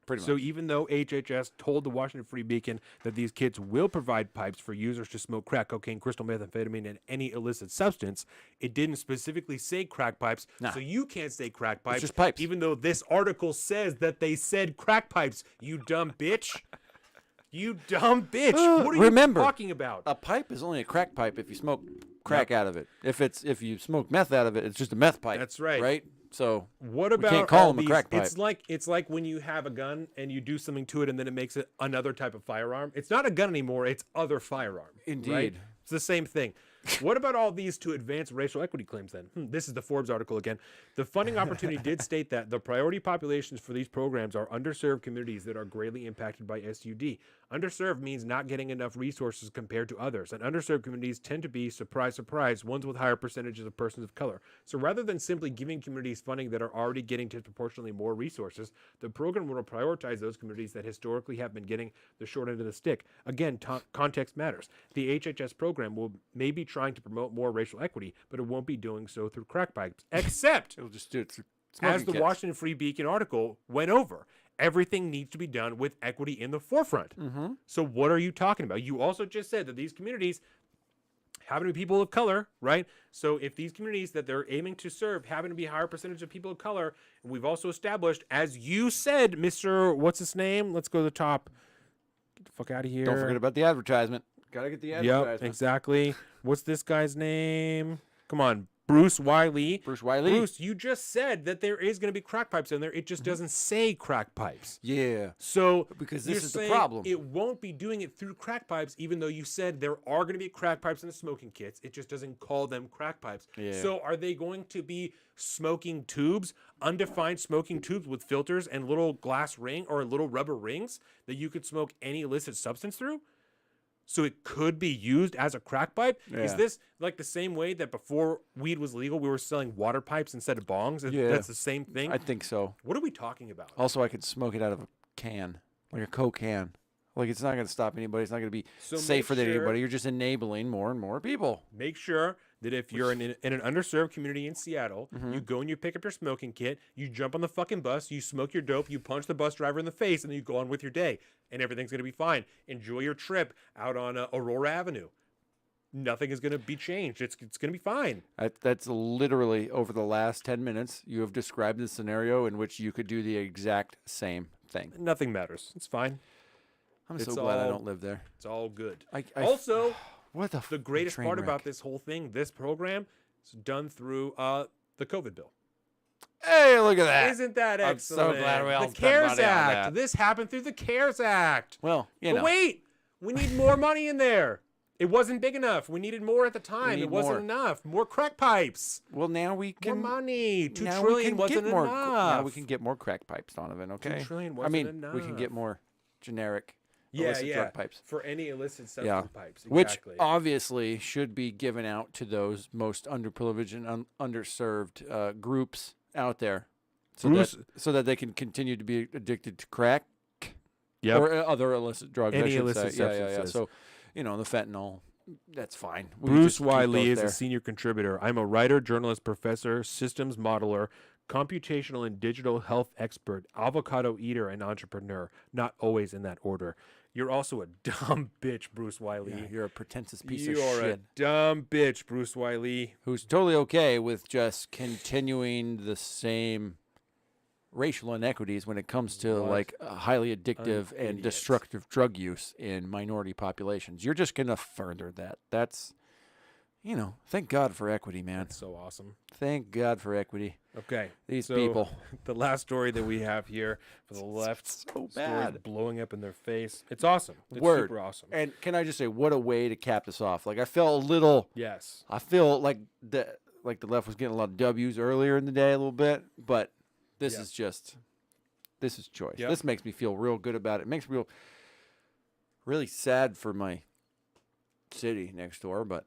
Pretty So much. even though HHS told the Washington Free Beacon that these kits will provide pipes for users to smoke crack cocaine, crystal methamphetamine, and any illicit substance, it didn't specifically say crack pipes. Nah. So you can't say crack pipes. just pipes. Even though this article says that they said crack pipes. You dumb bitch. You dumb bitch. What are remember, you talking about? A pipe is only a crack pipe if you smoke crack out of it. If you smoke meth out of it, it's just a meth pipe. That's right. Right? So What we about can't call all them a these- crack pipe. It's like when you have a gun and you do something to it and then it makes it another type of firearm. It's not a gun anymore. It's other firearm. Right? Indeed. It's the same thing. What about all these to advance racial equity claims then? This is the Forbes article again. The funding opportunity did state that the priority populations for these programs are underserved communities that are greatly impacted by SUD. Underserved means not getting enough resources compared to others, and underserved communities tend to be, surprise, surprise, ones with higher percentages of persons of color. So rather than simply giving communities funding that are already getting disproportionately more resources, the program will prioritize those communities that historically have been getting the short end of the stick. Again, context matters. The HHS program may be trying to promote more racial equity, but it won't be doing so through crack pipes, except It'll just do it through as the kits. Washington Free Beacon article went over. Everything needs to be done with equity in the forefront. Mm-hmm. So what are you talking about? You also just said that these communities happen to be people of color, right? So if these communities that they're aiming to serve happen to be a higher percentage of people of color, and we've also established, as you said, Mr. What's his name? Let's go to the top. Get the fuck out of here. Don't forget about the advertisement. Gotta get the advertisement. Yep, exactly. What's this guy's name? Come on, Bruce Wiley. Bruce Wiley. Bruce, you just said that there is going to be crack pipes in there. It just doesn't say crack pipes. Yeah. So Because you're this is the saying problem. It won't be doing it through crack pipes, even though you said there are going to be crack pipes in the smoking kits. It just doesn't call them crack pipes. Yeah. So are they going to be smoking tubes, undefined smoking tubes with filters and little glass ring or little rubber rings that you could smoke any illicit substance through? So it could be used as a crack pipe? Is Yeah. this like the same way that before weed was legal, we were selling water pipes instead of bongs? Yeah. That's the same thing? I think so. What are we talking about? Also, I could smoke it out of a can, like a Coke can. Like, it's not going to stop anybody. It's not going to be So safer make than sure- anybody. You're just enabling more and more people. Make sure that if you're in an underserved community in Seattle, you go and you pick up your smoking kit, you jump on the fucking bus, you smoke your dope, you punch the bus driver in the face, and then you go on with your day, and everything's going to be fine. Enjoy your trip out on Aurora Avenue. Nothing is going to be changed. It's going to be fine. That's literally, over the last 10 minutes, you have described the scenario in which you could do the exact same thing. Nothing matters. It's fine. I'm It's so glad I all- don't live there. It's all good. I Also, what the greatest part about this whole thing, this program, is done through the COVID bill. Hey, look at that. Isn't that I'm so excellent? glad we all the spent CARES money on Act. that. This happened through the CARES Act. Well, you But know. wait, we need more money in there. It wasn't big enough. We needed more at the time. need It wasn't more. more. More crack pipes. Well, now we More can. money. $2 now trillion we can wasn't get more. enough. Now we can get more crack pipes, Donovan. Okay. $2 trillion I mean, wasn't we can get enough. more generic Yeah, illicit drug pipes. For any illicit Yeah. substance pipes. Which Exactly. obviously should be given out to those most underprivileged and underserved groups out there, so that they can continue to be addicted to crack Yep. or other illicit drugs. Any I should illicit say. Yeah. substances. So, the fentanyl, that's fine. We Bruce just keep Wiley those is there. a senior contributor. I'm a writer, journalist, professor, systems modeler, computational and digital health expert, avocado eater, and entrepreneur. Not always in that order. You're also a dumb bitch, Bruce Wiley. Yeah, you're a pretentious piece of You're shit a dumb bitch, Bruce Wiley. who's totally okay with just continuing the same racial inequities when it comes to What like highly addictive an and idiot. destructive drug use in minority populations. You're just going to further that. That's, thank God for equity, man. So awesome. Thank God for equity. Okay. These so people. The last story that we have here for the left, so stories bad. blowing up in their face. It's awesome. It's Word. super awesome. And can I just say, what a way to cap this off. Like, I felt a little, Yes. I feel like the left was getting a lot of W's earlier in the day a little bit, but this Yeah. is just, this is choice. Yep. This makes me feel real good about it. It makes me really sad for my city next door, but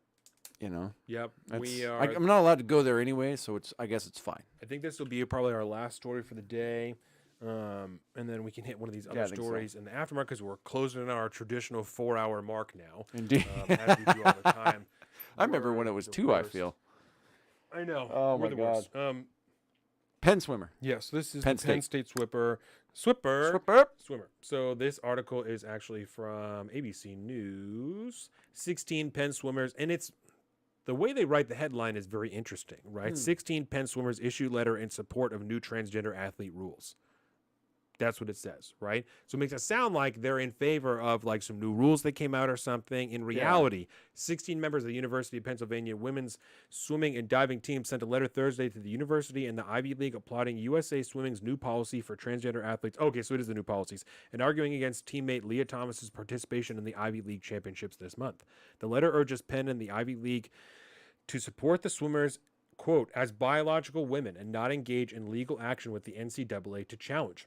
Yep. We that's- are. I'm not allowed to go there anyway, so I guess it's fine. I think this will be probably our last story for the day. And then we can hit one of these Yeah, other I think so. stories in the aftermarket because we're closing in on our traditional 4-hour mark now. Indeed. As we do all the time. I remember when it We're was the 2, I worst. feel. I know. Oh, we're my the worst. Penn swimmer. Yes, this is Penn the Penn State. State Swimmer. So this article is actually from ABC News. 16 Penn swimmers, and it's the way they write the headline is very interesting, right? 16 Penn swimmers issue letter in support of new transgender athlete rules. That's what it says, right? So it makes it sound like they're in favor of like some new rules that came out or something. In reality, 16 members of the University of Pennsylvania women's swimming and diving team sent a letter Thursday to the university and the Ivy League applauding USA Swimming's new policy for transgender athletes. Okay, so it is the new policies. And arguing against teammate Leah Thomas's participation in the Ivy League championships this month. The letter urges Penn and the Ivy League to support the swimmers, quote, as biological women and not engage in legal action with the NCAA to challenge.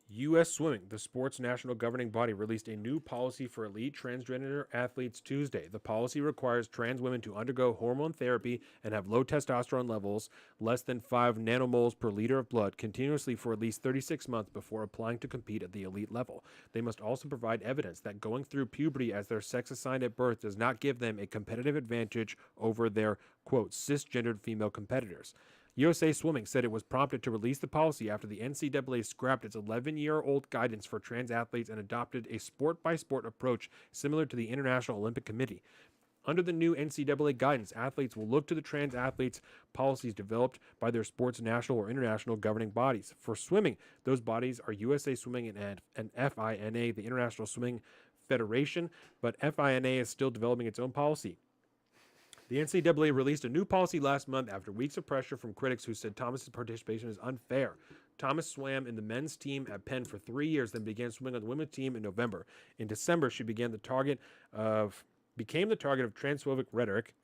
U.S. Swimming, the sport's national governing body, released a new policy for elite transgender athletes Tuesday. The policy requires trans women to undergo hormone therapy and have low testosterone levels, less than 5 nanomoles per liter of blood, continuously for at least 36 months before applying to compete at the elite level. They must also provide evidence that going through puberty as their sex assigned at birth does not give them a competitive advantage over their, quote, cisgendered female competitors. USA Swimming said it was prompted to release the policy after the NCAA scrapped its 11-year-old guidance for trans athletes and adopted a sport-by-sport approach similar to the International Olympic Committee. Under the new NCAA guidance, athletes will look to the trans athletes' policies developed by their sport's national or international governing bodies. For swimming, those bodies are USA Swimming and FINA, the International Swimming Federation, but FINA is still developing its own policy. The NCAA released a new policy last month after weeks of pressure from critics who said Thomas's participation is unfair. Thomas swam in the men's team at Penn for 3 years, then began swimming on the women's team in November. In December, she became the target of transphobic rhetoric.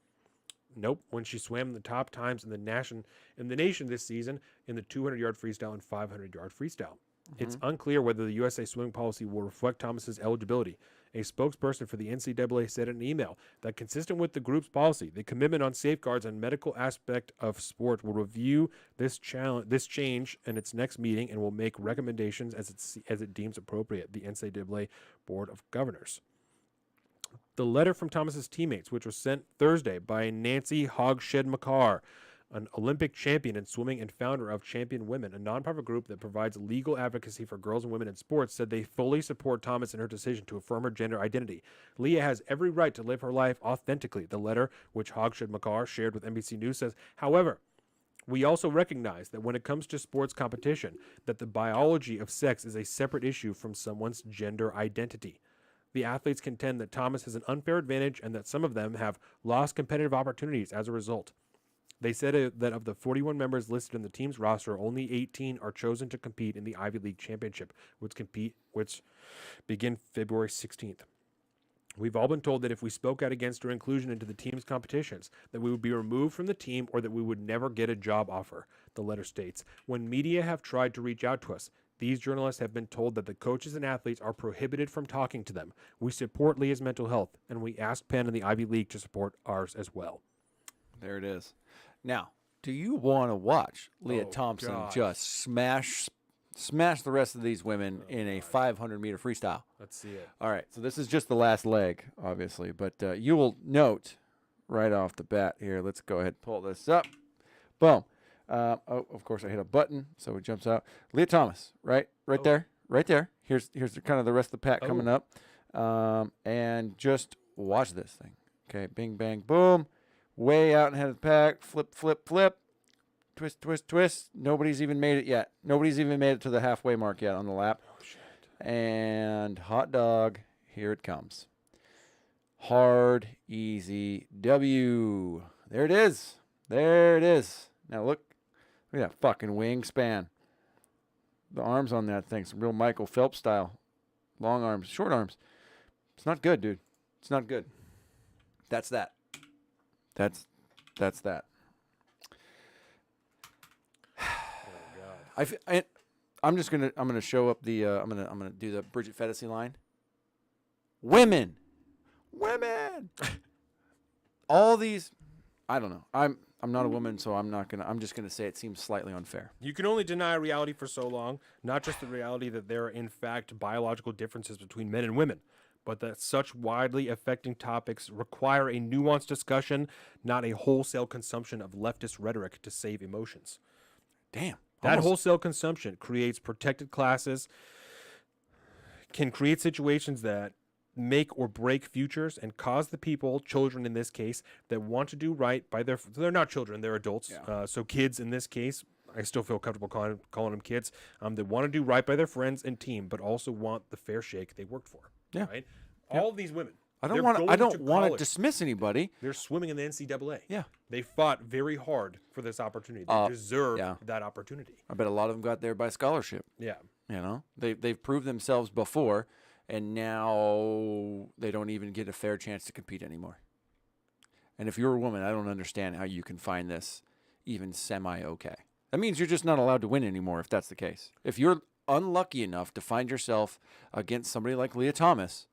When she swam in the top times in the nation this season in the 200-yard freestyle and 500-yard freestyle. It's unclear whether the USA swimming policy will reflect Thomas's eligibility. A spokesperson for the NCAA said in an email that consistent with the group's policy, the commitment on safeguards and medical aspect of sport will review this change in its next meeting and will make recommendations as it deems appropriate, the NCAA Board of Governors. The letter from Thomas's teammates, which was sent Thursday by Nancy Hogshead McCarr, an Olympic champion in swimming and founder of Champion Women, a nonprofit group that provides legal advocacy for girls and women in sports, said they fully support Thomas in her decision to affirm her gender identity. Leah has every right to live her life authentically, the letter, which Hogshead McCarr shared with NBC News, says. However, we also recognize that when it comes to sports competition, that the biology of sex is a separate issue from someone's gender identity. The athletes contend that Thomas has an unfair advantage and that some of them have lost competitive opportunities as a result. They said that of the 41 members listed in the team's roster, only 18 are chosen to compete in the Ivy League Championship, which begin February 16th. We've all been told that if we spoke out against our inclusion into the team's competitions, that we would be removed from the team or that we would never get a job offer, the letter states. When media have tried to reach out to us, these journalists have been told that the coaches and athletes are prohibited from talking to them. We support Leah's mental health, and we ask Penn and the Ivy League to support ours as well. There it is. Now, do you want to watch Leah Thompson just smash the rest of these women in a 500-meter freestyle? Let's see it. All right, so this is just the last leg, obviously, but you will note right off the bat here. Let's go ahead and pull this up. Boom. Of course, I hit a button, so it jumps out. Leah Thomas, right there. Here's kind of the rest of the pack coming up, and just watch this thing. Okay, bing, bang, boom. Way out ahead of the pack. Flip, flip, flip. Twist, twist, twist. Nobody's even made it yet. Nobody's even made it to the halfway mark yet on the lap. Oh, shit. And hot dog, here it comes. Hard, easy W. There it is. There it is. Now look at that fucking wingspan. The arms on that thing, some real Michael Phelps style. Long arms, short arms. It's not good, dude. It's not good. That's that. That's that. Oh God. I'm gonna show up the I'm gonna do the Bridget Fetisi line. Women. All these, I don't know. I'm not a woman, so I'm just gonna say it seems slightly unfair. You can only deny reality for so long, not just the reality that there are in fact biological differences between men and women, but that such widely affecting topics require a nuanced discussion, not a wholesale consumption of leftist rhetoric to save emotions. Damn. That wholesale consumption creates protected classes, can create situations that make or break futures and cause the people, children in this case, that want to do right by they're not children, they're adults. Yeah. So kids in this case, I still feel comfortable calling them kids, that want to do right by their friends and team, but also want the fair shake they worked for. Yeah. Right? All of these women. I they're don't going want to college. dismiss anybody. They're swimming in the NCAA. Yeah. They fought very hard for this opportunity. They deserve yeah. that opportunity. I bet a lot of them got there by scholarship. Yeah. You know, they've proved themselves before, and now they don't even get a fair chance to compete anymore. And if you're a woman, I don't understand how you can find this even semi-okay. That means you're just not allowed to win anymore if that's the case. If you're unlucky enough to find yourself against somebody like Leah Thomas,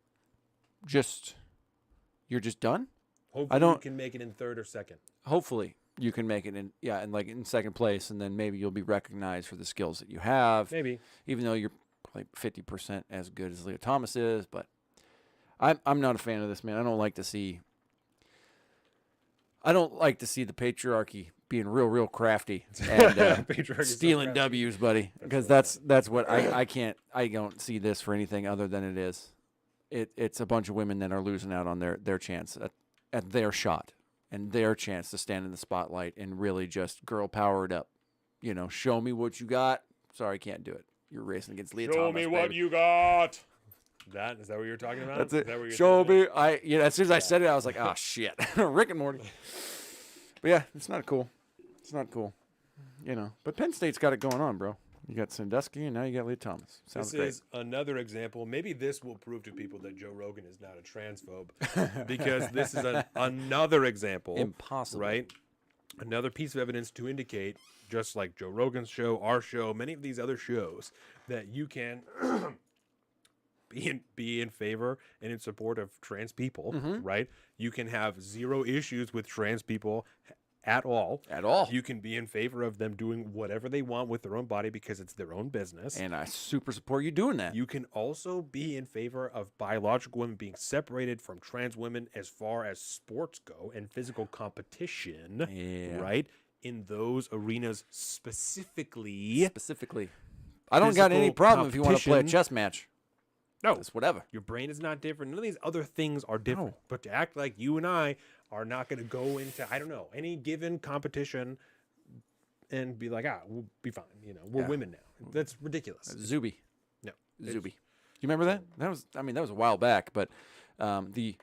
you're just done? Hopefully you can make it in third or second. Hopefully you can make it in second place, and then maybe you'll be recognized for the skills that you have. Maybe. Even though you're like 50% as good as Leah Thomas is, but I'm not a fan of this, man. I don't like to see the patriarchy being real crafty and Patriarchy is so stealing crafty. W's, buddy. Because that's what I don't see this for anything other than it is. It's a bunch of women that are losing out on their chance at their shot and their chance to stand in the spotlight and really just girl power it up. You know, show me what you got. Sorry, can't do it. You're racing against Leah Show Thomas, me what baby. you got. Is that what you're talking about? That's Is it. that what you're Show talking me. about? As soon as I said it, I was like, oh shit, Rick and Morty. But yeah, it's not cool. It's not cool. You know, but Penn State's got it going on, bro. You got Sandusky, and now you got Leah Thomas. Sounds This great. is another example. Maybe this will prove to people that Joe Rogan is not a transphobe, because this is another example. Impossible. Right? Another piece of evidence to indicate, just like Joe Rogan's show, our show, many of these other shows, that you can be in favor and in support of trans people, right? You can have zero issues with trans people at all. At all. You can be in favor of them doing whatever they want with their own body because it's their own business. And I super support you doing that. You can also be in favor of biological women being separated from trans women as far as sports go and physical competition, Yeah. right? In those arenas specifically. I don't got any physical problem if you want to play a competition. chess match. No, It's whatever. your brain is not different. None of these other things are different. No. But to act like you and I are not going to go into, I don't know, any given competition and be like, we'll be fine. You know, we're women now. That's ridiculous. Zuby. No. Zuby. You remember that? That was a while back, but the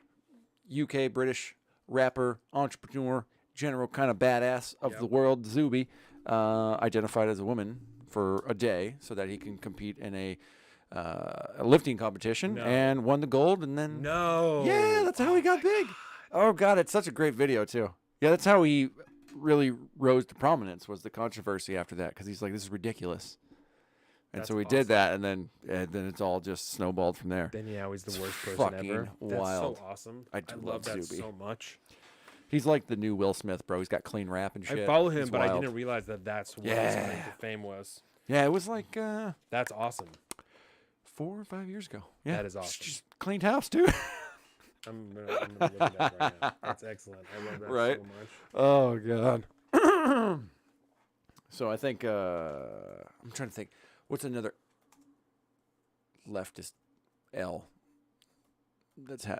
UK British rapper, entrepreneur, general kind of badass of the world, Zuby, identified as a woman for a day so that he can compete in a lifting competition and won the gold, and then yeah, that's how he got big. Oh God, it's such a great video too. Yeah, that's how he really rose to prominence, was the controversy after that, because he's like, this is ridiculous. And That's so he did that, and then it's all just snowballed from there. Then he's the worst person fucking ever. wild. That's so awesome. I I do love love that Zuby. so much. He's like the new Will Smith, bro. He's got clean rap and shit. I follow him, He's but I wild. didn't realize that that's what his Yeah. claim to fame was. Yeah, it was like That's awesome. 4 or 5 years ago. Yeah, That is awesome. Just cleaned house, too. I'm gonna look at that right now. That's excellent. I love that Right. so much. Oh God. So I think I'm trying to think. What's another leftist L?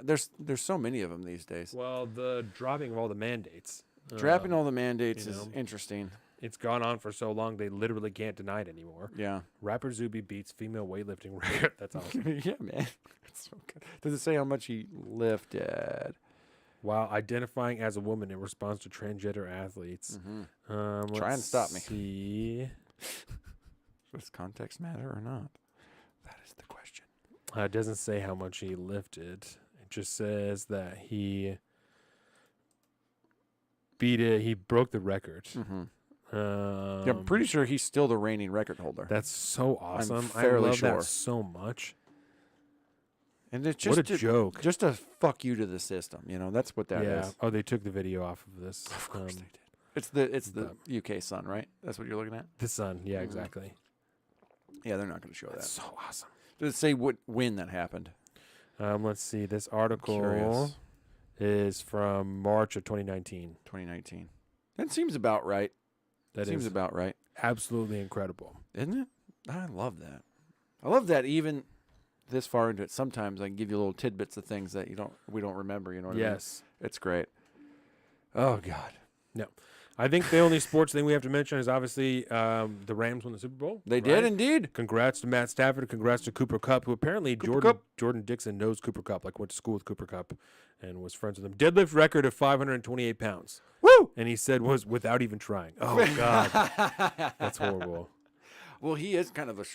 There's so many of them these days. Well, the dropping of all the mandates. Dropping all the mandates you is know. interesting. It's gone on for so long they literally can't deny it anymore. Yeah. Rapper Zuby beats female weightlifting record. That's awesome. Yeah, man. It's so good. Does it say how much he lifted? While identifying as a woman in response to transgender athletes. Try and stop me. See. Does context matter or not? That is the question. It doesn't say how much he lifted. It just says that he beat it. He broke the record. Yeah, I'm pretty sure he's still the reigning record holder. That's so awesome. fairly I love sure. that so much. And it's What just a joke. Just a fuck you to the system. You know, that's what that is. Oh, they took the video off of this. Of course they did. It's the UK Sun, right? That's what you're looking at? The Sun. Yeah, exactly. Yeah, they're not going to show that. So awesome. Does it say when that happened? Let's see. This article Curious. is from March of 2019. 2019. That seems about right. That seems is about right. absolutely incredible. Isn't it? I love that. I love that even this far into it. Sometimes I can give you little tidbits of things that we don't remember, you know what I mean? Yes. It's great. Oh God. No. I think the only sports thing we have to mention is obviously the Rams won the Super Bowl. They right? did indeed. Congrats to Matt Stafford. Congrats to Cooper Kupp, who apparently Kupp. Jordan Dixon knows Cooper Kupp, like went to school with Cooper Kupp and was friends with him. Deadlift record of 528 pounds. Woo! And he said was without even trying. Oh, God. That's horrible. Well, he is kind of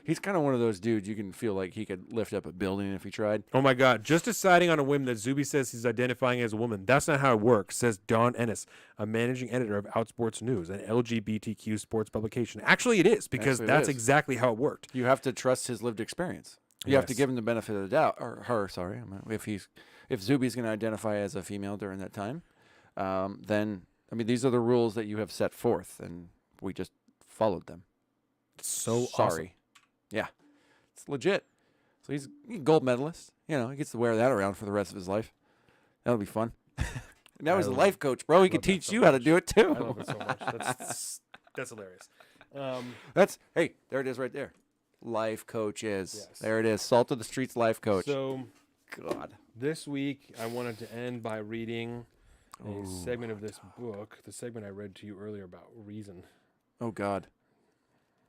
he's kind of one of those dudes you can feel like he could lift up a building if he tried. Oh, my God. Just deciding on a whim that Zuby says he's identifying as a woman. That's not how it works, says Don Ennis, a managing editor of Outsports News, an LGBTQ sports publication. Actually, it is, because Actually, it that's is. exactly how it worked. You have to trust his lived experience. You have to Yes. give him the benefit of the doubt, or her. Sorry, if Zuby's going to identify as a female during that time, then I mean these are the rules that you have set forth, and we just followed them. So sorry. awesome. Yeah, it's legit. So he's a gold medalist. You know, he gets to wear that around for the rest of his life. That'll be fun. Now he's a love- life coach, bro. He can love that teach so you how to much. do it too. I love it so much. That's hilarious. Hey, there it is right there. Life coaches. Yes. There it is. Salt of the Streets life coach. So God. this week I wanted to end by reading a segment of this book, the segment I read to you earlier about reason. Oh God.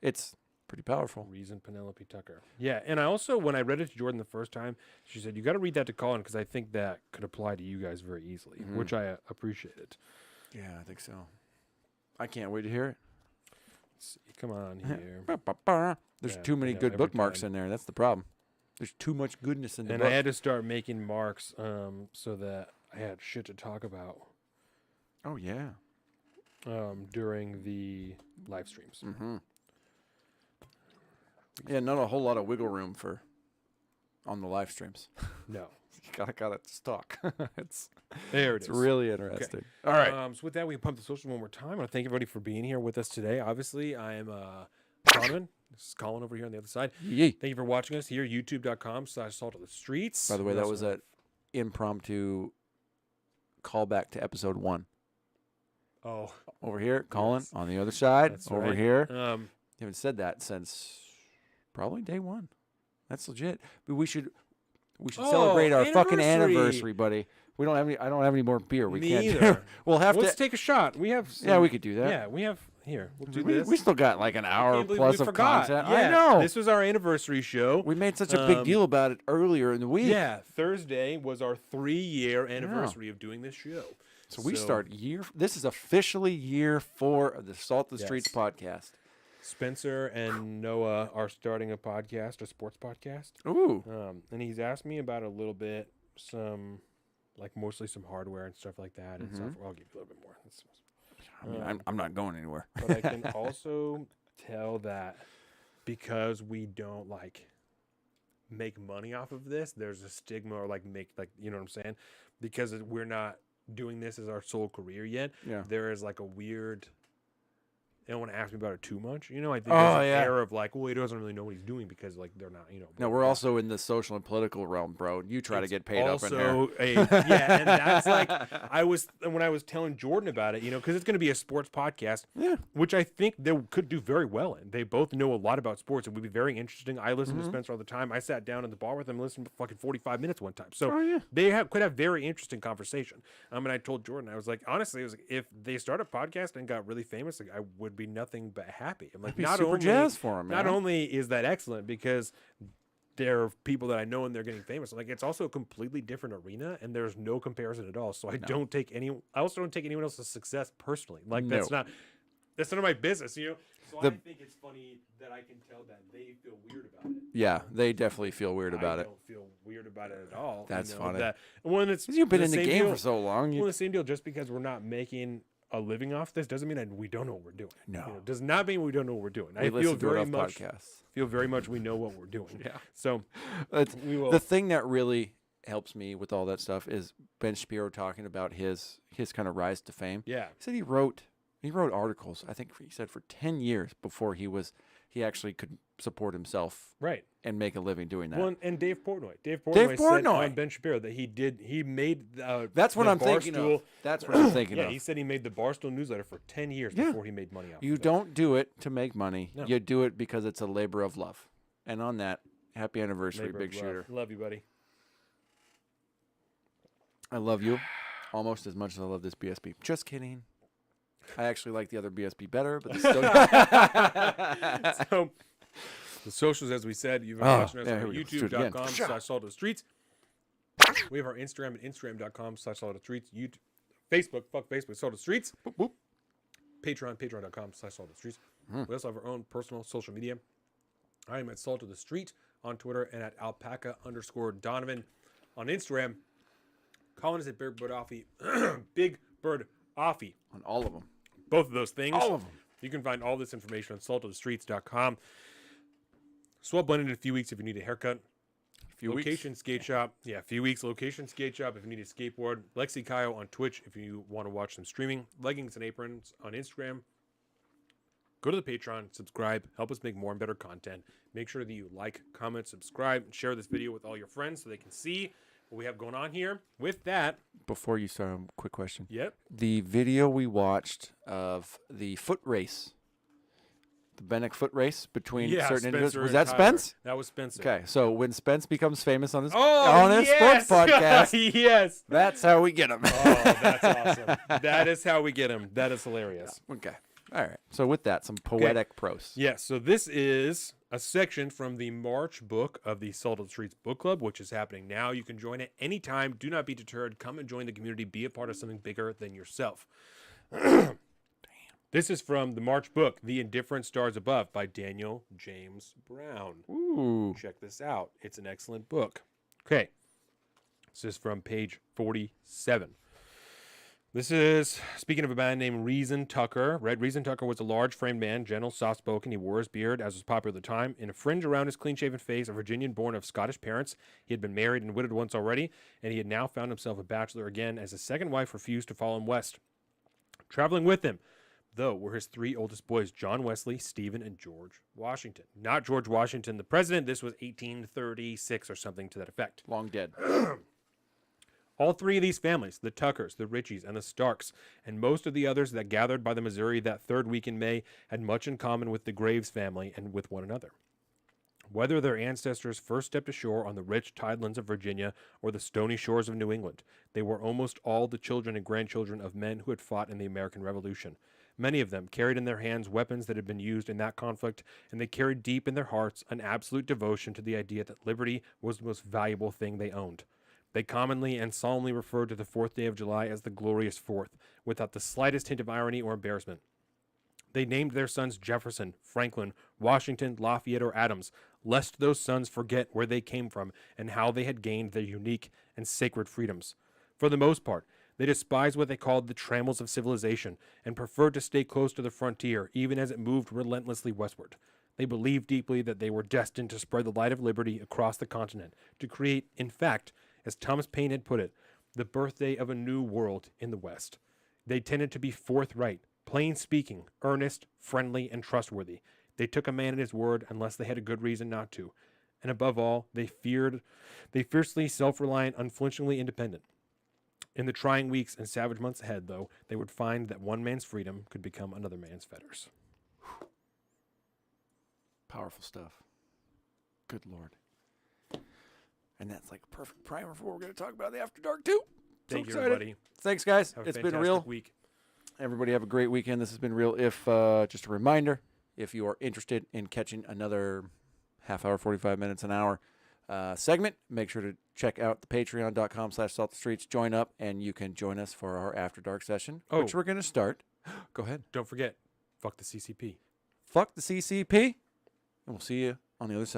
It's pretty powerful. Reason, Penelope Tucker. Yeah, and I also, when I read it to Jordan the first time, she said, you got to read that to Colin because I think that could apply to you guys very easily, which I appreciated. Yeah, I think so. I can't wait to hear it. Let's see, come on here. There's Yeah, too many I know, good every bookmarks time. in there. That's the problem. There's too much goodness in the And book. I had to start making marks so that I had shit to talk about Oh yeah. during the live streams. Mm-hmm. Yeah, not a whole lot of wiggle room for on the live streams. No. You gotta talk. it's There it is. really interesting. All right. So with that, we can pump the social one more time. I want to thank everybody for being here with us today. Obviously, I am Donovan. This is Colin over here on the other side. Yee. Thank you for watching us here, youtube.com/Salt of the Streets. By the way, We that also was have- an impromptu callback to episode 1. Oh, Over here, Colin. Yes. On the other side, that's over right. here. Um, Haven't said that since probably day 1. That's legit. But we should Oh, celebrate our fucking anniversary. anniversary, buddy. We don't have any. I don't have any more beer. We Me can't. either. We'll have let's to. take a shot. We have. Yeah, we could do that. Yeah, we have. Here, we'll do we, this. we still got like an I hour can't believe plus we of forgot. content. Yeah, I know. This was our anniversary show. We made such a big deal about it earlier in the week. Yeah, Thursday was our 3-year anniversary of doing this show. So we start this is officially year 4 of the Salt the Yes. Streets podcast. Spencer and Noah are starting a podcast, a sports podcast. Ooh. And he's asked me about a little bit, mostly some hardware and stuff like that. And software. I'll give you a little bit more. I mean, I'm not going anywhere. But I can also tell that because we don't make money off of this, there's a stigma or you know what I'm saying? Because we're not doing this as our sole career yet. Yeah. There is like a weird. They don't want to ask me about it too much. You know, I think Oh, there's an yeah. air of well, he doesn't really know what he's doing because they're not, No, we're also in the social and political realm, bro. You try to get paid up in there. also yeah, and that's when I was telling Jordan about it, because it's going to be a sports podcast, Yeah. which I think they could do very well in. They both know a lot about sports. It would be very interesting. I listen to Spencer all the time. I sat down in the bar with him and listened to fucking 45 minutes one time. So Oh, yeah. they could have very interesting conversation. And I told Jordan, I was like, honestly, if they start a podcast and got really famous, I would be nothing but happy. I'm like, Be not super only jazzed for him, not man. only is that excellent because they're people that I know and they're getting famous. It's also a completely different arena and there's no comparison at all. So I also don't take anyone else's success personally. That's No. not my business, So The- I think it's funny that I can tell that they feel weird about it. Yeah, they definitely feel weird about I it. don't feel weird about it at all. That's funny. When it's 'Cause you've been the in the same game deal- for so long. Well, the same deal. Just because we're not making a living off this doesn't mean that we don't know what we're doing. No. Does not mean we don't know what we're doing. we I feel listen to very enough much podcasts. we know what we're doing. Yeah. So we will. The thing that really helps me with all that stuff is Ben Shapiro talking about his kind of rise to fame. Yeah. He said he wrote articles, I think he said for 10 years before he actually could support himself Right. and make a living doing that. Well, and Dave Portnoy. Dave Portnoy said Portnoy. on Ben Shapiro that he made That's what the I'm thinking Barstool- of. That's what I'm thinking Yeah, of. he said he made the Barstool newsletter for 10 years Yeah. before he made money off You of it. don't do it to make money. No. You do it because it's a labor of love. And on that, happy anniversary, Labor Big of love. Shooter. Love you, buddy. I love you almost as much as I love this BSB. Just kidding. I actually like the other BSB better, but it's still So the socials, as we said, you've been Oh, watching us yeah, on here we go. Let's do it again. youtube.com/saltofthestreets. We have our Instagram at instagram.com/saltofthestreets. YouTube, Facebook, fuck Facebook, Salt of the Streets. Boop, boop. Patreon, patreon.com/saltofthestreets. Hmm. We also have our own personal social media. I am at Salt of the Street on Twitter and at alpaca_Donovan on Instagram. Colin is at Big Bird Offie. Big Bird Offie. On all of them. Both of those things. All of them. You can find all this information on saltofthestreets.com. Swell blended in a few weeks if you need a haircut. Location skate shop. Yeah, a few weeks. Location skate shop if you need a skateboard. Lexi Kyle on Twitch if you want to watch some streaming. Leggings and aprons on Instagram. Go to the Patreon, subscribe, help us make more and better content. Make sure that you like, comment, subscribe, and share this video with all your friends so they can see what we have going on here. With that, Before you start, quick question. yep. The video we watched of the foot race, the Bennick foot race between certain individuals, Spencer was and that Tyler. Spence? That was Spencer. Okay, so when Spence becomes famous on his yes! sports podcast, Yes. that's how we get him. Oh, that's awesome. That is how we get him. That is hilarious. Okay. All right. So with that, some poetic prose. Yes, so this is a section from the March book of the Salt of the Streets Book Club, which is happening now. You can join it anytime. Do not be deterred. Come and join the community. Be a part of something bigger than yourself. This is from the March book, The Indifferent Stars Above, by Daniel James Brown. Ooh. Check this out. It's an excellent book. Okay. This is from page 47. This is, speaking of a man named Reason Tucker. Reason Tucker was a large-framed man, gentle, soft-spoken. He wore his beard, as was popular at the time. In a fringe around his clean-shaven face, a Virginian born of Scottish parents. He had been married and widowed once already, and he had now found himself a bachelor again, as his second wife refused to follow him west. Traveling with him, though, were his three oldest boys, John Wesley, Stephen, and George Washington. Not George Washington, the president. This was 1836 or something to that effect. Long dead. All three of these families, the Tuckers, the Richies, and the Starks, and most of the others that gathered by the Missouri that third week in May, had much in common with the Graves family and with one another. Whether their ancestors first stepped ashore on the rich tidelands of Virginia or the stony shores of New England, they were almost all the children and grandchildren of men who had fought in the American Revolution. Many of them carried in their hands weapons that had been used in that conflict, and they carried deep in their hearts an absolute devotion to the idea that liberty was the most valuable thing they owned. They commonly and solemnly referred to the 4th day of July as the Glorious Fourth, without the slightest hint of irony or embarrassment. They named their sons Jefferson, Franklin, Washington, Lafayette, or Adams, lest those sons forget where they came from and how they had gained their unique and sacred freedoms. For the most part, they despised what they called the trammels of civilization and preferred to stay close to the frontier, even as it moved relentlessly westward. They believed deeply that they were destined to spread the light of liberty across the continent, to create, in fact, as Thomas Paine had put it, the birthday of a new world in the West. They tended to be forthright, plain speaking, earnest, friendly, and trustworthy. They took a man at his word unless they had a good reason not to. And above all, they fiercely self-reliant, unflinchingly independent. In the trying weeks and savage months ahead, though, they would find that one man's freedom could become another man's fetters. Powerful stuff. Good Lord. And that's like a perfect primer for what we're going to talk about in the After Dark, too. Thank you, excited. everybody. Thanks, guys. Have a It's been fantastic real. week. Everybody have a great weekend. This has been real. If just a reminder, if you are interested in catching another half hour, 45 minutes, an hour segment, make sure to check out the patreon.com/saltthestreets. Join up, and you can join us for our After Dark session, which we're going to start. Go ahead. Don't forget, fuck the CCP. Fuck the CCP, and we'll see you on the other side.